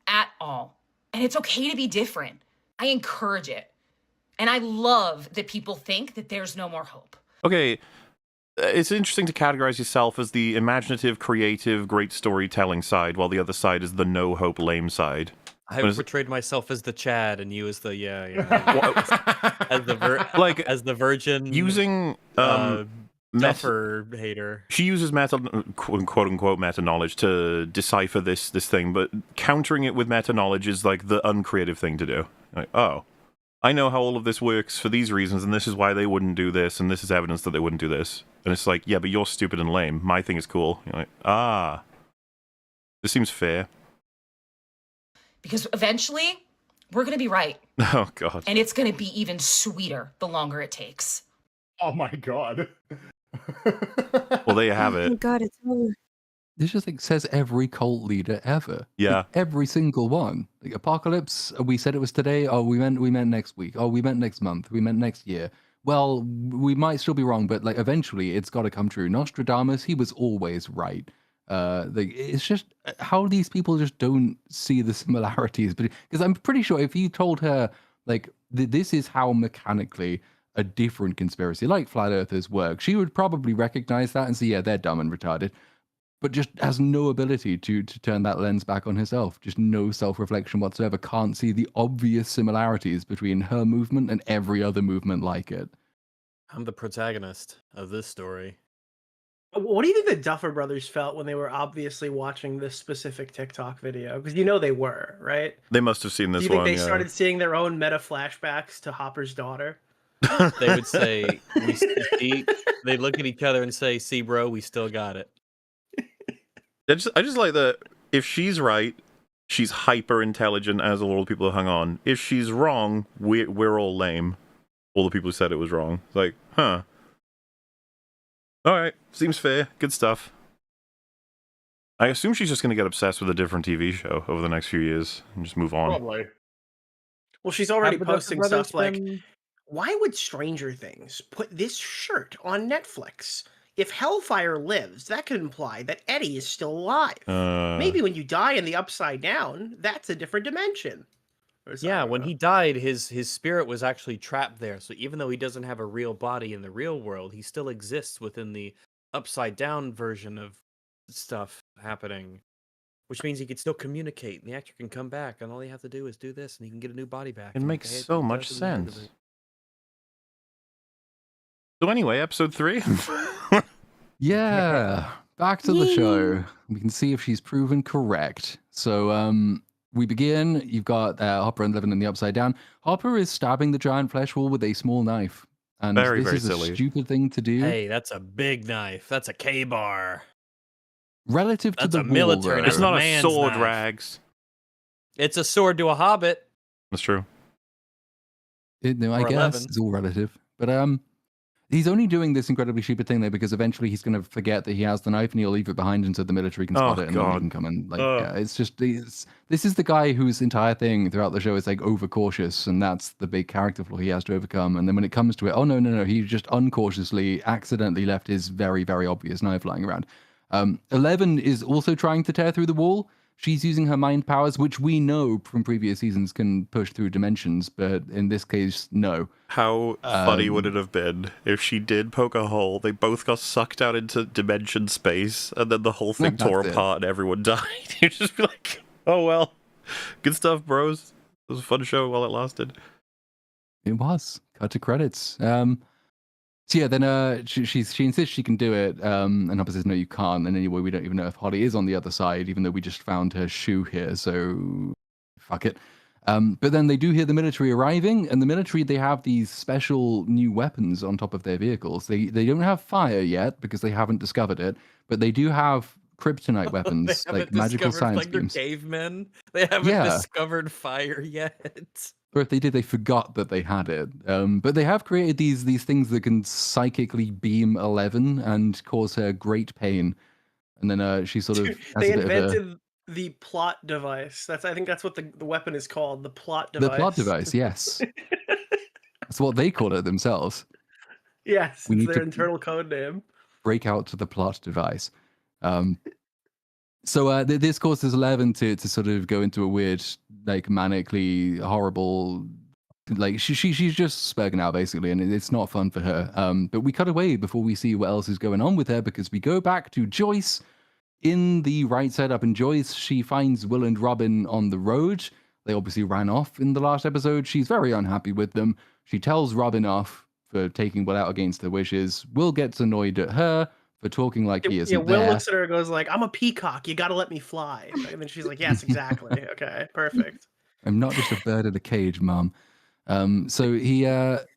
At all. And it's okay to be different. I encourage it. And I love that people think that there's no more hope. Okay. It's interesting to categorize yourself as the imaginative, creative, great storytelling side, while the other side is the no hope, lame side. I What is it? portrayed myself as the Chad, and you as the as the virgin Using Duffer hater. she uses quote unquote meta knowledge to decipher this thing, but countering it with meta knowledge is like the uncreative thing to do. Like, oh, I know how all of this works for these reasons, and this is why they wouldn't do this, and this is evidence that they wouldn't do this. And it's like, yeah, but you're stupid and lame. My thing is cool. You're like, ah, this seems fair. Because eventually, we're going to be right. Oh god. And it's going to be even sweeter the longer it takes. Oh my god. Well, there you have Oh my it. god, it's over. This just like says every cult leader ever. Yeah. Like, every single one. Like Apocalypse, we said it was today. Oh, we meant next week. Oh, we meant next month. We meant next year. Well, we might still be wrong, but like eventually it's got to come true. Nostradamus, he was always right. Like it's just how these people just don't see the similarities. But because I'm pretty sure if you told her like this is how mechanically a different conspiracy like flat earthers work, she would probably recognize that and say, yeah, they're dumb and retarded. but just has no ability to turn that lens back on herself. Just no self-reflection whatsoever. Can't see the obvious similarities between her movement and every other movement like it. I'm the protagonist of this story. What do you think the Duffer brothers felt when they were obviously watching this specific TikTok video? Because you know they were, right? They must have seen Do this you think one. they Yeah. started seeing their own meta flashbacks to Hopper's daughter? They would say, "We see." They look at each other and say, "See, bro, we still got it." I just like that. If she's right, she's hyper intelligent, as all the people who hung on. If she's wrong, we're all lame. All the people who said it was wrong. Like, huh. All right, seems fair. Good stuff. I assume she's just going to get obsessed with a different TV show over the next few years and just move on. Probably. Well, she's already Have the Duffer posting brothers stuff like, been- why would Stranger Things put this shirt on Netflix? If Hellfire lives, that could imply that Eddie is still alive. Maybe when you die in the Upside Down, that's a different dimension. Or something, Yeah, I don't when know. he died, his spirit was actually trapped there. So even though he doesn't have a real body in the real world, he still exists within the upside down version of stuff happening. Which means he could still communicate, and the actor can come back, and all you have to do is do this, and he can get a new body back. It and makes the head so goes much to the end of sense. it. So anyway, episode 3. Yeah, back to the show. We can see if she's proven correct. So we begin. You've got Hopper and Eleven in the Upside Down. Hopper is stabbing the giant flesh wall with a small knife. And Very, this very is silly. a stupid thing to do. Hey, that's a big knife. That's a K-bar. Relative to That's the a wall, military though. knife. It's not a man's sword, knife. Rags. It's a sword to a hobbit. That's true. No, I Or guess 11. it's all relative. But he's only doing this incredibly stupid thing though because eventually he's going to forget that he has the knife and he'll leave it behind until the military can spot Oh, it and nobody God. can come and like Ugh. yeah, it's just this is the guy whose entire thing throughout the show is like overcautious, and that's the big character flaw he has to overcome. And then when it comes to it, oh no, he just uncautiously accidentally left his very, very obvious knife lying around. 11 is also trying to tear through the wall. She's using her mind powers, which we know from previous seasons can push through dimensions, but in this case, no. How funny would it have been if she did poke a hole, they both got sucked out into dimension space, and then the whole thing tore That's it. apart and everyone died? You'd just be like, oh well. Good stuff, bros. It was a fun show while it lasted. It was. Cut to credits. So yeah, then she insists she can do it, and Hopper says, no, you can't. And anyway, we don't even know if Holly is on the other side, even though we just found her shoe here, so fuck it. But then they do hear the military arriving, and the military, they have these special new weapons on top of their vehicles. They don't have fire yet, because they haven't discovered it, but they do have kryptonite weapons, They like haven't magical discovered, science like they're beams. cavemen. They haven't Yeah. discovered fire yet. Or if they did, they forgot that they had it. But they have created these things that can psychically beam 11 and cause her great pain. And then she sort of Dude, has they a bit of a... invented the plot device. I think that's what the weapon is called. The plot The device. plot device, yes. That's what they call it themselves. Yes, We it's need their to- internal code name. Break out to the plot device. So this causes 11 to sort of go into a weird, like, manically horrible... Like, she's just spurging out, basically, and it's not fun for her. But we cut away before we see what else is going on with her, because we go back to Joyce in the right setup. And Joyce, she finds Will and Robin on the road. They obviously ran off in the last episode. She's very unhappy with them. She tells Robin off for taking Will out against her wishes. Will gets annoyed at her for talking like he isn't Will there. looks at her and goes like, "I'm a peacock. You got to let me fly." And then she's like, "Yes, exactly. Okay, perfect." I'm not just a bird in a cage, Mum. So he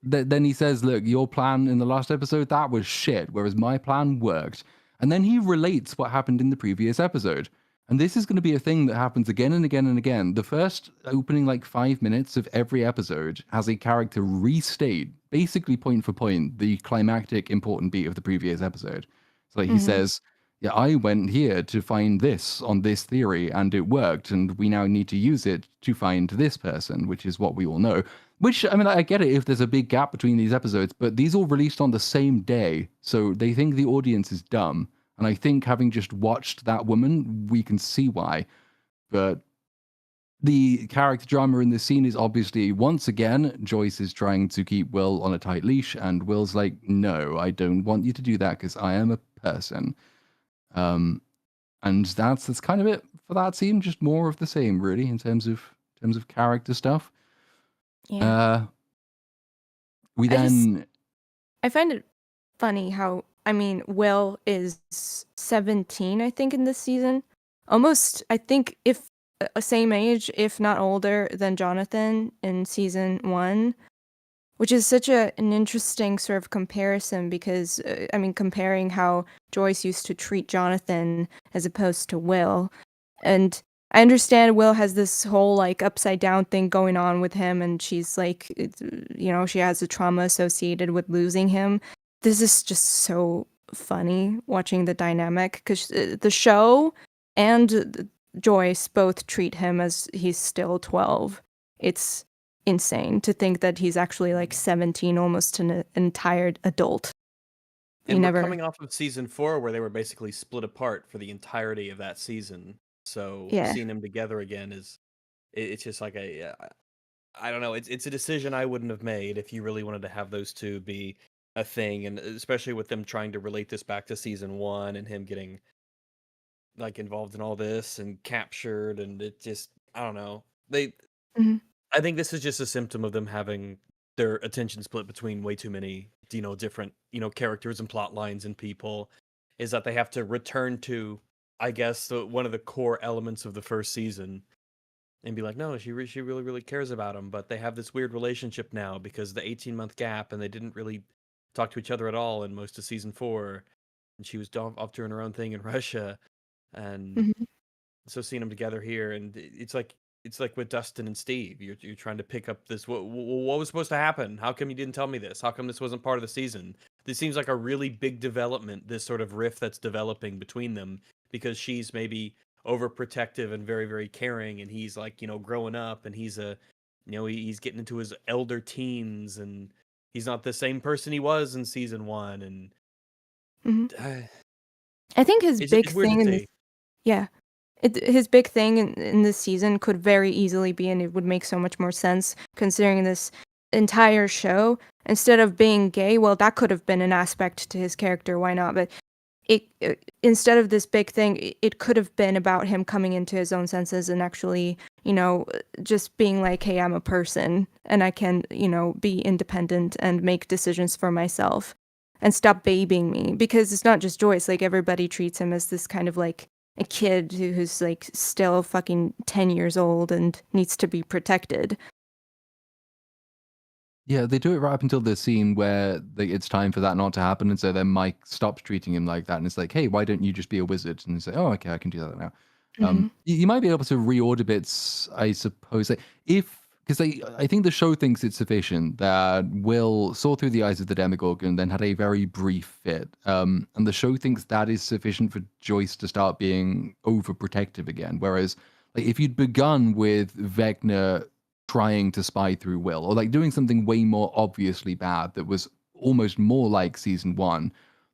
then he says, look, your plan in the last episode, that was shit, whereas my plan worked. And then he relates what happened in the previous episode. And this is going to be a thing that happens again and again and again. The first opening, like, 5 minutes of every episode has a character restate, basically point for point, the climactic important beat of the previous episode. So like, he says, yeah, I went here to find this on this theory, and it worked, and we now need to use it to find this person, which is what we all know. Which, I mean, I get it if there's a big gap between these episodes, but these all released on the same day, so they think the audience is dumb. And I think having just watched that woman, we can see why. But the character drama in this scene is obviously, once again, Joyce is trying to keep Will on a tight leash, and Will's like, no, I don't want you to do that because I am a person. And that's kind of it for that scene. Just more of the same, really, in terms of character stuff. Yeah. We then. I find it funny how, I mean, Will is 17, I think, in this season. Almost, I think, if same age, if not older, than Jonathan in season 1, which is such an interesting sort of comparison because, I mean, comparing how Joyce used to treat Jonathan as opposed to Will. And I understand Will has this whole like upside down thing going on with him, and she's like, she has a trauma associated with losing him. This is just so funny watching the dynamic because the show and Joyce both treat him as he's still 12. It's insane to think that he's actually like 17, almost an entire adult. And we're coming off of season 4 where they were basically split apart for the entirety of that season. So seeing them together again it's just like I don't know, it's a decision I wouldn't have made if you really wanted to have those two be a thing, and especially with them trying to relate this back to season 1 and him getting like involved in all this and captured, and it just, I don't know. I think this is just a symptom of them having their attention split between way too many, different, characters and plot lines and people, is that they have to return to, I guess, one of the core elements of the first season and be like, no, she really, really cares about him. But they have this weird relationship now because the 18-month gap, and they didn't really talk to each other at all in most of season 4. And she was off doing her own thing in Russia. And so seeing them together here, and it's like with Dustin and Steve, you're trying to pick up this. What was supposed to happen? How come you didn't tell me this? How come this wasn't part of the season? This seems like a really big development. This sort of rift that's developing between them because she's maybe overprotective and very, very caring, and he's like, growing up, and he's he's getting into his elder teens, and he's not the same person he was in season 1. And I think his big thing in this, his big thing in this season could very easily be, and it would make so much more sense considering this entire show, instead of being gay, well, that could have been an aspect to his character, why not? But it instead of this big thing, it could have been about him coming into his own senses and actually, just being like, hey, I'm a person and I can, be independent and make decisions for myself and stop babying me, because it's not just Joyce, like everybody treats him as this kind of like a kid who's like still fucking 10 years old and needs to be protected. Yeah, they do it right up until the scene where it's time for that not to happen, and so then Mike stops treating him like that, and it's like, hey, why don't you just be a wizard? And he's like, oh, okay, I can do that now. You might be able to reorder bits, I suppose, because I think the show thinks it's sufficient that Will saw through the eyes of the Demogorgon and then had a very brief fit, and the show thinks that is sufficient for Joyce to start being overprotective again. Whereas, like, if you'd begun with Vecna trying to spy through Will, or like doing something way more obviously bad that was almost more like season 1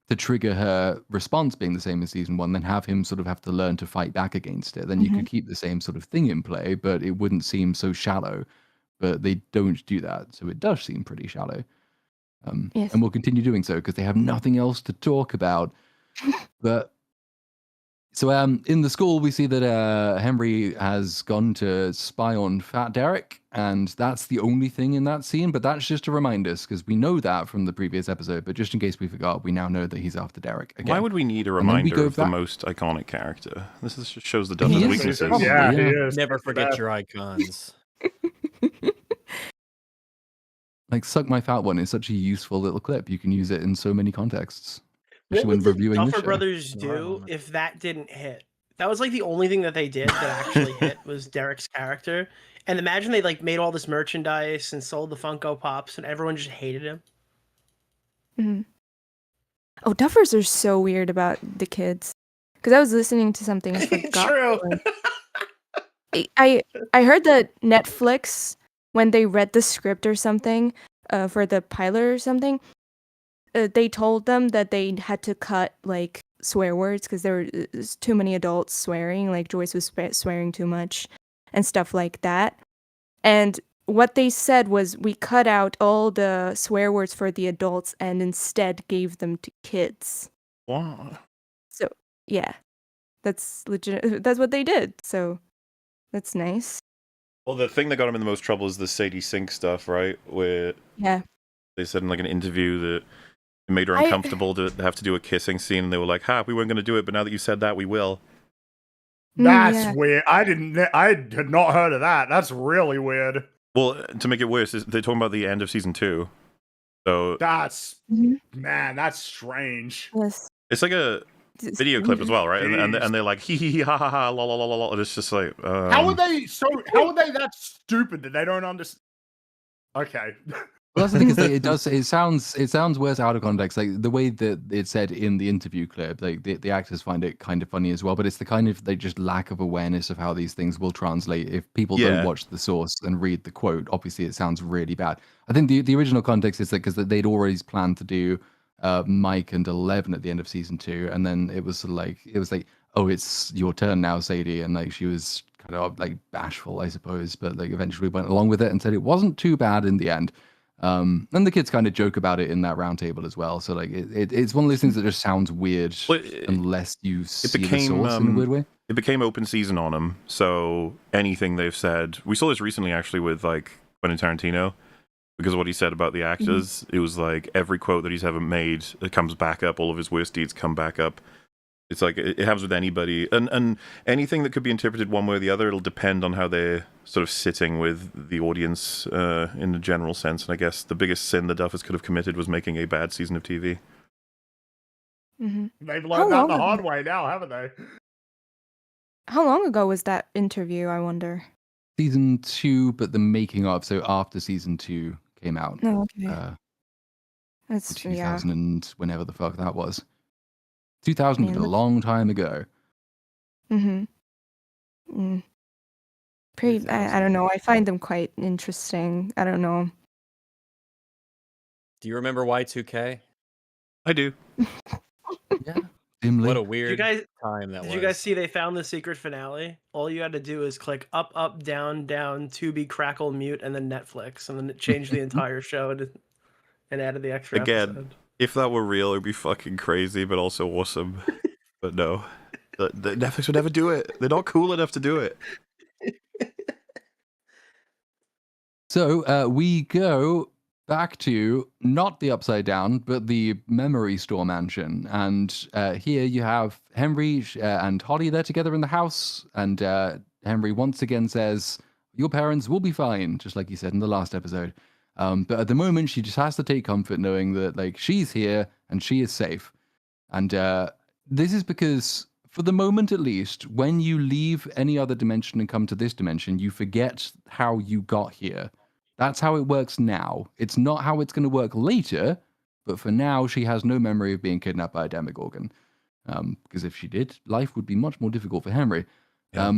to trigger her response being the same as season 1, then have him sort of have to learn to fight back against it, then you could keep the same sort of thing in play, but it wouldn't seem so shallow. But they don't do that, so it does seem pretty shallow. Yes. And we'll continue doing so because they have nothing else to talk about. But so in the school, we see that Henry has gone to spy on Fat Derek, and that's the only thing in that scene. But that's just to remind us, because we know that from the previous episode. But just in case we forgot, we now know that he's after Derek again. Why would we need a reminder of the most iconic character? This just shows the Duffers' weaknesses. Yeah, he is. Never forget your icons. Like, Suck My Fat One is such a useful little clip. You can use it in so many contexts. What would the Duffer show. Brothers do if that didn't hit? That was like the only thing that they did that actually hit was Derek's character. And imagine they like made all this merchandise and sold the Funko Pops and everyone just hated him. Oh, Duffers are so weird about the kids. Because I was listening to something. I forgot. True. I heard that Netflix, when they read the script or something for the pilot or something, they told them that they had to cut like swear words because there was too many adults swearing, like Joyce was swearing too much and stuff like that. And what they said was, we cut out all the swear words for the adults and instead gave them to kids. Wow. So, yeah. that's legit. That's what they did. So that's nice. Well, the thing that got him in the most trouble is the Sadie Sink stuff, right? Where Yeah. they said in like an interview that it made her uncomfortable to have to do a kissing scene, and they were like, "Ha, we weren't going to do it, but now that you said that, we will." That's weird. I had not heard of that. That's really weird. Well, to make it worse, they're talking about the end of season 2. So that's man, that's strange. Yes. It's like a video clip as well, right? And they're like hee hee ha ha ha la la la la, and it's just like how are they that stupid that they don't understand? Okay. Well, that's the thing, is it sounds worse out of context. Like the way that it's said in the interview clip, like the actors find it kind of funny as well, but it's the kind of just lack of awareness of how these things will translate. If people don't watch the source and read the quote, obviously it sounds really bad. I think the original context is that because they'd already planned to do Mike and 11 at the end of season 2, and then it was like, oh, it's your turn now, Sadie, and like she was kind of like bashful, I suppose, but like eventually went along with it and said it wasn't too bad in the end. And the kids kind of joke about it in that roundtable as well. So like it's one of those things that just sounds weird unless you see the source in a weird way. It became open season on them, so anything they've said, we saw this recently actually with like Quentin Tarantino, because of what he said about the actors. It was like every quote that he's ever made, it comes back up. All of his worst deeds come back up. It's like it happens with anybody, and anything that could be interpreted one way or the other, it'll depend on how they're sort of sitting with the audience in the general sense. And I guess the biggest sin the Duffers could have committed was making a bad season of TV. They've learned that the hard way now, haven't they? How long ago was that interview, I wonder? Season 2, but the making of, so after season 2 came out. Oh, okay. That's 2000 and whenever the fuck that was. 2000 was a long time ago. Pretty. I don't know. I find them quite interesting. I don't know. Do you remember Y2K? I do. Yeah. Dimly. What a weird time that was. Did you guys see they found the secret finale? All you had to do is click up, up, down, down, Tubi, Crackle, Mute, and then Netflix, and then it changed the entire show and added the extra episode. If that were real, it'd be fucking crazy, but also awesome. But no, the Netflix would never do it. They're not cool enough to do it. So we go back to not the Upside Down, but the Memory Store Mansion. And here you have Henry and Holly. They're together in the house. And Henry once again says, your parents will be fine, just like he said in the last episode. But at the moment, she just has to take comfort knowing that like she's here and she is safe. And this is because, for the moment at least, when you leave any other dimension and come to this dimension, you forget how you got here. That's how it works now. It's not how it's going to work later, but for now, she has no memory of being kidnapped by a Demogorgon. Because if she did, life would be much more difficult for Henry. Yeah.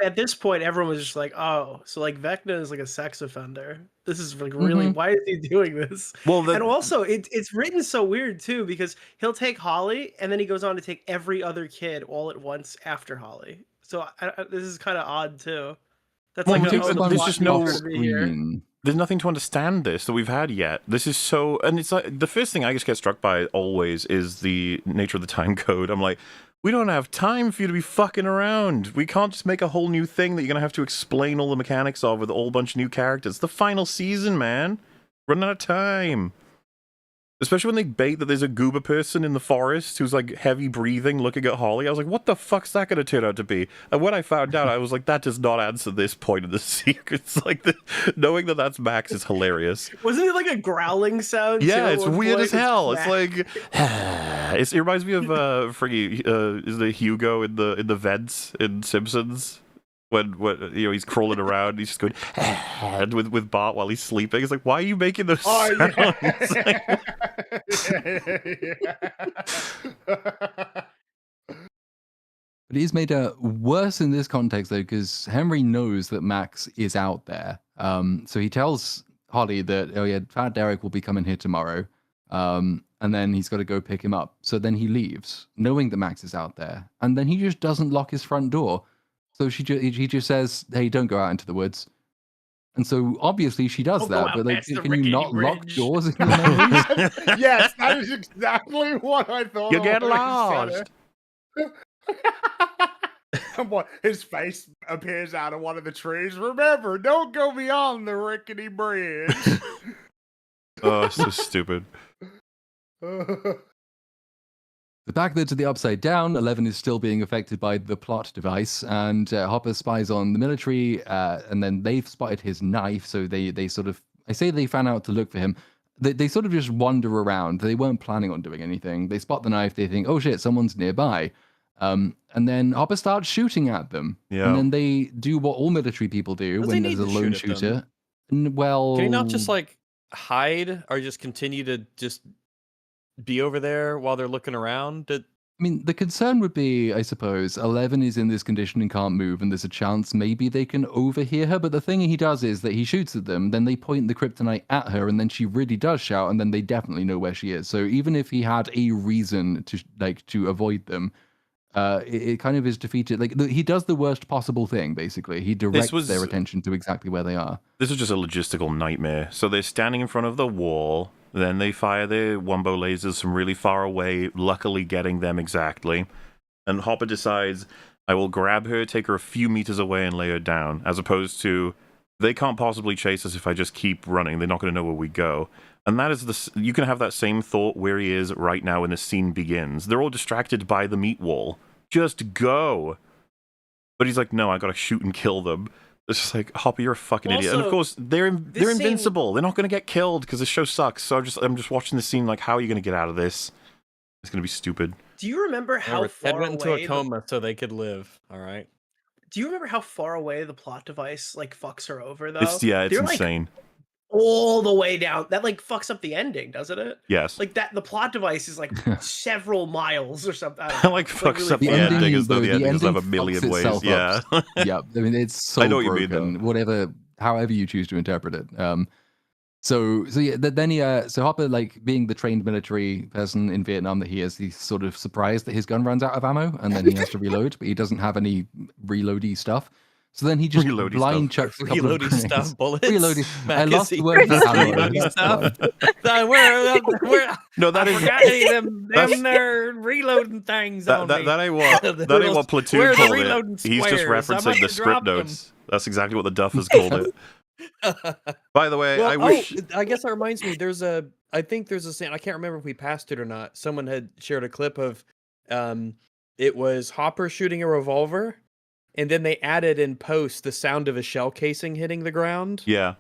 At this point, everyone was just like, "Oh, so like Vecna is like a sex offender. This is like really why is he doing this?" Well, and also it's written so weird too because he'll take Holly and then he goes on to take every other kid all at once after Holly. So this is kind of odd too. That's like there's just no screen. There's nothing to understand this that we've had yet. This is so, and it's like the first thing I just get struck by always is the nature of the time code. I'm like, we don't have time for you to be fucking around. We can't just make a whole new thing that you're gonna have to explain all the mechanics of with a whole bunch of new characters. It's the final season, man. Running out of time. Especially when they bait that there's a goober person in the forest who's like heavy breathing, looking at Holly. I was like, what the fuck's that going to turn out to be? And when I found out, I was like, that does not answer this point of the secrets. Like, knowing that that's Max is hilarious. Wasn't it like a growling sound? Yeah, it's weird as hell. It's like, it reminds me of is the Hugo in the vents in Simpsons? When you know he's crawling around, he's just going with Bart while he's sleeping. It's like, why are you making those sounds? But it is made worse in this context though, because Henry knows that Max is out there. So he tells Holly that Fat Derek will be coming here tomorrow, and then he's got to go pick him up. So then he leaves, knowing that Max is out there, and then he just doesn't lock his front door. So he just says, "Hey, don't go out into the woods." And so obviously she does that, but like, can you not lock doors in your memories? Yes, that is exactly what I thought. You get lost. What? His face appears out of one of the trees. Remember, don't go beyond the rickety bridge. Oh, so stupid. The back there to the Upside Down, 11 is still being affected by the plot device, and Hopper spies on the military, and then they've spotted his knife, so they sort of, I say they fan out to look for him. They sort of just wander around. They weren't planning on doing anything. They spot the knife, they think, oh shit, someone's nearby. And then Hopper starts shooting at them. Yeah. And then they do what all military people do Does when he there's need a to lone shoot at shooter. them? Well, Can he not just like hide or just continue to just be over there while they're looking around? I mean, the concern would be, I suppose, 11 is in this condition and can't move, and there's a chance maybe they can overhear her. But the thing he does is that he shoots at them, then they point the kryptonite at her, and then she really does shout, and then they definitely know where she is. So even if he had a reason to avoid them, it kind of is defeated. Like he does the worst possible thing. Basically, he directs their attention to exactly where they are. This was just a logistical nightmare. So they're standing in front of the wall. Then they fire their wombo lasers from really far away, luckily getting them exactly. And Hopper decides, I will grab her, take her a few meters away, and lay her down. As opposed to, they can't possibly chase us if I just keep running. They're not going to know where we go. And that is you can have that same thought where he is right now when the scene begins. They're all distracted by the meat wall. Just go. But he's like, no, I gotta shoot and kill them. It's just like, Hopper, you're a fucking idiot. And of course, they're invincible. They're not gonna get killed because this show sucks. So I'm just watching the scene like, how are you gonna get out of this? It's gonna be stupid. Do you remember how Ted far went into away a coma so they could live. All right. Do you remember how far away the plot device like fucks her over though? It's They're, insane. Like, all the way down. That like fucks up the ending, doesn't it? Yes. Like that the plot device is like several miles or something. I like fucks really up the ending as though the ending doesn't have a fucks million ways. itself Yeah. up. Yeah. I mean, it's so I know what you broken. mean, though. However you choose to interpret it. So yeah, then so Hopper, like being the trained military person in Vietnam that he is, he's sort of surprised that his gun runs out of ammo, and then he has to reload, but he doesn't have any reloady stuff. So then he just Reloady blind stuff. chucks a couple of Reloading grenades. stuff, bullets. Reloading. I Mac, lost is the he word for ammo. reloading That's stuff? fine. We're, No, that I is forgot them there reloading things on me. that ain't what Platoon Where are the called reloading it. He's just squares? I referencing might the have script dropped them. notes. That's exactly what the Duffers called it. By the way, I wish. I guess that reminds me. I think there's a scene. I can't remember if we passed it or not. Someone had shared a clip of, it was Hopper shooting a revolver, and then they added in post the sound of a shell casing hitting the ground. Yeah.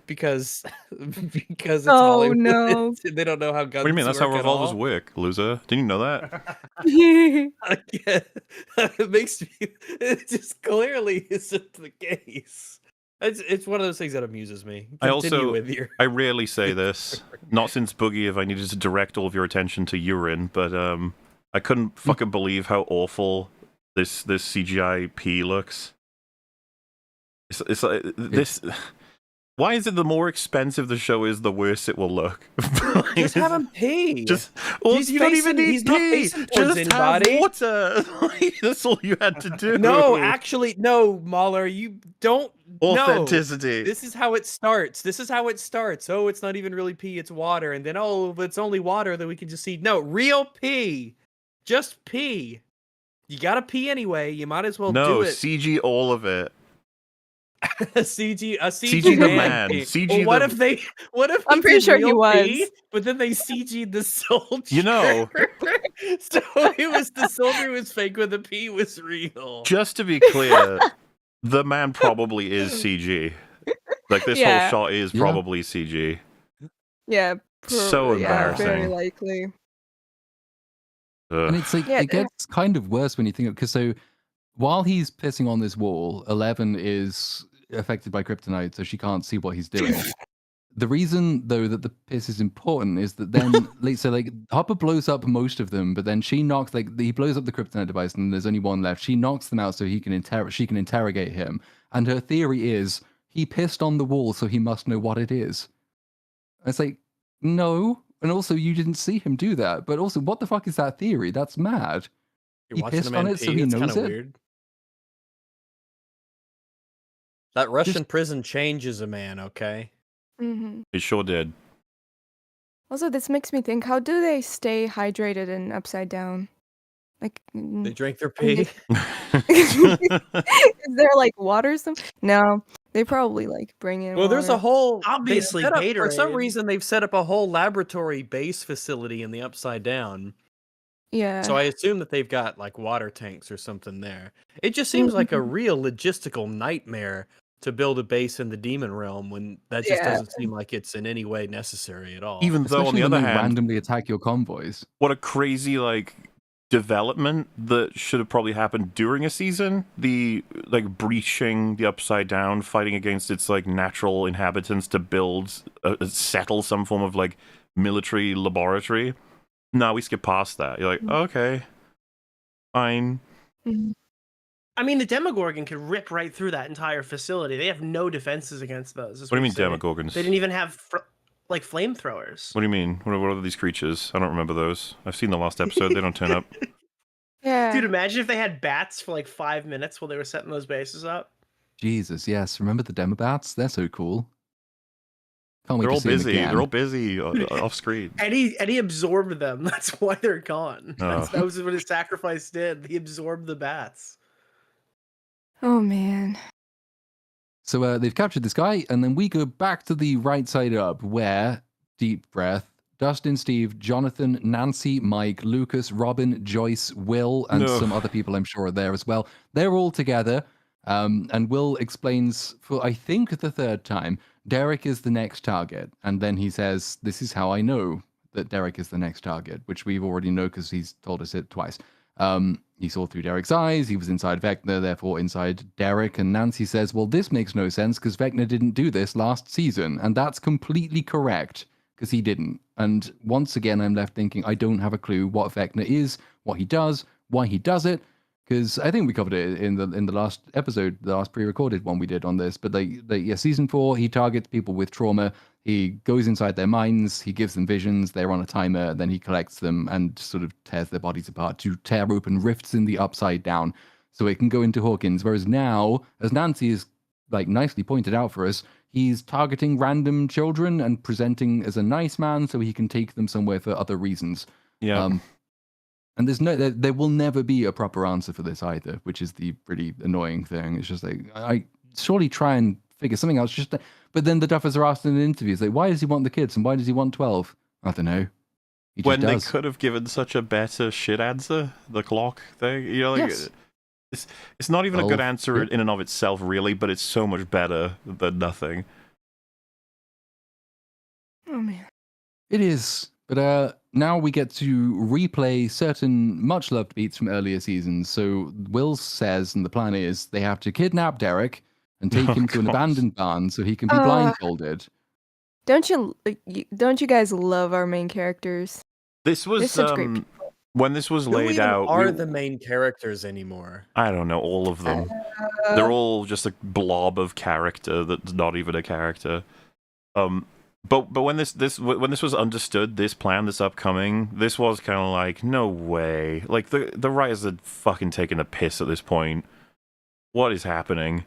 Because it's Oh, Hollywood. no. They don't know how guns. What do you mean? That's how work at revolvers all. work, loser. Didn't you know that? It makes me. It just clearly isn't the case. It's one of those things that amuses me. I rarely say this. Not since Boogie have I needed to direct all of your attention to urine, but I couldn't fucking believe how awful this CGI P looks. It's like this. Why is it the more expensive the show is, the worse it will look? Just have him pee. You don't even need he's not pee. facing towards Just anybody. have water. That's all you had to do. No, actually, no, Mahler, you don't. Authenticity. No. This is how it starts. Oh, it's not even really pee, it's water. And then, oh, it's only water that we can just see. No, real pee. Just pee. You gotta pee anyway. You might as well do it. CG all of it. CG the man. pee. CG well, what the- if I'm he pretty did sure he real was. pee, but then they CG'd the soldier. You know. So it was the soldier was fake, but the pee was real. Just to be clear, the man probably is CG. Like this whole Yeah. shot is probably CG. Yeah. So Yeah, very embarrassing. likely. And it's like Yeah, it gets kind of worse when you think of, because so while he's pissing on this wall, 11 is affected by kryptonite, so she can't see what he's doing. The reason, though, that the piss is important is that then, Hopper blows up most of them, but then she knocks, he blows up the kryptonite device, and there's only one left. She knocks them out so she can interrogate him. And her theory is he pissed on the wall, so he must know what it is. And it's like, no. And also, you didn't see him do that. But also, what the fuck is that theory? That's mad. You're He watching pissed a man on it, pee. so he That's knows kinda it. weird. That Russian prison changes a man, okay? Hmm. It sure did. Also, this makes me think, how do they stay hydrated and upside down? Like, They drank their I pee. is there like water? No, they probably like bring in. Well, there's a water. whole Obviously, they set up, for some Gatorade. reason they've set up a whole laboratory base facility in the Upside Down. Yeah. So I assume that they've got like water tanks or something there. It just seems like a real logistical nightmare to build a base in the demon realm when that just Yeah. doesn't seem like it's in any way necessary at all. Even though, on Especially the when other they hand, randomly attack your convoys. what a crazy development that should have probably happened during a season. The breaching the Upside Down, fighting against its natural inhabitants to build settle some form of military laboratory. No, we skip past that. You're like, okay, fine. Mhm. I mean, the Demogorgon could rip right through that entire facility. They have no defenses against those. What do you mean, Demogorgons? They didn't even have flamethrowers. What do you mean? What are these creatures? I don't remember those. I've seen the last episode. They don't turn up. Yeah. Dude, imagine if they had bats for 5 minutes while they were setting those bases up. Jesus, yes. Remember the Demobats? They're so cool. Can't wait They're to all see them busy. again. They're all busy off screen. And he absorbed them. That's why they're gone. Oh. That was what his sacrifice did. He absorbed the bats. Oh man. So they've captured this guy, and then we go back to the right side up, where, deep breath, Dustin, Steve, Jonathan, Nancy, Mike, Lucas, Robin, Joyce, Will, and No. some other people I'm sure are there as well. They're all together, and Will explains for, I think, the third time, Derek is the next target. And then he says, this is how I know that Derek is the next target, which we've already know because he's told us it twice. He saw through Derek's eyes, he was inside Vecna, therefore inside Derek, and Nancy says, well, this makes no sense because Vecna didn't do this last season, and that's completely correct, because he didn't. And once again, I'm left thinking, I don't have a clue what Vecna is, what he does, why he does it, because I think we covered it in the last episode, the last pre-recorded one we did on this, but season 4, he targets people with trauma, he goes inside their minds, he gives them visions, they're on a timer, then he collects them and sort of tears their bodies apart to tear open rifts in the Upside Down so it can go into Hawkins. Whereas now, as Nancy has nicely pointed out for us, he's targeting random children and presenting as a nice man so he can take them somewhere for other reasons. Yeah. And there will never be a proper answer for this either, which is the pretty annoying thing. It's just I surely try and figure something else. But then the Duffers are asked in interviews, why does he want the kids and why does he want 12? I don't know. He just When they does. could have given such a better shit answer, the clock thing. Yes. It's not even a good answer yeah. in and of itself, really, but it's so much better than nothing. Oh man. It is. But now we get to replay certain much-loved beats from earlier seasons. So Will says, and the plan is, they have to kidnap Derek and take him to an God. abandoned barn so he can be blindfolded. Don't you guys love our main characters? This They're was such great people. when this was Who laid even out. are the main characters anymore? I don't know, all of them. They're all just a blob of character that's not even a character. But when this was understood, this plan, this upcoming, this was kind of like, no way. Like the writers had fucking taken a piss at this point. What is happening?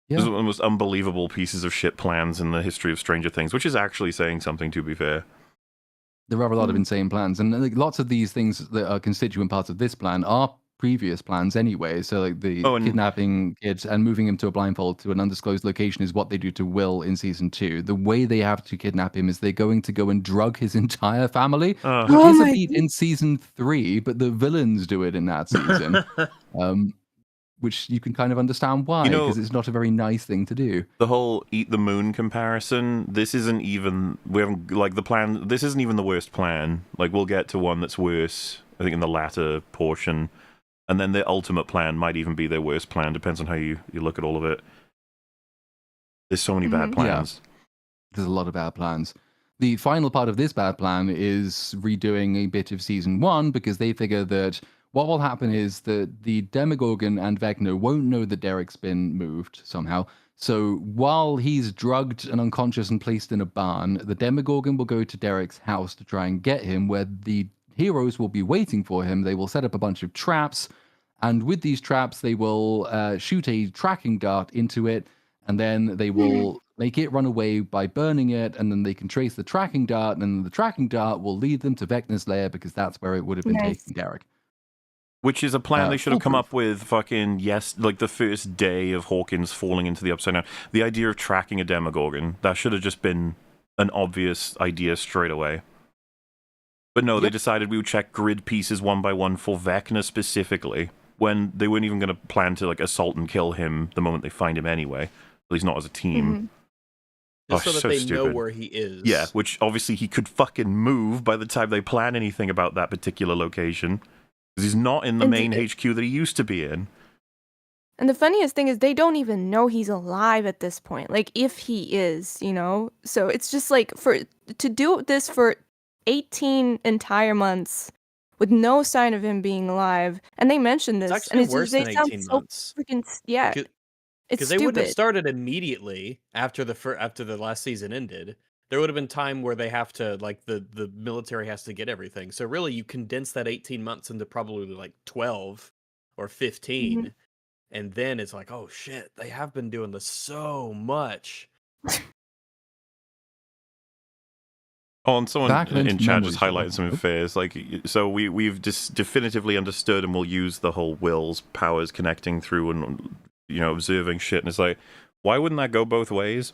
Yeah. This is one of the most unbelievable pieces of shit plans in the history of Stranger Things, which is actually saying something, to be fair. There are a lot of insane plans, and lots of these things that are constituent parts of this plan are previous plans anyway. So the kidnapping kids and moving him to a blindfold to an undisclosed location is what they do to Will in season 2. The way they have to kidnap him is they're going to go and drug his entire family, which is a beat in season 3, but the villains do it in that season. Which you can kind of understand why, because it's not a very nice thing to do. The whole Eat the Moon comparison, this isn't even, we haven't, the plan, this isn't even the worst plan. We'll get to one that's worse, I think, in the latter portion. And then the ultimate plan might even be their worst plan, depends on how you look at all of it. There's so many bad plans. Yeah. There's a lot of bad plans. The final part of this bad plan is redoing a bit of season 1, because they figure that what will happen is that the Demogorgon and Vecna won't know that Derek's been moved somehow. So while he's drugged and unconscious and placed in a barn, the Demogorgon will go to Derek's house to try and get him, where the heroes will be waiting for him. They will set up a bunch of traps, and with these traps, they will shoot a tracking dart into it, and then they will make it run away by burning it, and then they can trace the tracking dart, and the tracking dart will lead them to Vecna's lair, because that's where it would have been taking Derek. Which is a plan they should have come foolproof. up with fucking, like the first day of Hawkins falling into the Upside Down. The idea of tracking a Demogorgon, that should have just been an obvious idea straight away. But no, they decided we would check grid pieces one by one for Vecna specifically, when they weren't even going to plan to like assault and kill him the moment they find him anyway. At least not as a team. Just so that so they stupid. know where he is. Yeah, which obviously he could fucking move by the time they plan anything about that particular location. Because he's not in the main HQ that he used to be in. And the funniest thing is they don't even know he's alive at this point. Like, if he is, you know? So it's just like, to do this for 18 entire months with no sign of him being alive, and they mentioned this, It's and actually worse they than sound 18 so months. freaking, yeah. It's Because they wouldn't have stupid. started immediately after the last season ended. There would have been time where they have to, like, the military has to get everything. So really, you condense that 18 months into probably like 12 or 15, and then it's like, oh shit, they have been doing this so much. Oh, and someone Backlinks in chat just memories, highlighted some affairs. Like, so we've just definitively understood, and we'll use the whole Will's powers connecting through and, you know, observing shit. And it's like, why wouldn't that go both ways?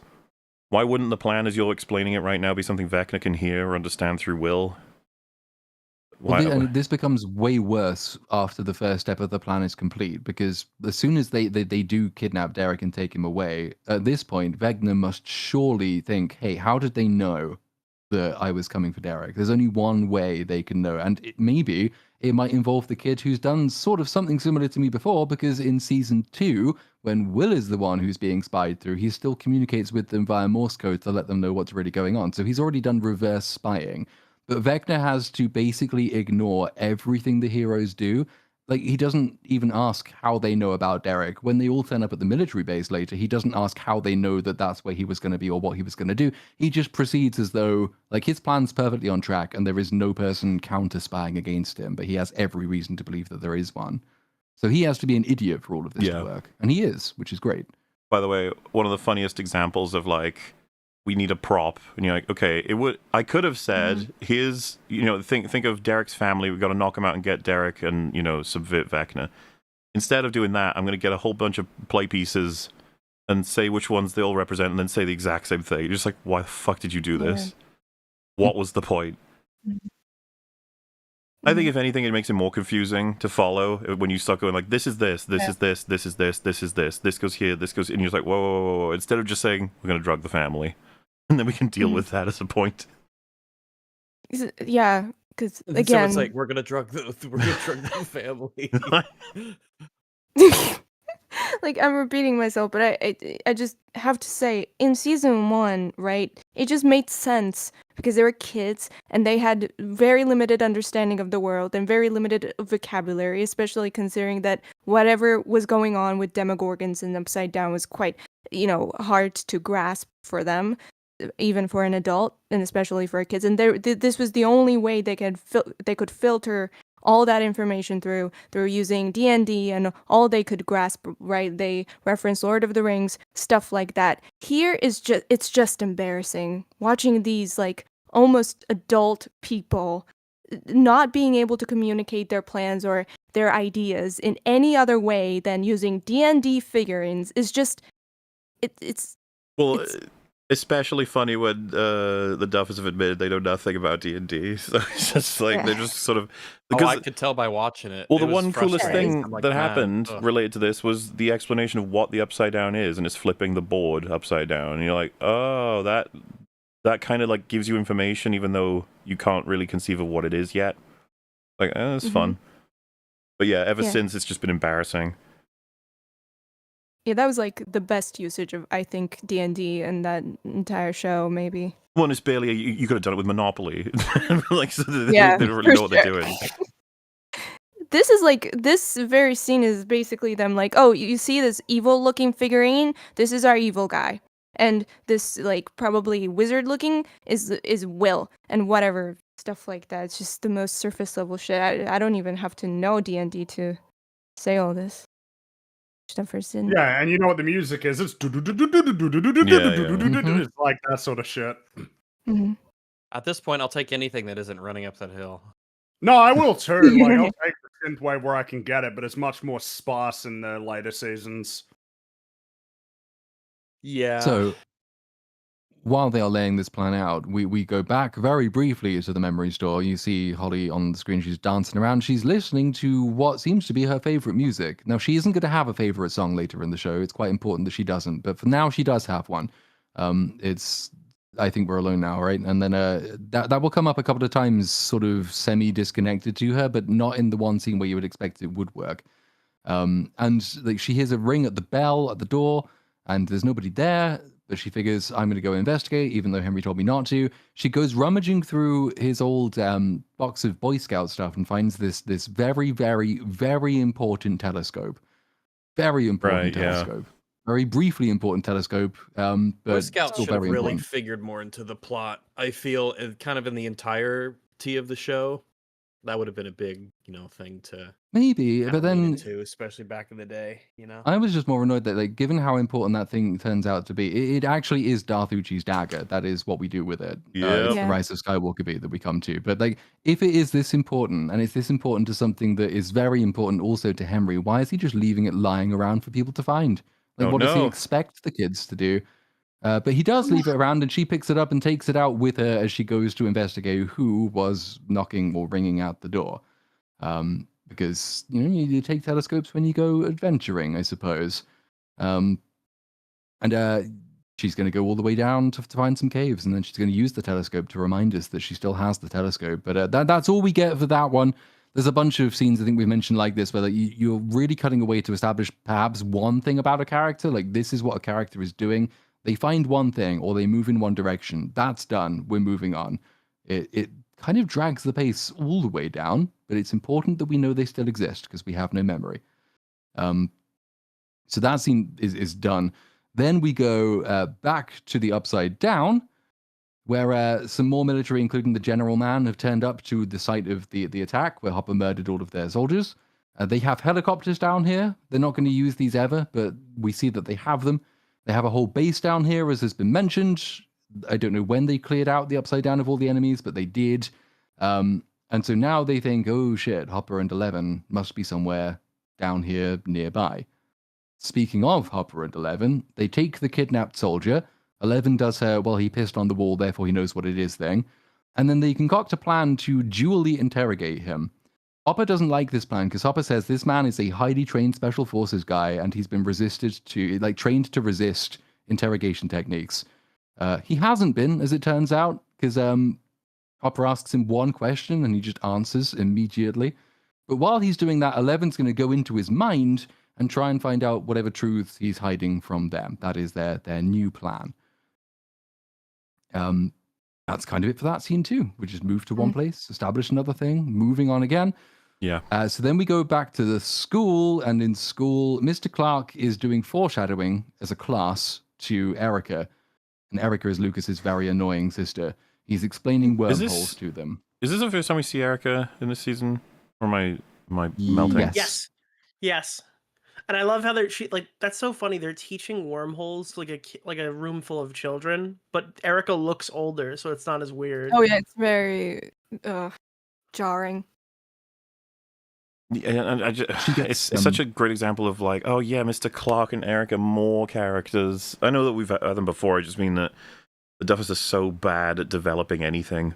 Why wouldn't the plan, as you're explaining it right now, be something Vecna can hear or understand through Will? And this becomes way worse after the first step of the plan is complete, because as soon as they do kidnap Derek and take him away, at this point, Vecna must surely think, hey, how did they know that I was coming for Derek? There's only one way they can know, and maybe it might involve the kid who's done sort of something similar to me before, because in season 2, when Will is the one who's being spied through, he still communicates with them via Morse code to let them know what's really going on. So he's already done reverse spying. But Vecna has to basically ignore everything the heroes do. Like, he doesn't even ask how they know about Derek. When they all turn up at the military base later, he doesn't ask how they know that that's where he was going to be or what he was going to do. He just proceeds as though, like, his plan's perfectly on track and there is no person counter-spying against him, but he has every reason to believe that there is one. So he has to be an idiot for all of this to work. And he is, which is great. By the way, one of the funniest examples of, like, we need a prop, and you're like, okay, I could have said, here's, you know, think of Derek's family, we've got to knock him out and get Derek and, you know, subvert Vecna. Instead of doing that, I'm going to get a whole bunch of play pieces and say which ones they all represent, and then say the exact same thing. You're just like, why the fuck did you do this? What was the point? I think if anything, it makes it more confusing to follow when you start going like, this is this, this is this, this is this, this is this goes here, this goes, and you're just like, whoa, whoa, whoa, whoa. Instead of just saying, we're going to drug the family. And then we can deal with that as a point. Yeah, because again, so it's like we're gonna drug the family. like, I'm repeating myself, but I just have to say, in season 1, right, it just made sense because they were kids and they had very limited understanding of the world and very limited vocabulary, especially considering that whatever was going on with Demogorgons and Upside Down was quite, you know, hard to grasp for them, even for an adult, and especially for kids. And this was the only way they could filter all that information through using D&D, and all they could grasp, right? They reference Lord of the Rings, stuff like that. Here it's just embarrassing watching these, like, almost adult people not being able to communicate their plans or their ideas in any other way than using D&D figurines. Is just it's especially funny when the Duffers have admitted they know nothing about D&D. So it's just like, they're just sort of... Because, I could tell by watching it. Well, the one coolest thing like, that happened related to this was the explanation of what the Upside Down is, and it's flipping the board upside down. And you're like, oh, that kind of, like, gives you information, even though you can't really conceive of what it is yet. Like, that's fun. But yeah, ever since, it's just been embarrassing. Yeah, that was like the best usage of, I think, D&D in that entire show, maybe. Well, it's barely, you could have done it with Monopoly. Like, so they Yeah, don't really know what they're sure. doing. This is like, this very scene is basically them like, oh, you see this evil looking figurine? This is our evil guy. And this, like, probably wizard looking is Will, and whatever, stuff like that. It's just the most surface level shit. I don't even have to know D&D to say all this. Duffers in. Yeah, and you know what the music is? It's it's like that sort of shit. At this point, I'll take anything that isn't running up that hill. No, I will too. Like, I'll take the synthwave where I can get it, but it's much more sparse in the later seasons. Yeah. So while they are laying this plan out, we go back very briefly to the memory store. You see Holly on the screen. She's dancing around. She's listening to what seems to be her favorite music. Now, she isn't going to have a favorite song later in the show. It's quite important that she doesn't. But for now, she does have one. It's I Think We're Alone Now, right? And then that will come up a couple of times, sort of semi-disconnected to her, but not in the one scene where you would expect it would work. And like she hears a ring at the bell at the door, and there's nobody there. But she figures, I'm going to go investigate, even though Henry told me not to. She goes rummaging through his old box of Boy Scout stuff and finds this very, very, very important telescope. Very important telescope. Yeah. Very briefly important telescope, but Boy Scouts still should have very really important. figured more into the plot. I feel kind of in the entirety of the show, that would have been a big, thing to maybe. But then, into, especially back in the day, I was just more annoyed that, like, given how important that thing turns out to be, it actually is Darth Uchi's dagger. That is what we do with it. It's the Rise of Skywalker beat that we come to. But like, if it is this important, and it's this important to something that is very important also to Henry, why is he just leaving it lying around for people to find? Like, what does he expect the kids to do? But he does leave it around, and she picks it up and takes it out with her as she goes to investigate who was knocking or ringing out the door. Because, you take telescopes when you go adventuring, I suppose. And she's going to go all the way down to find some caves, and then she's going to use the telescope to remind us that she still has the telescope. But that's all we get for that one. There's a bunch of scenes I think we've mentioned like this where you're really cutting away to establish perhaps one thing about a character. Like, this is what a character is doing. They find one thing or they move in one direction. That's done. We're moving on. It kind of drags the pace all the way down, but it's important that we know they still exist because we have no memory. So that scene is done. Then we go back to the Upside Down, where some more military, including the General Man, have turned up to the site of the attack where Hopper murdered all of their soldiers. They have helicopters down here. They're not going to use these ever, but we see that they have them. They have a whole base down here, as has been mentioned. I don't know when they cleared out the Upside Down of all the enemies, but they did. And so now they think, oh shit, Hopper and 11 must be somewhere down here nearby. Speaking of Hopper and 11, they take the kidnapped soldier. 11 does her, well, he pissed on the wall, therefore he knows what it is thing. And then they concoct a plan to dually interrogate him. Hopper doesn't like this plan because Hopper says this man is a highly trained special forces guy and he's been trained to resist interrogation techniques. He hasn't been, as it turns out, because Hopper asks him one question and he just answers immediately. But while he's doing that, 11's going to go into his mind and try and find out whatever truths he's hiding from them. That is their new plan. That's kind of it for that scene too. We just move to one place, establish another thing, moving on again. Yeah. So then we go back to the school, and in school, Mr. Clark is doing foreshadowing as a class to Erica. And Erica is Lucas's very annoying sister. He's explaining wormholes to them. Is this the first time we see Erica in this season? Or am I melting? Yes. And I love how that's so funny. They're teaching wormholes to like a room full of children, but Erica looks older, so it's not as weird. Oh yeah, it's very jarring. Yeah, and it's such a great example of like, oh yeah, Mr. Clark and Erica, more characters. I know that we've had them before. I just mean that the Duffers are so bad at developing anything.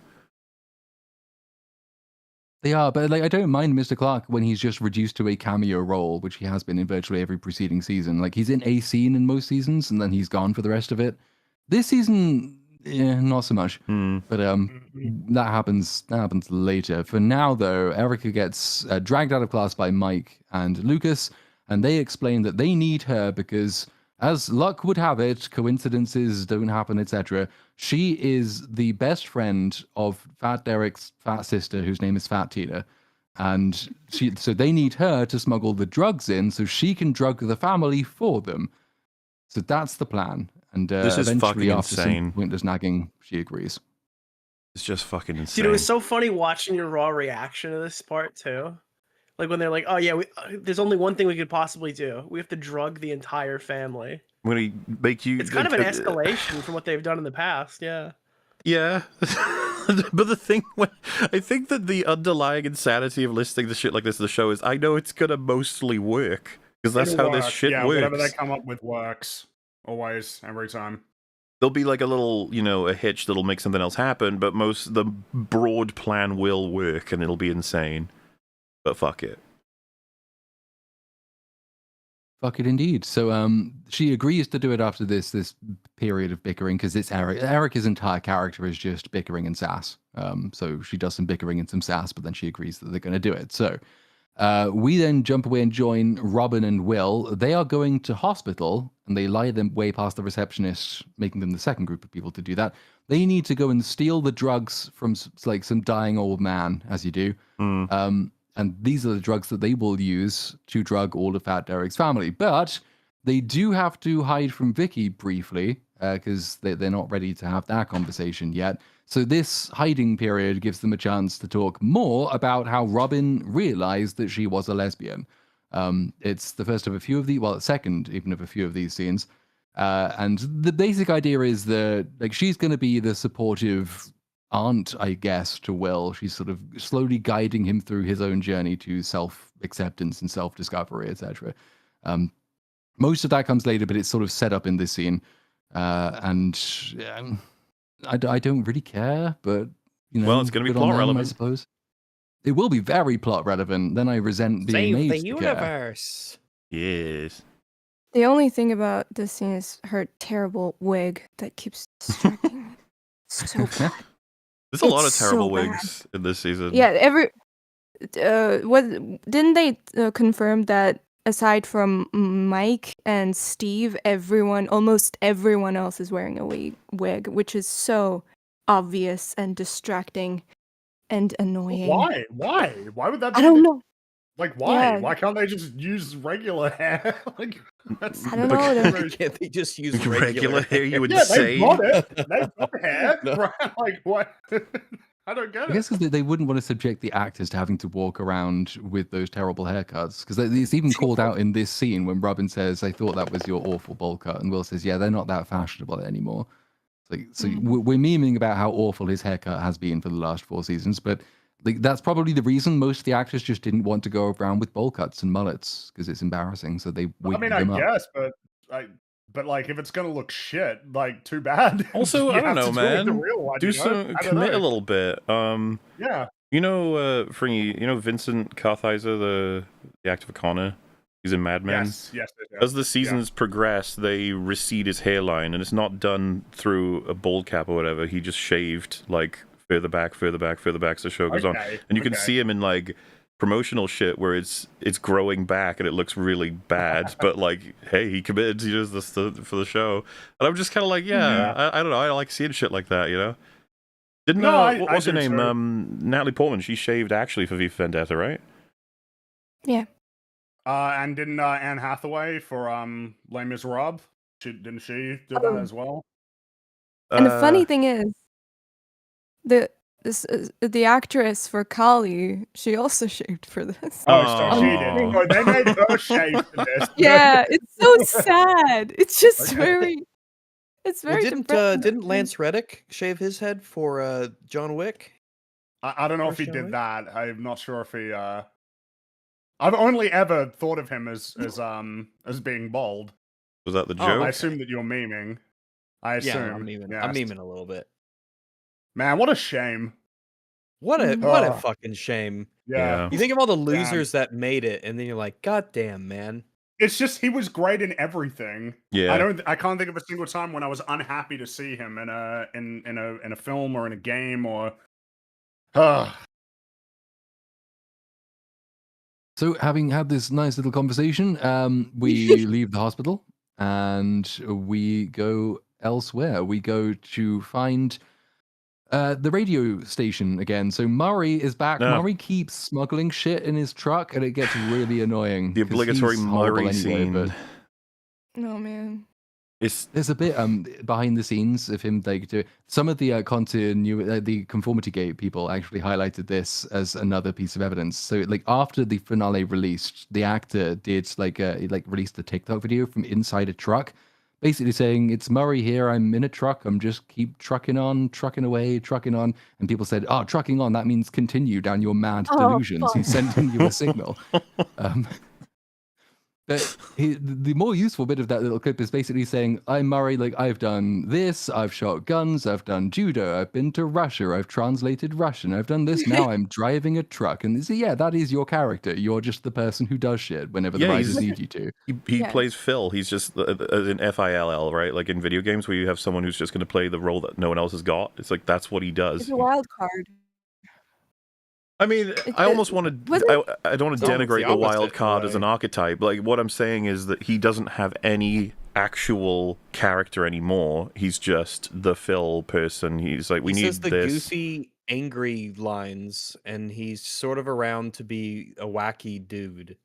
They are, but like I don't mind Mr. Clark when he's just reduced to a cameo role, which he has been in virtually every preceding season. Like he's in a scene in most seasons, and then he's gone for the rest of it. This season, not so much. But that happens later. For now, though, Erica gets dragged out of class by Mike and Lucas, and they explain that they need her because, as luck would have it, coincidences don't happen, etc. She is the best friend of Fat Derek's fat sister, whose name is Fat Tina. And so they need her to smuggle the drugs in so she can drug the family for them. So that's the plan. And this is eventually, fucking after insane. some pointless nagging, she agrees. It's just fucking insane. Dude, it was so funny watching your raw reaction to this part, too. Like when they're like, oh yeah, there's only one thing we could possibly do. We have to drug the entire family. I'm going to make you... It's kind of an escalation from what they've done in the past, yeah. Yeah. But the thing, I think that the underlying insanity of listening to shit like this in the show is, I know it's gonna mostly work because that's It'll how this work. shit Yeah, works. whatever they come up with works. Always, every time. There'll be like a little, a hitch that'll make something else happen, but the broad plan will work and it'll be insane. But fuck it. Fuck it, indeed. So, she agrees to do it after this period of bickering because it's Eric. Eric's entire character is just bickering and sass. So she does some bickering and some sass, but then she agrees that they're going to do it. So, we then jump away and join Robin and Will. They are going to hospital, and they lie them way past the receptionist, making them the second group of people to do that. They need to go and steal the drugs from some dying old man, as you do. And these are the drugs that they will use to drug all of Fat Derek's family. But they do have to hide from Vicky briefly because they're not ready to have that conversation yet. So this hiding period gives them a chance to talk more about how Robin realized that she was a lesbian. It's the first of a few of second even of a few of these scenes. And the basic idea is that she's going to be the supportive aunt, I guess, to Will. She's sort of slowly guiding him through his own journey to self-acceptance and self-discovery, etc. Most of that comes later, but it's sort of set up in this scene. And I don't really care, but, well, it's going to be plot relevant, I suppose. It will be very plot relevant. Then I resent being made to care. Save the universe. Yes. The only thing about this scene is her terrible wig that keeps distracting me. So bad. There's a lot of It's terrible so bad. wigs in this season. Yeah, didn't they confirm that aside from Mike and Steve, almost everyone else is wearing a wig, which is so obvious and distracting and annoying. Why? Why would that be? I don't know. Like, why? Yeah. Why can't they just use regular hair? I don't know. Why can't they just use Regular hair, you would Yeah, say. they got it. They got hair. No. Right? Like, what? I don't get I it. guess because they wouldn't want to subject the actors to having to walk around with those terrible haircuts. Because it's even called out in this scene when Robin says, "I thought that was your awful bowl cut," and Will says, "Yeah, they're not that fashionable anymore." So we're memeing about how awful his haircut has been for the last 4 seasons, but that's probably the reason most of the actors just didn't want to go around with bowl cuts and mullets because it's embarrassing. So they wigged them up. Guess, but like if it's gonna look shit, like too bad. Also, I don't know, man. Commit a little bit. Yeah. Fringy, Vincent Kartheiser, the actor for Connor. He's in Mad Men. Yes. As the seasons progress, they recede his hairline, and it's not done through a bald cap or whatever. He just shaved further back as the show goes on, and you can see him in promotional shit where it's growing back and it looks really bad, but hey, he committed to use this for the show, and I'm just kind of I don't know, I like seeing shit like that, Didn't what's her name? Natalie Portman. She shaved actually for V for Vendetta, right? Yeah. And didn't Anne Hathaway for Les Miserables? Didn't she do that as well? And the funny thing is, the actress for Kali, she also shaved for this. So she did. Oh, they made her shave for this. Yeah, it's so sad. It's just very. It's very. Didn't Lance Reddick shave his head for John Wick? I don't know if he did that. I'm not sure if he. I've only ever thought of him as being bald. Was that the joke? I assume that you're memeing. I assume. Yeah, I'm memeing. Yes. I'm memeing a little bit. Man, what a shame. What a fucking shame. Yeah. You think of all the losers that made it, and then you're like, God damn, man. It's just he was great in everything. Yeah. I can't think of a single time when I was unhappy to see him in a film or in a game or. So, having had this nice little conversation, we leave the hospital and we go elsewhere. We go to find the radio station again. So Murray is back. No. Murray keeps smuggling shit in his truck, and it gets really annoying. The obligatory Murray scene. Oh man. There's a bit behind the scenes of him some of the the Conformity Gate people actually highlighted this as another piece of evidence. So after the finale released, the actor did released a TikTok video from inside a truck basically saying, it's Murray here, I'm in a truck, I'm just keep trucking on, trucking away, trucking on. And people said, oh, trucking on, that means continue down your mad delusions. He's sending you a signal. But the more useful bit of that little clip is basically saying, I'm Murray, like, I've done this, I've shot guns, I've done judo, I've been to Russia, I've translated Russian, I've done this, now I'm driving a truck. And so, yeah, that is your character. You're just the person who does shit whenever the writers need you to. He plays Phil. He's just an FILL, right? Like in video games where you have someone who's just going to play the role that no one else has got. It's like, that's what he does. It's a wild card. I mean, I almost want to. I don't want to denigrate the wild card right? as an archetype. Like, what I'm saying is that he doesn't have any actual character anymore. He's just the Phil person. He's like, we need says the this. goofy, angry lines, and he's sort of around to be a wacky dude.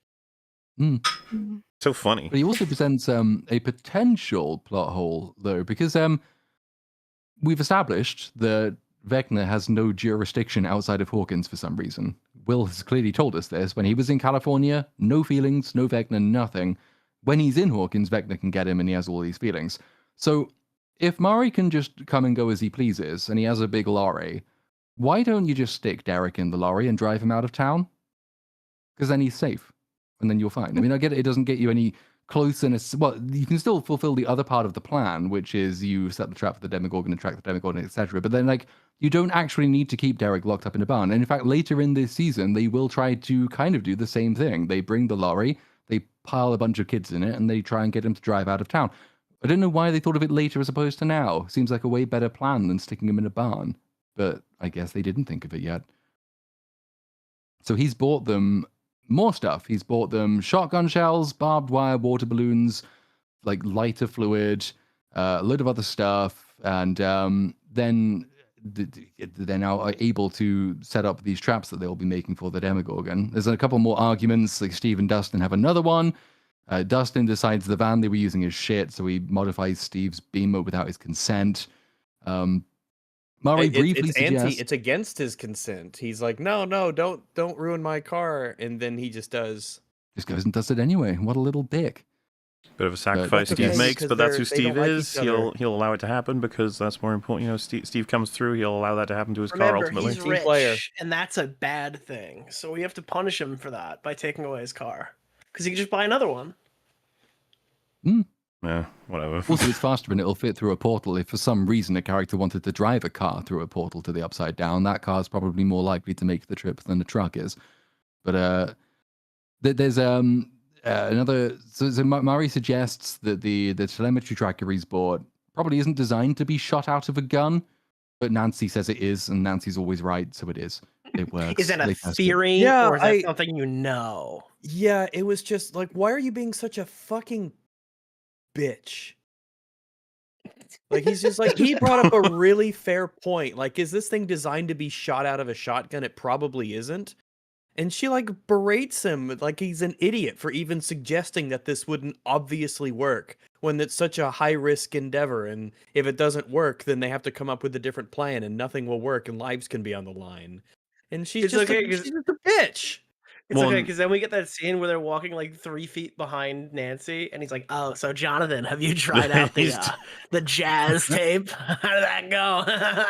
So funny. But he also presents a potential plot hole, though, because we've established that Vecna has no jurisdiction outside of Hawkins for some reason. Will has clearly told us this. When he was in California, no feelings, no Vecna, nothing. When he's in Hawkins, Vecna can get him and he has all these feelings. So if Murray can just come and go as he pleases and he has a big lorry, why don't you just stick Derek in the lorry and drive him out of town? Because then he's safe and then you're fine. I mean, I get it doesn't get you any closeness. Well, you can still fulfill the other part of the plan, which is you set the trap for the Demogorgon, attract the Demogorgon, etc. But then, like, you don't actually need to keep Derek locked up in a barn. And in fact, later in this season, they will try to kind of do the same thing. They bring the lorry, they pile a bunch of kids in it, and they try and get him to drive out of town. I don't know why they thought of it later as opposed to now. Seems like a way better plan than sticking him in a barn. But I guess they didn't think of it yet. So he's bought them more stuff. He's bought them shotgun shells, barbed wire, water balloons, like lighter fluid, a load of other stuff, and then they're now able to set up these traps that they'll be making for the Demogorgon. There's a couple more arguments, like Steve and Dustin have another one. Dustin decides the van they were using is shit, so he modifies Steve's Beamer without his consent. Murray briefly suggests... It's against his consent. He's like, no, don't ruin my car, and then he just does. Just goes and does it anyway. What a little dick. Bit of a sacrifice Steve makes, but that's who Steve is. He'll allow it to happen because that's more important. You know, Steve comes through. He'll allow that to happen to his car ultimately. He's rich, and that's a bad thing. So we have to punish him for that by taking away his car because he can just buy another one. Yeah, whatever. Also, it's faster and it'll fit through a portal. If for some reason a character wanted to drive a car through a portal to the Upside Down, that car is probably more likely to make the trip than the truck is. But there's another. So Murray suggests that the telemetry tracker he's bought probably isn't designed to be shot out of a gun, but Nancy says it is, and Nancy's always right, so it is. It works. Is that a theory, or is that something you know? Yeah, it was just like, why are you being such a fucking bitch? Like, he's just like, he brought up a really fair point. Like, is this thing designed to be shot out of a shotgun? It probably isn't. And she like berates him like he's an idiot for even suggesting that this wouldn't obviously work when it's such a high risk endeavor. And if it doesn't work, then they have to come up with a different plan and nothing will work and lives can be on the line. And she's just a bitch. It's okay, because then we get that scene where they're walking like 3 feet behind Nancy, and he's like, "Oh, so Jonathan, have you tried out the jazz tape? How did that go?"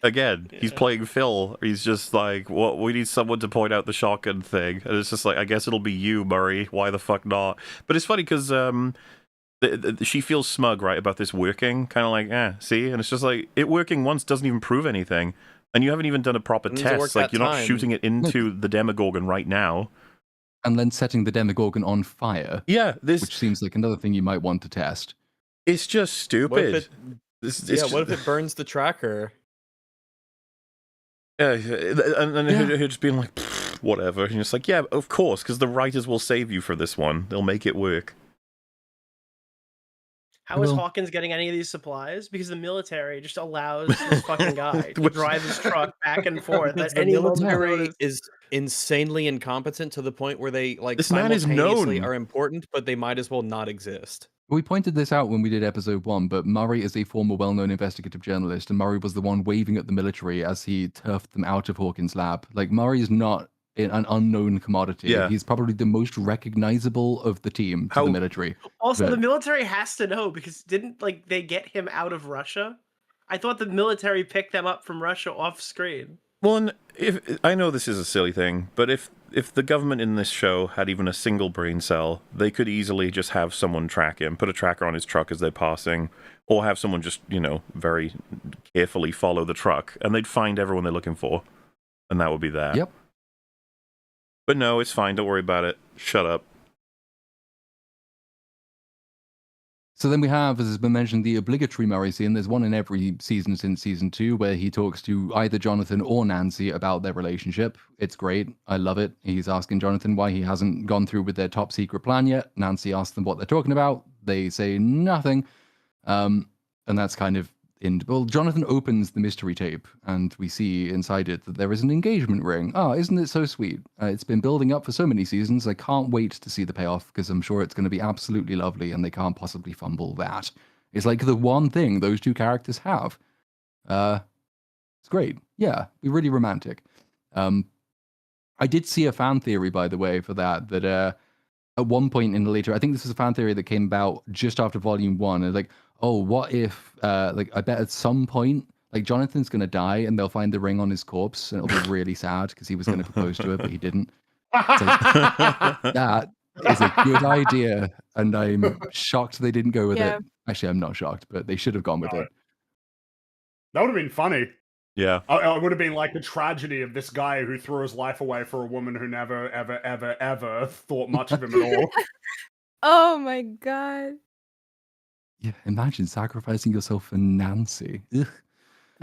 Again, he's playing Phil. He's just like, "What? We need someone to point out the shotgun thing," and it's just like, "I guess it'll be you, Murray. Why the fuck not?" But it's funny because she feels smug, right, about this working, kind of like, see, and it's just like it working once doesn't even prove anything. And you haven't even done a proper test. Like, you're not shooting it into the Demogorgon right now. And then setting the Demogorgon on fire. Yeah. Which seems like another thing you might want to test. It's just stupid. What if it burns the tracker? Yeah, and her just being like, whatever. And it's like, yeah, of course, because the writers will save you for this one. They'll make it work. How is Hawkins getting any of these supplies? Because the military just allows this fucking guy to drive his truck back and forth. The military is insanely incompetent to the point where they like this man is known are important, but they might as well not exist. We pointed this out when we did episode 1, but Murray is a former well-known investigative journalist, and Murray was the one waving at the military as he turfed them out of Hawkins' lab. Like, Murray is not an unknown commodity. Yeah. He's probably the most recognizable of the team to the military. Also, But- the military has to know because didn't they get him out of Russia? I thought the military picked them up from Russia off screen. Well, and if I know this is a silly thing, but if the government in this show had even a single brain cell, they could easily just have someone track him, put a tracker on his truck as they're passing, or have someone just, very carefully follow the truck, and they'd find everyone they're looking for, and that would be that. Yep. But no, it's fine. Don't worry about it. Shut up. So then we have, as has been mentioned, the obligatory Murray scene. There's one in every season since season 2 where he talks to either Jonathan or Nancy about their relationship. It's great. I love it. He's asking Jonathan why he hasn't gone through with their top secret plan yet. Nancy asks them what they're talking about. They say nothing. And that's kind of well, Jonathan opens the mystery tape and we see inside it that there is an engagement ring. Oh, isn't it so sweet? It's been building up for so many seasons. I can't wait to see the payoff because I'm sure it's going to be absolutely lovely and they can't possibly fumble that. It's like the one thing those two characters have. It's great. Yeah, be really romantic. I did see a fan theory, by the way, for that at one point in the later, I think this is a fan theory that came about just after volume 1. It's like, oh, what if, I bet at some point, Jonathan's going to die and they'll find the ring on his corpse and it'll be really sad because he was going to propose to her, but he didn't. So, that is a good idea. And I'm shocked they didn't go with it. Actually, I'm not shocked, but they should have gone with it. That would have been funny. Yeah. It would have been like the tragedy of this guy who threw his life away for a woman who never, ever, ever, ever thought much of him at all. Oh my god. Yeah, imagine sacrificing yourself for Nancy. Ugh.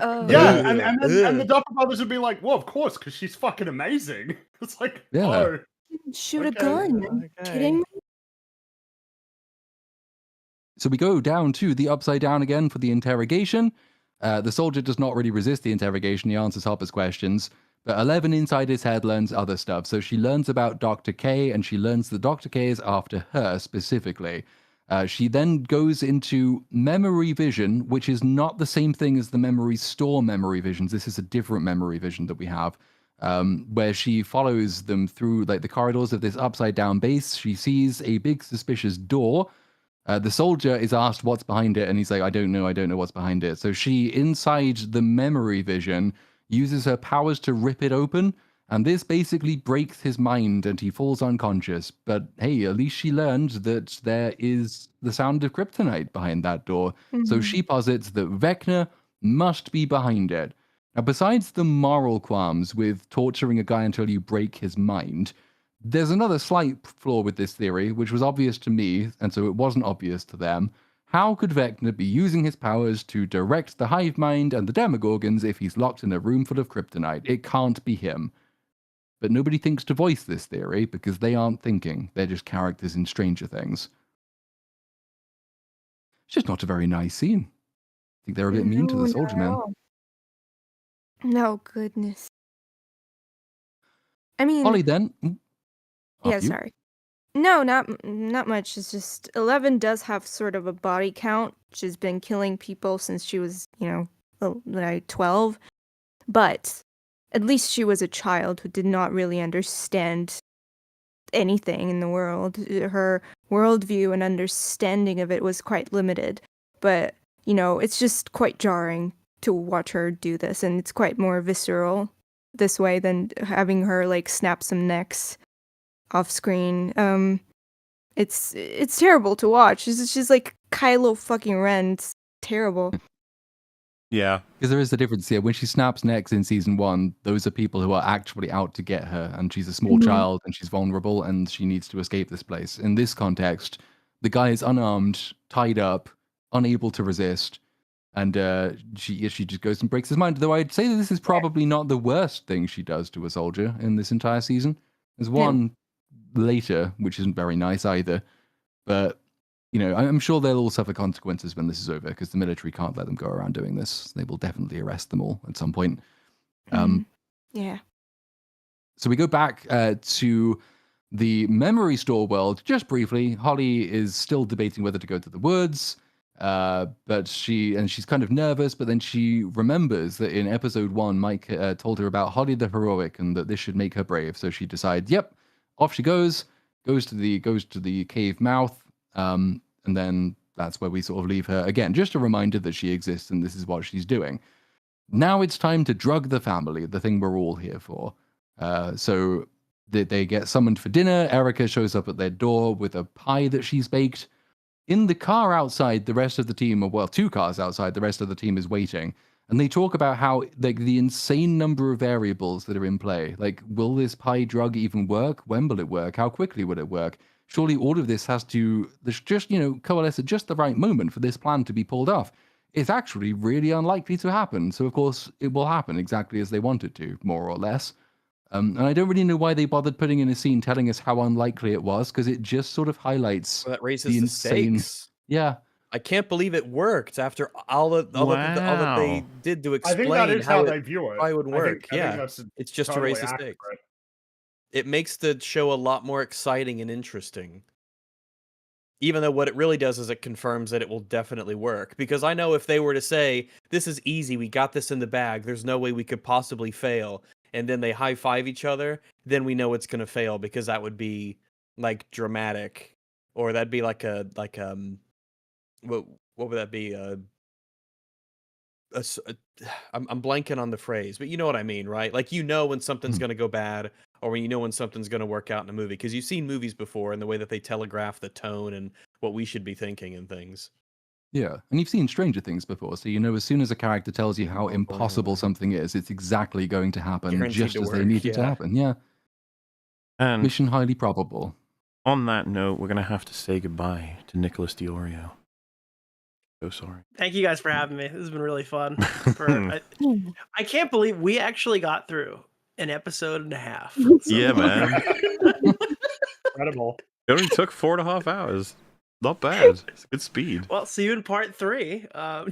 Oh. Yeah, and the Duffer brothers would be like, well, of course, because she's fucking amazing. It's like, Yeah. oh. Shoot Okay. a gun. Are you kidding me? So we go down to the Upside Down again for the interrogation. The soldier does not really resist the interrogation. He answers Hopper's questions. But 11 inside his head learns other stuff. So she learns about Dr. K, and she learns that Dr. K is after her specifically. She then goes into memory vision, which is not the same thing as the memory store memory visions. This is a different memory vision that we have, where she follows them through the corridors of this upside down base. She sees a big suspicious door. The soldier is asked what's behind it, and he's like, I don't know what's behind it. So she, inside the memory vision, uses her powers to rip it open, and this basically breaks his mind and he falls unconscious. But hey, at least she learned that there is the sound of kryptonite behind that door. Mm-hmm. So she posits that Vecna must be behind it. Now, besides the moral qualms with torturing a guy until you break his mind, there's another slight flaw with this theory, which was obvious to me, and so it wasn't obvious to them. How could Vecna be using his powers to direct the hive mind and the Demogorgons if he's locked in a room full of kryptonite? It can't be him. But nobody thinks to voice this theory because they aren't thinking. They're just characters in Stranger Things. It's just not a very nice scene. I think they're a bit mean to the soldier man. No, goodness. I mean, Holly, then. yeah, sorry. No, not much. It's just 11 does have sort of a body count. She's been killing people since she was, 12. But at least she was a child who did not really understand anything in the world. Her worldview and understanding of it was quite limited. But, it's just quite jarring to watch her do this. And it's quite more visceral this way than having her, snap some necks off screen. It's terrible to watch. She's like Kylo fucking Ren. It's terrible. Yeah. Because there is a difference here. When she snaps necks in season 1, those are people who are actually out to get her, and she's a small child and she's vulnerable and she needs to escape this place. In this context, the guy is unarmed, tied up, unable to resist, and she just goes and breaks his mind. Though I'd say that this is probably not the worst thing she does to a soldier in this entire season. There's one later, which isn't very nice either. But, I'm sure they'll all suffer consequences when this is over, because the military can't let them go around doing this. They will definitely arrest them all at some point. Yeah. So we go back to the memory store world just briefly. Holly is still debating whether to go to the woods. But she's kind of nervous, but then she remembers that in episode 1, Mike told her about Holly the Heroic and that this should make her brave. So she decides, yep, off she goes to the cave mouth, and then that's where we sort of leave her. Again, just a reminder that she exists and this is what she's doing. Now it's time to drug the family, the thing we're all here for. So they get summoned for dinner. Erica shows up at their door with a pie that she's baked. In the car outside, the rest of the team, or well, 2 cars outside, the rest of the team is waiting. And they talk about how, like, the insane number of variables that are in play. Like, will this pie drug even work? When will it work? How quickly will it work? Surely all of this has to just, coalesce at just the right moment for this plan to be pulled off. It's actually really unlikely to happen. So, of course, it will happen exactly as they want it to, more or less. And I don't really know why they bothered putting in a scene telling us how unlikely it was, because it just sort of highlights Well, that raises the the insane. stakes. Yeah. I can't believe it worked after all that they did to I think explain that is how how they it view it. probably would I work. think Yeah, that's it's just to totally raise the stakes. accurate. It makes the show a lot more exciting and interesting. Even though what it really does is it confirms that it will definitely work. Because I know if they were to say, this is easy, we got this in the bag, there's no way we could possibly fail, and then they high-five each other, then we know it's going to fail, because that would be, like, dramatic. Or that'd be like what would that be? I'm blanking on the phrase, but you know what I mean, right? Like, when something's going to go bad, or when something's going to work out in a movie, because you've seen movies before and the way that they telegraph the tone and what we should be thinking and things. Yeah, and you've seen Stranger Things before, so as soon as a character tells you how impossible something is, it's exactly going to happen Guaranteed just to as they work, need it to yeah. happen. Yeah, And mission highly probable. on that note, we're going to have to say goodbye to Nicholas Diorio. So sorry. Thank you guys for having me. This has been really fun. I can't believe we actually got through an episode and a half. Yeah, man. Incredible. It only took 4.5 hours. Not bad. It's good speed. Well, see you in part 3. Talk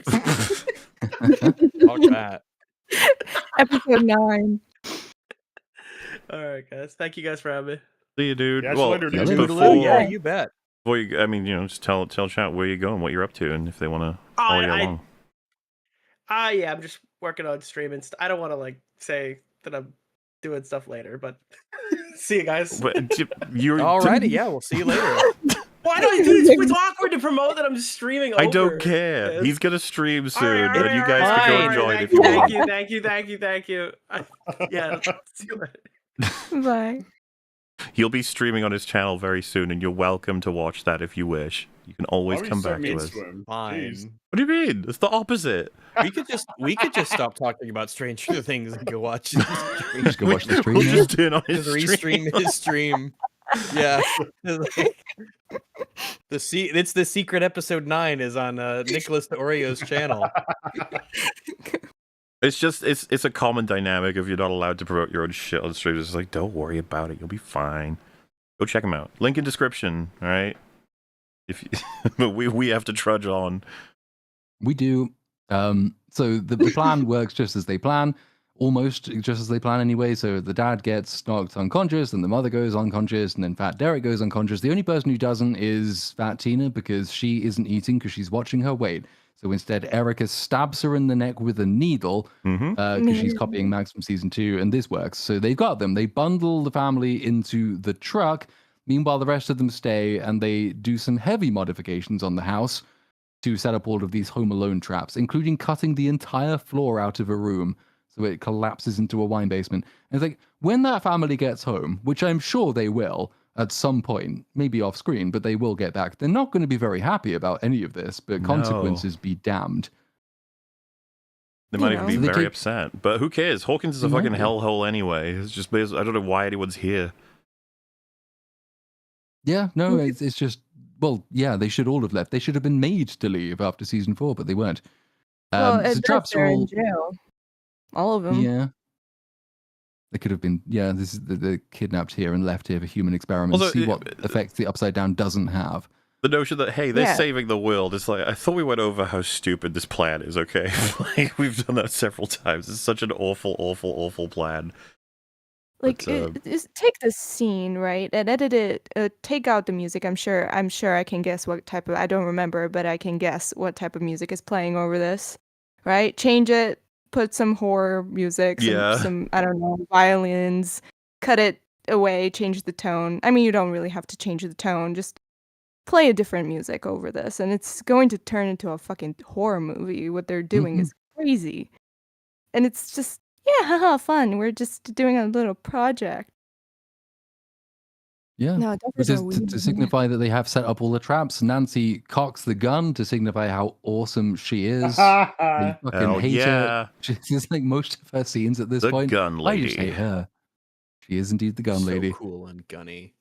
that. Episode 9. All right, guys. Thank you guys for having me. See you, dude. Yeah, well, later, dude. before, Yeah, you bet. before you, just tell chat where you're going, what you're up to, and if they want to follow you along. Yeah, I'm just working on streaming. I don't want to say that I'm doing stuff later, but see you guys. Alrighty, yeah, we'll see you later. Why do I do this? It's awkward to promote that I'm streaming over. I don't care. He's gonna stream soon, All right, and you guys can go fine. join if you want. Thank you. Yeah, see you later. Bye. He'll be streaming on his channel very soon, and you're welcome to watch that if you wish. You can always Why are you come so back to mean us. him? Fine. Jeez. What do you mean? It's the opposite. We could just stop talking about Stranger Things and go watch his stream. Just go watch the stream. We'll yeah. just turn on his Just stream. restream his stream. Yeah. It's the secret episode 9 is on Nicholas the Oreo's channel. It's just it's a common dynamic if you're not allowed to promote your own shit on stream. It's like, don't worry about it, you'll be fine. Go check him out. Link in description. All right. If you, but we have to trudge on. We do. So the plan works just as they plan, almost just as they plan anyway. So the dad gets knocked unconscious, and the mother goes unconscious, and then Fat Derek goes unconscious. The only person who doesn't is Fat Tina, because she isn't eating because she's watching her weight. So instead, Erica stabs her in the neck with a needle because she's copying Max from season 2, and this works. So they've got them. They bundle the family into the truck. Meanwhile, the rest of them stay, and they do some heavy modifications on the house to set up all of these Home Alone traps, including cutting the entire floor out of a room so it collapses into a wine basement. And it's like, when that family gets home, which I'm sure they will at some point, maybe off screen, but they will get back, they're not going to be very happy about any of this, but consequences be damned. They might even be So they very take- upset. But who cares? Hawkins is a They might fucking be. hellhole anyway. It's just I don't know why anyone's here. Yeah, no, it's just, well, yeah, they should all have left. They should have been made to leave after season 4, but they weren't. Well, So at best, traps they're are in all, jail. All of them. yeah. They could have been, yeah, this is the kidnapped here and left here for human experiments. Also, See what effects the Upside Down doesn't have. The notion that, hey, they're Yeah. saving the world. It's like, I thought we went over how stupid this plan is, okay? Like, we've done that several times. It's such an awful, awful, awful plan. Like, But, take this scene, right, and edit it, take out the music. I'm sure I can guess what type of I don't remember, but I can guess what type of music is playing over this, right? Change it, put some horror music, Yeah. some I don't know, violins, cut it away, change the tone. I mean, you don't really have to change the tone, just play a different music over this, and it's going to turn into a fucking horror movie. What they're doing Mhm. is crazy. And it's just, yeah, haha, fun. We're just doing a little project. Yeah. No, Duffers Because are to weird. signify that they have set up all the traps, Nancy cocks the gun to signify how awesome she is. They fucking Oh, hate yeah. her. She's like most of her scenes at this The point. gun I just lady. hate her. She is indeed the gun So lady. cool and gunny.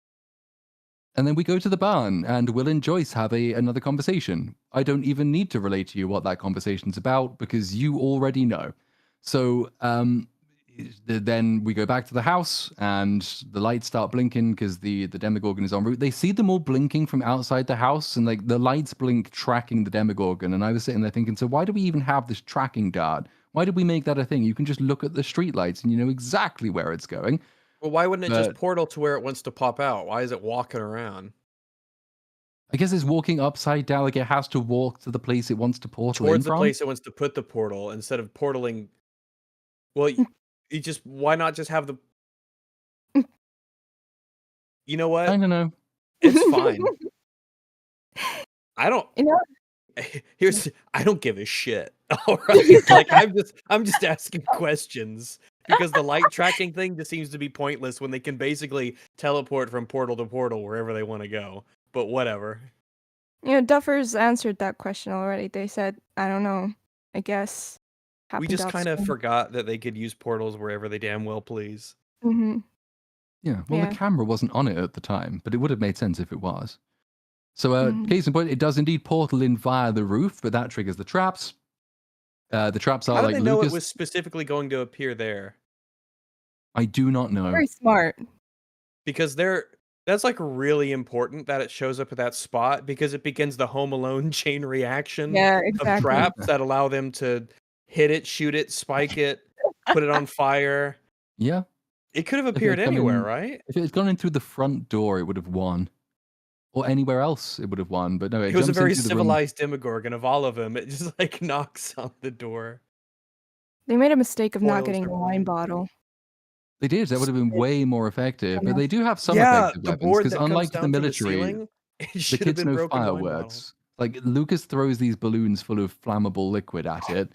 And then we go to the barn, and Will and Joyce have another conversation. I don't even need to relate to you what that conversation's about because you already know. So then we go back to the house, and the lights start blinking because the Demogorgon is en route. They see them all blinking from outside the house, and like the lights blink, tracking the Demogorgon. And I was sitting there thinking, so why do we even have this tracking dart? Why did we make that a thing? You can just look at the streetlights, and you know exactly where it's going. Well, why wouldn't it just But portal to where it wants to pop out? Why is it walking around I guess it's walking upside down, like it has to walk to the place it wants to portal in towards the from. place it wants to put the portal instead of portaling? Well, you just why not just have the? You know I what? don't know. It's fine. I don't. You know, I don't give a shit. All right, like I'm just asking questions because the light tracking thing just seems to be pointless when they can basically teleport from portal to portal wherever they want to go. But whatever. Duffers answered that question already. They said, I don't know. I guess We happened just off kind of screen. forgot that they could use portals wherever they damn well please. Mm-hmm. Yeah, well, Yeah. the camera wasn't on it at the time, but it would have made sense if it was. So, Mhm. case in point, it does indeed portal in via the roof, but that triggers the traps. The traps are How did like they know Lucas. it was specifically going to appear there? I do not know. Very smart. Because that's like really important that it shows up at that spot because it begins the Home Alone chain reaction Yeah, of exactly. traps that allow them to hit it, shoot it, spike it, put it on fire. Yeah. It could have If it appeared had come anywhere, in, right? if it had gone in through the front door, it would have won. Or anywhere else, it would have won. But no, it It was a jumps very into the room. civilized Demogorgon of all of them. It just like knocks on the door. They made a mistake of not Foils getting are a wine fine. bottle. They did. That would have been way more effective. But they do have some Yeah, effective the weapons board because that comes unlike the down through the military, ceiling, it the should have kids been know broken wine bottle. fireworks. Like Lucas throws these balloons full of flammable liquid at it.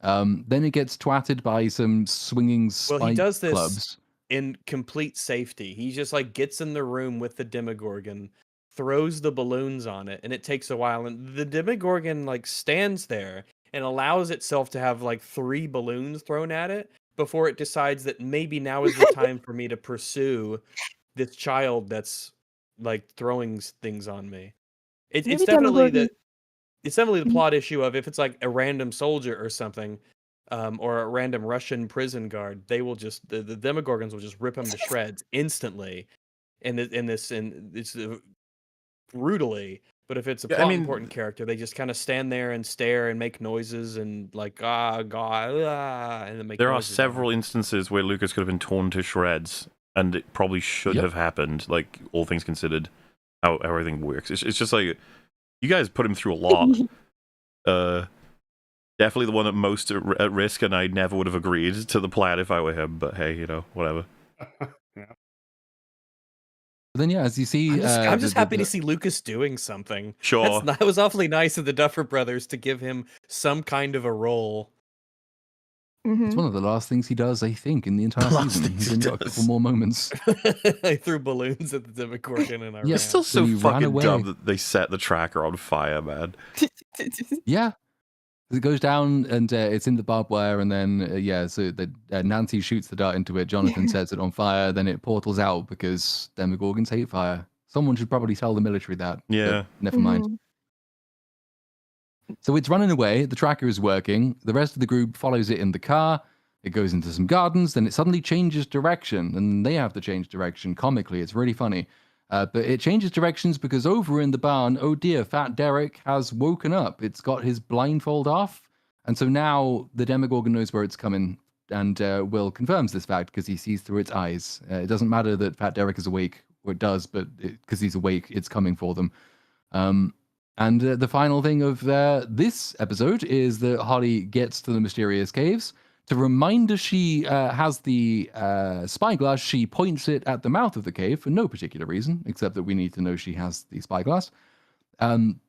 Then it gets twatted by some swinging Well, he spike does this clubs. in complete safety. He just like gets in the room with the Demogorgon, throws the balloons on it, and it takes a while. And the Demogorgon like stands there and allows itself to have like 3 balloons thrown at it before it decides that maybe now is the time for me to pursue this child that's like throwing things on me. It's Maybe definitely Demogorgon. the plot issue of if it's like a random soldier or something, or a random Russian prison guard, they will just the Demogorgons will just rip them to shreds instantly, and it's brutally. But if it's a Yeah, I plot mean- important character, they just kind of stand there and stare and make noises and like god and then make. There are noises at 'em. several instances where Lucas could have been torn to shreds, and it probably should Yep. have happened. Like all things considered, how everything works. It's just like you guys put him through a lot. Definitely the one at most at risk, and I never would have agreed to the plan if I were him. But hey, whatever. But then, yeah, as you see, I'm just happy to see Lucas doing something. Sure. That was awfully nice of the Duffer Brothers to give him some kind of a role. It's one of the last things he does, I think, in the entire Last season. things He's he only got a does. couple more moments. I threw balloons at the Demogorgon and I Yeah. ran. It's still so When he ran fucking away. dumb that they set the tracker on fire, man. Yeah. It goes down and it's in the barbed wire, and then, so Nancy shoots the dart into it. Jonathan sets it on fire, then it portals out because Demogorgons hate fire. Someone should probably tell the military that. but Yeah. never mind. So it's running away. The tracker is working. The rest of the group follows it in the car. It goes into some gardens. Then it suddenly changes direction, and they have to change direction comically. It's really funny. But it changes directions because over in the barn, oh dear, Fat Derek has woken up. It's got his blindfold off. And so now the Demogorgon knows where it's coming Will confirms this fact because he sees through its eyes. It doesn't matter that Fat Derek is awake, or it does, but because he's awake, it's coming for them. And the final thing of this episode is that Holly gets to the mysterious caves. To remind us she has the spyglass, she points it at the mouth of the cave for no particular reason, except that we need to know she has the spyglass.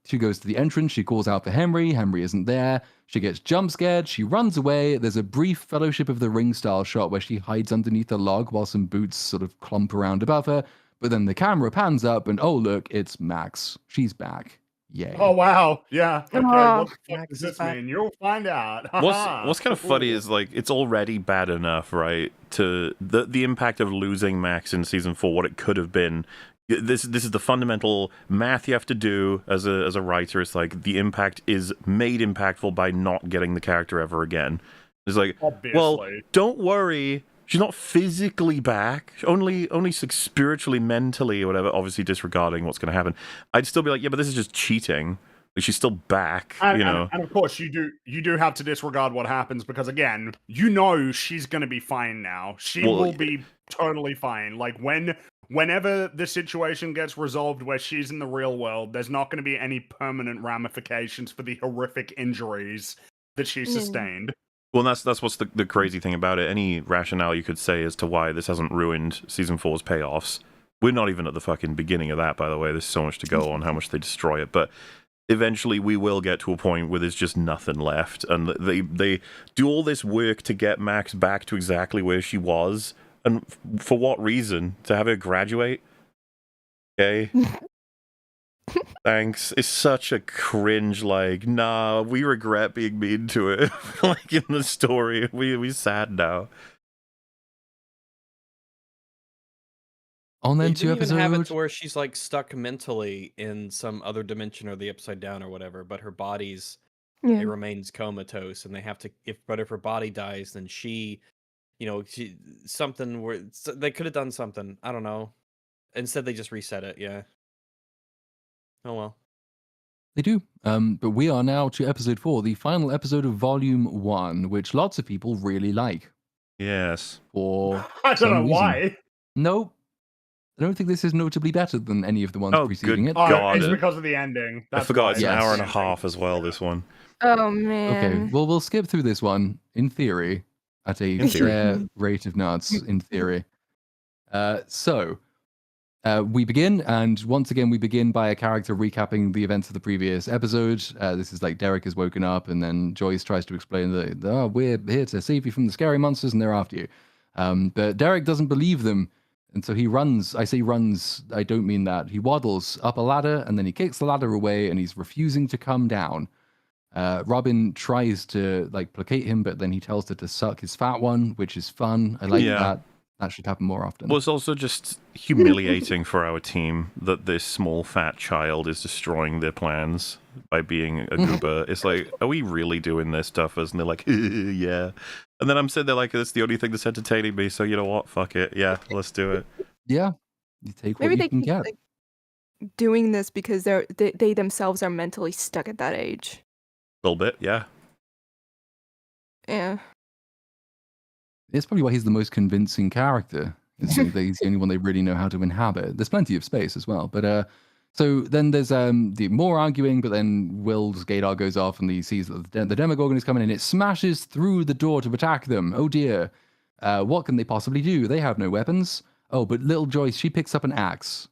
She goes to the entrance, she calls out for Henry. Henry isn't there. She gets jump scared, she runs away. There's a brief Fellowship of the Ring style shot where she hides underneath a log while some boots sort of clump around above her. But then the camera pans up and oh look, it's Max. She's back. Yay. Oh wow, yeah. Okay, what the fuck Max does is this back. mean? You'll find out. What's kind of funny is like it's already bad enough, right? To the impact of losing Max in season 4, what it could have been. This is the fundamental math you have to do as a writer. It's like the impact is made impactful by not getting the character ever again. It's like, Obviously. well, don't worry. She's not physically back, only spiritually, mentally, or whatever, obviously disregarding what's going to happen. I'd still be like, yeah, but this is just cheating. Like, she's still back, and, you know. And of course, you do have to disregard what happens because, again, you know she's going to be fine now. She will be totally fine. Like, whenever the situation gets resolved where she's in the real world, there's not going to be any permanent ramifications for the horrific injuries that she sustained. Well, that's what's the crazy thing about it. Any rationale you could say as to why this hasn't ruined season 4's payoffs. We're not even at the fucking beginning of that, by the way. There's so much to go on, how much they destroy it. But eventually we will get to a point where there's just nothing left. And they do all this work to get Max back to exactly where she was. And for what reason? To have her graduate? Okay. Thanks. It's such a cringe, like, nah, we regret being mean to it. Like in the story, we sad now. On then They two didn't even have it episodes. to where she's like stuck mentally in some other dimension or the upside down or whatever, but her body's Yeah. it remains comatose, and they have to if her body dies, then she, something where they could have done something. I don't know. Instead, they just reset it. Yeah. Oh well. They do. But we are now to episode 4, the final episode of volume 1, which lots of people really like. Yes. For I don't some know reason. why. Nope. I don't think this is notably better than any of the ones Oh, preceding good it. Oh, God. it's because of the ending. I That's forgot why. it's an Yes. hour and a half as well, this one. Oh man. Okay, well, we'll skip through this one, in theory, at a In theory. fair rate of nuts, in theory. So, we begin, and once again, we begin by a character recapping the events of the previous episode. This is like Derek has woken up, and then Joyce tries to explain that, oh, we're here to save you from the scary monsters, and they're after you. But Derek doesn't believe them, and so he runs. I say runs, I don't mean that. He waddles up a ladder, and then he kicks the ladder away, and he's refusing to come down. Robin tries to like placate him, but then he tells her to suck his fat one, which is fun. I like Yeah. that. That should happen more often. Well, it's also just humiliating for our team that this small fat child is destroying their plans by being a goober. It's like, are we really doing this, Duffers? And they're like, yeah. And then I'm sitting there like, it's the only thing that's entertaining me, so you know what? Fuck it. Yeah, let's do it. Yeah, you take what Maybe you they can keep get. like, doing this because they themselves are mentally stuck at that age. A little bit, yeah. Yeah. It's probably why he's the most convincing character. It's that he's the only one they really know how to inhabit. There's plenty of space as well, but so then there's the more arguing, but then Will's gaydar goes off and he sees that the Demogorgon is coming in. It smashes through the door to attack them. Oh dear. What can they possibly do? They have no weapons. Oh, but little Joyce, she picks up an axe.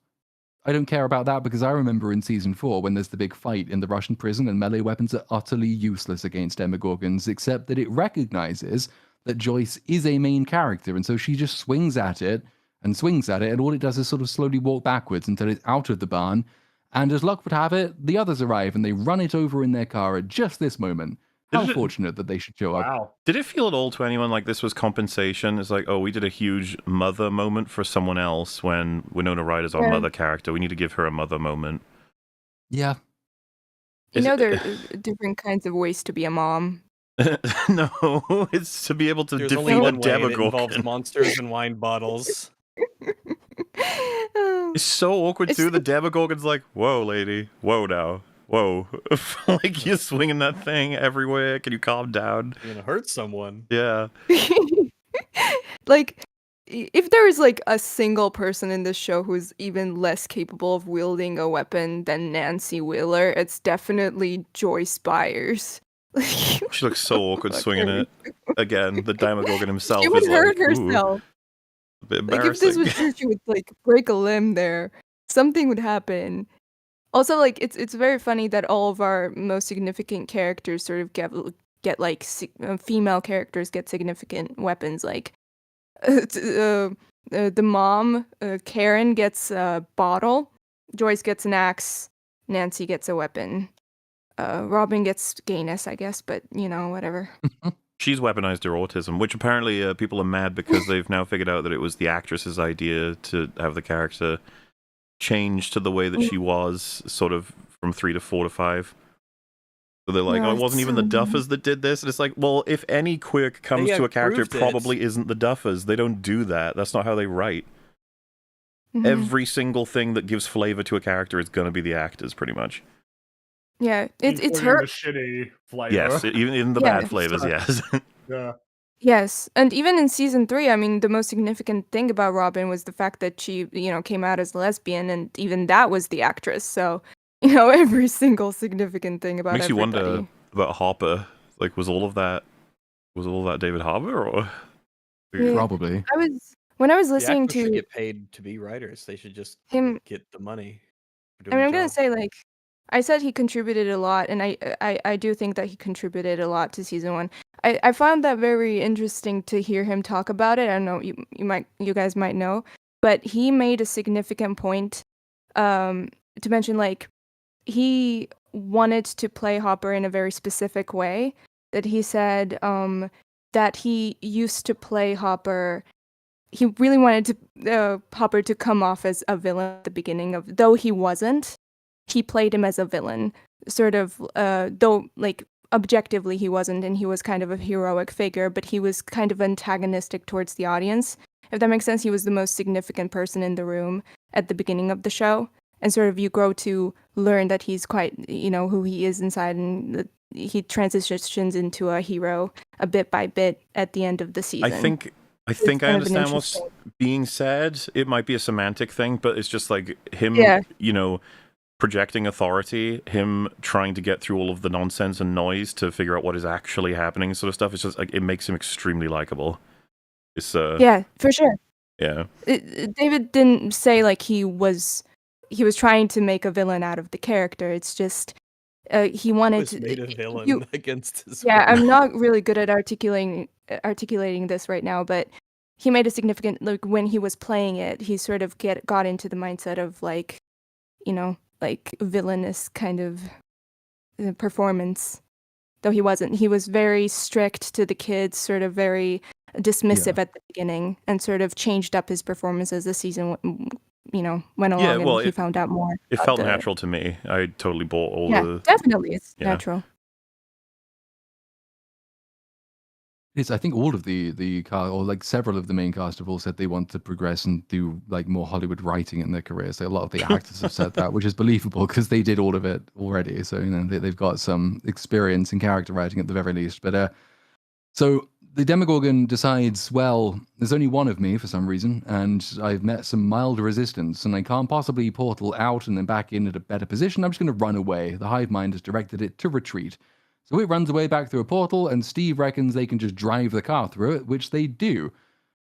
I don't care about that because I remember in season 4 when there's the big fight in the Russian prison and melee weapons are utterly useless against Demogorgons, except that it recognizes that Joyce is a main character, and so she just swings at it, and all it does is sort of slowly walk backwards until it's out of the barn, and as luck would have it, the others arrive, and they run it over in their car at just this moment. How fortunate that they should show up. Wow. Did it feel at all to anyone like this was compensation? It's like, oh, we did a huge mother moment for someone else when Winona Ryder's our mother character. We need to give her a mother moment. Yeah. There are different kinds of ways to be a mom. No, it's to be able to There's only defeat a one way, and it Demogorgon. involves monsters and wine bottles. It's so awkward too. The Demogorgon's like, whoa, lady. Whoa now. Whoa. Like, you're swinging that thing everywhere. Can you calm down? You're gonna hurt someone. Yeah. Like, if there is like a single person in this show who's even less capable of wielding a weapon than Nancy Wheeler, it's definitely Joyce Byers. She looks so awkward swinging it. Again, the Demogorgon himself She would is hurt like, ooh, herself. a bit Like, if this embarrassing. was true, she would like break a limb there. Something would happen. Also, like, it's very funny that all of our most significant characters sort of get like female characters get significant weapons. Like, the mom, Karen, gets a bottle. Joyce gets an axe. Nancy gets a weapon. Robin gets gayness, I guess, but whatever. She's weaponized her autism, which apparently people are mad because they've now figured out that it was the actress's idea to have the character change to the way that she was, sort of from 3 to 4 to 5. So they're like, No, oh, it wasn't it's even the so Duffers that did this? And it's like, well, if any quirk comes They to a character, it approved it. probably isn't the Duffers. They don't do that. That's not how they write. Mhm. Every single thing that gives flavor to a character is going to be the actors, pretty much. Yeah, it's Including her. the shitty flavor. Yes, even in the Yeah, bad flavors, yes. Yeah. Yes, and even in season 3, I mean, the most significant thing about Robin was the fact that she, came out as a lesbian, and even that was the actress. So, every single significant thing about Makes you everybody. wonder about Harper. Like, was all of that David Harbour, or? Yeah. Probably. When I was The listening actors should to get paid to be writers. They should just him, get the money for I doing mean, I'm the gonna job. say, like, I said he contributed a lot, and I do think that he contributed a lot to season 1. I found that very interesting to hear him talk about it. I don't know, you guys might know, but he made a significant point to mention, like, he wanted to play Hopper in a very specific way. That he said that he used to play Hopper. He really wanted to Hopper to come off as a villain at the beginning of, though he wasn't. He played him as a villain, sort of, though, like, objectively he wasn't, and he was kind of a heroic figure, but he was kind of antagonistic towards the audience. If that makes sense, he was the most significant person in the room at the beginning of the show, and sort of you grow to learn that he's quite, who he is inside, and he transitions into a hero a bit by bit at the end of the season. I think I kind of an understand what's interesting- being said. It might be a semantic thing, but it's just like him, Yeah. projecting authority, him trying to get through all of the nonsense and noise to figure out what is actually happening, sort of stuff. It's just like, it makes him extremely likable. It's Yeah, for sure. yeah. David didn't say like he was trying to make a villain out of the character. It's just he He wanted was to. made a villain you- against his Yeah, will. I'm not really good at articulating this right now, but he made a significant, like, when he was playing it, he sort of got into the mindset of, like, like, villainous kind of performance. Though he wasn't. He was very strict to the kids, sort of very dismissive at the beginning, and sort of changed up his performance as the season went along, well, and he found out more. It about felt the- natural to me. I totally bought all Yeah, the. definitely, it's yeah. natural. It's, I think all of the cast, or like several of the main cast, have all said they want to progress and do like more Hollywood writing in their careers. So a lot of the actors have said that, which is believable because they did all of it already. So they've got some experience in character writing at the very least. But so the Demogorgon decides, well, there's only one of me for some reason, and I've met some mild resistance, and I can't possibly portal out and then back in at a better position. I'm just going to run away. The hive mind has directed it to retreat. So it runs away back through a portal, and Steve reckons they can just drive the car through it, which they do.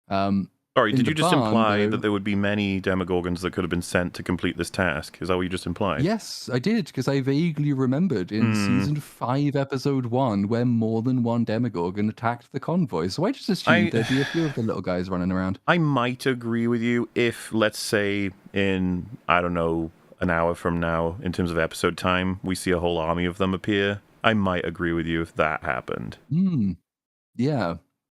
Sorry, in did the you just barn, imply though- that there would be many Demogorgons that could have been sent to complete this task? Is that what you just implied? Yes, I did, because I vaguely remembered in season 5, episode 1, where more than one Demogorgon attacked the convoy. So I just assumed there'd be a few of the little guys running around. I might agree with you if, let's say, in, I don't know, an hour from now, in terms of episode time, we see a whole army of them appear. I might agree with you if that happened. Yeah,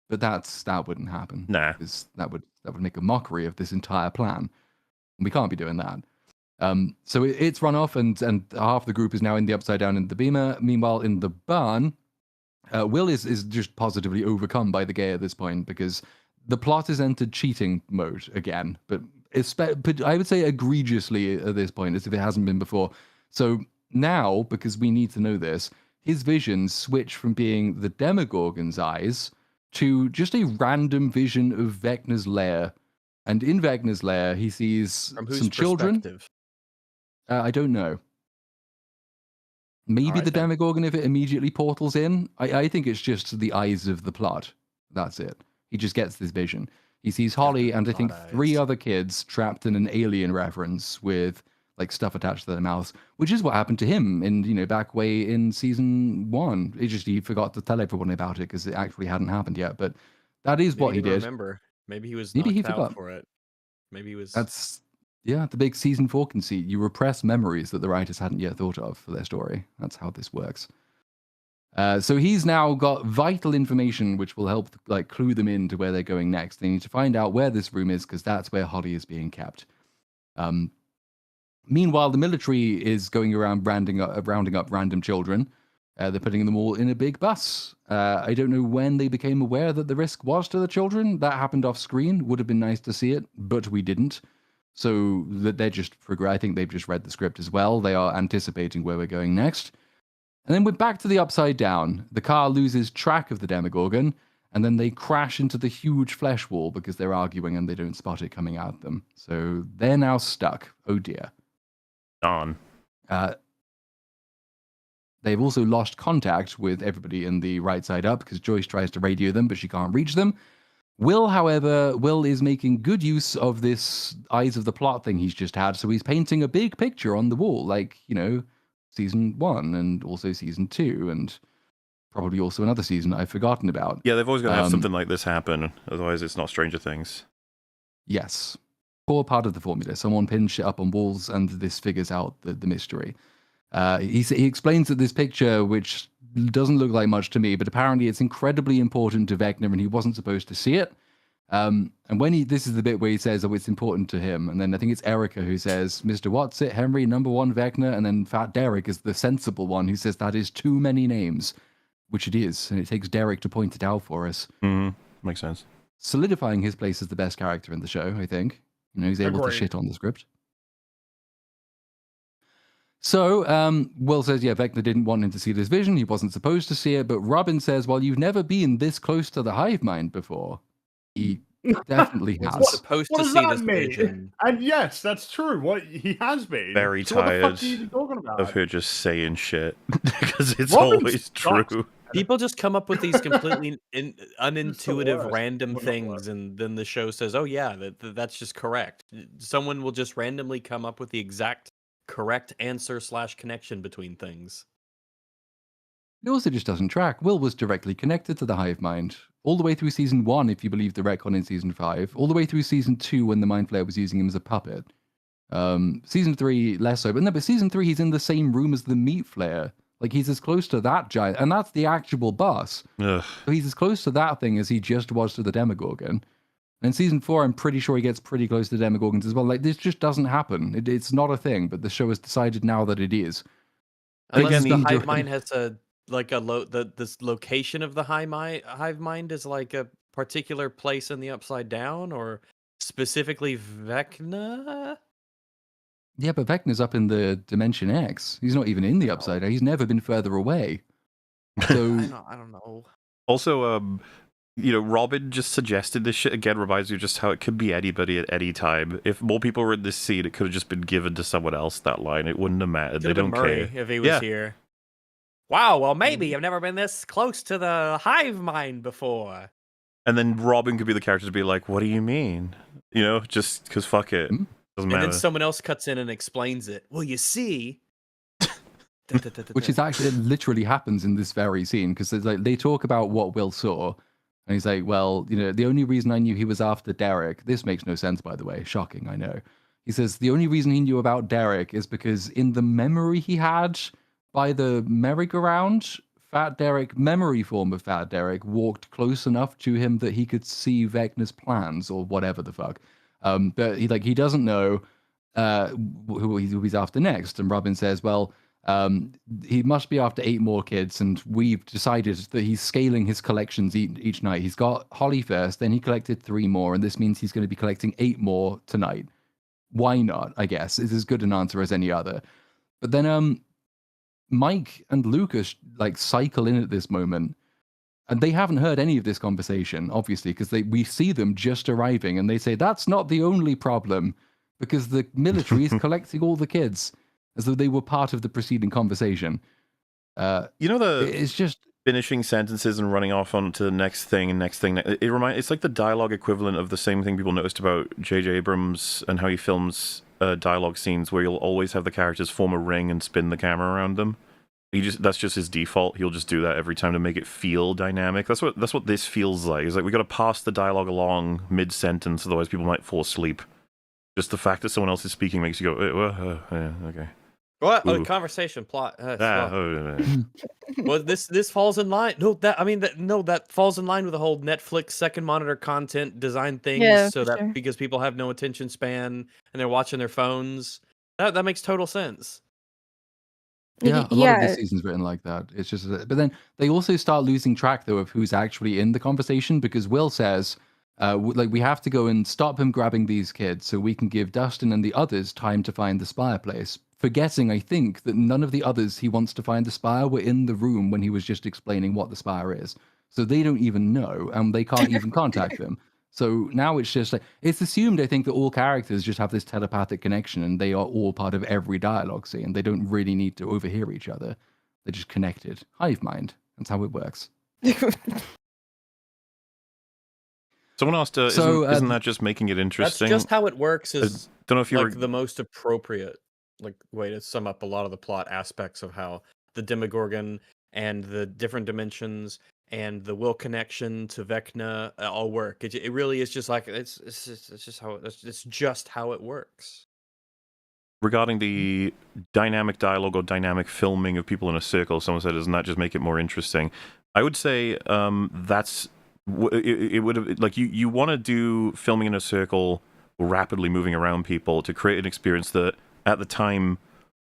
but that wouldn't happen. Nah. Because that would make a mockery of this entire plan. We can't be doing that. So it's run off, and half the group is now in the Upside Down in the Beamer. Meanwhile, in the barn, Will is just positively overcome by the gay at this point, because the plot has entered cheating mode again, but I would say egregiously at this point, as if it hasn't been before. So now, because we need to know this, his visions switch from being the Demogorgon's eyes to just a random vision of Vecna's lair. And in Vecna's lair, he sees From whose some children. perspective? I don't know. Maybe Alright the then. Demogorgon if it immediately portals in. I think it's just the eyes of the plot. That's it. He just gets this vision. He sees Holly and I think plot 3 eyes. other kids trapped in an alien reference with like stuff attached to their mouths, which is what happened to him in, back way in season 1. It just, he forgot to tell everyone about it because it actually hadn't happened yet. But that is what he didn't did. remember. Maybe he was Maybe he knocked out forgot. for it. Maybe he was. That's, yeah, the big season 4 conceit. You repress memories that the writers hadn't yet thought of for their story. That's how this works. So he's now got vital information which will help like clue them into where they're going next. They need to find out where this room is because that's where Holly is being kept. Meanwhile, the military is going around rounding up random children. They're putting them all in a big bus. I don't know when they became aware that the risk was to the children. That happened off screen. Would have been nice to see it, but we didn't. So that they're just I think they've just read the script as well. They are anticipating where we're going next. And then we're back to the Upside Down. The car loses track of the Demogorgon, and then they crash into the huge flesh wall because they're arguing and they don't spot it coming at them. So they're now stuck. Oh dear. On. They've also lost contact with everybody in the right side up because Joyce tries to radio them, but she can't reach them. Will, however, is making good use of this eyes of the plot thing he's just had. So he's painting a big picture on the wall, like, season 1 and also season 2 and probably also another season I've forgotten about. Yeah, they've always got to have something like this happen. Otherwise, it's not Stranger Things. Yes. Core part of the formula. Someone pins shit up on walls and this figures out the mystery. He explains that this picture, which doesn't look like much to me, but apparently it's incredibly important to Vecna and he wasn't supposed to see it. And when this is the bit where he says, oh, it's important to him. And then I think it's Erica who says, Mr. Watson, Henry, number 1, Vecna. And then Fat Derek is the sensible one who says that is too many names, which it is. And it takes Derek to point it out for us. Mm-hmm. Makes sense. Solidifying his place as the best character in the show, I think. He's able to shit on the script. So, Will says, yeah, Vecna didn't want him to see this vision. He wasn't supposed to see it. But Robin says, well, you've never been this close to the hive mind before. He definitely has. Supposed What to does see that this mean? vision. And yes, that's true. What he has been. Very So what the fuck tired are you even talking about? of her just saying shit because it's Robin always sucks. true. People just come up with these completely unintuitive worst. random What the things, worst. and then the show says, "Oh yeah, that's just correct." Someone will just randomly come up with the exact correct answer / connection between things. It also just doesn't track. Will was directly connected to the hive mind. All the way through season 1, if you believe the retcon in season 5. All the way through season 2 when the Mind Flayer was using him as a puppet. Season 3, less so. But no, but season 3, he's in the same room as the Meat Flayer. Like, he's as close to that giant. And that's the actual boss. Ugh. So he's as close to that thing as he just was to the Demogorgon. And in season 4, I'm pretty sure he gets pretty close to the Demogorgons as well. Like, this just doesn't happen. It's not a thing, but the show has decided now that it is. Unless Again, the hive mind has this location of the hive mind is like a particular place in the Upside Down, or specifically Vecna. Yeah, but Vecna's up in the Dimension X. He's not even in the Upside Down. He's never been further away. So I don't know. Also, Robin just suggested this shit again. Reminds me of just how it could be anybody at any time. If more people were in this scene, it could have just been given to someone else. That line, it wouldn't have mattered. They don't care if he was here. Wow, well, maybe I've never been this close to the hive mind before. And then Robin could be the character to be like, "What do you mean?" Just because fuck it, doesn't And matter. then someone else cuts in and explains it. Well, you see. which is actually, it literally happens in this very scene, because like they talk about what Will saw, and he's like, well, the only reason I knew he was after Derek, this makes no sense, by the way, shocking, I know. He says the only reason he knew about Derek is because in the memory he had by the merry-go-round, memory form of Fat Derek walked close enough to him that he could see Vecna's plans, or whatever the fuck. But he doesn't know who he's after next. And Robin says, well, he must be after 8 more kids, and we've decided that he's scaling his collections each night. He's got Holly first, then he collected 3 more, and this means he's going to be collecting 8 more tonight. Why not, I guess? It's as good an answer as any other. But then Mike and Lucas cycle in at this moment, And they haven't heard any of this conversation, obviously, because we see them just arriving, and they say that's not the only problem, because the military is collecting all the kids, as though they were part of the preceding conversation. It's just finishing sentences and running off onto the next thing and next thing. It's like the dialogue equivalent of the same thing people noticed about J.J. Abrams and how he films dialogue scenes, where you'll always have the characters form a ring and spin the camera around them. That's just his default. He'll just do that every time to make it feel dynamic. That's what this feels like. It's like we got to pass the dialogue along mid-sentence, otherwise people might fall asleep. Just the fact that someone else is speaking makes you go, yeah, okay. What? Oh, conversation plot. Well, this falls in line. That falls in line with the whole Netflix second monitor content design thing. Yeah, so for that sure. because people have no attention span and they're watching their phones. That makes total sense. Yeah, a lot of this season's written like that. It's just, but then they also start losing track though of who's actually in the conversation, because Will says, we have to go and stop him grabbing these kids so we can give Dustin and the others time to find the spire place. Forgetting, I think, that none of the others he wants to find the spire were in the room when he was just explaining what the spire is. So they don't even know, and they can't even contact them. So now it's just like, it's assumed, I think, that all characters just have this telepathic connection and they are all part of every dialogue scene. They don't really need to overhear each other. They're just connected. Hive mind. That's how it works. Someone asked, isn't that just making it interesting? That's just how it works. Is don't know if you're the most appropriate way to sum up a lot of the plot aspects of how the Demogorgon and the different dimensions and the Will connection to Vecna all work. It really is just like it's just how it works. Regarding the dynamic dialogue or dynamic filming of people in a circle, someone said, doesn't that just make it more interesting? I would say that's it would have, like, you want to do filming in a circle, rapidly moving around people, to create an experience that at the time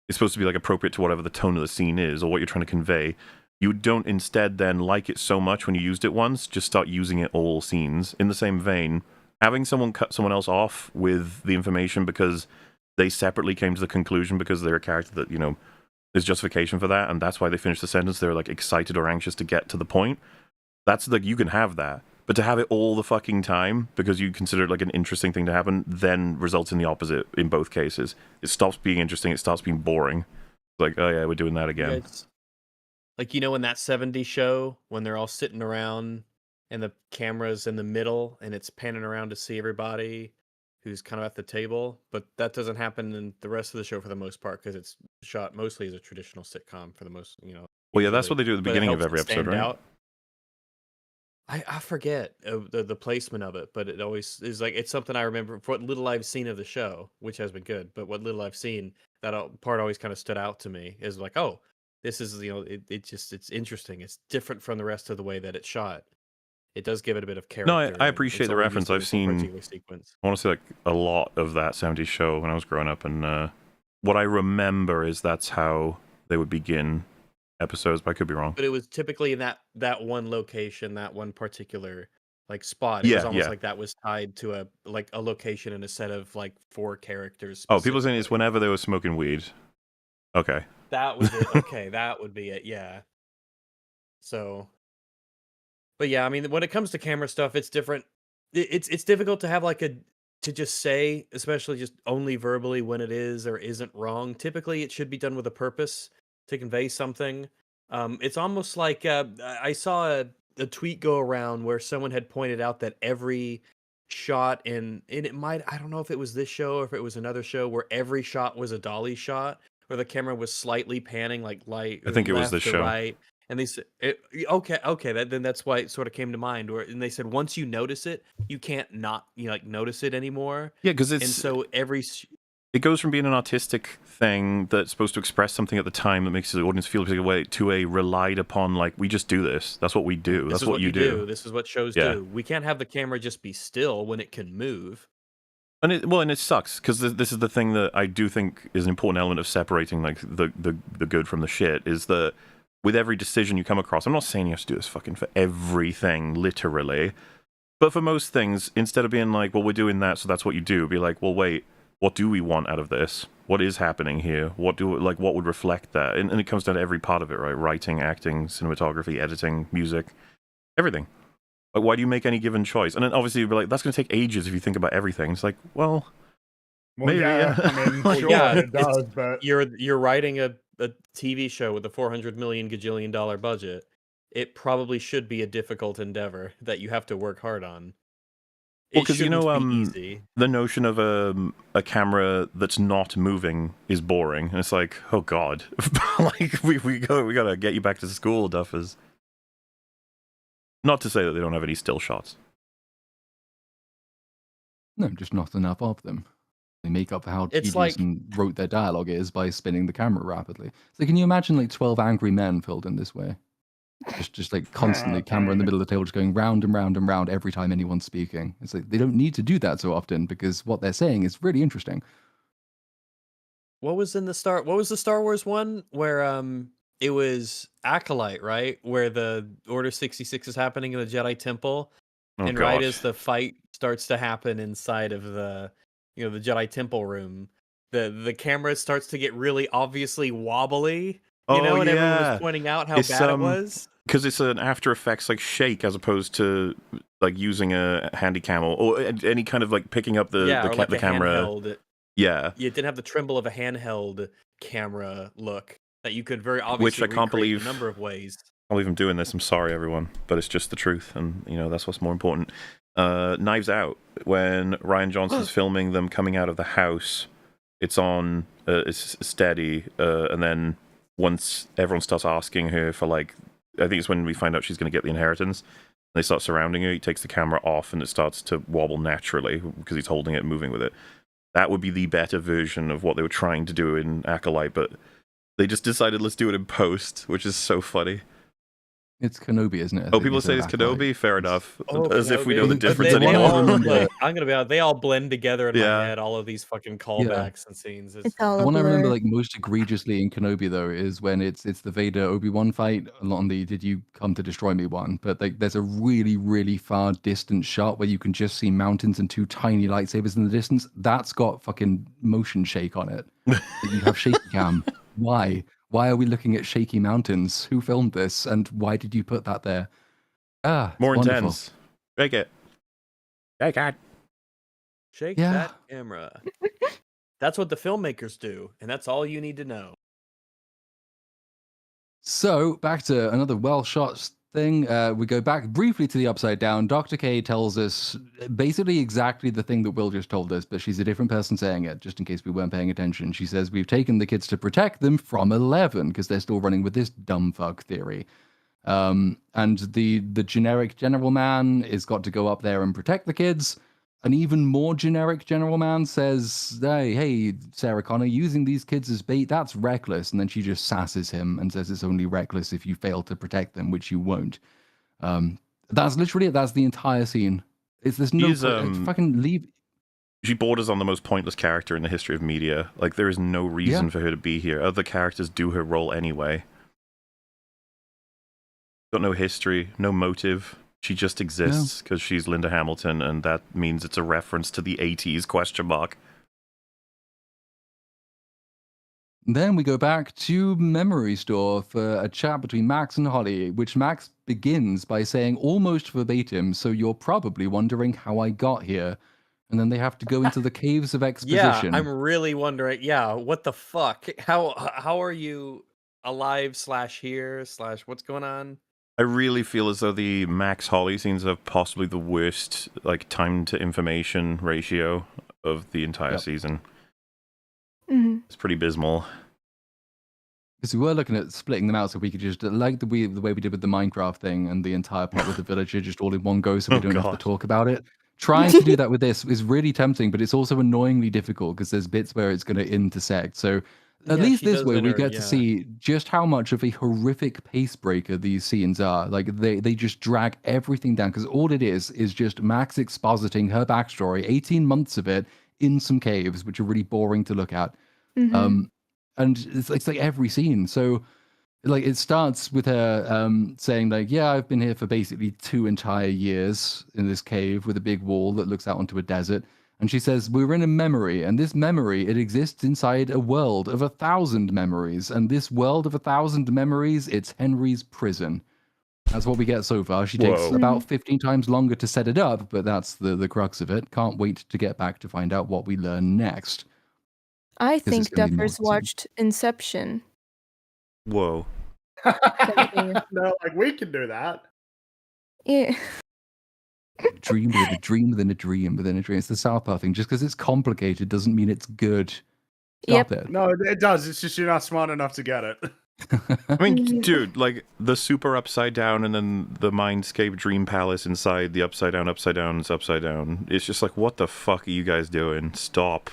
is supposed to be like appropriate to whatever the tone of the scene is or what you're trying to convey. You don't instead then like it so much when you used it once, just start using it all scenes. In the same vein, having someone cut someone else off with the information because they separately came to the conclusion because they're a character that, there's justification for that, and that's why they finished the sentence, they're like excited or anxious to get to the point. That's like, you can have that. But to have it all the fucking time because you consider it like an interesting thing to happen then results in the opposite in both cases. It stops being interesting, it starts being boring. It's like, oh yeah, we're doing that again. Yeah, like, in that 70s show when they're all sitting around and the camera's in the middle and it's panning around to see everybody who's kind of at the table, but that doesn't happen in the rest of the show for the most part because it's shot mostly as a traditional sitcom for the most, Well, yeah, that's what they do at the but it beginning of helps every it episode, stand right? out. I forget the placement of it, but it always is like, it's something I remember for what little I've seen of the show, which has been good, but what little I've seen, that part always kind of stood out to me is like, oh, this is, it's interesting. It's different from the rest of the way that it's shot. It does give it a bit of character. No, I appreciate the reference. I've seen, sequence. I want to say, like, a lot of that 70s show when I was growing up, and what I remember is that's how they would begin episodes, but I could be wrong. But it was typically in that one location, that one particular spot. It was almost like that was tied to a location and a set of 4 characters. Oh, people saying it's whenever they were smoking weed. Okay. That was it. Okay, that would be it. Yeah. So, but yeah, I mean, when it comes to camera stuff, it's different. It's difficult to have to just say, especially just only verbally, when it is or isn't wrong. Typically, it should be done with a purpose to convey something. It's almost like I saw a tweet go around where someone had pointed out that every shot and it might, I don't know if it was this show or if it was another show, where every shot was a dolly shot where the camera was slightly panning I think it was this show. Right. And they said, okay, then that's why it sort of came to mind. And they said, once you notice it, you can't not notice it anymore. Yeah, because it's, and so it goes from being an artistic thing that's supposed to express something at the time that makes the audience feel a particular way to a relied upon, we just do this. That's what we do. That's what you do. This is what shows do. We can't have the camera just be still when it can move. And it sucks because this is the thing that I do think is an important element of separating the good from the shit, is that with every decision you come across, I'm not saying you have to do this fucking for everything, literally, but for most things, instead of being like, well, we're doing that, so that's what you do, be like, well, wait, what do we want out of this? What is happening here? What would reflect that? And it comes down to every part of it, right? Writing, acting, cinematography, editing, music. Everything. Like, why do you make any given choice? And then obviously you'd be like, that's going to take ages if you think about everything. It's like, well, maybe. Yeah, I mean, Like, sure, yeah, it does, but you're writing a TV show with a $400 million gajillion dollar budget. It probably should be a difficult endeavor that you have to work hard on. Well, It because shouldn't be easy. the notion of a camera that's not moving is boring, and it's like, oh god, like we gotta get you back to school, Duffers. Not to say that they don't have any still shots. No, just not enough of them. They make up for how It's tedious like- and rote their dialogue is by spinning the camera rapidly. So can you imagine like 12 angry men filled in this way? Just like constantly camera in the middle of the table, just going round and round and round every time anyone's speaking. It's like they don't need to do that so often because what they're saying is really interesting. What was the Star Wars one where it was Acolyte, right? Where the Order 66 is happening in the Jedi Temple, Oh and gosh. right as the fight starts to happen inside of the the Jedi Temple room, the camera starts to get really obviously wobbly. And everyone was pointing out how bad it was. Because it's an After Effects like shake as opposed to like using a handy cam or any kind of like picking up the camera. Handheld. Yeah, It didn't have the tremble of a handheld camera look that you could very obviously I can't believe a number of ways. I'll leave him doing this. I'm sorry, everyone, but it's just the truth, and that's what's more important. Knives Out, when Rian Johnson's filming them coming out of the house, it's on, it's steady, and then once everyone starts asking her for like, I think it's when we find out she's going to get the inheritance, they start surrounding her, he takes the camera off and it starts to wobble naturally because he's holding it and moving with it. That would be the better version of what they were trying to do in Acolyte, but they just decided let's do it in post, which is so funny. It's Kenobi, isn't it? Oh, people say it's Kenobi? Fair enough. As if we know the Kenobi. difference But they anymore. all, like, I'm gonna be honest, they all blend together in Yeah. my head, all of these fucking callbacks and scenes. It's all The a one I remember blur. like most egregiously in Kenobi though is when it's the Vader Obi-Wan fight on the "Did you come to destroy me" one. But like there's a really really far distant shot where you can just see mountains and two tiny lightsabers in the distance. That's got fucking motion shake on it. You have shaky cam. Why? Why are we looking at shaky mountains? Who filmed this? And why did you put that there? It's More wonderful. intense. Shake it. Shake it. Shake Yeah. that camera. That's what the filmmakers do, and that's all you need to know. So back to another well-shot thing. We go back briefly to the Upside Down. Dr. K tells us basically exactly the thing that Will just told us, but she's a different person saying it, just in case we weren't paying attention. She says, we've taken the kids to protect them from 11, because they're still running with this dumb fuck theory. And the generic general man is got to go up there and protect the kids. An even more generic general man says, hey, Sarah Connor, using these kids as bait, that's reckless. And then she just sasses him and says it's only reckless if you fail to protect them, which you won't. That's literally it. That's the entire scene. There's no fucking leave. She borders on the most pointless character in the history of media. Like, there is no reason for her to be here. Other characters do her role anyway. Got no history, no motive. She just exists because she's Linda Hamilton, and that means it's a reference to the 80s, question mark. Then we go back to Memory Store for a chat between Max and Holly, which Max begins by saying almost verbatim, so you're probably wondering how I got here. And then they have to go into the caves of exposition. Yeah, I'm really wondering. Yeah, what the fuck? How are you alive / here / what's going on? I really feel as though the Max Holly scenes have possibly the worst like time to information ratio of the entire season. Mm-hmm. It's pretty abysmal. Because we were looking at splitting them out so we could just, like the way we did with the Minecraft thing and the entire plot with the villager just all in one go so we don't have to talk about it. Trying to do that with this is really tempting, but it's also annoyingly difficult because there's bits where it's going to intersect. So at least this way we get to see just how much of a horrific pace breaker these scenes are. Like they just drag everything down because all it is just Max expositing her backstory, 18 months of it in some caves, which are really boring to look at. Mm-hmm. And it's like every scene. So like it starts with her saying like, yeah, I've been here for basically 2 entire years in this cave with a big wall that looks out onto a desert. And she says, we're in a memory, and this memory, it exists inside a world of 1,000 memories. And this world of 1,000 memories, it's Henry's prison. That's what we get so far. She takes Whoa. about 15 times longer to set it up, but that's the crux of it. Can't wait to get back to find out what we learn next. I 'Cause it's think gonna be more Duffers soon. watched Inception. Whoa. No, like we can do that. Yeah. Dream within a dream within a dream within a dream. It's the South Park thing. Just because it's complicated doesn't mean it's good. Stop it. No, it does. It's just you're not smart enough to get it. I mean, dude, like the super upside down and then the Mindscape Dream Palace inside the upside down, it's upside down. It's just like, what the fuck are you guys doing? Stop.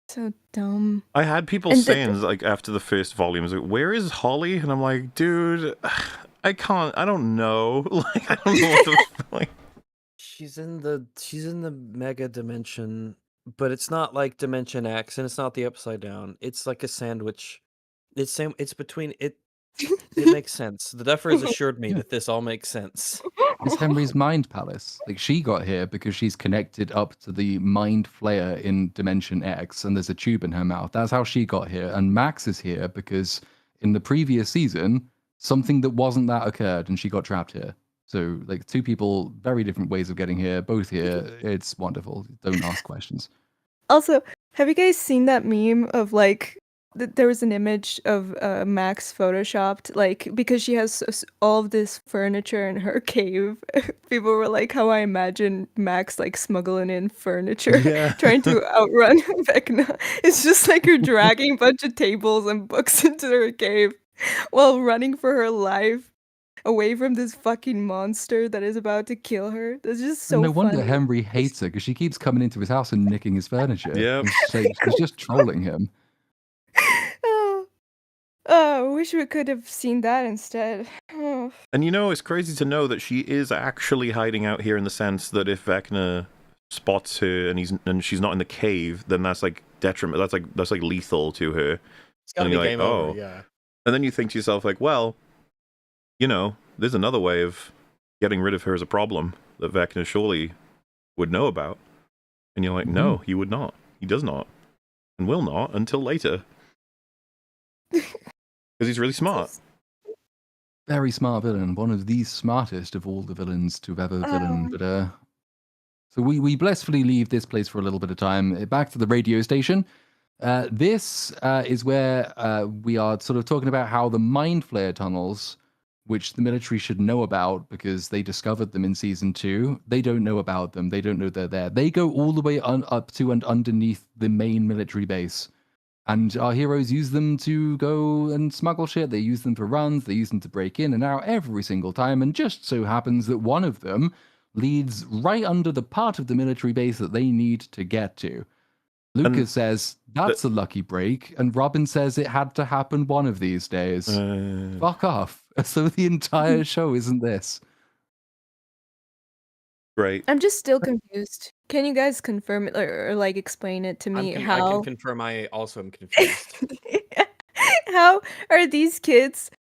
So dumb. I had people And saying, like, after the first volume, like, where is Holly? And I'm like, dude, I don't know. Like, I don't know what the like. She's in the mega dimension, but it's not like Dimension X, and it's not the upside down. It's like a sandwich. It's between it. It makes sense. The Duffers assured me that this all makes sense. It's Henry's mind palace. Like, she got here because she's connected up to the mind flayer in Dimension X, and there's a tube in her mouth. That's how she got here. And Max is here because in the previous season, something that wasn't that occurred, and she got trapped here. So, like, two people, very different ways of getting here, both here. It's wonderful. Don't ask questions. Also, have you guys seen that meme of like there was an image of Max photoshopped like because she has all of this furniture in her cave. People were like, "How I imagine Max like smuggling in furniture, Yeah. trying to outrun Vecna." It's just like her dragging a bunch of tables and books into her cave while running for her life away from this fucking monster that is about to kill her. That's just so no wonder funny. Henry hates her, because she keeps coming into his house and nicking his furniture. Yep. She's just trolling him. I wish we could have seen that instead. Oh. And you know, it's crazy to know that she is actually hiding out here in the sense that if Vecna spots her and she's not in the cave, then that's like detriment. That's like lethal to her. It's gotta And be you're like, game oh. over. Yeah. And then you think to yourself, like, well, you know, there's another way of getting rid of her as a problem that Vecna surely would know about. And you're like, no, he would not. He does not. And will not until later. Because he's really smart. Very smart villain. One of the smartest of all the villains to have ever villain. But so we blissfully leave this place for a little bit of time. Back to the radio station. This is where we are sort of talking about how the Mind Flayer tunnels, which the military should know about because they discovered them in season 2, they don't know about them. They don't know they're there. They go all the way up to and underneath the main military base. And our heroes use them to go and smuggle shit. They use them for runs. They use them to break in and out every single time. And just so happens that one of them leads right under the part of the military base that they need to get to. Lucas says, that's a lucky break. And Robin says it had to happen one of these days. Fuck off. So the entire show isn't this. Right. I'm just still confused. Can you guys confirm it or like explain it to me I how can confirm I also am confused. how are these kids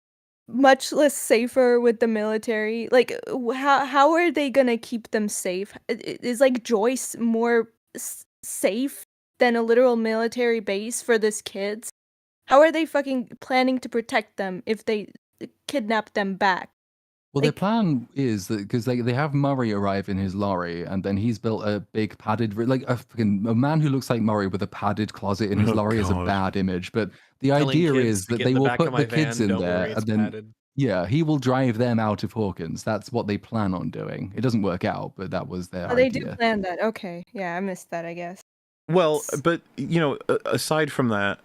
much less safer with the military? Like how are they going to keep them safe? Is like Joyce more safe than a literal military base for these kids? How are they fucking planning to protect them if they kidnap them back? Well, their plan is that because they have Murray arrive in his lorry, and then he's built a big padded, like a man who looks like Murray with a padded closet in his lorry is a bad image. But the idea is that they will put the kids in there, and then he will drive them out of Hawkins. That's what they plan on doing. It doesn't work out, but that was their idea. They do plan that. Okay, yeah, I missed that, I guess. Well, but you know, aside from that,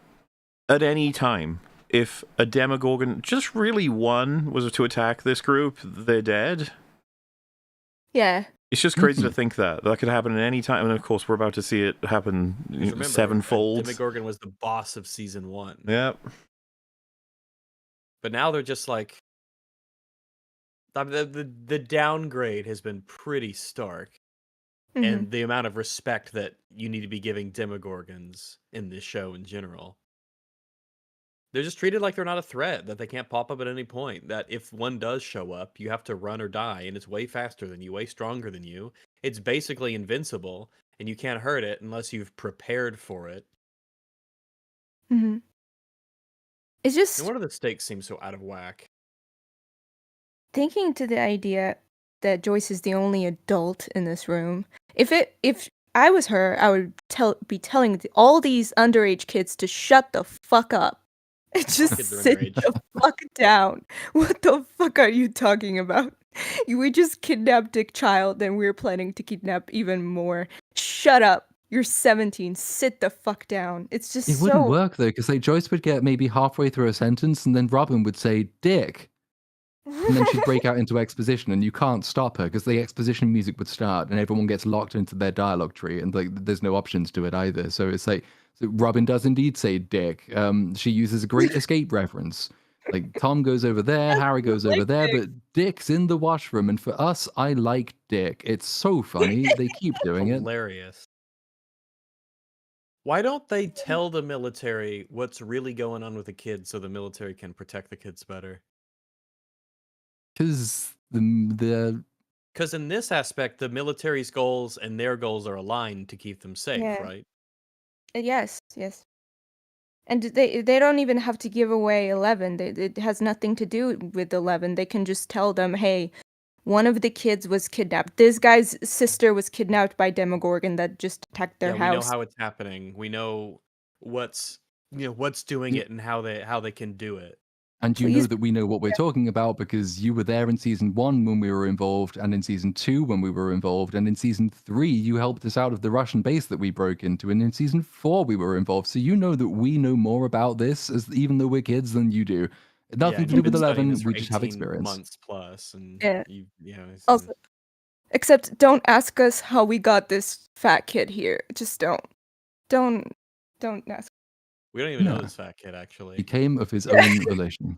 at any time, if a Demogorgon, just really one, was to attack this group, they're dead. Yeah. It's just crazy to think that could happen at any time. And of course, we're about to see it happen sevenfold. Demogorgon was the boss of season 1. Yep. But now they're just like the downgrade has been pretty stark. Mm-hmm. And the amount of respect that you need to be giving Demogorgons in this show in general. They're just treated like they're not a threat, that they can't pop up at any point, that if one does show up, you have to run or die, and it's way faster than you, way stronger than you. It's basically invincible, and you can't hurt it unless you've prepared for it. Mm-hmm. It's just... No wonder the stakes seem so out of whack. thinking to the idea that Joyce is the only adult in this room. If I was her, I would be telling all these underage kids to shut the fuck up. Just Kids are sit underage. the fuck down. What the fuck are you talking about? We just kidnapped a child, and we're planning to kidnap even more. Shut up. You're 17. Sit the fuck down. It's just It wouldn't work though, because like Joyce would get maybe halfway through a sentence, and then Robin would say "dick," and then she'd break out into exposition, and you can't stop her because the exposition music would start, and everyone gets locked into their dialogue tree, and like there's no options to it either. So it's like Robin does indeed say "dick." She uses a Great Escape reference. Like Tom goes over there, Harry goes over there, but Dick's in the washroom, and for us, I like Dick. It's so funny. They keep doing it. Hilarious. Why don't they tell the military what's really going on with the kids so the military can protect the kids better? Because the Because in this aspect, the military's goals and their goals are aligned to keep them safe, Yeah. right? Yes. And they don't even have to give away 11. It has nothing to do with 11. They can just tell them, hey, one of the kids was kidnapped. This guy's sister was kidnapped by Demogorgon that just attacked their Yeah, we know house. how it's happening. We know what's doing it and how they can do it. And you know Please. that we know what we're talking about because you were there in season 1 when we were involved, and in season 2 when we were involved, and in season 3 you helped us out of the Russian base that we broke into, and in season 4 we were involved. So you know that we know more about this, even though we're kids, than you do. Nothing and to do you've with been studying 11. this for We just have 18 experience. months plus, and Yeah. it's Also, except don't ask us how we got this fat kid here. Just don't ask. we don't even know No. this fat kid He actually. came of his own volition.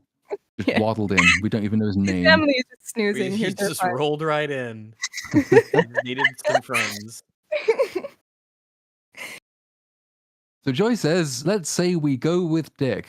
Just Yeah. waddled in. We don't even know his His name. family is just snoozing. He Here, just rolled right in. He needed some friends. So Joy says, let's say we go with Dick.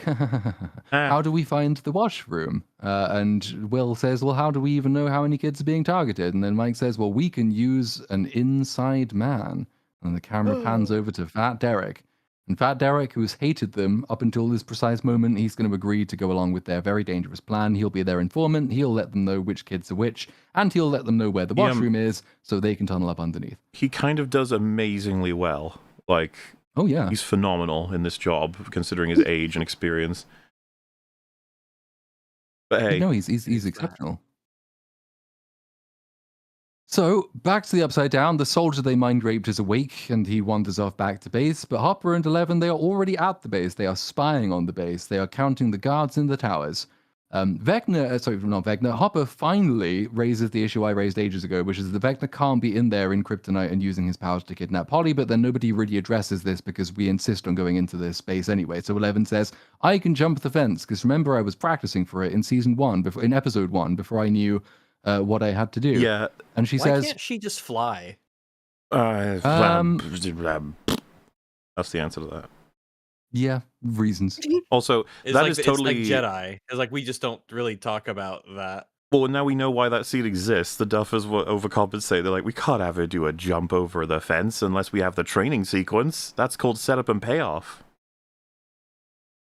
How do we find the washroom? And Will says, well, how do we even know how many kids are being targeted? And then Mike says, well, we can use an inside man. And the camera pans over to Fat Derek. And Fat Derek, who's hated them up until this precise moment, he's going to agree to go along with their very dangerous plan. He'll be their informant. He'll let them know which kids are which. And he'll let them know where the washroom is so they can tunnel up underneath. He kind of does amazingly well. Like, oh yeah, he's phenomenal in this job, considering his age and experience. But hey, no, he's exceptional. So, back to the Upside Down, the soldier they mind-raped is awake, and he wanders off back to base, but Hopper and 11, they are already at the base. They are spying on the base. They are counting the guards in the towers. Hopper finally raises the issue I raised ages ago, which is that Vecna can't be in there in Kryptonite and using his powers to kidnap Polly, but then nobody really addresses this because we insist on going into this space anyway. So 11 says, I can jump the fence, because remember I was practicing for it in in episode 1, before I knew what I had to do. yeah. And she Why says, can't she just fly? That's the answer to that. yeah, reasons. Also, It's that like is it's totally like Jedi. It's like we just don't really talk about that. Well, now we know why that scene exists. The Duffers will overcompensate. They're like, we can't have her do a jump over the fence unless we have the training sequence. That's called setup and payoff.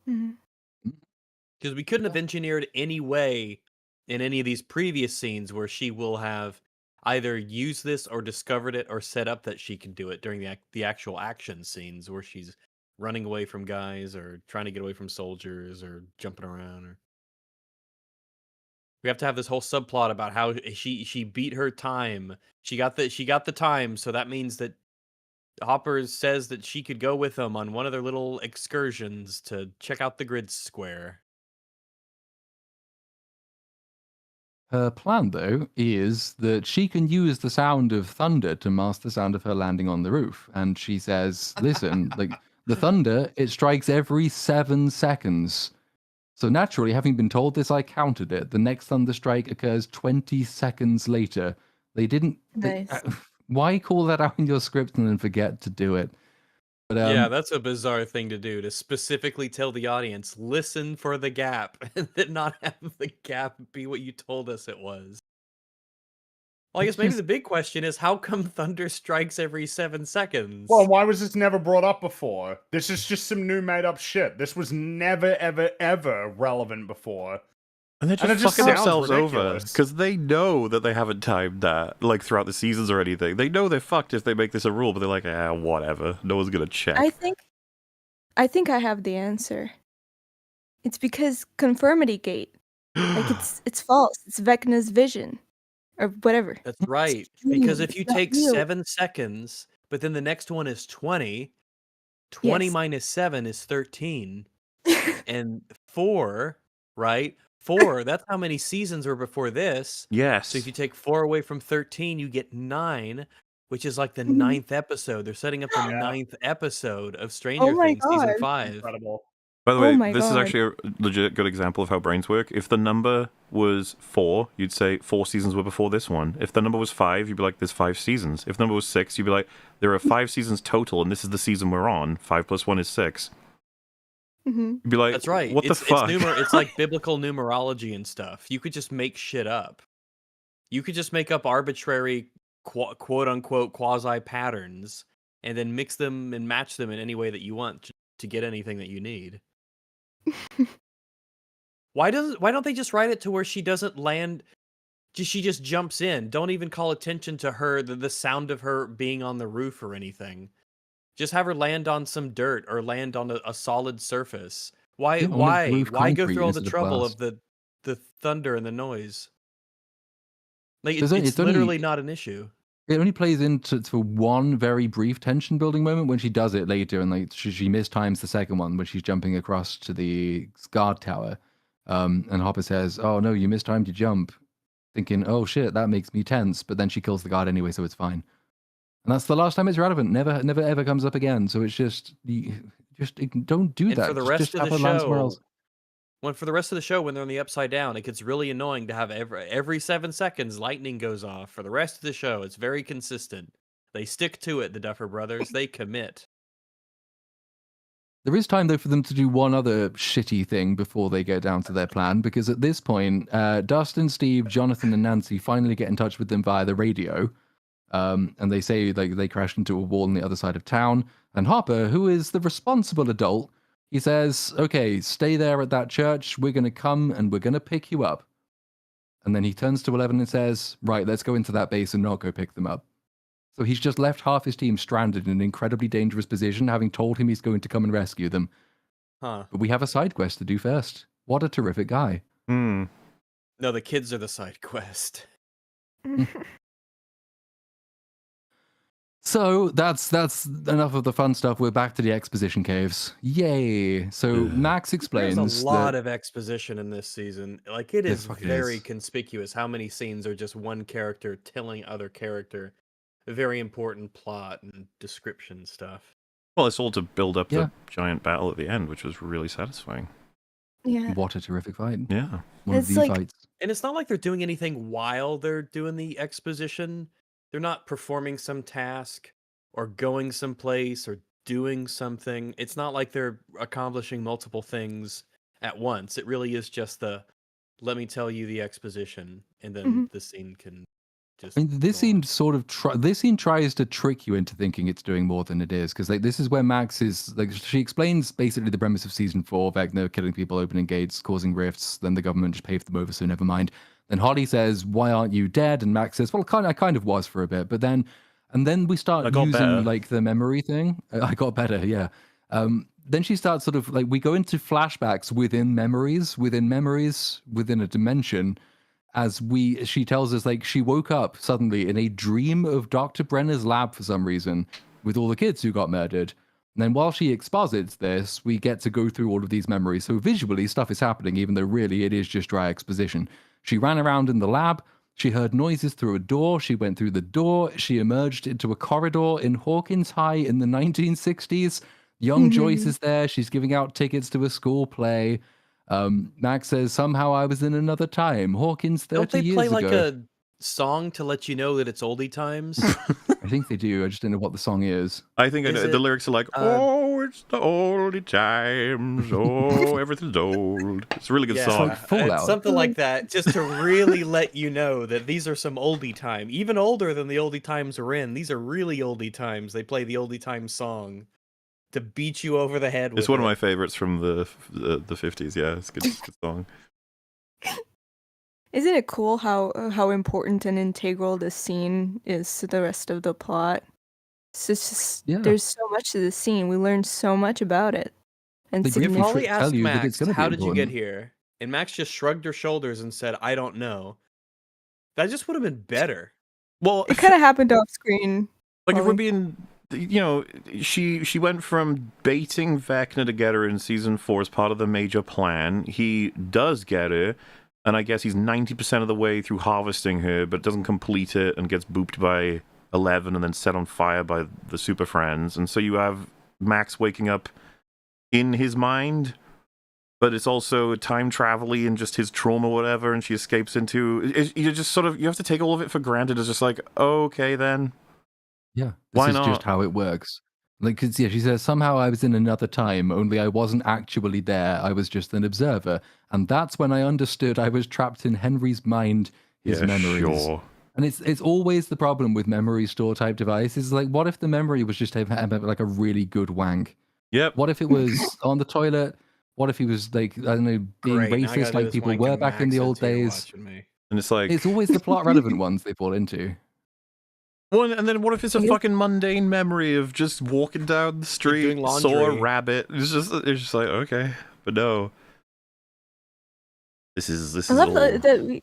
Because we couldn't have engineered any way in any of these previous scenes where she will have either used this or discovered it or set up that she can do it during the actual action scenes where she's running away from guys or trying to get away from soldiers or jumping around. Or we have to have this whole subplot about how she beat her time. She got the time, so that means that Hopper says that she could go with them on one of their little excursions to check out the grid square. Her plan, though, is that she can use the sound of thunder to mask the sound of her landing on the roof. And she says, listen, like, the thunder, it strikes every 7 seconds. So naturally, having been told this, I counted it. The next thunder strike occurs 20 seconds later. They didn't... Nice. Why call that out in your script and then forget to do it? But, Yeah, that's a bizarre thing to do, to specifically tell the audience, listen for the gap, and then not have the gap be what you told us it was. Well, I guess maybe the big question is, how come thunder strikes every 7 seconds? Well, why was this never brought up before? This is just some new made-up shit. This was never, ever, ever relevant before. And they're And it just just fucking sounds themselves over ridiculous. because they know that they haven't timed that like throughout the seasons or anything. They know they're fucked if they make this a rule, but they're like, whatever. No one's gonna check. I think I have the answer. It's because Conformity Gate. Like it's false. It's Vecna's vision. Or whatever. That's right. dream, Because if it's you not take real. 7 seconds, but then the next one is 20, 20 Yes. minus 7 is 13. And 4, right? 4, that's how many seasons were before this. Yes. So if you take 4 away from 13, you get 9, which is like the Mhm. 9th episode. They're setting up the Yeah. 9th episode of Stranger Oh my Things, season God. 5. Incredible. By the Oh way, my this is God. actually a legit good example of how brains work. If the number was 4, you'd say 4 seasons were before this one. If the number was 5, you'd be like, there's 5 seasons. If the number was 6, you'd be like, there are 5 seasons total, and this is the season we're on. 5 plus 1 is 6. Mhm. You'd be like, That's right. What the fuck? It's like biblical numerology and stuff. You could just make shit up. You could just make up arbitrary quote unquote quasi patterns and then mix them and match them in any way that you want to get anything that you need. Why don't they just write it to where she doesn't land? She just jumps in. Don't even call attention to her, the sound of her being on the roof or anything. Just have her land on some dirt or land on a solid surface. Why Yeah, on a why groove why go concrete through all the instead of trouble glass. of the thunder and the noise? Like There's only- it's literally not an issue. It only plays into for one very brief tension building moment when she does it later, and like she mistimes the second one when she's jumping across to the guard tower, and Hopper says, "Oh no, you mistimed your jump," thinking, "Oh shit, that makes me tense," but then she kills the guard anyway, so it's fine. And that's the last time it's relevant. Never ever comes up again. So it's just don't do And that. for the Just rest of have the her land somewhere else. show, for the rest of the show, when they're on the upside down, it gets really annoying to have every 7 seconds lightning goes off. For the rest of the show, it's very consistent. They stick to it, the Duffer Brothers. They commit. There is time though for them to do one other shitty thing before they go down to their plan, because at this point, Dustin, Steve, Jonathan, and Nancy finally get in touch with them via the radio, and they say like they crashed into a wall on the other side of town. And Hopper, who is the responsible adult, he says, "Okay, stay there at that church. We're going to come and we're going to pick you up." And then he turns to 11 and says, "Right, let's go into that base and not go pick them up." So he's just left half his team stranded in an incredibly dangerous position, having told him he's going to come and rescue them. Huh. But we have a side quest to do first. What a terrific guy. Hmm. No, the kids are the side quest. So that's enough of the fun stuff. We're back to the exposition caves. Yay! So Max explains There's a lot that of exposition in this season. Like it There is fucking very is. conspicuous how many scenes are just one character telling other character very important plot and description stuff. Well, it's all to build up Yeah. the giant battle at the end, which was really satisfying. Yeah. what a terrific fight. Yeah. One of It's the like- fights. And it's not like they're doing anything while they're doing the exposition. They're not performing some task or going someplace or doing something. It's not like they're accomplishing multiple things at once. It really is just let me tell you the exposition, and then the scene can just. I mean, this go on. scene sort of this scene tries to trick you into thinking it's doing more than it is, because like this is where Max is like she explains basically the premise of season 4: Vecna killing people, opening gates, causing rifts. Then the government just paved them over, so never mind. Then Holly says, "Why aren't you dead?" And Max says, "Well, I kind of was for a bit, but then." And then we start I got using better. like the memory thing. I got better, yeah. Then she starts sort of like we go into flashbacks within memories, within a dimension. She tells us like she woke up suddenly in a dream of Dr. Brenner's lab for some reason with all the kids who got murdered. And then while she exposits this, we get to go through all of these memories. So visually stuff is happening, even though really it is just dry exposition. She ran around in the lab. She heard noises through a door. She went through the door. She emerged into a corridor in Hawkins High in the 1960s. Young Joyce is there. She's giving out tickets to a school play. Max says, "Somehow I was in another time. Hawkins 30 Don't they years play ago." like a song to let you know that it's oldie times? I think they do. I just don't know what the song is. I think Is the it, lyrics are like, "Oh, it's the oldie times. Oh, everything's old." It's a really good Yeah, song. like Fallout. it's something like that, just to really let you know that these are some oldie time, even older than the oldie times we're in. These are really oldie times. They play the oldie time song to beat you over the head with It's one of it. my favorites from the 50s. Yeah, it's a good song. Isn't it cool how important and integral this scene is to the rest of the plot? It's just Yeah. there's so much to the scene. We learned so much about it. And They If briefly Holly tell asked you that it's Max, going to be "How did you get important. here?" and Max just shrugged her shoulders and said, "I don't know," that just would have been better. Well, it kind of happened off screen. like if we're Holly. being, she went from baiting Vecna to get her in season 4 as part of the major plan. He does get her, and I guess he's 90% of the way through harvesting her, but doesn't complete it and gets booped by 11 and then set on fire by the Super Friends. And so you have Max waking up in his mind, but it's also time travel-y and just his trauma, whatever, and she escapes into. You just sort of, you have to take all of it for granted. It's just like, okay, then. Yeah, Why this is not? just how it works. Like, 'cause, yeah, she says, somehow I was in another time, only I wasn't actually there. I was just an observer. And that's when I understood I was trapped in Henry's mind, his Yeah, memories. sure. And it's always the problem with memory store type devices. Like, what if the memory was just like a really good wank? Yep. What if it was on the toilet? What if he was like, I don't know, being Great, now I gotta racist do like this people wanking were back in the Max old into you days? watching me. And it's like, It's always the plot relevant ones they fall into. well, and then what if it's a Yeah. fucking mundane memory of just walking down the street, doing saw a laundry. rabbit? It's just like, okay, but no. This is I love all. that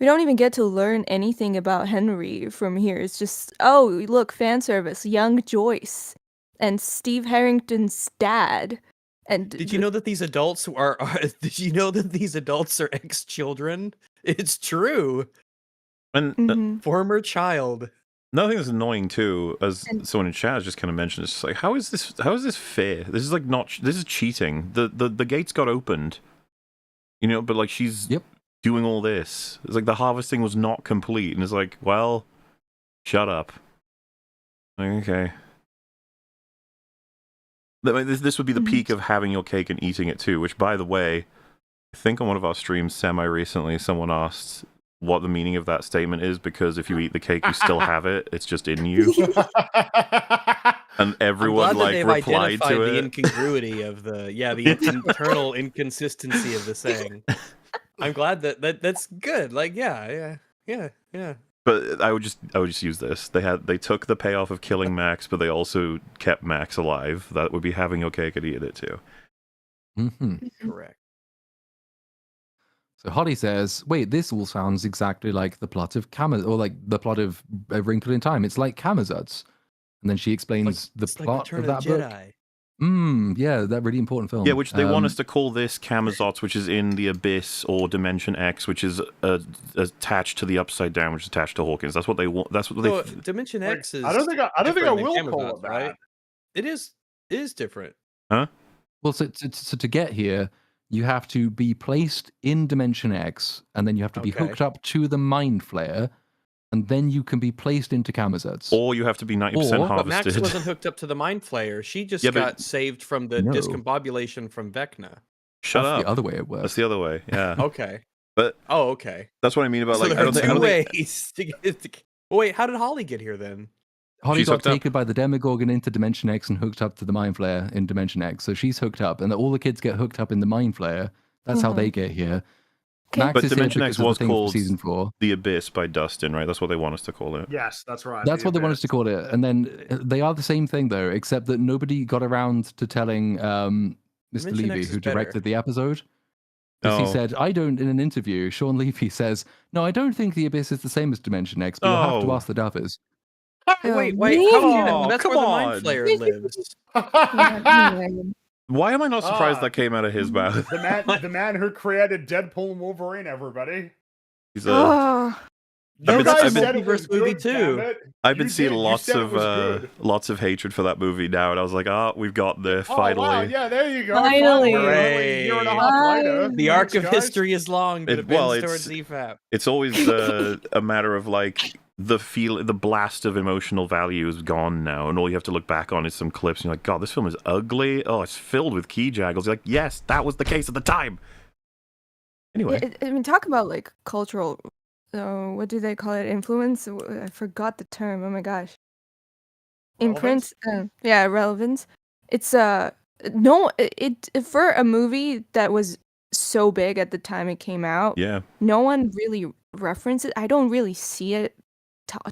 we don't even get to learn anything about Henry from here. It's just, oh, look, fan service, young Joyce and Steve Harrington's dad. And Did you know that these adults are did you know that these adults are ex-children? It's true. And Mhm. Former child. another thing that's annoying too, as And- someone in chat has just kind of mentioned, is just like, how is this fair? This is like this is cheating. The gates got opened, but like she's Yep. doing all this. It's like the harvesting was not complete, and it's like, well, shut up. Like, okay. This would be the peak of having your cake and eating it too, which, by the way, I think on one of our streams semi-recently, someone asked what the meaning of that statement is, because if you eat the cake, you still have it. It's just in you. And everyone I'm glad that they've replied identified to the it. incongruity of the internal inconsistency of the saying. I'm glad that's good. Like, yeah. But I would just use this. They took the payoff of killing Max, but they also kept Max alive. That would be having your cake and eating it too. Mm-hmm. Correct. So Holly says, wait, this all sounds exactly like the plot of or like the plot of A Wrinkle in Time. It's like Camazotz. And then she explains the It's like plot Return of that book. Jedi. Yeah, that really important film. Yeah, which they want us to call this Camazotz, which is in the Abyss, or Dimension X, which is attached to the Upside Down, which is attached to Hawkins. That's what they want. That's what So, they. Dimension Like, X is. I don't think I different than will call Camazotz, it that. right? It is different. Huh? Well, so to get here, you have to be placed in Dimension X, and then you have to be Okay. hooked up to the Mind Flayer, and then you can be placed into Camazotz. Or you have to be 90% Or- But Max harvested. wasn't hooked up to the Mind Flayer. She just Yeah, but- got saved from the No. discombobulation from Vecna. Shut That's up. the other way it works. That's the other way. Yeah. Okay. But Oh, okay. that's what I mean about So like. there I are don't two think. ways to get. Well, wait, how did Holly get here then? Holly She's got hooked up. taken by the Demogorgon into Dimension X and hooked up to the Mind Flayer in Dimension X. So she's hooked up, and all the kids get hooked up in the Mind Flayer. That's how they get here. Okay. Max But is here Dimension because X of the was thing from called season 4. The Abyss by Dustin, right? That's what they want us to call it. Yes, that's right. That's the what they want us Abyss. to call it. And then they are the same thing, though, except that nobody got around to telling Mr. Dimension Levy, X is who better. directed the episode. Because he Oh. said, in an interview, Sean Levy says, no, I don't think the Abyss is the same as Dimension X, but you'll have to Oh. ask the Duffers. Wait, really? how do you Oh, know? That's come where the on. Mind Flayer lives. Anyway. Why am I not surprised Ah. that came out of his mouth? the man who created Deadpool and Wolverine, everybody. He's Oh, No, You that's guys a said it was multiverse movie good, too. damn it. I've been You seeing did. You lots said it of was good. lots of hatred for that movie now, and I was like, we've got there Oh, finally. wow, yeah, there you go. Finally. Only a year and a half later. The arc Thanks, of guys. history is long, but it bends towards EFAP. It's always a matter of like the blast of emotional value is gone now, and all you have to look back on is some clips, and you're like, God, this film is ugly. Oh, it's filled with key jaggles. You're like, yes, that was the case at the time. Anyway, I mean, talk about like cultural. What do they call it? Influence? I forgot the term. Oh my gosh. Imprint. Yeah, relevance. It's no. It for a movie that was so big at the time it came out. Yeah. No one really referenced it. I don't really see it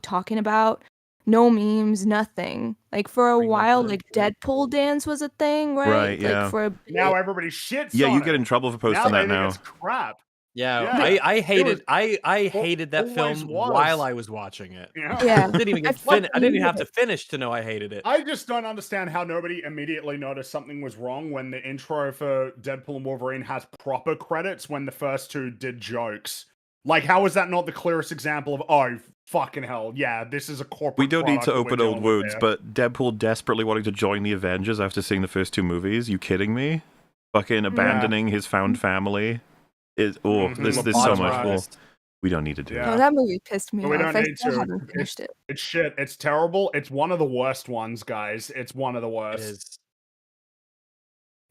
talking about. No memes, nothing. Like for a Bring it while, up, like yeah. Deadpool dance was a thing, right? Right, Like yeah. for a Now bit. everybody shits Yeah, on you it. get in trouble for Now posting they that think now. it's crap. Yeah, Yeah. I hated was- I hated that always film was. while I was watching it. Yeah. Yeah. I didn't even I get fucking I didn't even have hated to finish to know I hated it. I just don't understand how nobody immediately noticed something was wrong when the intro for Deadpool and Wolverine has proper credits when the first two did jokes. Like, how is that not the clearest example of, oh, fucking hell, yeah, this is a corporate We don't need product to that we're open dealing old with wounds, here. but Deadpool desperately wanting to join the Avengers after seeing the first two movies. You kidding me? Fucking abandoning his found family. There's so much more. We don't need to do Yeah. No, that. that movie pissed me But we off. don't I need still to. haven't finished it. It's shit. It's terrible. It's one of the worst ones, guys. It's one of the It worst. is.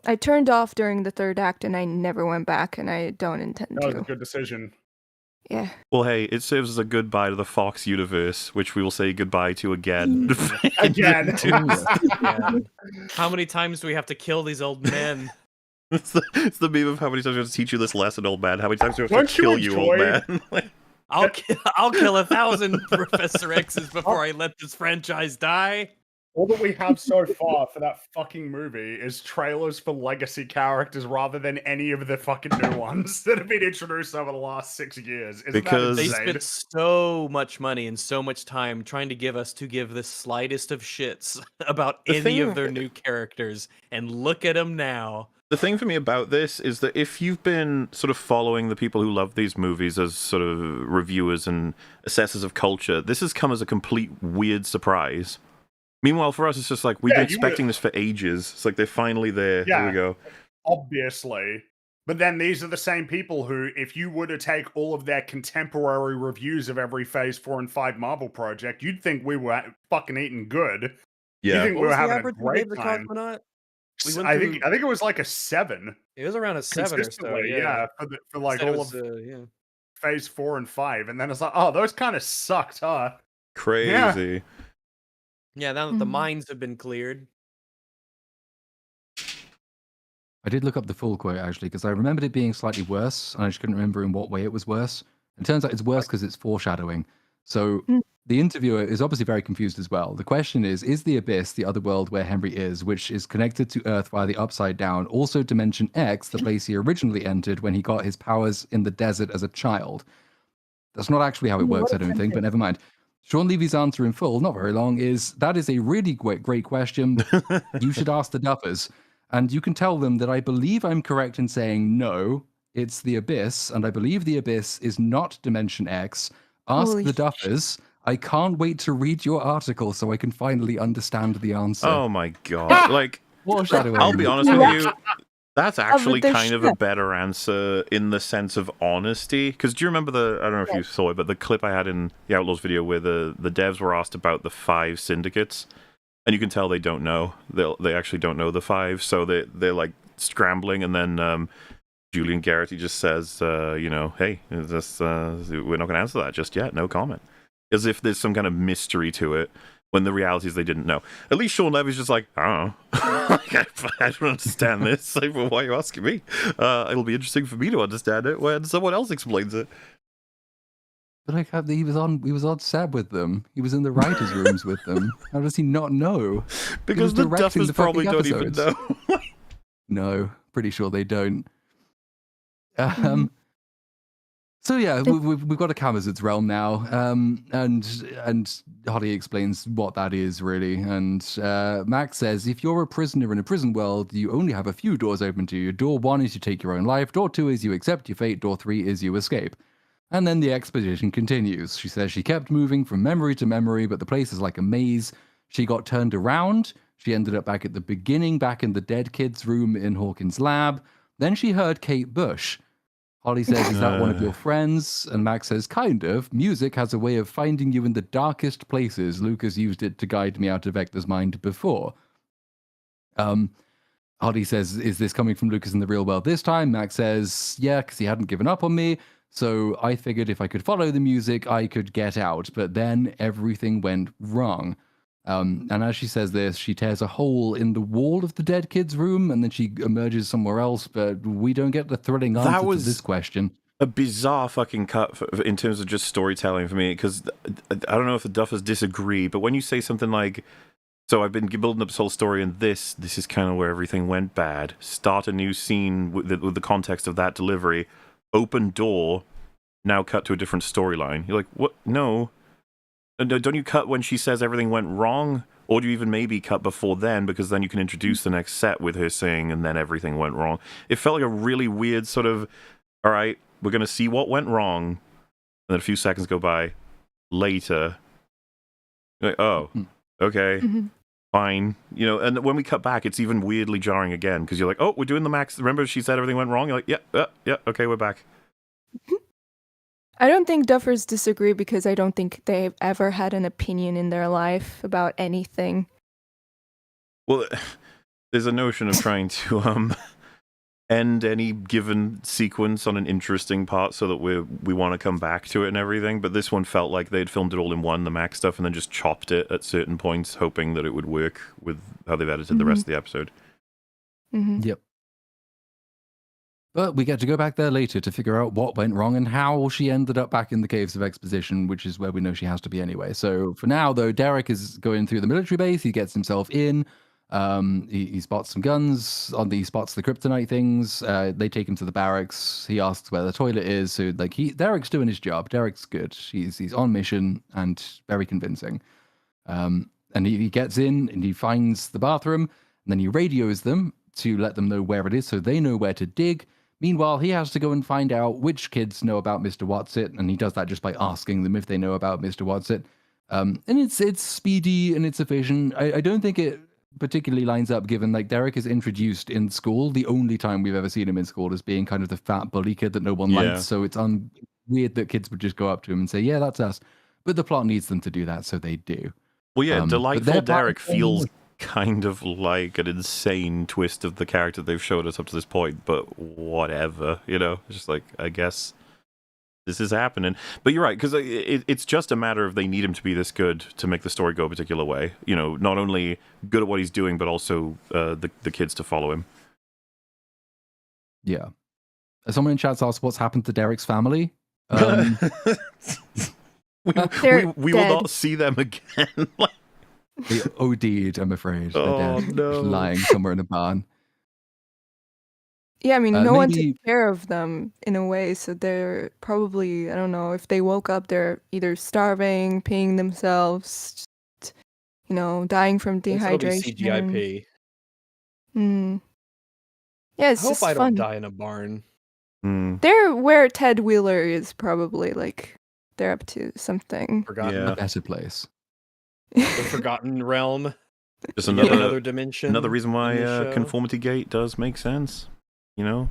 I turned off during the third act and I never went back, and I don't intend That was a to. good decision. Yeah. Well, hey, it serves as a goodbye to the Fox universe, which we will say goodbye to again. Again. Yeah. How many times do we have to kill these old men? It's the meme of how many times we have to teach you this lesson, old man. How many times do we have Don't to kill you, old enjoy- man? Like, I'll kill 1,000 Professor X's before I let this franchise die. All that we have so far for that fucking movie is trailers for legacy characters rather than any of the fucking new ones that have been introduced over the last 6 years. Isn't Because- that They insane? spent so much money and so much time trying to give the slightest of shits about The any thing- of their new characters, and look at them now. the thing for me about this is that if you've been sort of following the people who love these movies as sort of reviewers and assessors of culture, this has come as a complete weird surprise. Meanwhile, for us, it's just like, we've Yeah, been expecting this for ages. It's like, they're finally there. Yeah. Here we go. Obviously. But then these are the same people who, if you were to take all of their contemporary reviews of every Phase 4 and 5 Marvel project, you'd think we were fucking eating good. You Yeah. think we were having a great time. Cosmonaut? We went I through- think it was like a 7. It was around a 7 or so. Consistently, Yeah, for like Said it all was, of yeah. Phase 4 and 5. And then it's like, oh, those kind of sucked, huh? Crazy. Yeah, now that the Mhm. mines have been cleared. I did look up the full quote actually because I remembered it being slightly worse, and I just couldn't remember in what way it was worse. It turns out it's worse because it's foreshadowing. So Mm. the interviewer is obviously very confused as well. The question is the Abyss the other world where Henry is, which is connected to Earth via the Upside Down, also Dimension X, the place he originally entered when he got his powers in the desert as a child? That's not actually how it works, I don't think, but never mind. Sean Levy's answer in full, not very long, is that is a really great question. You should ask the Duffers. And you can tell them that I believe I'm correct in saying no, it's the Abyss, and I believe the Abyss is not Dimension X. Ask Holy the Duffers. I can't wait to read your article so I can finally understand the answer. Oh my god. Like, Foreshadowing. I'll be honest with you. That's actually they're kind of a shit. better answer in the sense of honesty. Because do you remember I don't know if you saw it, but the clip I had in the Outlaws video where the devs were asked about the 5 syndicates? And you can tell they don't know. They actually don't know the 5, so they're like scrambling. And then Julian Garrity just says, hey, this, we're not going to answer that just yet. No comment. As if there's some kind of mystery to it, when the reality is they didn't know. At least Sean Levy's just like, I don't know. I don't understand this. Like, well, why are you asking me? It'll be interesting for me to understand it when someone else explains it. But like, he was on set with them. He was in the writers' rooms with them. How does he not know? Because the directing Duffers the probably fucking don't even know. No, pretty sure they don't. So yeah, we've got a Camazot's realm now, and Holly explains what that is really, and Max says if you're a prisoner in a prison world, you only have a few doors open to you. Door 1 is you take your own life. Door 2 is you accept your fate. Door 3 is you escape. And then the exposition continues. She says she kept moving from memory to memory, but the place is like a maze. She got turned around. She ended up back at the beginning, back in the dead kid's room in Hawkins' lab. Then she heard Kate Bush. Holly says, is that one of your friends? And Max says, kind of. Music has a way of finding you in the darkest places. Lucas used it to guide me out of Vector's mind before. Holly says, is this coming from Lucas in the real world this time? Max says, yeah, because he hadn't given up on me. So I figured if I could follow the music, I could get out. But then everything went wrong. And as she says this, she tears a hole in the wall of the dead kid's room, and then she emerges somewhere else. But we don't get the thrilling answer to this question. A bizarre fucking cut in terms of just storytelling for me, because I don't know if the Duffers disagree, but when you say something like, so I've been building up this whole story, and this is kind of where everything went bad. Start a new scene with the context of that delivery. Open door, now cut to a different storyline. You're like, what? No. Don't you cut when she says everything went wrong? Or do you even maybe cut before then, because then you can introduce the next set with her saying, and then everything went wrong. It felt like a really weird sort of, all right, we're going to see what went wrong. And then a few seconds go by later. You're like, oh, okay, fine. You know, and when we cut back, it's even weirdly jarring again, because you're like, oh, we're doing the max. Remember she said everything went wrong? You're like, yeah, okay, we're back. I don't think Duffers disagree because I don't think they've ever had an opinion in their life about anything. Well, there's a notion of trying to end any given sequence on an interesting part so that we want to come back to it and everything, but this one felt like they'd filmed it all in one, the Max stuff, and then just chopped it at certain points, hoping that it would work with how they've edited the rest of the episode. Yep. But we get to go back there later to figure out what went wrong and how she ended up back in the Caves of Exposition, which is where we know she has to be anyway. So for now, though, Derek is going through the military base. He gets himself in. He spots some guns. He spots the kryptonite things. They take him to the barracks. He asks where the toilet is. So like Derek's doing his job. Derek's good. He's on mission and very convincing. And he gets in and he finds the bathroom, and then he radios them to let them know where it is, so they know where to dig. Meanwhile, he has to go and find out which kids know about Mr. Watsit, and he does that just by asking them if they know about Mr. Watsit. And it's speedy and it's efficient. I don't think it particularly lines up, given like Derek is introduced in school. The only time we've ever seen him in school is being kind of the fat bully kid that no one likes. So it's weird that kids would just go up to him and say, yeah, that's us. But the plot needs them to do that, so they do. Well, yeah, Delightful Derek feels kind of like an insane twist of the character they've showed us up to this point, but whatever, you know? It's just like, I guess this is happening. But you're right, because it's just a matter of they need him to be this good to make the story go a particular way. You know, not only good at what he's doing, but also the kids to follow him. Yeah. Someone in chat's asked what's happened to Derek's family. We will not see them again. They OD'd, I'm afraid. Oh, no. Lying somewhere in a barn. Yeah, I mean, no one took care of them in a way, so they're probably, I don't know, if they woke up, they're either starving, peeing themselves, just, you know, dying from dehydration. CGIP. Yeah, it's I hope just I fun. don't die in a barn. They're where Ted Wheeler is, probably, like, they're up to something. Forgotten. A better place. The Forgotten Realm. Just another dimension. Another reason why Conformity Gate does make sense. You know?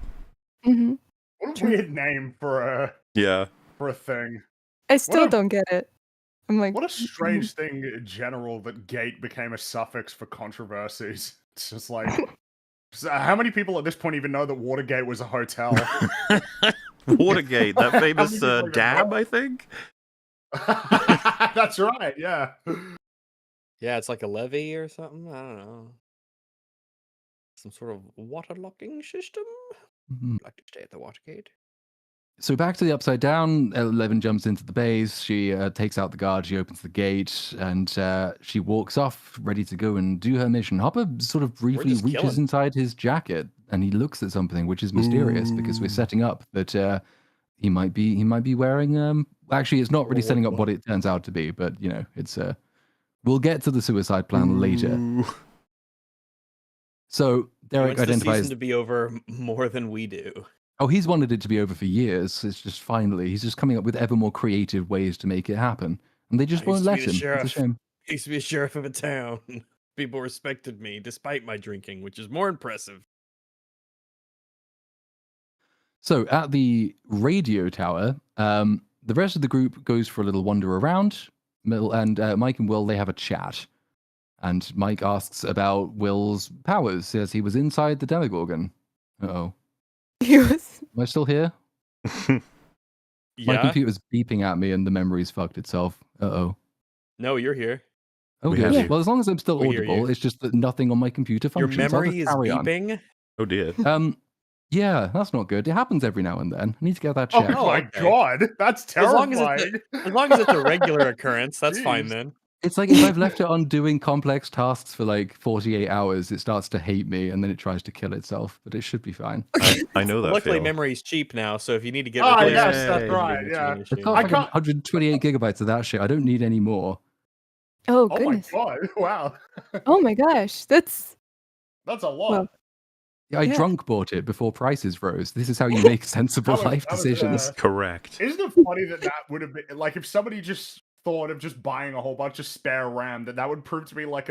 What a weird name for a thing. I still don't get it. I'm like, what a strange thing in general that gate became a suffix for controversies. It's just like, how many people at this point even know that Watergate was a hotel? Watergate, that famous dam, I think? That's right, yeah. Yeah, it's like a levee or something. I don't know. Some sort of water locking system. I'd like to stay at the Watergate. So back to the Upside Down, Eleven jumps into the base. She takes out the guard. She opens the gate, and she walks off, ready to go and do her mission. Hopper sort of briefly reaches inside his jacket, and he looks at something, which is mysterious because we're setting up that he might be wearing. Actually, it's not really setting up what it turns out to be, but you know, it's we'll get to the suicide plan later. So Derek identifies the season to be over more than we do. Oh, he's wanted it to be over for years. It's just finally, he's just coming up with ever more creative ways to make it happen. And they just won't let him. It's a shame. I used to be a sheriff of a town. People respected me despite my drinking, which is more impressive. So at the radio tower, the rest of the group goes for a little wander around. And Mike and Will, they have a chat. And Mike asks about Will's powers, says he was inside the Demogorgon. Uh-oh. Am I still here? Yeah. My computer's beeping at me and the memory's fucked itself. Uh-oh. No, you're here. Oh, We good. have you. Well, as long as I'm still We hear audible, you. it's just that nothing on my computer Your functions. I'll memory just is carry on. beeping. Oh dear. Yeah, that's not good. It happens every now and then. I need to get that Oh checked. my okay. god, that's As long as terrifying. as long as it's a regular occurrence, that's fine Jeez. then. It's like if I've left it on doing complex tasks for like 48 hours, it starts to hate me and then it tries to kill itself, but it should be fine. I know that. Luckily, feel. memory's cheap now, so if you need to get Ah, replacement, yes, it that's shouldn't be right, much of yeah. an I've issue. got I like can't- 128 gigabytes of that shit. I don't need any more. Oh, Oh my goodness. god, wow. Oh my gosh. That's That's a lot. Well, Yeah, I Yeah. drunk bought it before prices rose. This is how you make sensible That was- life that was, decisions. Correct. Isn't it funny that would have been like if somebody just thought of just buying a whole bunch of spare RAM, that would prove to be like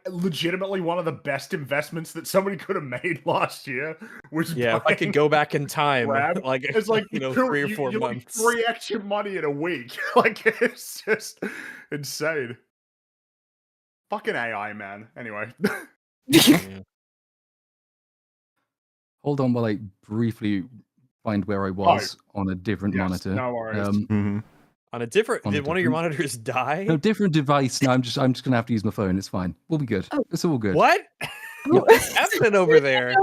legitimately one of the best investments that somebody could have made last year was Yeah, if I could buying go back in time, RAM. like It's like 3 or 4 you like months. 3x your money in a week. Like it's just insane. Fucking AI, man. Anyway. Yeah. Hold on while I briefly find where I was on a different Yes, monitor. no worries. Mhm. On a different, On a did one of your different- monitors die? No, different device. No, I'm just gonna have to use my phone. It's fine. We'll be good. Oh. It's all good. What? Oh. What's happening over there?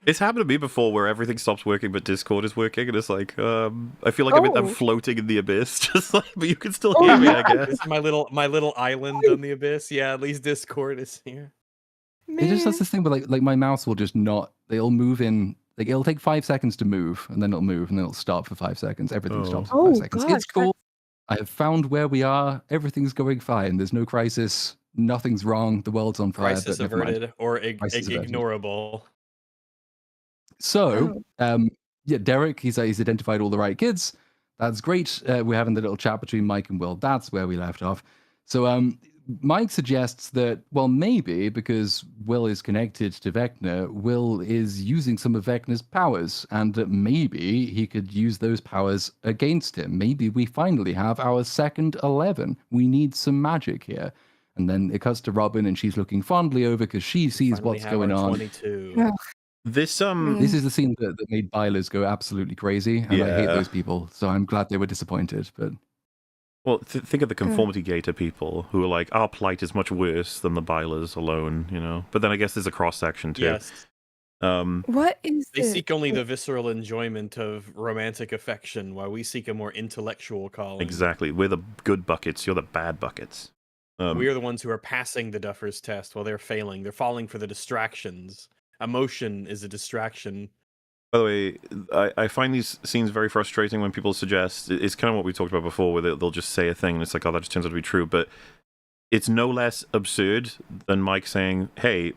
It's happened to me before where everything stops working but Discord is working, and it's like, I feel like I'm Oh. floating in the abyss, just like, but you can still Oh, hear me, I yeah. guess. This is my little island on the abyss. Yeah, at least Discord is here. It just does Man. this thing where like my mouse will just not. They'll move in. Like it'll take 5 seconds to move, and then it'll move, and then it'll stop for 5 seconds. Everything Oh. stops for 5 Oh, seconds. gosh, It's cool. I have found where we are. Everything's going fine. There's no crisis. Nothing's wrong. The world's on fire. Crisis but never mind. averted or Crisis averted. ignorable. So, yeah, Derek, he's identified all the right kids. That's great. We're having the little chat between Mike and Will. That's where we left off. So, Mike suggests that, well, maybe because Will is connected to Vecna, Will is using some of Vecna's powers, and that maybe he could use those powers against him. Maybe we finally have our second 11. We need some magic here. And then it cuts to Robin, and she's looking fondly over because she sees Finally what's have going our on. 22. Yeah. This This is the scene that made Bylers go absolutely crazy, and I hate Yeah. those people. So I'm glad they were disappointed. But Well, think of the Conformity Gator people who are like, our plight is much worse than the Bylers alone, you know? But then I guess there's a cross-section too. Yes. What is They it? seek only the visceral enjoyment of romantic affection, while we seek a more intellectual calling. Exactly. We're the good buckets, you're the bad buckets. We are the ones who are passing the Duffers test while they're failing. They're falling for the distractions. Emotion is a distraction. By the way, I find these scenes very frustrating when people suggest, it's kind of what we talked about before, where they'll just say a thing and it's like, oh, that just turns out to be true. But it's no less absurd than Mike saying, hey,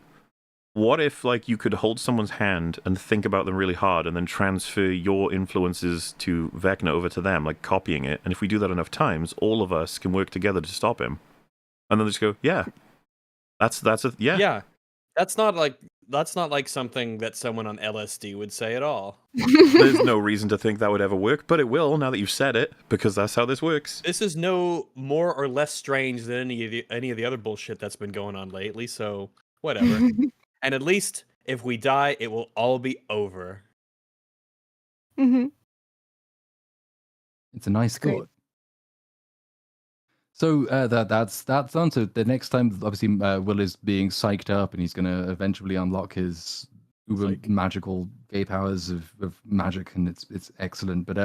what if like you could hold someone's hand and think about them really hard and then transfer your influences to Vecna over to them, like copying it. And if we do that enough times, all of us can work together to stop him. And then they just go, yeah. That's yeah. Yeah. That's not like something that someone on LSD would say at all. There's no reason to think that would ever work, but it will now that you've said it, because that's how this works. This is no more or less strange than any of the other bullshit that's been going on lately, so whatever. And at least if we die, it will all be over. Mm-hmm. it's a nice Great. thought. So that's done. So the next time, obviously, Will is being psyched up, and he's going to eventually unlock his uber Psych. magical gay powers of magic, and it's excellent. But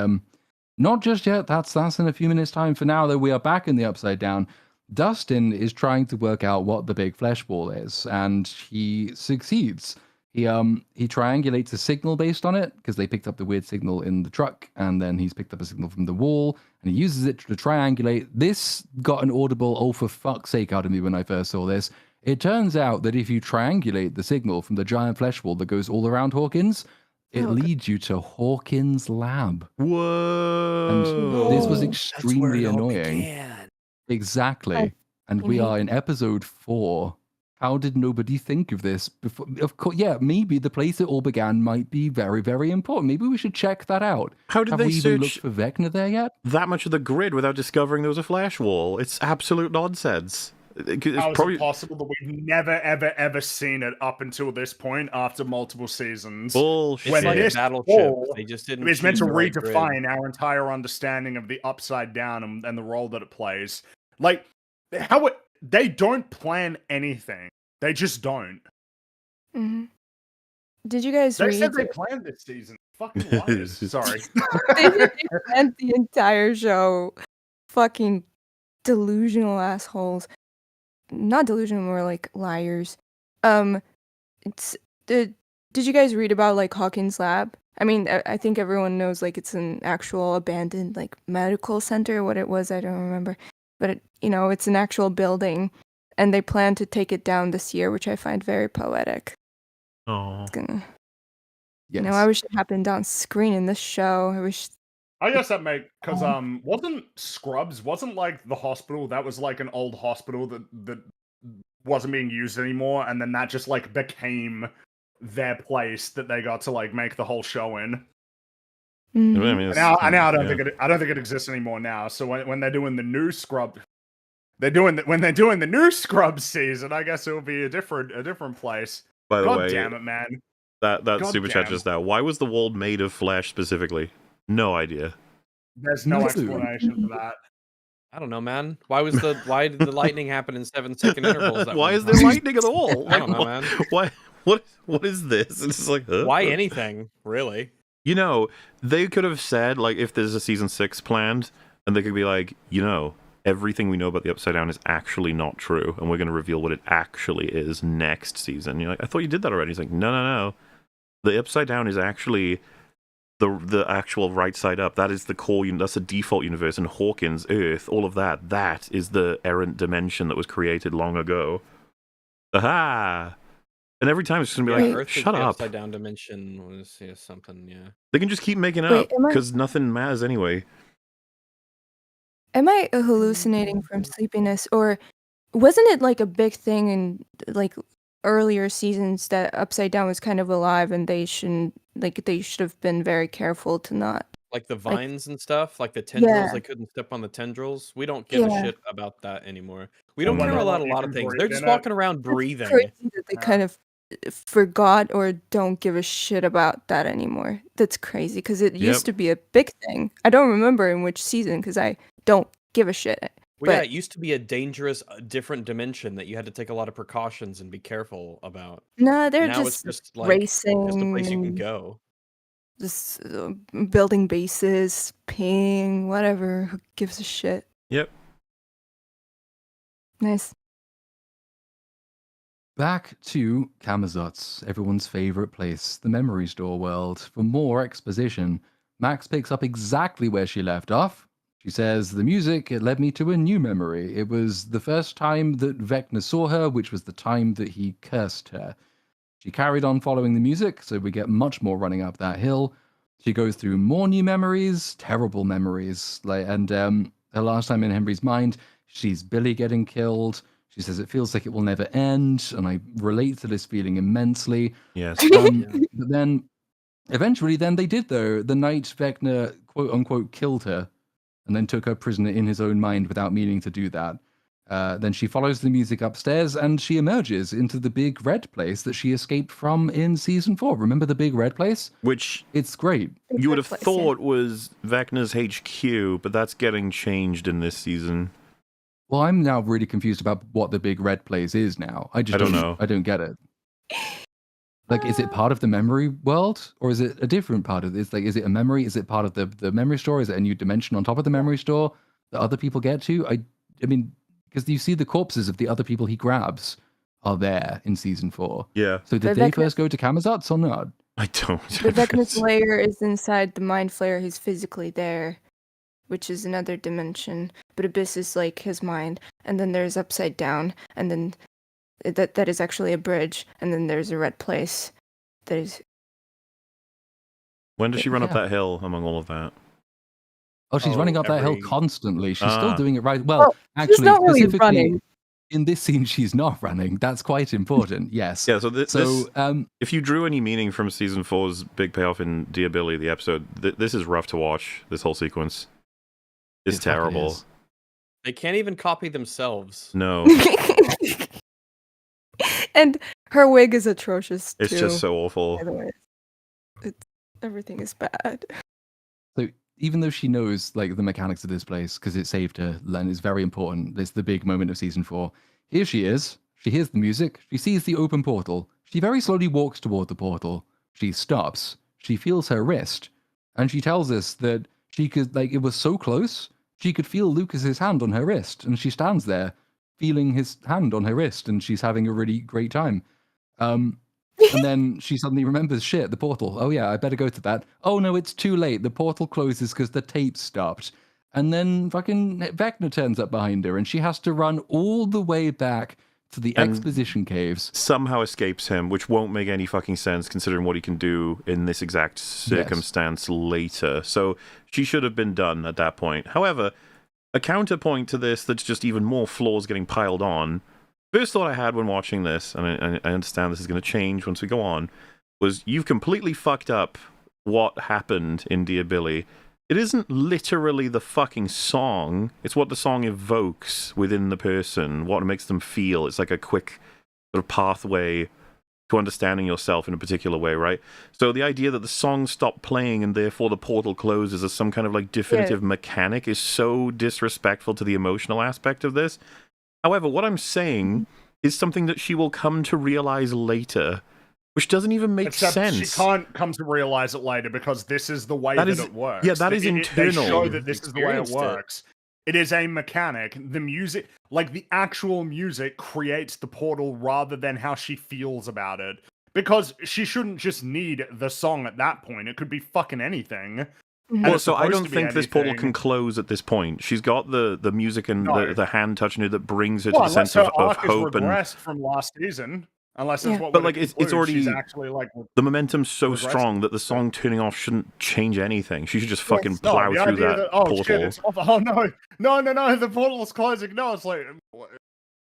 not just yet. That's in a few minutes' time. For now, though, we are back in the Upside Down. Dustin is trying to work out what the big flesh wall is, and he succeeds. He triangulates a signal based on it, because they picked up the weird signal in the truck, and then he's picked up a signal from the wall, and he uses it to triangulate. This got an audible, oh for fuck's sake, out of me when I first saw this. It turns out that if you triangulate the signal from the giant flesh wall that goes all around Hawkins, it leads you to Hawkins' lab. Whoa. And this was Whoa. extremely annoying. Exactly. And we are in episode 4. How did nobody think of this before? Of course, yeah, maybe the place it all began might be very, very important. Maybe we should check that out. How did Have they we even looked search for Vecna there yet? that much of the grid without discovering there was a flash wall? It's absolute nonsense. It's How is probably it possible that we've never, ever, ever seen it up until this point after multiple seasons? bullshit. It's When like this a battleship. wall They just didn't. It's meant choose to the right grid. redefine our entire understanding of the Upside Down and the role that it plays. Like, how it... they don't plan anything. They just don't. Mhm. Did you guys They read? said they planned this season. Fucking liars. Sorry. They planned the entire show. Fucking delusional assholes. Not delusional, more like liars. It's did you guys read about like Hawkins Lab? I mean, I think everyone knows like it's an actual abandoned like medical center. What it was, I don't remember, but it's an actual building, and they plan to take it down this year, which I find very poetic. Oh. It's gonna, Yes. I wish it happened on screen in this show. I wish. I guess that because wasn't Scrubs like the hospital that was like an old hospital that wasn't being used anymore, and then that just like became their place that they got to like make the whole show in. Mhm. I mean, Now I don't think it exists anymore now. So when they're doing the new Scrub, when they're doing the new Scrubs season, I guess it will be a different place. by the God way, damn it, man! that God super chat damn. just now. Why was the wall made of flesh specifically? No idea. There's no No. explanation for that. I don't know, man. Why did the lightning happen in 7-second intervals? That Why one is there time? lightning at all? I don't know, man. Why? What is this? It's just like, huh? Why anything, really? You know, they could have said, like, if there's a season 6 planned, and they could be like, everything we know about the Upside Down is actually not true, and we're going to reveal what it actually is next season. You're like, I thought you did that already. He's like, no. The Upside Down is actually the actual right side up. That is the core, that's the default universe, and Hawkins, Earth, all of that. That is the errant dimension that was created long ago. Aha! And every time it's just going to be like, Earth is shut the up. Upside down dimension was something, yeah. They can just keep making Wait, up, because nothing matters anyway. Am I hallucinating from sleepiness, or wasn't it like a big thing in like earlier seasons that Upside Down was kind of alive, and they should have been very careful to not. Like the vines and stuff, like the tendrils, Yeah. they couldn't step on the tendrils. We don't give a Yeah. shit about that anymore. We And don't care whether or about not a you lot can of things. breathe They're in just it. walking around It's breathing. crazy that they kind of forgot or don't give a shit about that anymore. That's crazy because it used to be a big thing. I don't remember in which season because I don't give a shit. Well, yeah, But it used to be a dangerous, different dimension that you had to take a lot of precautions and be careful about. no, they're Now it's just just like racing, just a place you can and go. just building bases, peeing, whatever. Who gives a shit? Yep. Nice. Back to Kamazot's, everyone's favorite place, the Memory Store world. For more exposition, Max picks up exactly where she left off. She says, the music, it led me to a new memory. It was the first time that Vecna saw her, which was the time that he cursed her. She carried on following the music, so we get much more running up that hill. She goes through more new memories, terrible memories. And her last time in Henry's mind, she's Billy getting killed. She says it feels like it will never end, and I relate to this feeling immensely. Yes. But then, eventually, they did, though. The night Vecna, quote-unquote, killed her, and then took her prisoner in his own mind without meaning to do that. Then she follows the music upstairs, and she emerges into the big red place that she escaped from in season 4. Remember the big red place? Which It's great. you would have thought was Vecna's HQ, but that's getting changed in this season. Well, I'm now really confused about what the big red place is now. I don't know. I don't get it. Like, is it part of the memory world, or is it a different part of this? Like, is it a memory? Is it part of the memory store? Is it a new dimension on top of the memory store that other people get to? I mean, because you see the corpses of the other people he grabs are there in season 4. Yeah. So did they first go to Kamazot's or not? I don't. The Vecna's layer is inside the Mind Flayer. He's physically there, which is another dimension. But Abyss is like his mind, and then there's Upside Down, and then that is actually a bridge, and then there's a red place. That is. When does she run up Yeah. that hill among all of that? Oh, she's running up that hill every- constantly. She's still Ah. doing it right. Well, Well, actually, She's not really specifically running. in this scene, she's not running. That's quite important. Yes. Yeah, so this, So, if you drew any meaning from season 4's big payoff in Dear Billy, the episode, this is rough to watch. This whole sequence is it fucking terrible. is. They can't even copy themselves. No, And her wig is atrocious too. it's just so awful. By the way, everything is bad. So even though she knows like the mechanics of this place because it saved her and is very important. It's the big moment of season 4. Here she is. She hears the music. She sees the open portal. She very slowly walks toward the portal. She stops. She feels her wrist, and she tells us that she could like it was so close. She could feel Lucas's hand on her wrist, and she stands there feeling his hand on her wrist, and she's having a really great time. And then she suddenly remembers, shit, the portal. Oh yeah, I better go to that. Oh no, it's too late. The portal closes because the tape stopped. And then fucking Vecna turns up behind her, and she has to run all the way back to the exposition caves. Somehow escapes him, which won't make any fucking sense considering what he can do in this exact circumstance later. So she should have been done at that point. However, a counterpoint to this that's just even more flaws getting piled on. First thought I had when watching this, and I understand this is going to change once we go on, was you've completely fucked up what happened in Dear Billy. It isn't literally the fucking song, it's what the song evokes within the person, what it makes them feel. It's like a quick sort of pathway to understanding yourself in a particular way, right? So the idea that the song stopped playing and therefore the portal closes as some kind of like definitive mechanic is so disrespectful to the emotional aspect of this. However, what I'm saying is something that she will come to realize later, which doesn't even make sense. She can't come to realize it later because this is the way that it works. Yeah, that is internal. They show that this is the way it works. It is a mechanic. The music, like the actual music, creates the portal rather than how she feels about it. Because she shouldn't just need the song at that point. It could be fucking anything. Well, so I don't think this portal can close at this point. She's got the music and the hand touching her that brings her to the sense of hope and from last season. Unless that's what. But like it's already she's actually like the momentum's so strong that the song turning off shouldn't change anything. She should just fucking plow through that portal. Shit, oh no! The portal's closing. No, it's like.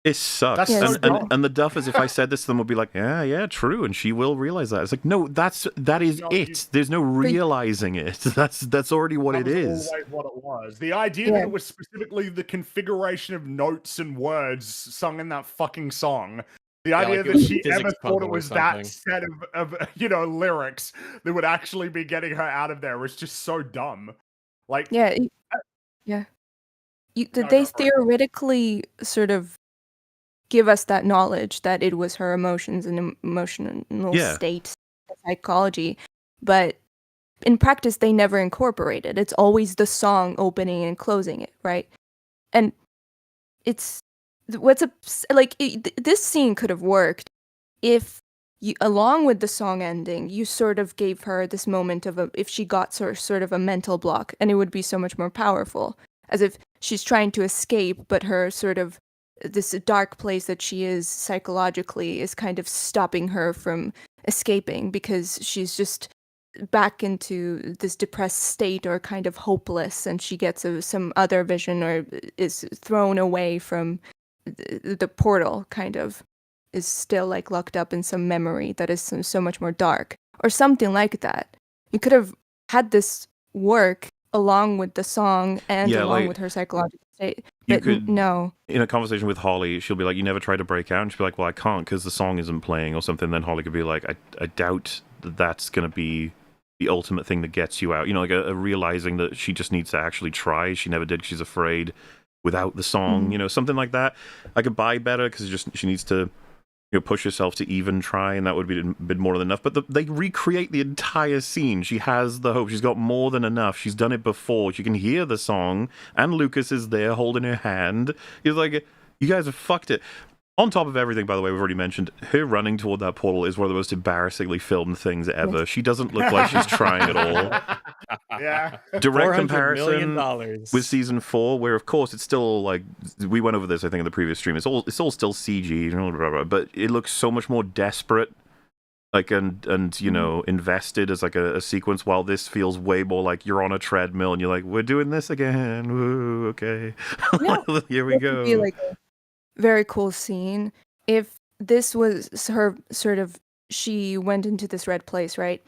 It sucks. And the Duffers, if I said this to them, would be like, yeah, true, and she will realize that. It's like, no, that is it. There's no realizing it. That's already what it is. Always what it was. The idea that it was specifically the configuration of notes and words sung in that fucking song. The idea that she ever thought it was that set of lyrics that would actually be getting her out of there was just so dumb. Like they theoretically sort of give us that knowledge that it was her emotions and emotional state, psychology, but in practice they never incorporate it. It's always the song opening and closing it, right? And it's this scene could have worked if you, along with the song ending, you sort of gave her this moment of if she got sort of a mental block, and it would be so much more powerful, as if she's trying to escape, but her sort of this dark place that she is psychologically is kind of stopping her from escaping because she's just back into this depressed state or kind of hopeless, and she gets some other vision or is thrown away from the portal, kind of is still like locked up in some memory that is so much more dark or something like that. You could have had this work along with the song and along with her psychological state. But no. In a conversation with Holly, she'll be like, you never tried to break out? And she'll be like, well, I can't because the song isn't playing or something. Then Holly could be like, I doubt that's going to be the ultimate thing that gets you out. Like a realizing that she just needs to actually try. She never did because she's afraid without the song, something like that. I could buy better because she needs to push herself to even try, and that would be a bit more than enough. But they recreate the entire scene. She has the hope. She's got more than enough. She's done it before. She can hear the song, and Lucas is there holding her hand. He's like, you guys have fucked it. On top of everything, by the way, we've already mentioned, her running toward that portal is one of the most embarrassingly filmed things ever. She doesn't look like she's trying at all. Yeah. Direct comparison with season 4, where of course it's still like, we went over this I think in the previous stream, it's all still CG, but it looks so much more desperate, like and invested as like a sequence, while this feels way more like you're on a treadmill and you're like, we're doing this again. Woo, okay. Yeah. Here we go. It would be like a very cool scene if this was her sort of, she went into this red place, right?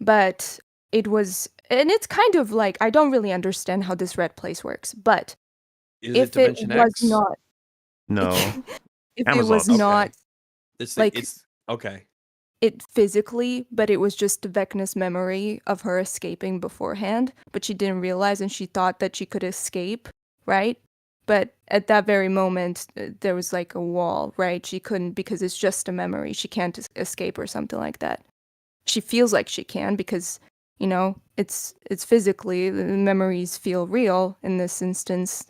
But it was, and it's kind of like, I don't really understand how this red place works, but if it was not, no, if it was not, it's okay. it physically, but it was just Vecna's memory of her escaping beforehand, but she didn't realize and she thought that she could escape, right? But at that very moment, there was like a wall, right? She couldn't because it's just a memory. She can't escape or something like that. She feels like she can because, you know, it's physically, the memories feel real in this instance,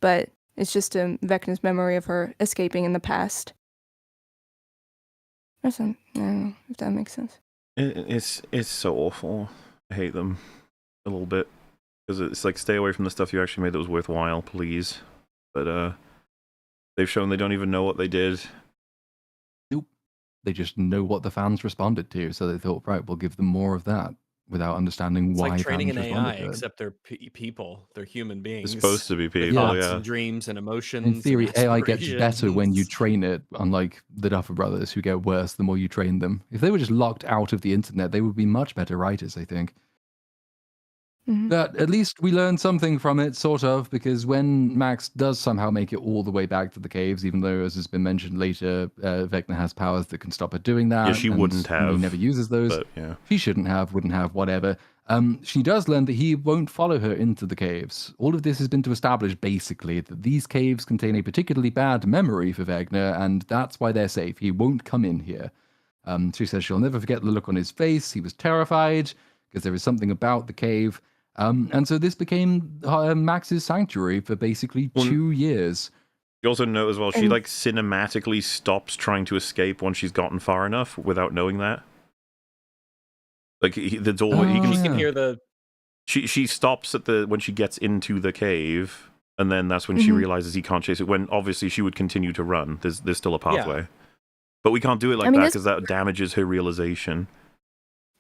but it's just a Vecna's memory of her escaping in the past. I don't know if that makes sense. It's so awful. I hate them a little bit because it's like, stay away from the stuff you actually made that was worthwhile, please. But they've shown they don't even know what they did. Nope. They just know what the fans responded to, so they thought, right, we'll give them more of that without understanding It's why like training fans an responded AI, to it. except they're people. They're human beings. It's supposed to be With people, thoughts yeah. and dreams and emotions. In theory, and AI gets better when you aspirations. train it, unlike the Duffer Brothers, who get worse the more you train them. If they were just locked out of the internet, they would be much better writers, I think. Mhm. But at least we learned something from it, sort of, because when Max does somehow make it all the way back to the caves, even though, as has been mentioned later, Vecna has powers that can stop her doing that. Yeah, she and wouldn't He have, never uses those. But yeah. She shouldn't have, wouldn't have, whatever. She does learn that he won't follow her into the caves. All of this has been to establish, basically, that these caves contain a particularly bad memory for Vecna, and that's why they're safe. He won't come in here. She says she'll never forget the look on his face. He was terrified, because there is something about the cave. And so this became Max's sanctuary for basically 2 years. You also know as well, she And- like cinematically stops trying to escape once she's gotten far enough without knowing that. Like the door, he Oh, can. You can yeah. hear the She stops at when she gets into the cave, and then that's when she Mhm. realizes he can't chase it. When obviously she would continue to run. There's still a pathway, but we can't do it like I mean, that this- because that damages her realization.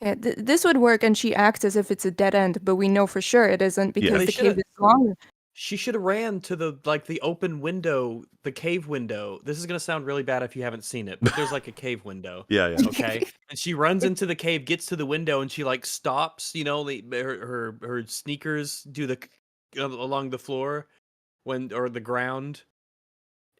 Yeah, this would work, and she acts as if it's a dead end, but we know for sure it isn't because They the shoulda- cave is long. She should have ran to the open window, the cave window. This is gonna sound really bad if you haven't seen it, but there's like a cave window. Yeah, yeah. Okay, and she runs into the cave, gets to the window, and she like stops. You know, her sneakers do along the floor or the ground,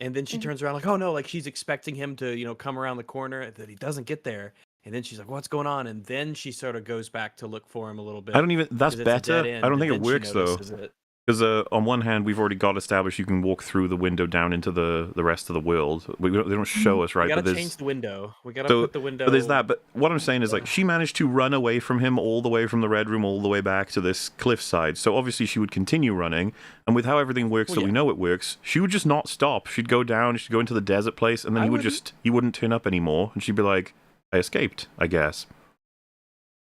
and then she Mhm. turns around like, oh no, like she's expecting him to come around the corner, that he doesn't get there, and then she's like, what's going on? And then she sort of goes back to look for him a little bit. I don't even. That's 'cause it's a dead better. end, I don't and think it then she works though. notices it. Because on one hand, we've already got established you can walk through the window down into the rest of the world. They don't show us, right? We gotta But there's change the window. We gotta So- put the window. But there's that. But what I'm saying is, like, she managed to run away from him all the way from the Red Room all the way back to this cliffside. So obviously she would continue running. And with how everything works, Well, so we yeah. know it works, she would just not stop. She'd go down, she'd go into the desert place, and then I he wouldn't turn up anymore. And she'd be like, I escaped, I guess.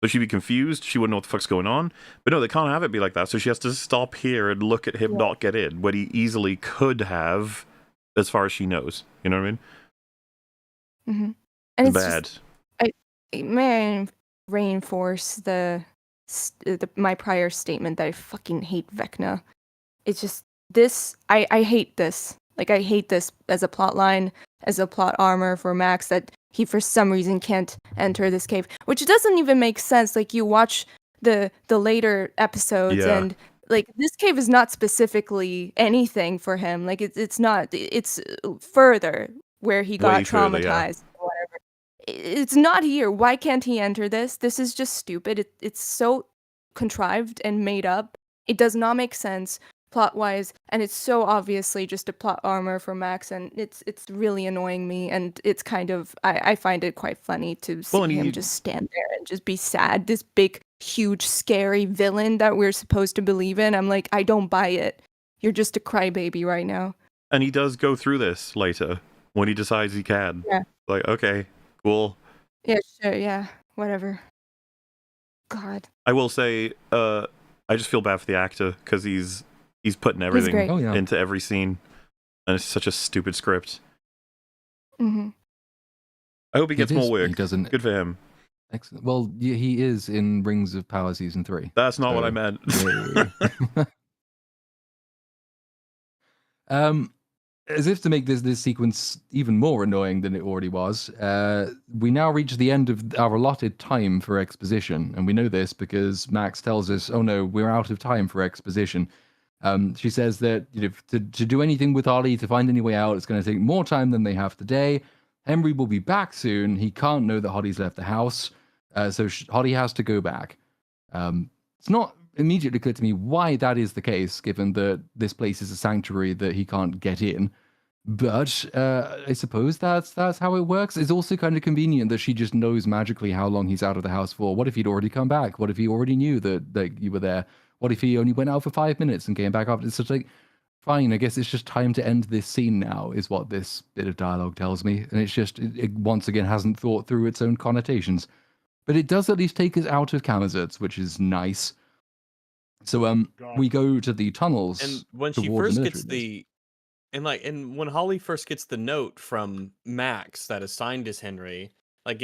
So she'd be confused. She wouldn't know what the fuck's going on. But no, they can't have it be like that. So she has to stop here and look at him Yeah. not get in, when he easily could have, as far as she knows. You know what I mean? Mhm. And it's Bad. just, may I reinforce my prior statement that I fucking hate Vecna. It's just this. I hate this. Like, I hate this as a plot line, as a plot armor for Max, that he for some reason can't enter this cave, which doesn't even make sense. Like, you watch the later episodes, Yeah. and like, this cave is not specifically anything for him. Like, it's not. It's further where he got Way further, yeah. traumatized or whatever. It's not here. Why can't he enter this? This is just stupid. It's so contrived and made up. It does not make sense plot-wise, and it's so obviously just a plot armor for Max, and it's really annoying me, and it's kind of, I find it quite funny to see and him he- just stand there and just be sad. This big, huge, scary villain that we're supposed to believe in. I'm like, I don't buy it. You're just a crybaby right now. And he does go through this later when he decides he can. Yeah. Like, okay, cool. Yeah, sure, yeah, whatever. God. I will say, I just feel bad for the actor because he's putting everything great. Oh, yeah. into every scene, and it's such a stupid script. Hmm. I hope he gets It more is- work. He doesn't. Good for him. Excellent. Well, yeah, he is in Rings of Power Season 3. That's not what I So, meant. Yay. As if to make this sequence even more annoying than it already was, we now reach the end of our allotted time for exposition, and we know this because Max tells us, "Oh no, we're out of time for exposition." She says that to do anything with Ollie, to find any way out, it's going to take more time than they have today. Henry will be back soon. He can't know that Hoddie's left the house, so Hoddie has to go back. It's not immediately clear to me why that is the case, given that this place is a sanctuary that he can't get in. But I suppose that's how it works. It's also kind of convenient that she just knows magically how long he's out of the house for. What if he'd already come back? What if he already knew that you were there? What if he only went out for 5 minutes and came back after? It's just like, fine, I guess it's just time to end this scene now, is what this bit of dialogue tells me. And it's just, it once again hasn't thought through its own connotations. But it does at least take us out of Camazotz, which is nice. So we go to the tunnels. And when she towards first the gets military base. and when Holly first gets the note from Max that is signed as Henry, like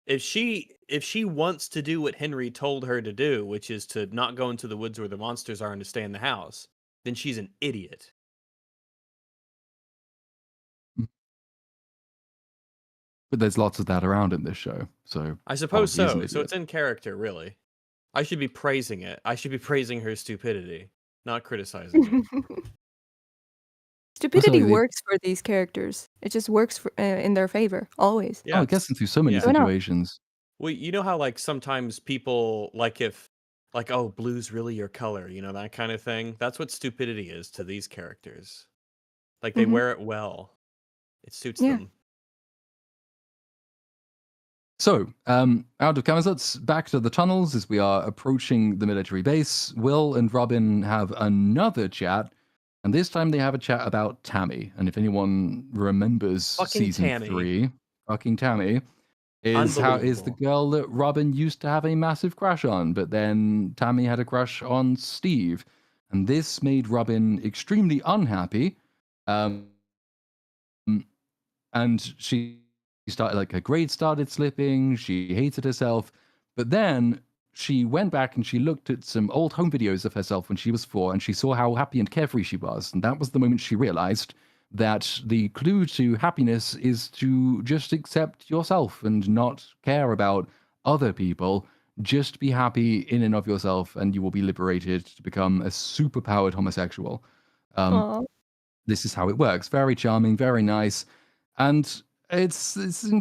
if she wants to do what Henry told her to do, which is to not go into the woods where the monsters are and to stay in the house, then she's an idiot. But there's lots of that around in this show, so I suppose Holly is an so. So idiot. it's in character, really. I should be praising it. I should be praising her stupidity, not criticizing it. Stupidity the- works for these characters. It just works for, in their favor, always. Oh, it gets them through so many Yeah. I know. situations. Well, you know how like sometimes people oh, blue's really your color, you know, that kind of thing. That's what stupidity is to these characters. Like they Mhm. wear it well. It suits Yeah. them. So, out of Camazotz, back to the tunnels as we are approaching the military base. Will and Robin have another chat, and this time they have a chat about Tammy. And if anyone remembers Fucking season Tammy. 3, fucking Tammy is the Unbelievable. girl that Robin used to have a massive crush on, but then Tammy had a crush on Steve, and this made Robin extremely unhappy. And she started, like, her grades started slipping, she hated herself, but then she went back and she looked at some old home videos of herself when she was 4, and she saw how happy and carefree she was, and that was the moment she realized that the clue to happiness is to just accept yourself and not care about other people. Just be happy in and of yourself, and you will be liberated to become a superpowered homosexual. Aw. This is how it works. Very charming, very nice. And it's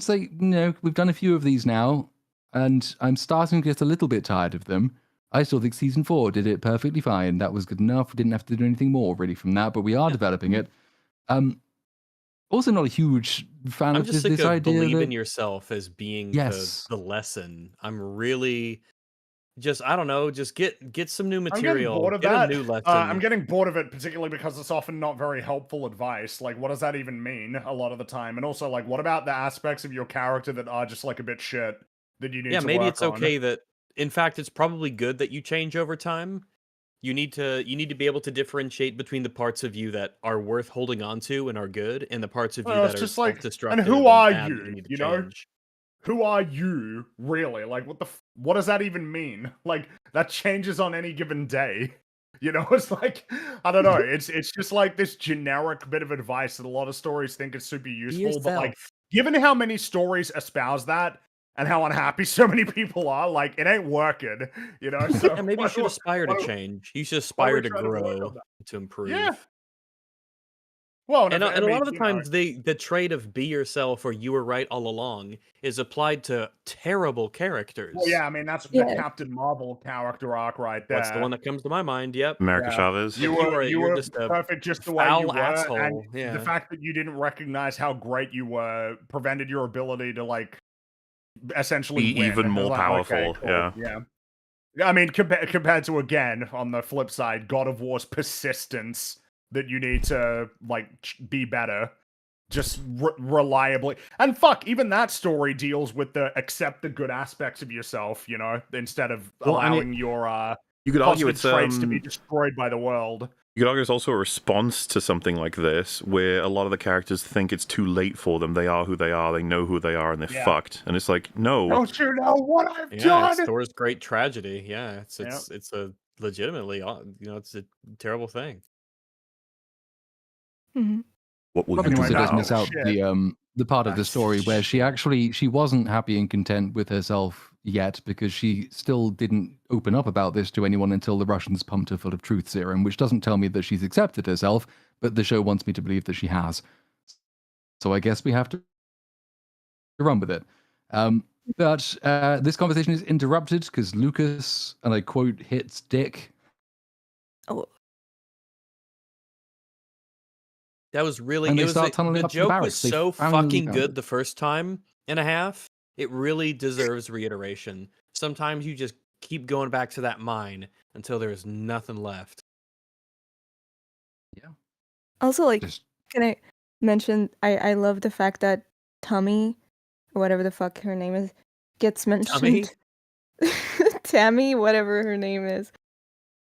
like, you know, we've done a few of these now, and I'm starting to get a little bit tired of them. I still think season 4 did it perfectly fine. That was good enough. We didn't have to do anything more really from that, but we are developing it. Also not a huge fan I'm of just this sick of idea believe that in yourself as being Yes. the lesson. I'm really just I don't know, just get some new I'm getting material. bored of Get that. a new lesson. I'm getting bored of it, particularly because it's often not very helpful advice. Like, what does that even mean a lot of the time? And also, like, what about the aspects of your character that are just like a bit shit that you need Yeah, to maybe work it's on? okay that in fact it's probably good that you change over time. You need to be able to differentiate between the parts of you that are worth holding on to and are good, and the parts of you Well, that it's are just like, self-destructive and who are bad that you? you need to You know, change. who are you really? Like, what does that even mean? Like, that changes on any given day. You know, it's like, I don't know. It's just like this generic bit of advice that a lot of stories think is super useful, but like, given how many stories espouse that and how unhappy so many people are, like, it ain't working. You know, so Yeah, maybe you should aspire to change. You should aspire to try to work on grow, that? to improve. Yeah. Well, And, if- and a I lot of mean, the you know, times, the trait of be yourself or you were right all along is applied to terrible characters. well, yeah, I mean, that's the Yeah. Captain Marvel character arc right there. That's the one that comes to my mind. Yep. America Yeah. Chavez. You Like, were you're just a perfect just the way you foul were, asshole. and Yeah. the fact that you didn't recognize how great you were prevented your ability to, like, essentially Be win. even It was more like, okay, powerful, cool, yeah. Yeah, I mean, compared to, again, on the flip side, God of War's persistence that you need to, like, be better. Just reliably. And fuck, even that story deals with the accept the good aspects of yourself, you know, instead of Well, I mean, allowing your You could argue positive it's traits to be destroyed by the world. You could argue it's also a response to something like this, where a lot of the characters think it's too late for them. They are who they are. They know who they are, and they're Yeah. fucked. And it's like, no. Don't you know what I've Yeah, it's done? Thor's great tragedy. Yeah, it's a legitimately, it's a terrible thing. Mhm. What will Robin you do also does now? miss out the part of the That's story where she wasn't happy and content with herself yet because she still didn't open up about this to anyone until the Russians pumped her full of truth serum, which doesn't tell me that she's accepted herself, but the show wants me to believe that she has. So I guess we have to to run with it. But this conversation is interrupted because Lucas, and I quote, hits Dick. Oh, That was really. And they It was start tunneling the up to the joke was barracks. They so finally fucking found good it. the first time and a half. It really deserves reiteration. Sometimes you just keep going back to that mine until there's nothing left. Yeah. also, like, Just can I mention? I love the fact that Tommy, or whatever the fuck her name is, gets mentioned. Tammy, whatever her name is,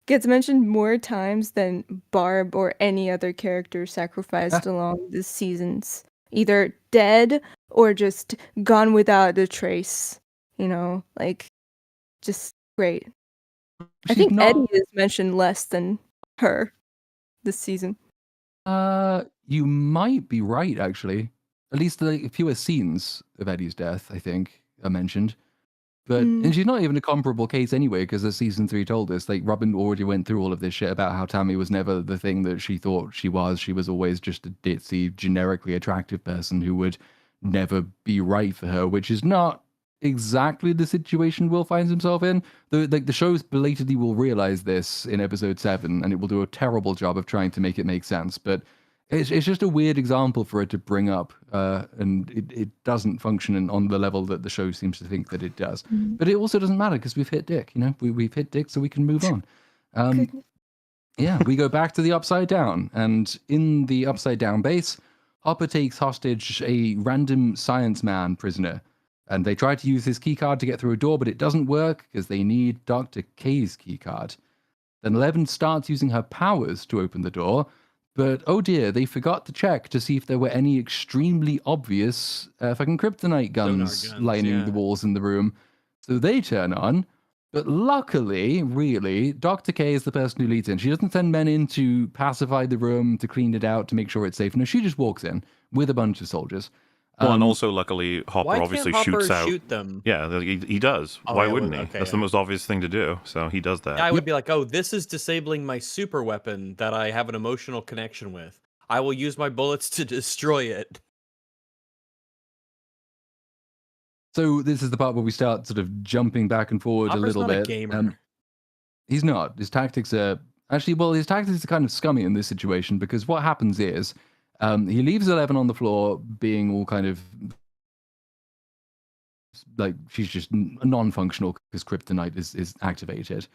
gets mentioned more times than Barb or any other character sacrificed along the seasons. Either dead or just gone without a trace. You know, like, just great. I she's think not. Eddie is mentioned less than her this season. You might be right, actually. At least the fewer scenes of Eddie's death, I think, are mentioned. But and she's not even a comparable case anyway, because as season 3 told us, like Robin already went through all of this shit about how Tammy was never the thing that she thought she was. She was always just a ditzy, generically attractive person who would never be right for her, which is not exactly the situation Will finds himself in. The shows belatedly will realize this in episode 7, and it will do a terrible job of trying to make it make sense. But it's just a weird example for it to bring up, and it doesn't function on the level that the show seems to think that it does. But it also doesn't matter because we've hit Dick, you know? We've hit Dick, so we can move on. Yeah, we go back to the Upside Down, and in the Upside Down base, Hopper takes hostage a random science man prisoner, and they try to use his keycard to get through a door, but it doesn't work because they need Dr. K's keycard. Then 11 starts using her powers to open the door, but oh dear, they forgot to check to see if there were any extremely obvious fucking kryptonite guns lining the walls in the room. So they turn on, but luckily, really, Dr. K is the person who leads in. She doesn't send men in to pacify the room, to clean it out, to make sure it's safe. No, she just walks in with a bunch of soldiers. Well, and also, luckily, Hopper Why obviously can't Hopper shoots out. shoot them? Yeah, he does. Oh, Why yeah, wouldn't he? okay, That's the yeah. most obvious thing to do. So he does that. I would be like, oh, this is disabling my super weapon that I have an emotional connection with. I will use my bullets to destroy it. So this is the part where we start sort of jumping back and forward Hopper's a little not bit. a gamer. He's not. His tactics are his tactics are kind of scummy in this situation because what happens is he leaves 11 on the floor being all kind of like she's just non-functional because kryptonite is activated.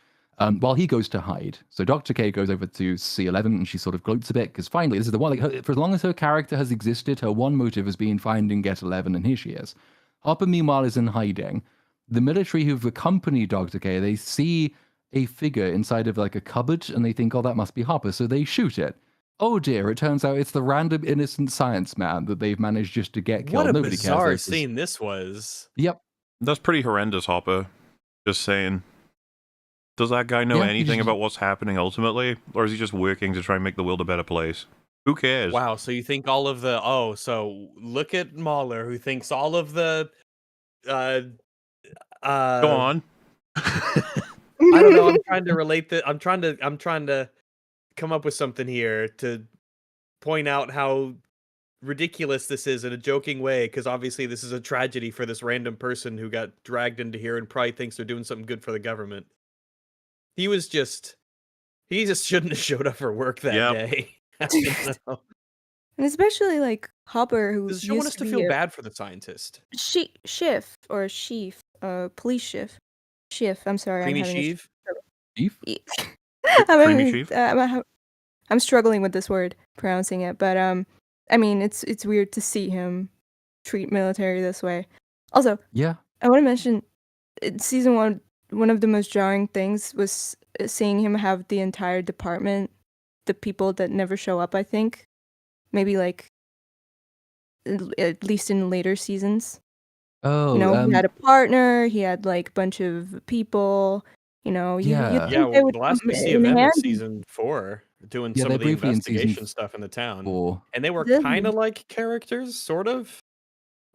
While he goes to hide. So Dr. K goes over to C11 and she sort of gloats a bit because finally, this is the one, like, for as long as her character has existed, her one motive has been find and get 11, and here she is. Hopper, meanwhile, is in hiding. The military who've accompanied Dr. K, they see a figure inside of like a cupboard and they think, oh, that must be Hopper, so they shoot it. Oh dear, it turns out it's the random innocent science man that they've managed just to get killed. What a Nobody bizarre cares. scene this was. Yep. That's pretty horrendous, Hopper. Just saying. Does that guy know anything about what's happening ultimately? Or is he just working to try and make the world a better place? Who cares? Wow, so you think all of the... Oh, so look at Mahler, who thinks all of the... Go on. I don't know, I'm trying to relate that. I'm trying to come up with something here to point out how ridiculous this is in a joking way, because obviously this is a tragedy for this random person who got dragged into here and probably thinks they're doing something good for the government. He just shouldn't have showed up for work that day. I don't know. And especially like Hopper, who Does the show want us to feel bad for the scientist? Schiff or Sheaf, police Schiff. Schiff, I'm sorry. Creamy Sheaf? Sheaf? Creamy Sheaf? I'm struggling with this word, pronouncing it, but I mean, it's weird to see him treat military this way. Also, yeah, I want to mention in season 1, one of the most jarring things was seeing him have the entire department, the people that never show up, I think. Maybe like at least in later seasons. Oh, you know, he had a partner, he had like a bunch of people, you know, you think they would the last we see of them is season 4, doing some of the investigation stuff in the town. And they were kind of like characters, sort of.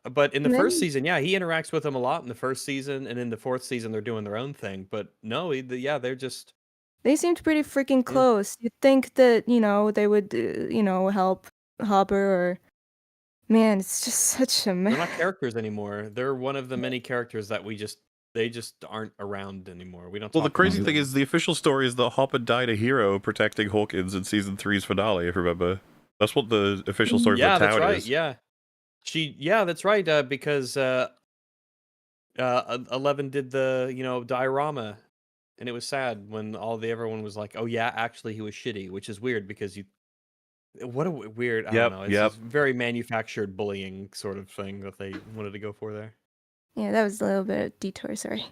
But in the first season, he interacts with them a lot in the first season, and in the 4th season, they're doing their own thing. But no, they're just... They seemed pretty freaking close. You'd think that, you know, they would, you know, help Hopper or Man, it's just such a They're not mess. characters anymore. They're one of the many characters that they just aren't around anymore. We don't Well, the talk about crazy them. thing is, the official story is that Hopper died a hero protecting Hawkins in season 3's finale. If you remember, that's what the official story Yeah, of the that's town right. is. Yeah, that's right. Because 11 did the diorama, and it was sad when everyone was like, "Oh yeah, actually he was shitty," which is weird because what a weird. I don't know. It's Yep. this very manufactured bullying sort of thing that they wanted to go for there. Yeah, that was a little bit of detour, sorry.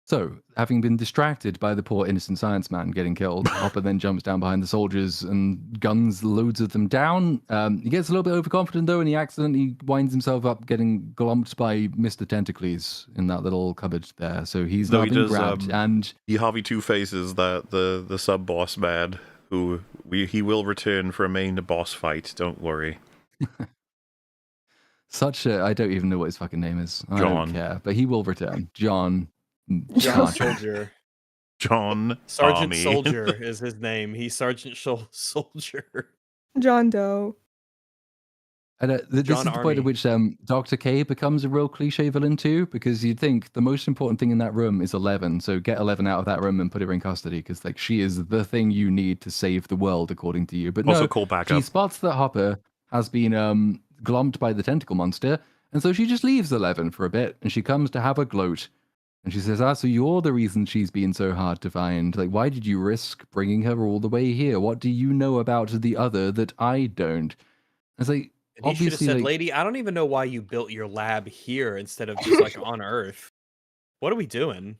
So, having been distracted by the poor innocent science man getting killed, Hopper then jumps down behind the soldiers and guns loads of them down. He gets a little bit overconfident though, and he accidentally winds himself up getting glumped by Mr. Tentacles in that little cupboard there. So he's now been grabbed, and he Harvey Two-Faces the sub boss man who he will return for a main boss fight. Don't worry. I don't even know what his fucking name is. I John. don't care, but he will return. John Soldier. John Sergeant Army. Soldier is his name. He's Sergeant Soldier. John Doe. And this is the point at which Dr. K becomes a real cliche villain too, because you'd think the most important thing in that room is 11. So get 11 out of that room and put her in custody, because like she is the thing you need to save the world, according to you. But Also no, call back she up. spots that Hopper has been glommed by the tentacle monster, and so she just leaves 11 for a bit, and she comes to have a gloat. And she says, so you're the reason she's been so hard to find. Like, why did you risk bringing her all the way here? What do you know about the other that I don't? It's like, and he should have said, like, lady, I don't even know why you built your lab here instead of just like on Earth. What are we doing?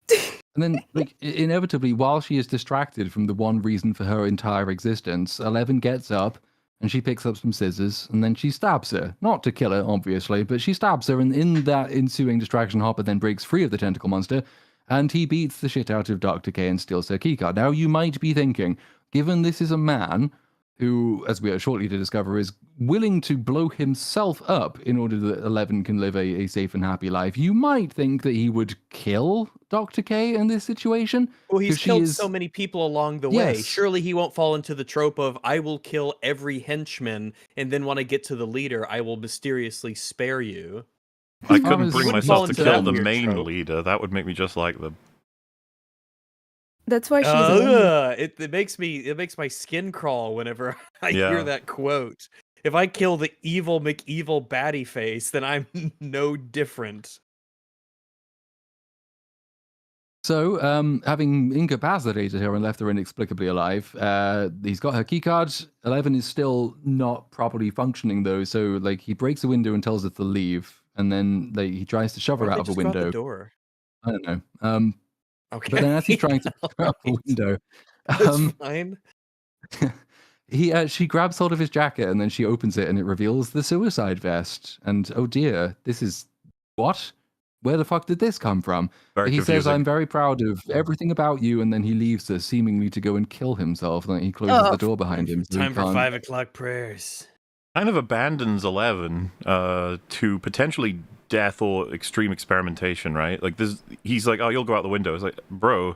And then, like, inevitably, while she is distracted from the one reason for her entire existence, 11 gets up and she picks up some scissors and then she stabs her. Not to kill her, obviously, but she stabs her, and in that ensuing distraction, Hopper then breaks free of the tentacle monster and he beats the shit out of Dr. K and steals her keycard. Now, you might be thinking, given this is a man who, as we are shortly to discover, is willing to blow himself up in order that 11 can live a safe and happy life, you might think that he would kill Dr. K in this situation. Well, he's killed so many people along the way. Surely he won't fall into the trope of, I will kill every henchman, and then when I get to the leader, I will mysteriously spare you. I couldn't bring myself to kill the main leader. That would make me just like them. That's why she's it makes my skin crawl whenever I hear that quote. If I kill the evil McEvil baddie face, then I'm no different. So, having incapacitated her and left her inexplicably alive, he's got her keycard. 11 is still not properly functioning though, so like he breaks a window and tells her to leave, and then he tries to shove her out of a window. The door? I don't know. Okay. But then as he's trying to shove her out the window, that's fine. She grabs hold of his jacket and then she opens it and it reveals the suicide vest. And oh dear, this is what? Where the fuck did this come from? He says, I'm very proud of everything about you, and then he leaves her, seemingly to go and kill himself. And he closes the door behind him. Time for 5 o'clock prayers. Kind of abandons 11 to potentially death or extreme experimentation, right? Like this, he's like, oh, you'll go out the window. It's like, bro,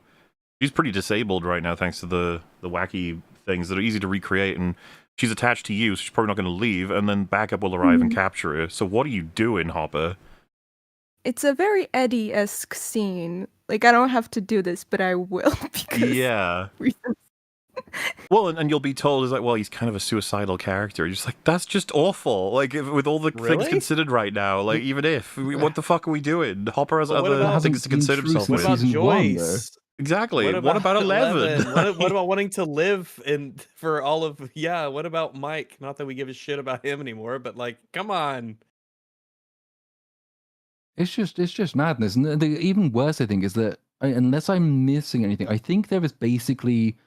she's pretty disabled right now thanks to the wacky things that are easy to recreate, and she's attached to you, so she's probably not going to leave, and then backup will arrive and capture her. So what are you doing, Hopper? It's a very Eddie-esque scene. Like, I don't have to do this, but I will because reasons. Well, and you'll be told, is like, well, he's kind of a suicidal character. You're just like, that's just awful. Like, with all the things considered right now, like, even if, what the fuck are we doing? Hopper has other things to consider himself with. What about Joyce? Exactly. What about 11? What about wanting to live for all of... Yeah, what about Mike? Not that we give a shit about him anymore, but, like, come on. It's just madness. And the even worse, I think, is that, unless I'm missing anything, I think there is basically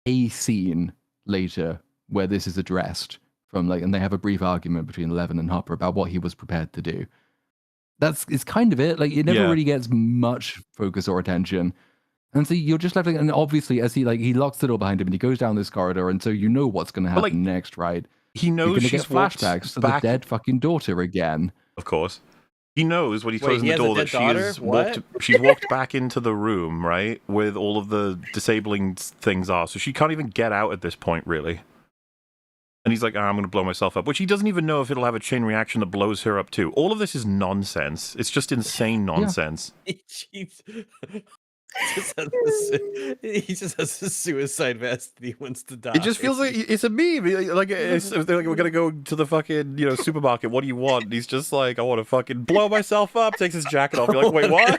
a scene later where this is addressed from, like, and they have a brief argument between 11 and Hopper about what he was prepared to do. It's kind of it. Like, it never really gets much focus or attention. And so you're just left, and obviously as he locks the door behind him and he goes down this corridor, and so you know what's going to happen next, right? He knows she's get flashbacks to the dead fucking daughter again. Of course. He knows when he's closing the door that she's walked back into the room, right, with all of the disabling things are. So she can't even get out at this point, really. And he's like, I'm going to blow myself up, which he doesn't even know if it'll have a chain reaction that blows her up too. All of this is nonsense. It's just insane nonsense. He just has a suicide vest that he wants to die. It just feels like it's a meme. Like, they're like, we're going to go to the fucking, supermarket. What do you want? And he's just like, I want to fucking blow myself up. Takes his jacket off. You're like, wait, what?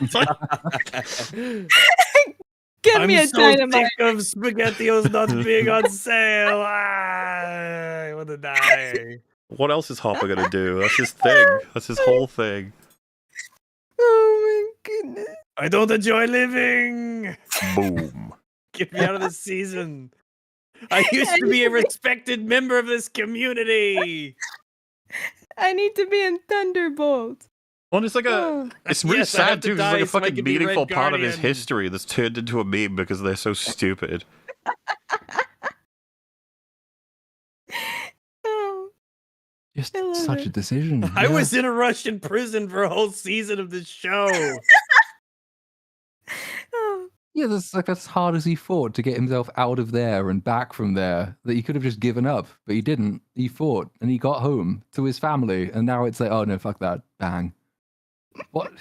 Get me a dynamite. Sick of SpaghettiOs not being on sale. I want to die. What else is Hopper going to do? That's his thing. That's his whole thing. Oh my goodness. I don't enjoy living. Boom. Get me out of this season. I used to be a respected member of this community. I need to be in Thunderbolt. Well, it's like it's really Yes, I have sad to too. It's die like a so I fucking can be meaningful Red part of his Guardian. history that's turned into a meme because they're so stupid. Oh, Just I love such it. a decision. I yeah. was in a Russian prison for a whole season of this show. oh. Yeah, that's as hard as he fought to get himself out of there and back from there. That he could have just given up, but he didn't. He fought and he got home to his family, and now it's like, oh no, fuck that, bang. What?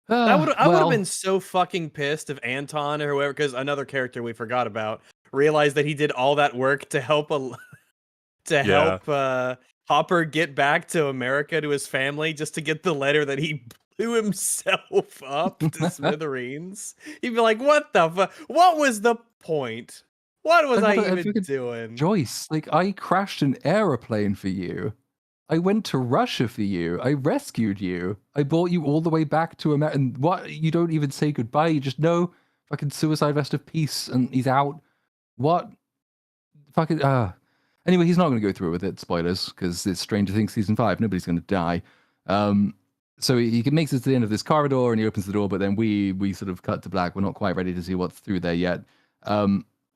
I would have been so fucking pissed if Anton or whoever, because another character we forgot about, realized that he did all that work to help help Hopper get back to America to his family, just to get the letter that he blew himself up to smithereens. He'd be like, "What the fuck? What was the point? What was I even doing?" Joyce, like, I crashed an aeroplane for you. I went to Russia for you. I rescued you. I brought you all the way back to America. And what? You don't even say goodbye. You just know, fucking suicide vest of peace, and he's out. What? Fucking. Anyway, he's not going to go through with it. Spoilers, because it's Stranger Things season 5. Nobody's going to die. So he makes it to the end of this corridor and he opens the door, but then we sort of cut to black. We're not quite ready to see what's through there yet.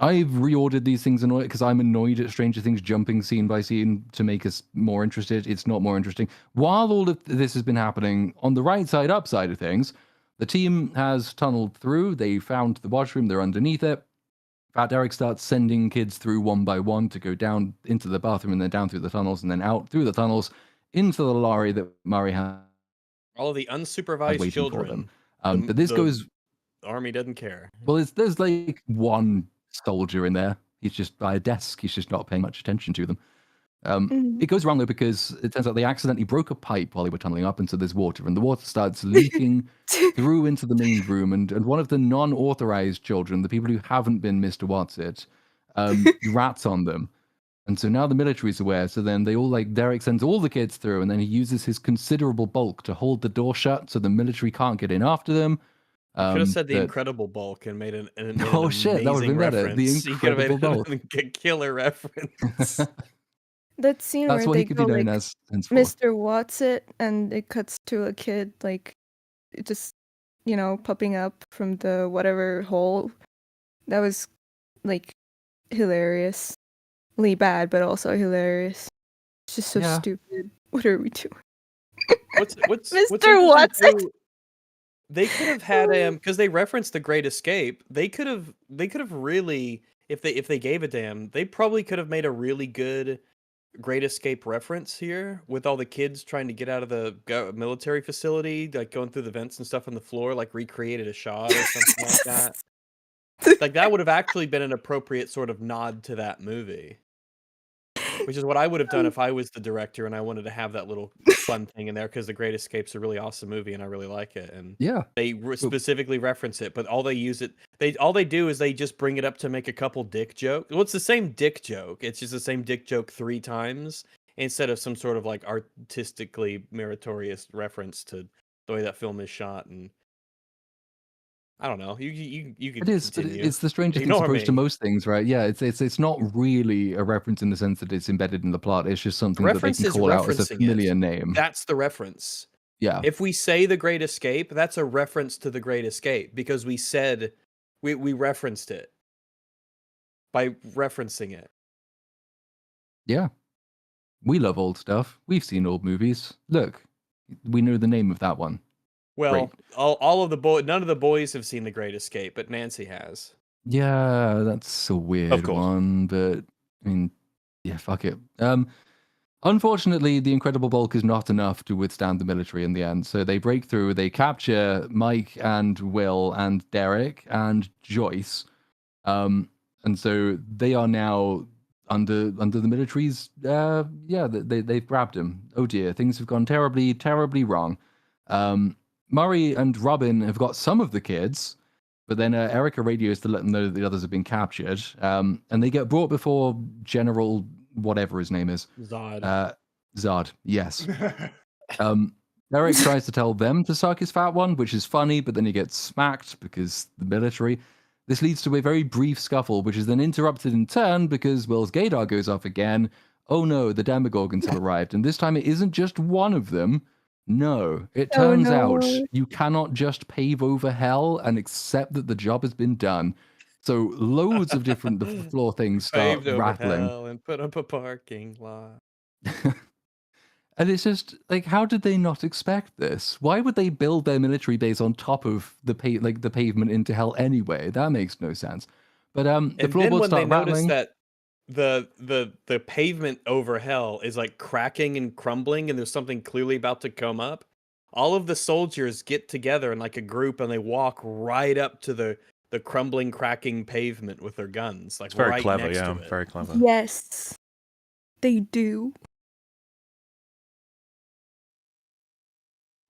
I've reordered these things because I'm annoyed at Stranger Things jumping scene by scene to make us more interested. It's not more interesting. While all of this has been happening, on the right side, up side of things, the team has tunneled through. They found the washroom. They're underneath it. Fat Derek starts sending kids through one by one to go down into the bathroom and then down through the tunnels and then out through the tunnels into the lorry that Murray has. All of the unsupervised children. But this goes. Army doesn't care. Well, there's like one soldier in there. He's just by a desk. He's just not paying much attention to them. It goes wrong though because it turns out they accidentally broke a pipe while they were tunneling up, and so there's water, and the water starts leaking through into the main room, and one of the non-authorized children, the people who haven't been Mr. What's-It, rats on them. And so now the military's aware, so then they all, like, Derek sends all the kids through, and then he uses his considerable bulk to hold the door shut so the military can't get in after them. Could have said the Incredible Bulk and made an oh shit, that would have been better. The Incredible Bulk. A killer reference. That scene That's where what they he could go be known like, as henceforth. Mr. What's-It, and it cuts to a kid, like, just, popping up from the whatever hole. That was, like, hilariously bad, but also hilarious. It's just so stupid. What are we doing? What's Mr. What's-It? They could have had him because they referenced The Great Escape. They could have really, if they gave a damn, they probably could have made a really good Great Escape reference here with all the kids trying to get out of the military facility, like going through the vents and stuff on the floor, like recreated a shot or something like that. Like that would have actually been an appropriate sort of nod to that movie. Which is what I would have done if I was the director and I wanted to have that little fun thing in there, because The Great Escape's a really awesome movie and I really like it. And they specifically reference it, but all they do is they just bring it up to make a couple dick jokes. Well, it's the same dick joke. It's just the same dick joke 3 times instead of some sort of like artistically meritorious reference to the way that film is shot. And I don't know. You could. It is, but continue. it's the Stranger Things approach to most things, right? Yeah, it's not really a reference in the sense that it's embedded in the plot. It's just something that they can call out as a familiar name. That's the reference. Yeah. If we say The Great Escape, that's a reference to The Great Escape because we said we referenced it by referencing it. Yeah. We love old stuff. We've seen old movies. Look, we know the name of that one. Well, all of the none of the boys have seen The Great Escape, but Nancy has. Yeah, that's a weird one, but I mean, Yeah, fuck it. Unfortunately, the Incredible Bulk is not enough to withstand the military in the end. So they break through, they capture Mike and Will and Derek and Joyce. And so they are now under the military's they've grabbed him. Oh dear, things have gone terribly wrong. Murray and Robin have got some of the kids, but then Erica radios to let them know that the others have been captured. And they get brought before General whatever his name is. Zod. Zod, yes. Eric tries to tell them to suck his fat one, which is funny, but then he gets smacked because the military. This leads to a very brief scuffle, which is then interrupted in turn because Will's gaydar goes off again. Oh no, the Demogorgons have arrived, and this time it isn't just one of them. No, it turns out you cannot just pave over hell and accept that the job has been done. So loads of different floor things start Paved over rattling. hell and put up a parking lot. And it's just like, how did they not expect this? Why would they build their military base on top of the pavement into hell anyway? That makes no sense. But the floorboards start rattling. That the pavement over hell is like cracking and crumbling, and there's something clearly about to come up, all of the soldiers get together in like a group and they walk right up to the crumbling, cracking pavement with their guns. Like, it's very right clever, next yeah, to it. very clever. Yes, they do.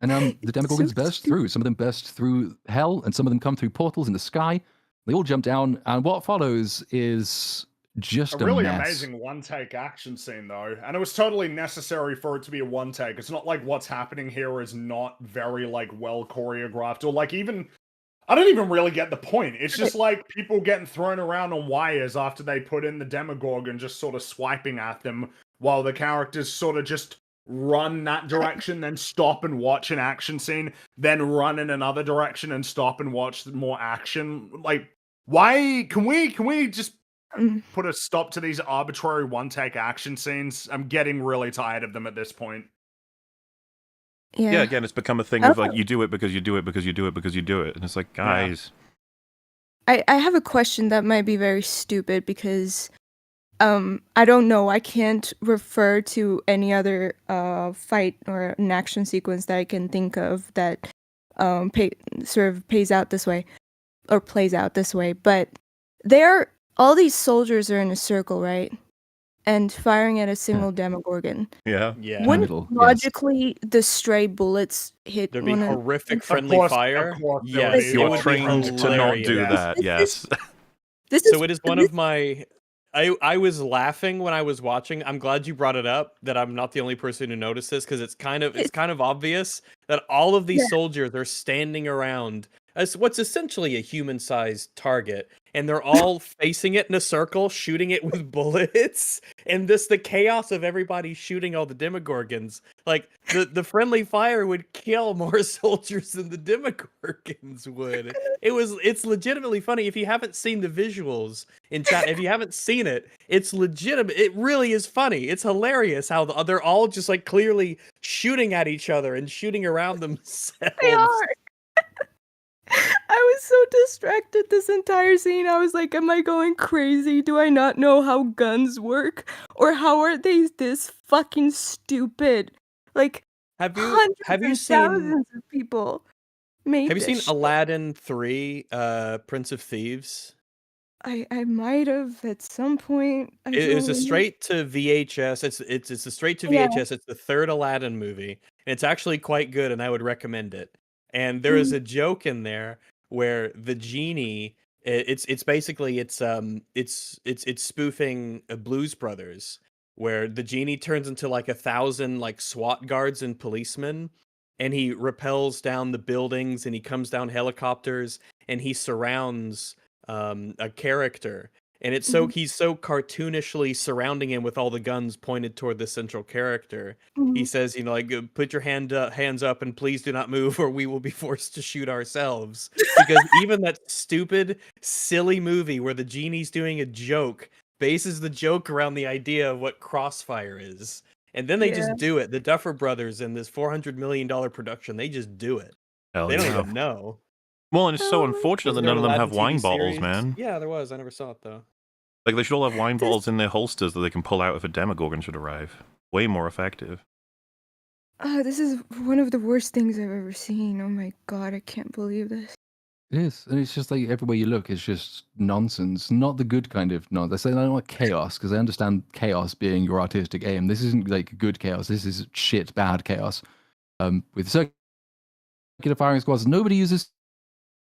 And the Demogorgons burst through. Some of them burst through hell, and some of them come through portals in the sky. They all jump down, and what follows is just a really mess. Amazing one-take action scene, though. And it was totally necessary for it to be a one-take. It's not like what's happening here is not very, like, well choreographed, or, like, even... I don't even really get the point. It's just, like, people getting thrown around on wires after they put in the Demogorgon, just sort of swiping at them, while the characters sort of just run that direction, then stop and watch an action scene, then run in another direction and stop and watch more action. Like, why can we just put a stop to these arbitrary one-take action scenes? I'm getting really tired of them at this point. Yeah, again, it's become a thing of like, you do it because you do it because you do it because you do it, and it's like, guys. I have a question that might be very stupid because I don't know. I can't refer to any other fight or an action sequence that I can think of that sort of pays out this way or plays out this way. But all these soldiers are in a circle, right? And firing at a single Demogorgon. Yeah. Wouldn't logically the stray bullets hit? There'd be horrific friendly fire. Yes, you're trained to not do that. Yes. So it is one of my. I was laughing when I was watching. I'm glad you brought it up. That I'm not the only person who noticed this, because it's kind of obvious that all of these soldiers are standing around as what's essentially a human-sized target, and they're all facing it in a circle, shooting it with bullets, and the chaos of everybody shooting all the Demogorgons. Like, the friendly fire would kill more soldiers than the Demogorgons would. It's legitimately funny. If you haven't seen the visuals in chat, if you haven't seen it, it's legitimate. It really is funny. It's hilarious how they're all just like clearly shooting at each other and shooting around themselves. They are. I was so distracted this entire scene. I was like, am I going crazy? Do I not know how guns work? Or how are they this fucking stupid? Like, have you seen thousands of people made Have you seen shit. Aladdin 3, Prince of Thieves? I might have at some point. It was a straight to VHS. It's a straight to VHS. It's the third Aladdin movie. And it's actually quite good, and I would recommend it. And there is a joke in there where the genie, it's basically it's spoofing Blues Brothers, where the genie turns into like 1,000 like SWAT guards and policemen, and he rappels down the buildings and he comes down helicopters and he surrounds a character. And it's he's so cartoonishly surrounding him with all the guns pointed toward the central character. He says, like, put your hands up and please do not move or we will be forced to shoot ourselves. Because even that stupid, silly movie where the genie's doing a joke bases the joke around the idea of what Crossfire is. And then they just do it. The Duffer brothers in this $400 million production, they just do it. Hell they don't yeah. even know. Well, and it's so unfortunate that none of them have wine bottles, man. Yeah, there was. I never saw it, though. Like, they should all have wine bottles in their holsters that they can pull out if a Demogorgon should arrive. Way more effective. This is one of the worst things I've ever seen. Oh my god, I can't believe this. It is, and it's just like everywhere you look, it's just nonsense. Not the good kind of nonsense. I don't want chaos because I understand chaos being your artistic aim. This isn't like good chaos. This is shit bad chaos. With circular firing squads, nobody uses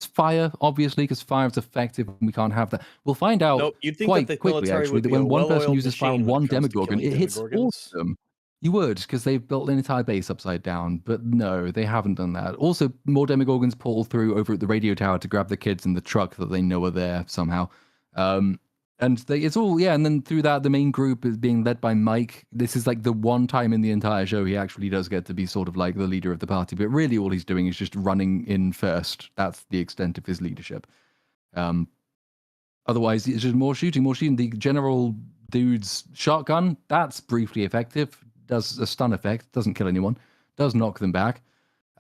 fire, obviously, because fire is effective. And we can't have that. We'll find out Nope, you'd think quite that the quickly, military actually, would that be a when one person well-oiled uses fire on machine when one it comes to Demogorgon, killing it hits all Demogorgons. of them. You would, because they've built an entire base upside down, but no, they haven't done that. Also, more Demogorgons pull through over at the radio tower to grab the kids in the truck that they know are there somehow. It's all, yeah, and then through that, the main group is being led by Mike. This is like the one time in the entire show he actually does get to be sort of like the leader of the party, but really all he's doing is just running in first. That's the extent of his leadership. Otherwise, it's just more shooting. The general dude's shotgun, that's briefly effective. Does a stun effect, doesn't kill anyone, does knock them back.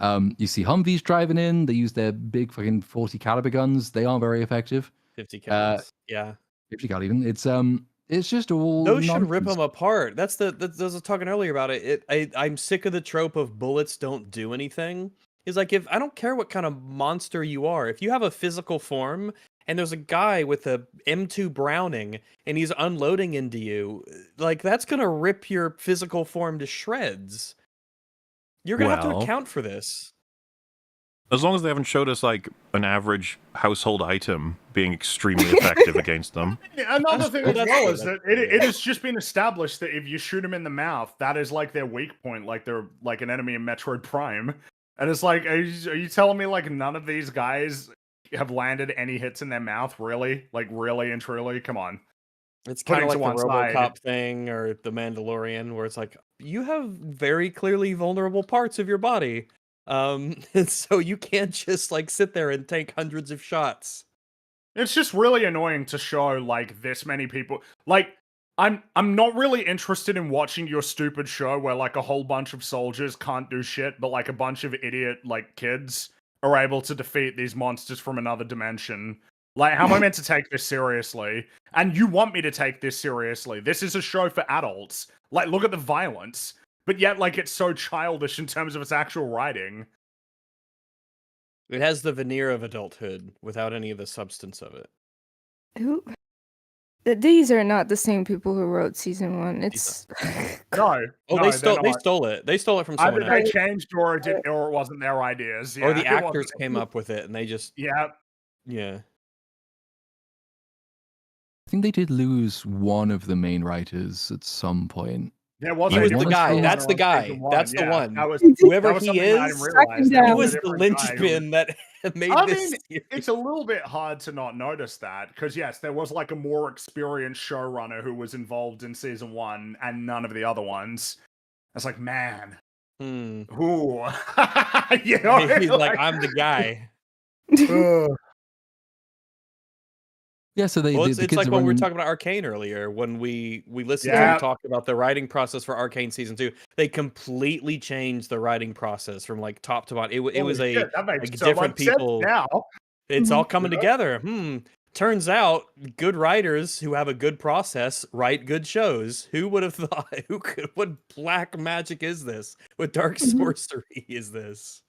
You see Humvees driving in, they use their big fucking 40 caliber guns. They are very effective. 50 cals. Yeah. 50 cal even. It's just all Those should rip nonsense. them apart. That's I was talking earlier about it. I'm sick of the trope of bullets don't do anything. It's like, if I don't care what kind of monster you are, if you have a physical form and there's a guy with a M2 Browning and he's unloading into you, like, that's gonna rip your physical form to shreds. You're gonna have to Well, account for this. as long as they haven't showed us, like, an average household item being extremely effective against them. Another thing well, as that's well true, is that it has just been established that if you shoot them in the mouth, that is like their weak point, like they're like an enemy in Metroid Prime. And it's like, are you telling me like none of these guys have landed any hits in their mouth? Really? Like, really and truly? Come on. It's kind of Putting like to the one RoboCop side. thing or the Mandalorian, where it's like, you have very clearly vulnerable parts of your body. And so you can't just like sit there and take hundreds of shots. It's just really annoying to show like this many people. Like, I'm not really interested in watching your stupid show where like a whole bunch of soldiers can't do shit, but like a bunch of idiot like kids are able to defeat these monsters from another dimension. Like, how am I meant to take this seriously? And you want me to take this seriously? This is a show for adults. Like, look at the violence. But yet, like, it's so childish in terms of its actual writing. It has the veneer of adulthood without any of the substance of it. Who? These are not the same people who wrote season 1. It's No. Oh, no, they they're not. stole it. They stole it from Either someone they else. changed or it wasn't their ideas. Or the Yeah, it actors wasn't- came up with it and they just Yeah. yeah. I think they did lose one of the main writers at some point. There was He was the a guy. showrunner That's the on guy. season That's the yeah. one. That was, Whoever that was he something I is, didn't realize. He That he was was a the different guy who was- linchpin that made I this mean, series. it's a little bit hard to not notice that, because yes, there was like a more experienced showrunner who was involved in season 1 and none of the other ones. It's like, man, Hmm. who? You know, He's like, I'm the guy. ugh. Yeah, so Well, the it's kids like are when we were running- talking about Arcane earlier, when we listened to Yeah. them talk about the writing process for Arcane season 2. They completely changed the writing process from like top to bottom. It was Holy a shit, that makes like so different much sense people. now. It's all Mhm. coming Yeah. together. Turns out good writers who have a good process write good shows. Who would have thought? What black magic is this? What dark Mhm. sorcery is this?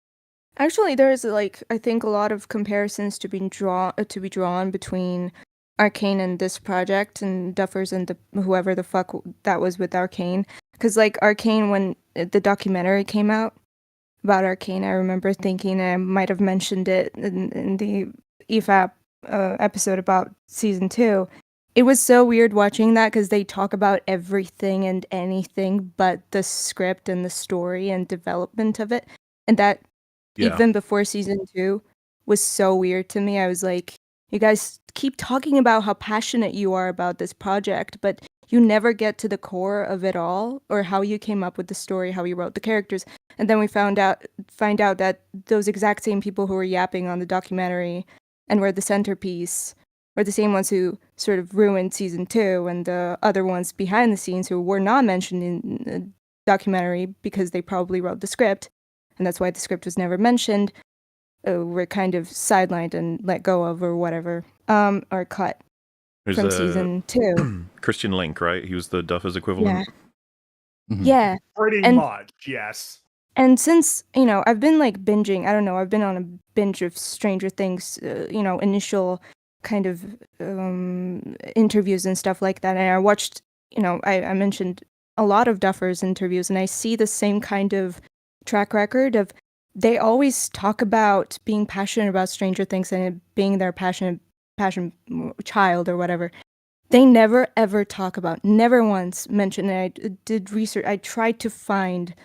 Actually, there's like I think a lot of comparisons to be drawn between Arcane and this project and Duffers and whoever the fuck that was with Arcane. Because like Arcane, when the documentary came out about Arcane, I remember thinking, and I might have mentioned it in the EFAP episode about season 2. It was so weird watching that because they talk about everything and anything but the script and the story and development of it, and that Yeah. even before season 2 was so weird to me. I was like, you guys keep talking about how passionate you are about this project, but you never get to the core of it all, or how you came up with the story, how you wrote the characters. And then we find out that those exact same people who were yapping on the documentary and were the centerpiece were the same ones who sort of ruined season 2, and the other ones behind the scenes who were not mentioned in the documentary because they probably wrote the script, and that's why the script was never mentioned, were kind of sidelined and let go of or whatever, or cut. There's from season 2. Christian Link, right? He was the Duffers equivalent. Yeah. Mhm. Yeah. Pretty And- much, yes. And since, I've been like binging, I don't know, I've been on a binge of Stranger Things, initial kind of interviews and stuff like that. And I watched, I mentioned a lot of Duffers interviews, and I see the same kind of track record of they always talk about being passionate about Stranger Things and it being their passion child or whatever. They never ever talk about, never once mention, and I did research, I tried to find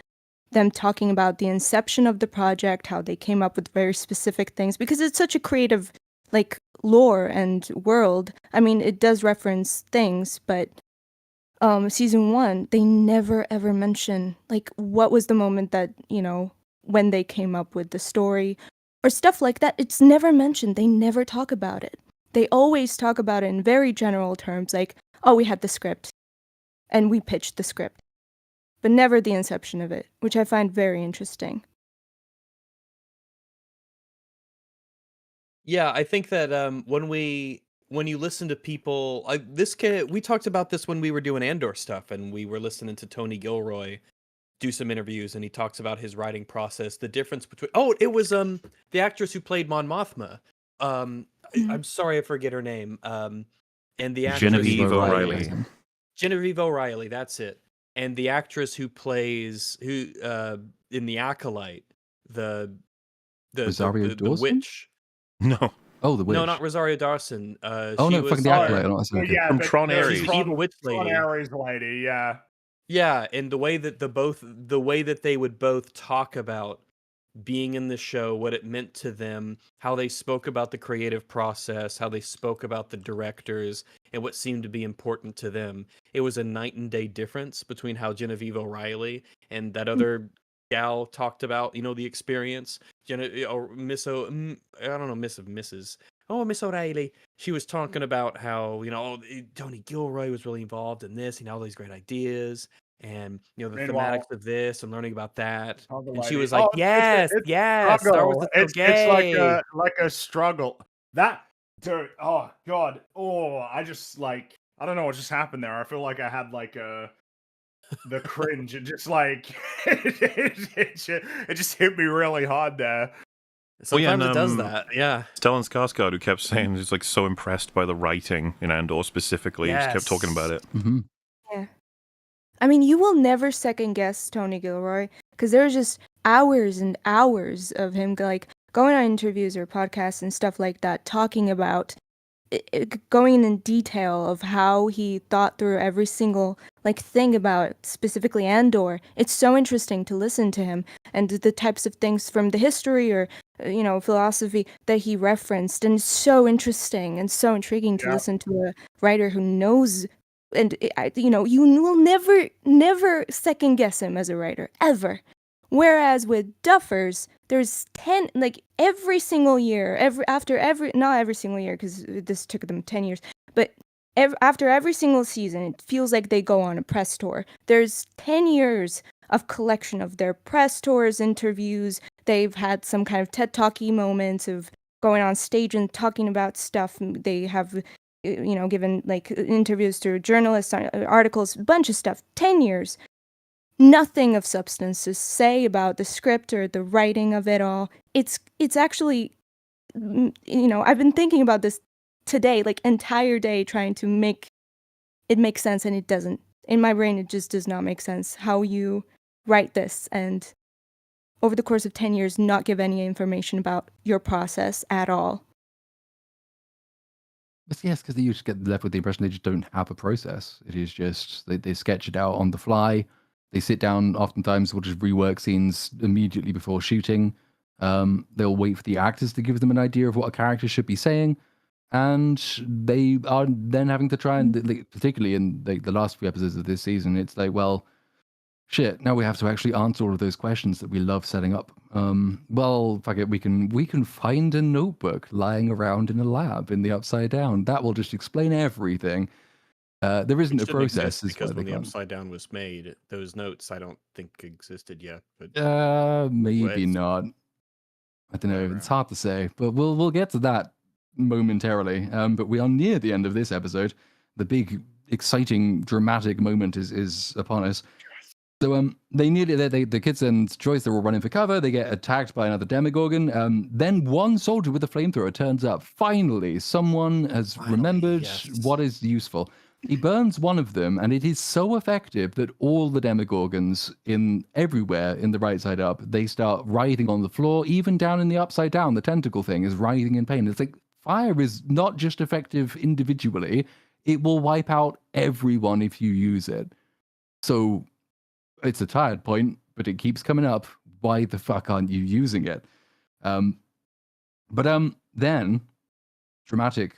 them talking about the inception of the project, how they came up with very specific things, because it's such a creative, like, lore and world. I mean, it does reference things, but season 1, they never ever mention, like, what was the moment that, when they came up with the story or stuff like that. It's never mentioned. They never talk about it. They always talk about it in very general terms, like, oh, we had the script and we pitched the script, but never the inception of it, which I find very interesting. Yeah, I think that when you listen to people, we talked about this when we were doing Andor stuff, and we were listening to Tony Gilroy do some interviews, and he talks about his writing process, the difference between it was the actress who played Mon Mothma. I'm sorry, I forget her name. And the actress Genevieve O'Reilly. Genevieve O'Reilly, that's it. And the actress who plays in The Acolyte, the Rosario the Dawson? witch. No. Oh, the witch. No, not Rosario Dawson. Oh she no, was, fucking the Acolyte. Oh, okay. Yeah, From but Tron there's Ares. She's the evil witch Tron lady. Ares lady, yeah. Yeah, and the way that the way that they would both talk about being in the show, what it meant to them, how they spoke about the creative process, how they spoke about the directors, and what seemed to be important to them. It was a night and day difference between how Genevieve O'Reilly and that other gal talked about, the experience. Or Miss I don't know, Miss of Mrs. Oh, Miss O'Reilly. She was talking about how, Tony Gilroy was really involved in this, all these great ideas. And the Meanwhile, thematics of this and learning about that, other and she lady, was like, "Oh, "Yes, it's yes, Star Wars struggle. is so It's gay." like a struggle. That dude, oh god, oh, I just like I don't know what just happened there. I feel like I had like the cringe. It just like it just hit me really hard there. Sometimes it does and, that. Yeah. Stellan Skarsgård, who kept saying he's like so impressed by the writing in Andor specifically, he just kept talking about it. Mm-hmm. Yeah. I mean, you will never second guess Tony Gilroy, because there's just hours and hours of him like going on interviews or podcasts and stuff like that, talking about going in detail of how he thought through every single thing about specifically Andor. It's so interesting to listen to him and the types of things from the history or philosophy that he referenced, and it's so interesting and so intriguing to listen to a writer who knows. And you will never second guess him as a writer, ever. Whereas with Duffers, there's 10, every single year, not every single year, because this took them 10 years, but after every single season, it feels like they go on a press tour. There's 10 years of collection of their press tours, interviews. They've had some kind of TED Talky moments of going on stage and talking about stuff. They have given interviews to journalists, articles, a bunch of stuff. 10 years. Nothing of substance to say about the script or the writing of it all. It's actually, I've been thinking about this today, entire day, trying to make it make sense, and it doesn't. In my brain, it just does not make sense how you write this, and over the course of 10 years, not give any information about your process at all. But yes, because you just get left with the impression they just don't have a process. It is just they sketch it out on the fly. They sit down, oftentimes will just rework scenes immediately before shooting. They'll wait for the actors to give them an idea of what a character should be saying, and they are then having to try and, particularly in the last few episodes of this season, it's like, well, shit, now we have to actually answer all of those questions that we love setting up. Well, fuck it, we can find a notebook lying around in a lab in the Upside Down. That will just explain everything. There isn't a process, because when the Upside Down was made, those notes I don't think existed yet. But maybe not. I don't know. It's hard to say, but we'll get to that momentarily. But we are near the end of this episode. The big, exciting, dramatic moment is upon us. So the kids and Joyce, they're all running for cover. They get attacked by another Demogorgon. Then one soldier with a flamethrower turns up. Finally, someone has remembered what is useful. He burns one of them, and it is so effective that all the Demogorgons everywhere in the right side up, they start writhing on the floor. Even down in the upside down, the tentacle thing is writhing in pain. It's like fire is not just effective individually; it will wipe out everyone if you use it. So it's a tired point, but it keeps coming up. Why the fuck aren't you using it? Then dramatic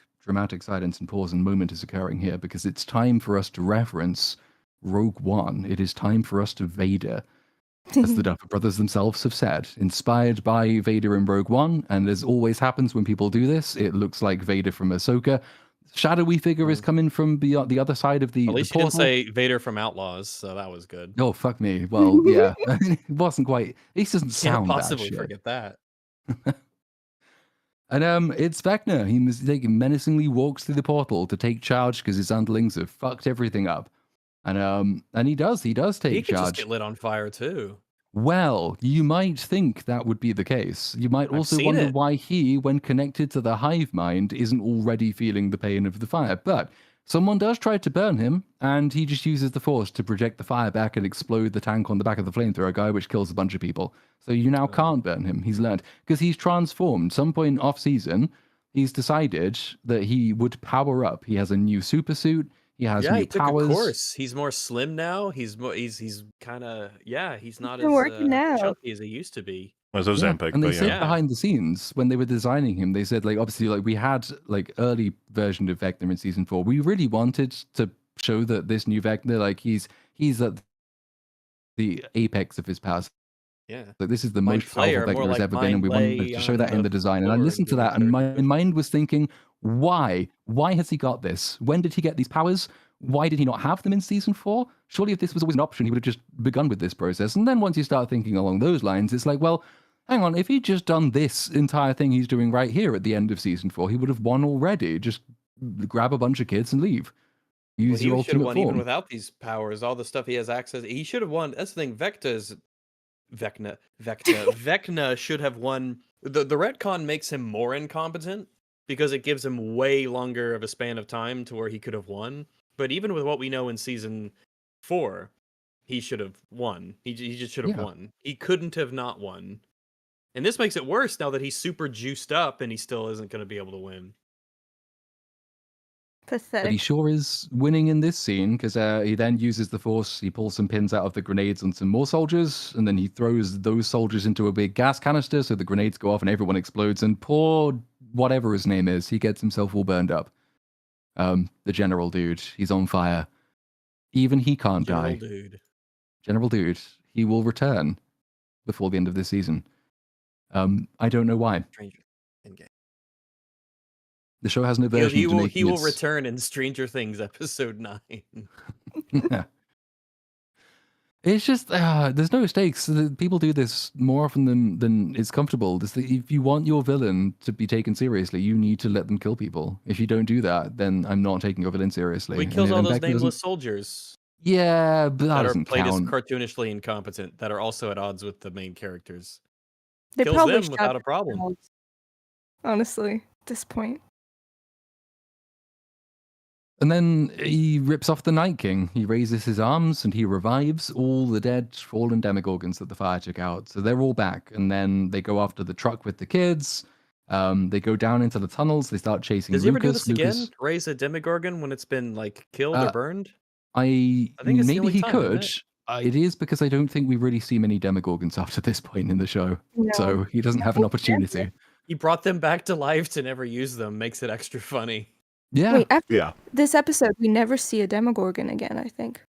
silence and pause and moment is occurring here because it's time for us to reference Rogue One. It is time for us to Vader, as the Duffer Brothers themselves have said, inspired by Vader in Rogue One. And as always happens when people do this, it looks like Vader from Ahsoka. Shadowy figure is coming from the other side of the At least the you portal. didn't say Vader from Outlaws, so that was good. Oh, fuck me. Well, yeah. It wasn't quite... At least it doesn't Can't sound possibly that shit. forget that. And it's Vecna. He menacingly walks through the portal to take charge because his underlings have fucked everything up. And he does take He could just charge. get lit on fire too. Well, you might think that would be the case. You might I've also seen wonder it. why he, when connected to the hive mind, isn't already feeling the pain of the fire. But someone does try to burn him, and he just uses the force to project the fire back and explode the tank on the back of the flamethrower guy, which kills a bunch of people. So you now can't burn him. He's learned. Because he's transformed. Some point off-season, he's decided that he would power up. He has a new super suit. He has new he took powers. a course. He's more slim now. He's kind of he's not been working out. chunky as he used to be. Well, those Ozempic, and they but said yeah. behind the scenes when they were designing him, they said obviously we had early version of Vecna in season 4. We really wanted to show that this new Vecna he's at the apex of his powers. Yeah, This is the Mind most powerful Flayer, more Vecna has like ever been, and we Mind wanted to Lay show that on in the the design. And I floor listened to of the that, and my characters. mind was thinking, why? Why has he got this? When did he get these powers? Why did he not have them in season 4? Surely if this was always an option, he would have just begun with this process. And then once you start thinking along those lines, it's like, well, hang on, if he'd just done this entire thing he's doing right here at the end of season 4, he would have won already. Just grab a bunch of kids and leave. Use your he should have ultimate won form. even without these powers. All the stuff he has access. He should have won. That's the thing. Vecna should have won. The retcon makes him more incompetent because it gives him way longer of a span of time to where he could have won. But even with what we know in season 4, he should have won. He just should have won. He couldn't have not won. And this makes it worse now that he's super juiced up and he still isn't going to be able to win. Pathetic. But he sure is winning in this scene because he then uses the force. He pulls some pins out of the grenades on some more soldiers, and then he throws those soldiers into a big gas canister so the grenades go off and everyone explodes. And poor whatever his name is, he gets himself all burned up. The general dude, he's on fire. Even he can't die. General dude, he will return before the end of this season. I don't know why. The show has no version He to make he will return in Stranger Things episode 9. Yeah. It's just there's no stakes. People do this more often than is comfortable. If you want your villain to be taken seriously, you need to let them kill people. If you don't do that, then I'm not taking your villain seriously. We kills all those nameless soldiers. Yeah, but that are played count. as cartoonishly incompetent that are also at odds with the main characters. They Kills probably them without a problem. themselves, honestly, at this point. And then he rips off the Night King. He raises his arms and he revives all the dead, fallen Demogorgons that the fire took out. So they're all back. And then they go after the truck with the kids. They go down into the tunnels. They start chasing Does Lucas. he ever do this again? Raise a Demogorgon when it's been killed or burned? I think it's the maybe only he time, could. isn't It is because I don't think we really see many Demogorgons after this point in the show. No. So he doesn't have an opportunity. He brought them back to life to never use them. Makes it extra funny. Yeah. Wait, after this episode, we never see a Demogorgon again, I think.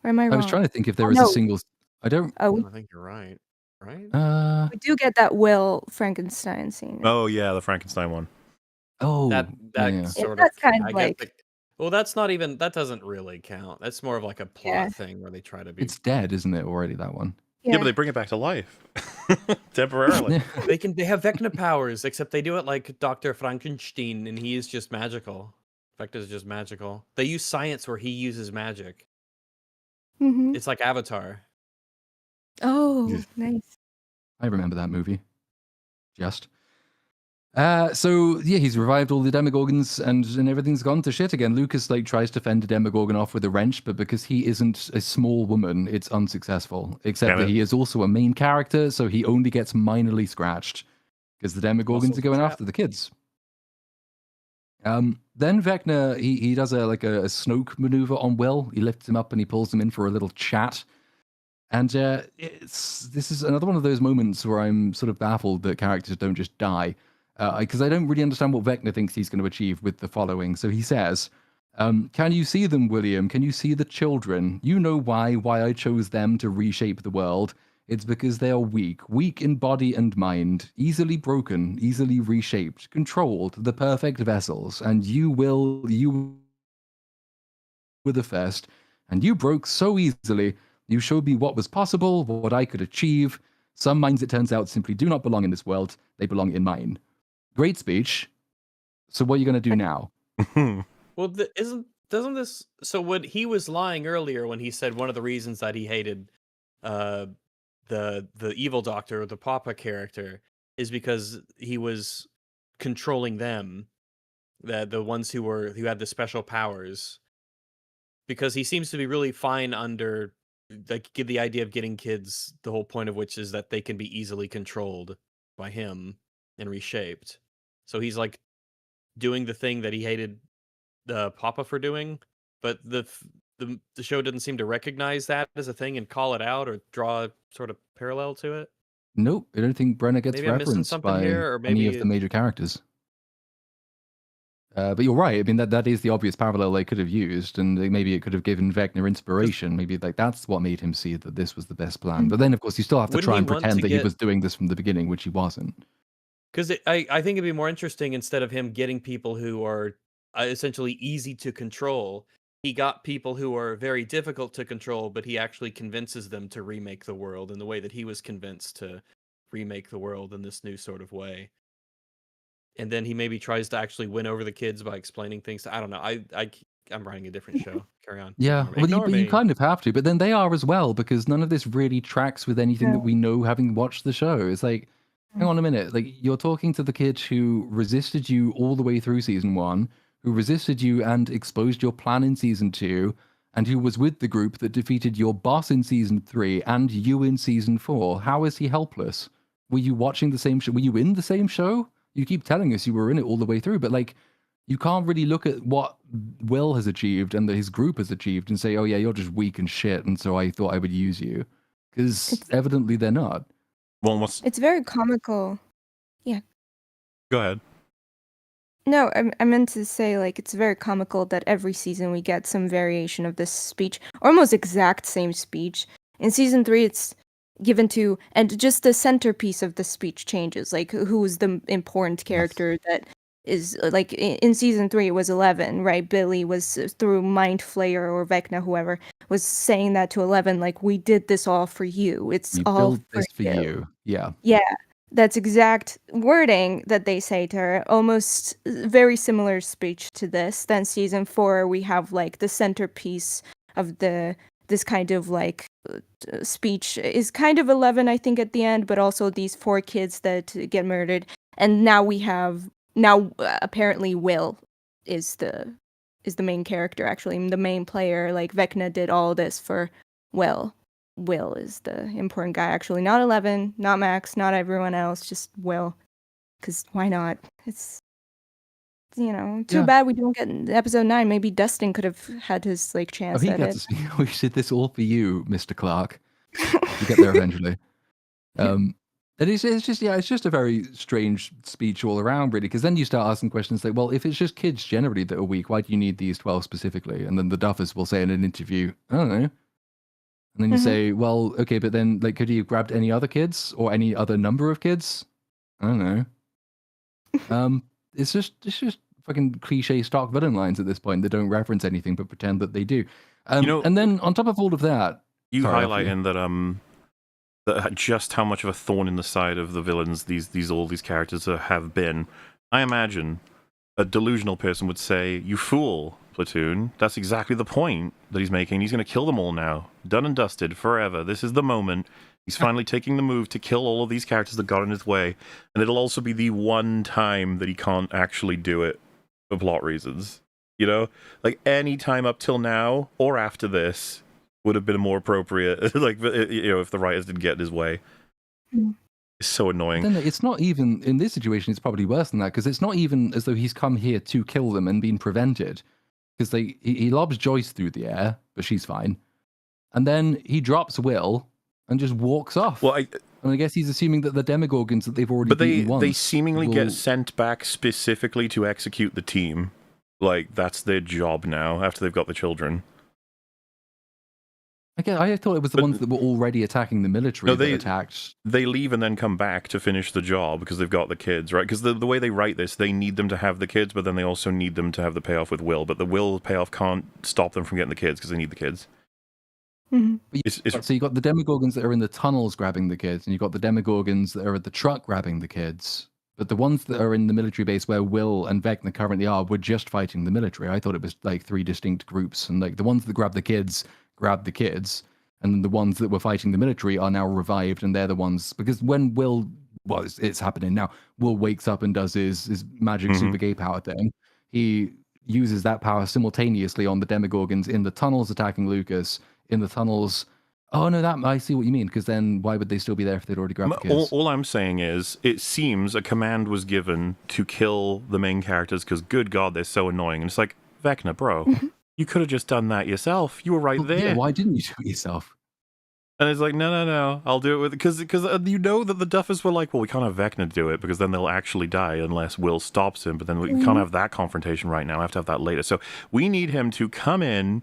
Or am I wrong? I was trying to think if there was a single... I don't... I think you're right. Right? We do get that Will Frankenstein scene. Oh, yeah, the Frankenstein one. Oh, that yeah. sort of... That's kind of well, that's not even... That doesn't really count. That's more of like a plot thing where they try to be... It's dead, isn't it, already, that one? Yeah, but they bring it back to life temporarily. They have Vecna powers, except they do it like Dr. Frankenstein, and he is just magical. Vecna's just magical. They use science where he uses magic. Mm-hmm. It's like Avatar. Oh, nice. I remember that movie. Just. So yeah, he's revived all the Demogorgons and everything's gone to shit again. Lucas like tries to fend a Demogorgon off with a wrench, but because he isn't a small woman, it's unsuccessful. Except that he is also a main character, so he only gets minorly scratched because the Demogorgons are going after the kids. Then Vecna he does a Snoke maneuver on Will. He lifts him up and he pulls him in for a little chat. And this is another one of those moments where I'm sort of baffled that characters don't just die. Because I don't really understand what Vecna thinks he's going to achieve with the following. So he says, can you see them, William? Can you see the children? You know why I chose them to reshape the world. It's because they are weak in body and mind, easily broken, easily reshaped, controlled, the perfect vessels. And you were the first, and you broke so easily. You showed me what was possible, what I could achieve. Some minds, it turns out, simply do not belong in this world. They belong in mine. Great speech. So what are you going to do now? Well, doesn't this... So when he was lying earlier when he said one of the reasons that he hated the evil doctor, or the Papa character, is because he was controlling them, the ones who had the special powers. Because he seems to be really fine under the idea of getting kids, the whole point of which is that they can be easily controlled by him and reshaped. So he's like doing the thing that he hated the Papa for doing, but the show didn't seem to recognize that as a thing and call it out or draw a sort of parallel to it. Nope, I don't think Brenner gets Maybe I'm missing referenced something by here, or any maybe of the major characters. But you're right. I mean, that is the obvious parallel they could have used, and maybe it could have given Vecna inspiration. Maybe that's what made him see that this was the best plan. But then, of course, you still have to try and pretend that he was doing this from the beginning, which he wasn't. Because I think it'd be more interesting, instead of him getting people who are essentially easy to control, he got people who are very difficult to control, but he actually convinces them to remake the world in the way that he was convinced to remake the world in this new sort of way. And then he maybe tries to actually win over the kids by explaining things. I don't know. I'm writing a different show. Carry on. Yeah, well, you kind of have to, but then they are as well, because none of this really tracks with anything that we know having watched the show. It's like, hang on a minute, like you're talking to the kid who resisted you all the way through season 1, who resisted you and exposed your plan in season 2, and who was with the group that defeated your boss in season 3 and you in season 4. How is he helpless? Were you watching the same show? Were you in the same show? You keep telling us you were in it all the way through, but like, you can't really look at what Will has achieved and that his group has achieved and say, oh yeah, you're just weak and shit, and so I thought I would use you. Because evidently they're not. Well, it's very comical. Yeah. Go ahead. No, I meant to say, like, it's very comical that every season we get some variation of this speech, almost exact same speech. In season 3, it's given to, and just the centerpiece of the speech changes, like who's the important character that is, like, in season 3 it was 11, right? Billy was through Mind Flayer or Vecna, whoever, was saying that to 11, like, we did this all for you. It's all built this for you. Yeah. Yeah. That's exact wording that they say to her. Almost very similar speech to this. Then season 4, we have like the centerpiece of this kind of like speech is kind of 11, I think, at the end, but also these 4 kids that get murdered. And now apparently Will is the main character, actually the main player. Like, Vecna did all this for Will. Will is the important guy, actually. Not 11, not Max, not everyone else, just Will. Because why not? It's, too bad we don't get episode 9. Maybe Dustin could have had his, like, chance he at got it. to see, we did this all for you, Mr. Clark. You get there eventually. And it's just a very strange speech all around, really, because then you start asking questions like, well, if it's just kids generally that are weak, why do you need these 12 specifically? And then the Duffers will say in an interview, I don't know. And then you say, well, okay, but then, like, could he have grabbed any other kids or any other number of kids? I don't know. It's just fucking cliche stock villain lines at this point that don't reference anything but pretend that they do. And then on top of all of that, highlighting that just how much of a thorn in the side of the villains all these characters have been. I imagine a delusional person would say, "You fool, Platoon. That's exactly the point that he's making. He's going to kill them all now. Done and dusted, forever. This is the moment. He's finally taking the move to kill all of these characters that got in his way. And it'll also be the one time that he can't actually do it for plot reasons. You know? Like, any time up till now, or after this, would have been more appropriate. Like, you know, if the writers didn't get in his way. It's so annoying. Then it's not even, in this situation, it's probably worse than that, because it's not even as though he's come here to kill them and been prevented. Because he lobs Joyce through the air, but she's fine. And then he drops Will and just walks off. Well, and I guess he's assuming that the Demogorgons that they've already but beaten once they seemingly get sent back specifically to execute the team. Like, that's their job now, after they've got the children. I thought it was the ones that were already attacking the military that attacked. They leave and then come back to finish the job because they've got the kids, right? Because the way they write this, they need them to have the kids, but then they also need them to have the payoff with Will. But the Will payoff can't stop them from getting the kids because they need the kids. So you got the Demogorgons that are in the tunnels grabbing the kids, and you got the Demogorgons that are at the truck grabbing the kids. But the ones that are in the military base where Will and Vecna currently are were just fighting the military. I thought it was like 3 distinct groups, and like the ones that grab the kids, and then the ones that were fighting the military are now revived, and they're the ones, because when Will, well, it's happening now, Will wakes up and does his magic super gay power thing, he uses that power simultaneously on the Demogorgons in the tunnels attacking Lucas, in the tunnels. Oh no, that I see what you mean, because then why would they still be there if they'd already grabbed the kids? All I'm saying is, it seems a command was given to kill the main characters because, good God, they're so annoying. And it's like, Vecna, bro, you could have just done that yourself. You were right there. Yeah, why didn't you do it yourself? And it's like, no, I'll do it with... Because you know that the Duffers were like, well, we can't have Vecna do it because then they'll actually die unless Will stops him. But then we can't have that confrontation right now. I have to have that later. So we need him to come in,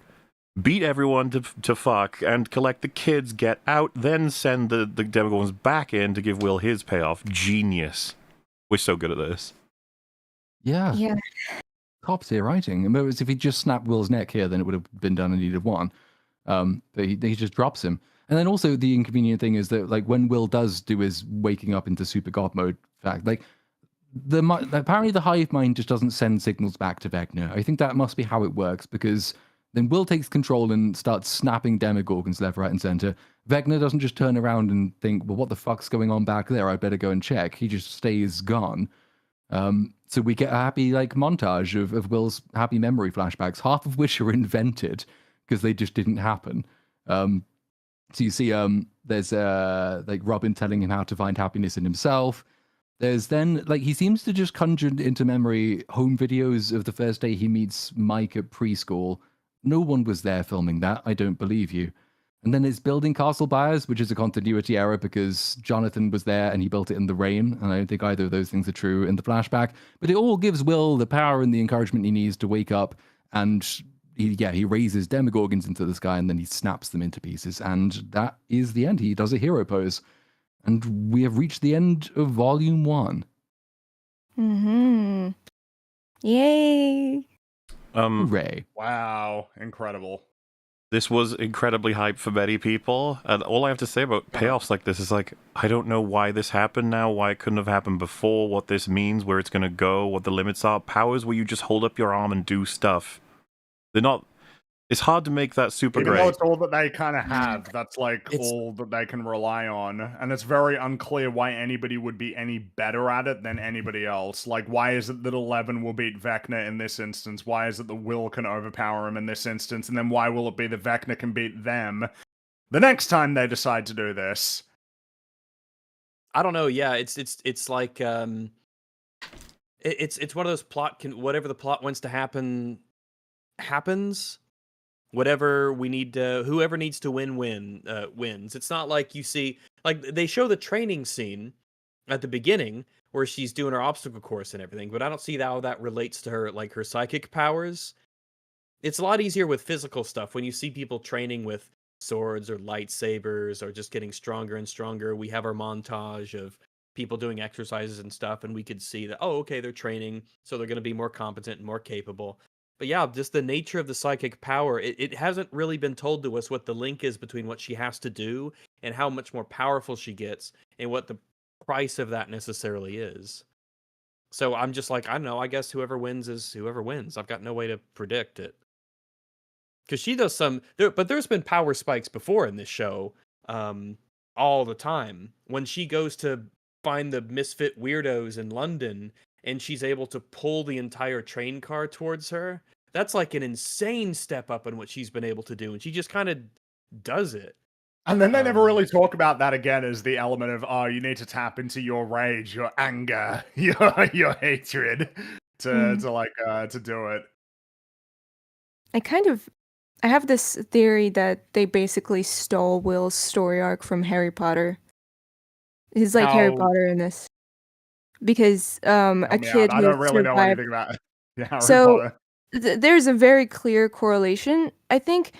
beat everyone to fuck, and collect the kids, get out, then send the Demogorgons back in to give Will his payoff. Genius. We're so good at this. Yeah. Top tier writing. Whereas if he just snapped Will's neck here, then it would have been done and he'd have won. But he just drops him. And then also the inconvenient thing is that, like, when Will does do his waking up into super god mode fact, like, apparently the hive mind just doesn't send signals back to Vecna. I think that must be how it works, because then Will takes control and starts snapping Demogorgons left, right, and center. Vecna doesn't just turn around and think, well, what the fuck's going on back there? I better go and check. He just stays gone. So we get a happy, like, montage of Will's happy memory flashbacks, half of which are invented because they just didn't happen. So you see, there's like Robin telling him how to find happiness in himself. There's then, like, he seems to just conjure into memory home videos of the first day he meets Mike at preschool. No one was there filming that. I don't believe you. And then it's building Castle Byers, which is a continuity error because Jonathan was there and he built it in the rain. And I don't think either of those things are true in the flashback. But it all gives Will the power and the encouragement he needs to wake up, and he raises Demogorgons into the sky and then he snaps them into pieces. And that is the end. He does a hero pose. And we have reached the end of Volume 1. Yay! Hooray. Wow, incredible. This was incredibly hype for many people. And all I have to say about payoffs like this is, like, I don't know why this happened now, why it couldn't have happened before, what this means, where it's going to go, what the limits are. Powers where you just hold up your arm and do stuff. They're not... It's hard to make that super Even great. though it's all that they kind of have, that's like all that they can rely on. And it's very unclear why anybody would be any better at it than anybody else. Like, why is it that 11 will beat Vecna in this instance? Why is it that Will can overpower him in this instance? And then why will it be that Vecna can beat them the next time they decide to do this? I don't know. Yeah, it's like it's one of those whatever the plot wants to happen happens. Whatever we need to, whoever needs to wins. It's not like you see, like, they show the training scene at the beginning where she's doing her obstacle course and everything, but I don't see how that relates to her, like, her psychic powers. It's a lot easier with physical stuff when you see people training with swords or lightsabers or just getting stronger and stronger. We have our montage of people doing exercises and stuff, and we could see that, oh, okay, they're training, so they're going to be more competent and more capable. But yeah, just the nature of the psychic power, it hasn't really been told to us what the link is between what she has to do and how much more powerful she gets and what the price of that necessarily is. So I'm just like, I don't know, I guess whoever wins is whoever wins. I've got no way to predict it. Because she does but there's been power spikes before in this show, all the time. When she goes to find the misfit weirdos in London and she's able to pull the entire train car towards her, that's like an insane step up in what she's been able to do, and she just kind of does it. And then they never really talk about that again as the element of, oh, you need to tap into your rage, your anger, your hatred to do it. I have this theory that they basically stole Will's story arc from Harry Potter. He's like Harry Potter in this. Because a kid I who don't really know survived. anything about Harry So Potter. there's a very clear correlation, I think.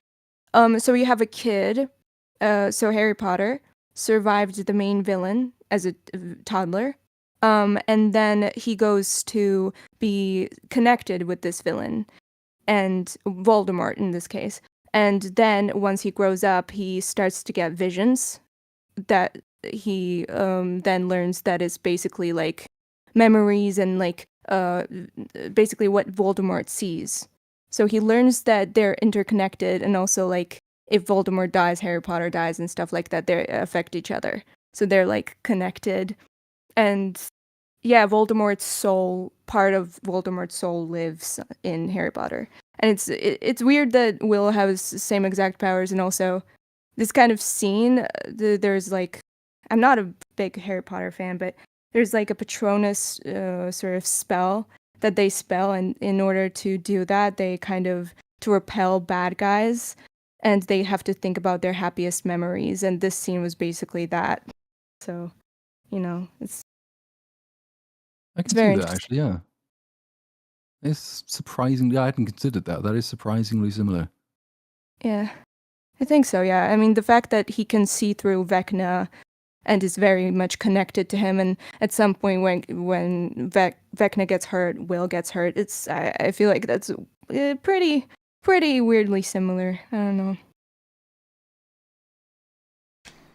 So you have a kid, so Harry Potter survived the main villain as a toddler, and then he goes to be connected with this villain, and Voldemort in this case. And then once he grows up, he starts to get visions that he then learns that is basically like memories and like basically what Voldemort sees. So he learns that they're interconnected, and also like if Voldemort dies, Harry Potter dies and stuff like that, they affect each other. So they're like connected. And yeah, part of Voldemort's soul lives in Harry Potter. And it's weird that Will has the same exact powers, and also this kind of scene, there's like, I'm not a big Harry Potter fan, but there's like a Patronus sort of spell that they spell, and in order to do that, they kind of, to repel bad guys, and they have to think about their happiest memories, and this scene was basically that. So, it's I can very see that actually, yeah. It's surprisingly, I hadn't considered that. That is surprisingly similar. Yeah, I think so, yeah. I mean, the fact that he can see through Vecna and is very much connected to him, and at some point when Vecna gets hurt, Will gets hurt, I feel like that's pretty weirdly similar. I don't know.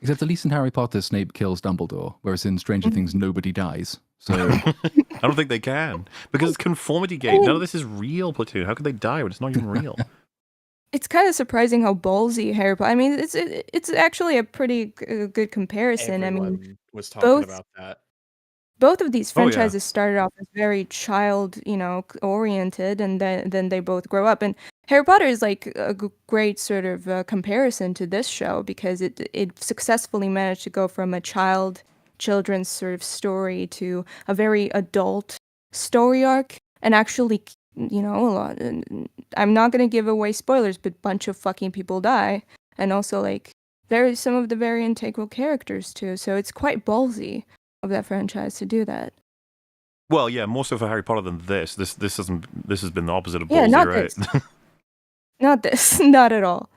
Except at least in Harry Potter, Snape kills Dumbledore, whereas in Stranger Things, nobody dies. So I don't think they can. Because it's Conformity Gate. None of this is real, Platoon. How could they die when it's not even real? It's kind of surprising how ballsy Harry Potter. I mean, it's actually a pretty good comparison. Everyone was talking about that. Both of these Oh, yeah. franchises started off as very child, oriented, and then they both grow up. And Harry Potter is like a great sort of comparison to this show, because it successfully managed to go from a children's sort of story to a very adult story arc, and actually, a lot. I'm not gonna give away spoilers, but a bunch of fucking people die, and also like some of the very integral characters too. So it's quite ballsy of that franchise to do that. Well, yeah, more so for Harry Potter than this. This has been the opposite of ballsy, Yeah, not right? this. Not this, not at all.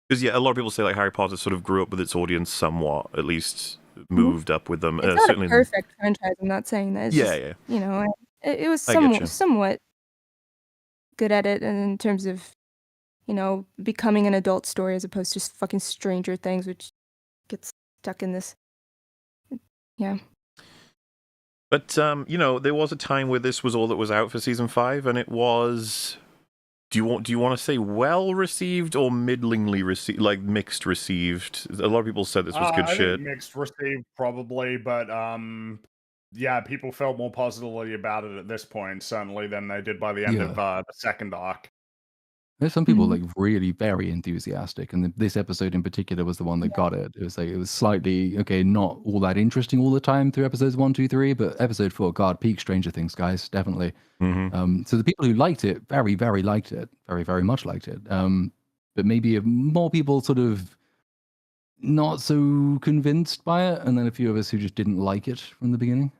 Because yeah, a lot of people say like Harry Potter sort of grew up with its audience somewhat, at least moved up with them. It's not certainly a perfect franchise. I'm not saying that. It's yeah. It was I get you. somewhat good at it, and in terms of, becoming an adult story as opposed to fucking Stranger Things, which gets stuck in this. Yeah. But there was a time where this was all that was out for season 5, and it was. Do you want to say well received or middlingly received, like mixed received? A lot of people said this was good I shit. think mixed received probably, but yeah, people felt more positively about it at this point certainly than they did by the end of the second arc. There's some people like really very enthusiastic, and this episode in particular was the one that got it. It was like, it was slightly not all that interesting all the time through episodes 1, 2, 3, but episode 4, God, peak Stranger Things, guys, definitely. So the people who liked it very, very liked it, very, very much liked it. But maybe more people sort of not so convinced by it, and then a few of us who just didn't like it from the beginning.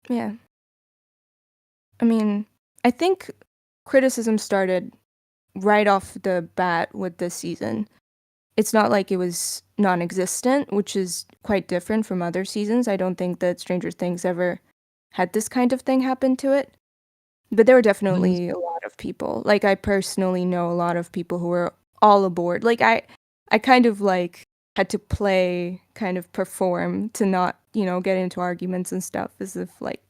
Yeah. I mean, I think criticism started right off the bat with this season. It's not like it was non-existent, which is quite different from other seasons. I don't think that Stranger Things ever had this kind of thing happen to it. But there were definitely a lot of people. Like, I personally know a lot of people who were all aboard. Like, I kind of, like, had to kind of perform to not, get into arguments and stuff, as if, like,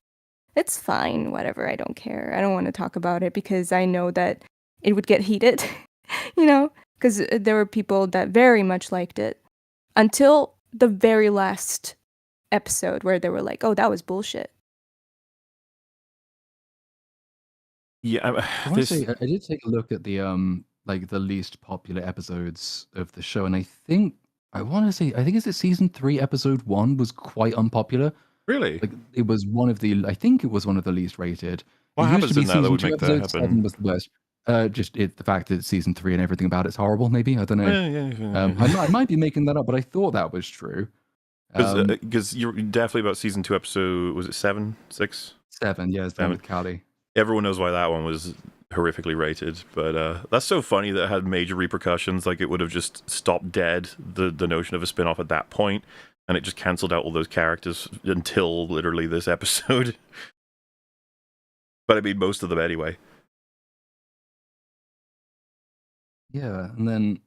it's fine, whatever, I don't care. I don't want to talk about it because I know that it would get heated, because there were people that very much liked it until the very last episode where they were like, oh, that was bullshit. Yeah, I want to say I did take a look at the like the least popular episodes of the show, and I think is it season 3, episode 1 was quite unpopular. Really? Like it was one of the least rated. What It used happens to be in that season would 2, make that episode happen? 7 was the worst. Just the fact that it's season 3 and everything about it's horrible. Maybe I don't know. Yeah. I might be making that up, but I thought that was true. Because you're definitely about season 2, episode, was it 7, 6? 7, yeah, it's done 7. with Callie. Everyone knows why that one was horrifically rated, but that's so funny that it had major repercussions. Like, it would have just stopped dead, the notion of a spin-off at that point, and it just cancelled out all those characters until literally this episode. But I mean, most of them anyway. Yeah, and then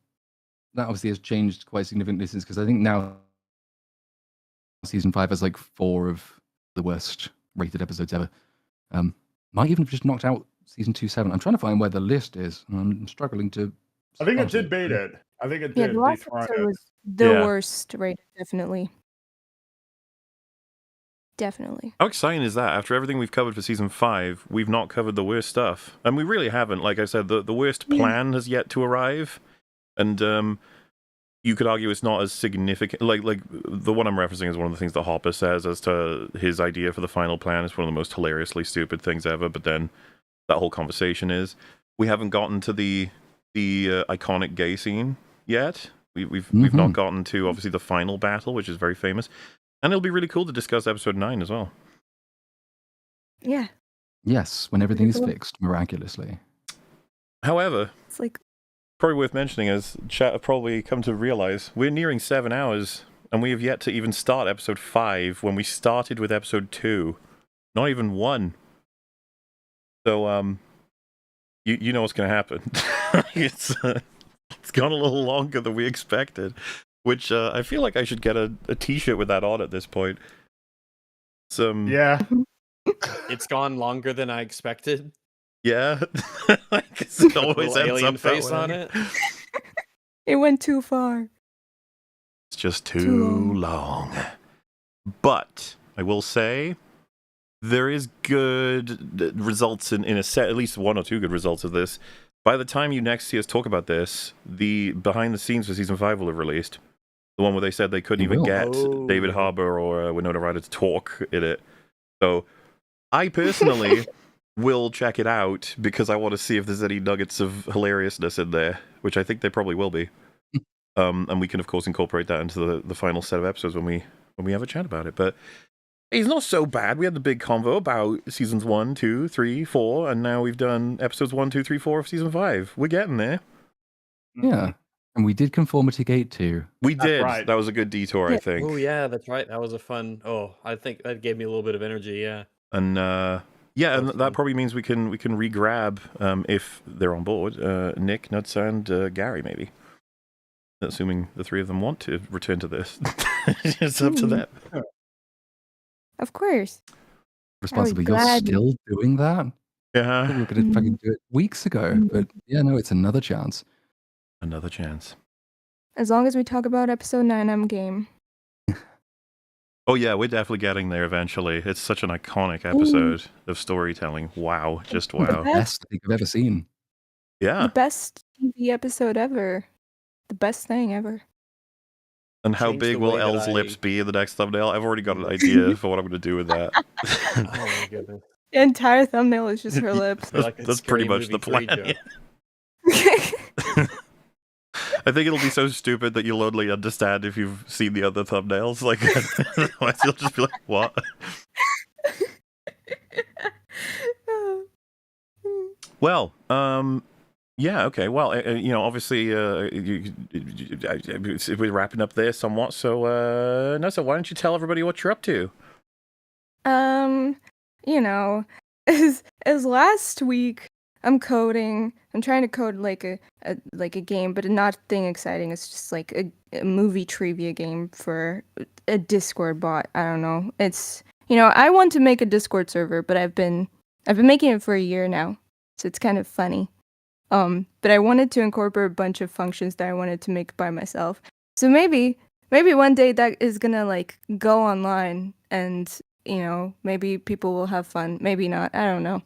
that obviously has changed quite significantly since, because I think now season 5 has like 4 of the worst rated episodes ever. Might even have just knocked out season 2 7. I'm trying to find where the list is, and I'm struggling to. I think it did beat it. I think it did. Yeah, the last dethrone episode it. was the worst rated, definitely. Definitely. How exciting is that? After everything we've covered for season 5, we've not covered the worst stuff. And we really haven't. Like I said, the worst plan has yet to arrive. And you could argue it's not as significant. Like the one I'm referencing is one of the things that Hopper says as to his idea for the final plan. Is one of the most hilariously stupid things ever. But then that whole conversation is, we haven't gotten to the iconic gay scene yet. We've not gotten to, obviously, the final battle, which is very famous. And it'll be really cool to discuss episode 9 as well. Yeah. Yes, when everything is fixed miraculously. However, it's like probably worth mentioning, as chat have probably come to realize, we're nearing 7 hours, and we have yet to even start episode 5 when we started with episode 2. Not even 1. So, you know what's going to happen. It's gone a little longer than we expected, which I feel like I should get a t-shirt with that on at this point. Yeah. It's gone longer than I expected. Yeah. It always ends alien up face that way. on it. It went too far. It's just too long. But I will say there is good results in a set, at least 1 or 2 good results of this. By the time you next see us talk about this, the behind the scenes for season 5 will have released. The one where they said they couldn't even get David Harbour or Winona Ryder to talk in it. So I personally will check it out because I want to see if there's any nuggets of hilariousness in there, which I think there probably will be. And we can, of course, incorporate that into the final set of episodes when we have a chat about it. But it's not so bad. We had the big convo about seasons 1, 2, 3, 4, and now we've done episodes 1, 2, 3, 4 of season 5. We're getting there. Yeah. And we did Conformity Gate too. We did. Right. That was a good detour, I think. Oh yeah, that's right. That was a fun. I think that gave me a little bit of energy. Yeah. And yeah, and that fun. probably means we can re-grab, if they're on board, Nick, Nuts, and Gary, maybe. Assuming the 3 of them want to return to this. It's up to them. Of course. Responsible. You're still doing that? Yeah. We were going to fucking do it weeks ago. But yeah, no, it's another chance. Another chance. As long as we talk about episode 9, I'm game. Oh yeah, we're definitely getting there eventually. It's such an iconic episode of storytelling. Wow, just wow. The best I think I've ever seen. Yeah. The best TV episode ever. The best thing ever. And how Change big the will way that Elle's I- lips be in the next thumbnail? I've already got an idea for what I'm going to do with that. Oh my goodness. The entire thumbnail is just her lips. Like a That's pretty Scary much the Movie 3 plan. joke. I think it'll be so stupid that you'll only understand if you've seen the other thumbnails. Like, otherwise you'll just be like, what? Well, yeah, okay. Well, obviously, we're wrapping up there somewhat. So, no, so why don't you tell everybody what you're up to? You know, as as last week, I'm coding. I'm trying to code like a game, but not thing exciting. It's just like a movie trivia game for a Discord bot. I don't know. It's I want to make a Discord server, but I've been making it for a year now, so it's kind of funny. But I wanted to incorporate a bunch of functions that I wanted to make by myself. So maybe one day that is gonna like go online, and maybe people will have fun. Maybe not. I don't know.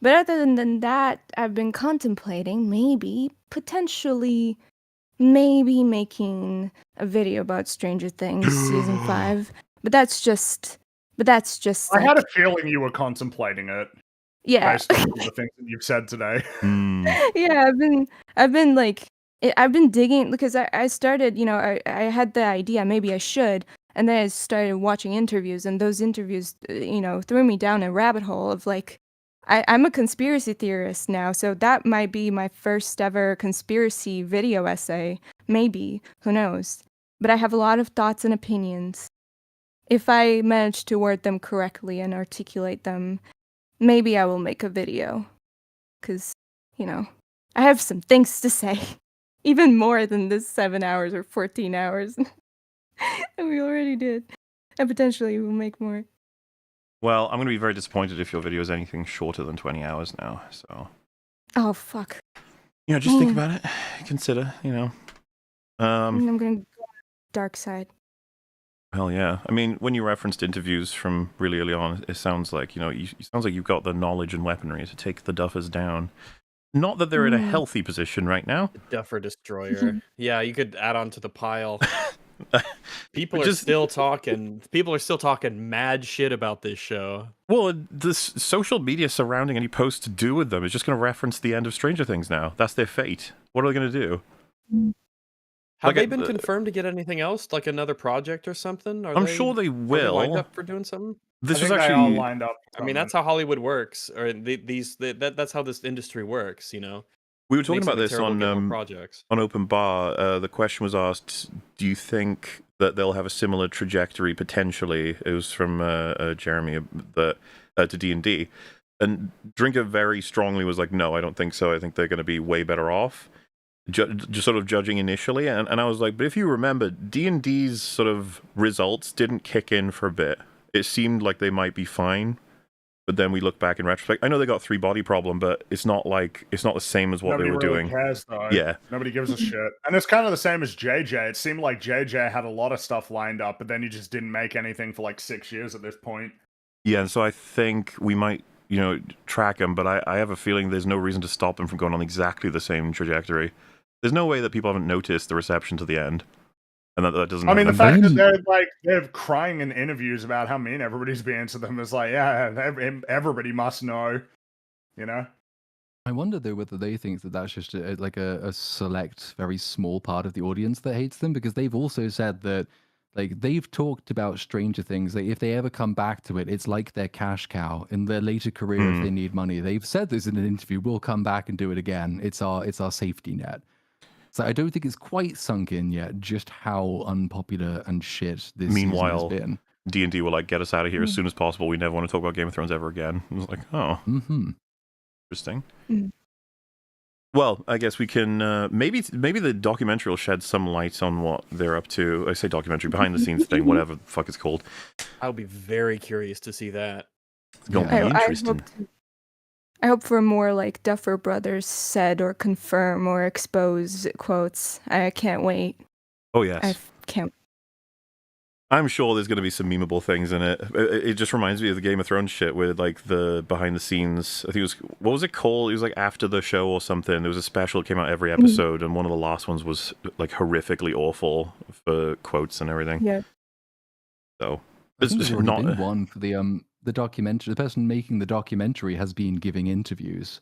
But other than that, I've been contemplating potentially making a video about Stranger Things season 5. But that's just I had a like, feeling you were contemplating it yeah. based on the things that you've said today. Yeah, I've been digging because I started, I had the idea maybe I should, and then I started watching interviews, and those interviews, threw me down a rabbit hole of like, I'm a conspiracy theorist now, so that might be my first ever conspiracy video essay. Maybe, who knows? But I have a lot of thoughts and opinions. If I manage to word them correctly and articulate them, maybe I will make a video. Because, I have some things to say. Even more than this 7 hours or 14 hours that we already did. And potentially we'll make more. Well, I'm going to be very disappointed if your video is anything shorter than 20 hours now, so... Oh, fuck. Just think about it. Consider, I'm going to go on the dark side. Hell yeah. I mean, when you referenced interviews from really early on, it sounds like, it sounds like you've got the knowledge and weaponry to take the Duffers down. Not that they're in a healthy position right now. The Duffer Destroyer. Yeah, you could add on to the pile. People are still talking mad shit about this show. Well, the social media surrounding any post to do with them is just going to reference the end of Stranger Things now. That's their fate. What are they going to do? Have they been confirmed to get anything else, like another project or something? I'm sure they will. Lined up for doing something? This was they actually all lined up. I mean, that's how Hollywood works, or that's how this industry works. We were talking about this on projects. On Open Bar. The question was asked: do you think that they'll have a similar trajectory potentially? It was from Jeremy to D&D, and Drinker very strongly was like, "No, I don't think so. I think they're going to be way better off." Just sort of judging initially, and I was like, but if you remember, D&D's sort of results didn't kick in for a bit. It seemed like they might be fine, but then we look back in retrospect. I know they got 3 body problem, but it's not the same as what Nobody they were really doing. Cares, though. Yeah, nobody gives a shit, and it's kind of the same as JJ. It seemed like JJ had a lot of stuff lined up, but then he just didn't make anything for like 6 years at this point. Yeah, and so I think we might, track him, but I have a feeling there's no reason to stop him from going on exactly the same trajectory. There's no way that people haven't noticed the reception to the end, and that doesn't. I mean, the fact that they're crying in interviews about how mean everybody's being to them is like, yeah, everybody must know, I wonder though whether they think that that's just a select, very small part of the audience that hates them, because they've also said that they've talked about Stranger Things. If they ever come back to it, it's like their cash cow in their later career. If they need money, they've said this in an interview. We'll come back and do it again. It's our safety net. So I don't think it's quite sunk in yet just how unpopular and shit this season has been. D&D will get us out of here as soon as possible. We never want to talk about Game of Thrones ever again. I was like, oh, interesting. Well, I guess we can maybe the documentary will shed some light on what they're up to. I say documentary, behind the scenes thing, whatever the fuck it's called. I'll be very curious to see that. It's gonna be interesting. I hope for more Duffer Brothers said or confirm or expose quotes. I can't wait. Oh yes. I can't. I'm sure there's going to be some memeable things in it. It just reminds me of the Game of Thrones shit with the behind the scenes. I think it was, what was it called? It was after the show or something. There was a special that came out every episode, and one of the last ones was horrifically awful for quotes and everything. Yeah. So there's not been one for the documentary. The person making the documentary has been giving interviews,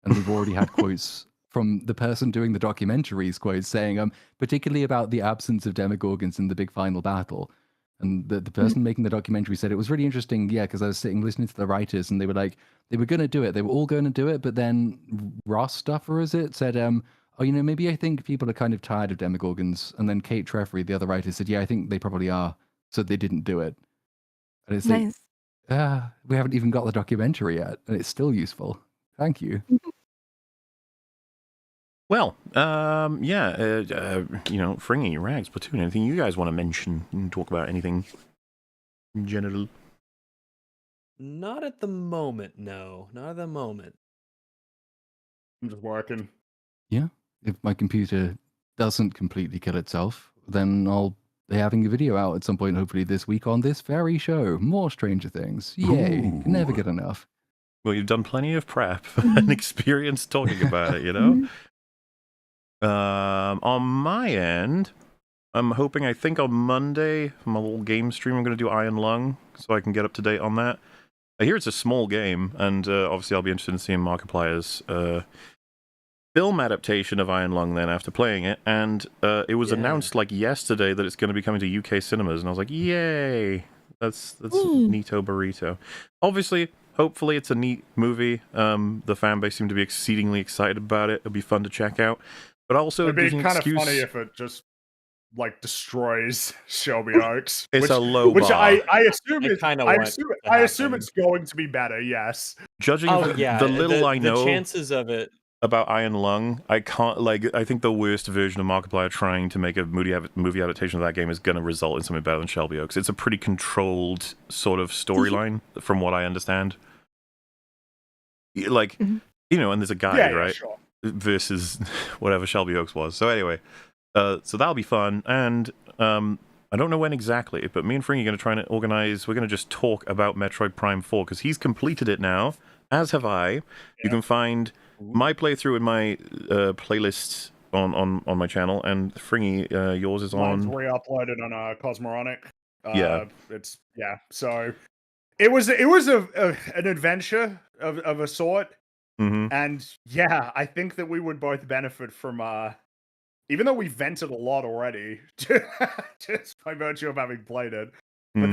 and they've already had quotes from the person doing the documentaries, quotes saying, particularly about the absence of Demogorgons in the big final battle. And the person making the documentary said it was really interesting, because I was sitting listening to the writers, and they were they were going to do it. They were all going to do it, but then Ross Duffer, said, maybe I think people are kind of tired of Demogorgons. And then Kate Treffery, the other writer, said, yeah, I think they probably are. So they didn't do it. And it's nice. We haven't even got the documentary yet, and it's still useful. Thank you. Well, Fringy, Rags, Platoon, anything you guys want to mention and talk about? Anything in general? Not at the moment, no. Not at the moment. I'm just working. Yeah. If my computer doesn't completely kill itself, then I'll be having a video out at some point, hopefully this week, on this very show. More Stranger Things. Yay. Ooh. Can never get enough. Well, you've done plenty of prep and experience talking about it, you know? On my end, I'm hoping, I think on Monday, for my little game stream, I'm going to do Iron Lung, so I can get up to date on that. I hear it's a small game, and obviously I'll be interested in seeing Markiplier's film adaptation of Iron Lung then after playing it, and it was announced like yesterday that it's going to be coming to UK cinemas, and I was like, yay! That's neato burrito. Obviously, hopefully it's a neat movie. The fan base seem to be exceedingly excited about it. It'll be fun to check out. But also, it'd be kind of funny if it just like destroys Shelby Oaks. It's a low which bar. I assume I assume it's going to be better. Yes. Judging the little I know, the chances of it about Iron Lung, I can't I think the worst version of Markiplier trying to make a movie adaptation of that game is going to result in something better than Shelby Oaks. It's a pretty controlled sort of storyline, from what I understand. Like, and there's a guide, right? Sure. Versus whatever Shelby Oaks was. So anyway, so that'll be fun, and I don't know when exactly, but me and Fringy are going to try and organize, we're going to just talk about Metroid Prime 4, because he's completed it now, as have I. Yeah. You can find my playthrough in my playlist on my channel, and Fringy, yours is Mine's on... re-uploaded on Cosmoronic. Yeah. So it was an adventure of a sort. Mm-hmm. And yeah, I think that we would both benefit from, even though we vented a lot already, just by virtue of having played it. But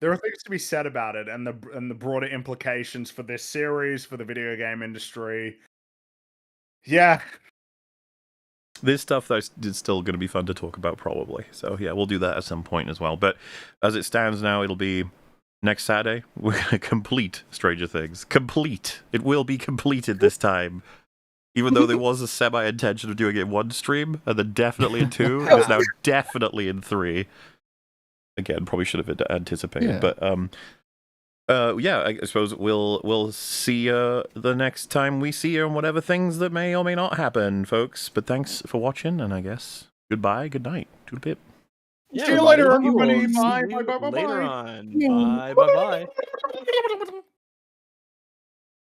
there are things to be said about it, and the broader implications for this series, for the video game industry. Yeah, there's stuff that's still going to be fun to talk about, probably. So yeah, we'll do that at some point as well. But as it stands now, it'll be next Saturday. We're going to complete Stranger Things. Complete. It will be completed this time. Even though there was a semi-intention of doing it in one stream, and then definitely in two, and it's now definitely in three. Again, probably should have anticipated. But I suppose we'll see the next time we see you, and whatever things that may or may not happen, folks. But thanks for watching, and I guess goodbye, good night, toodle pip. See you later, everybody. Bye. Later on. Bye. Bye.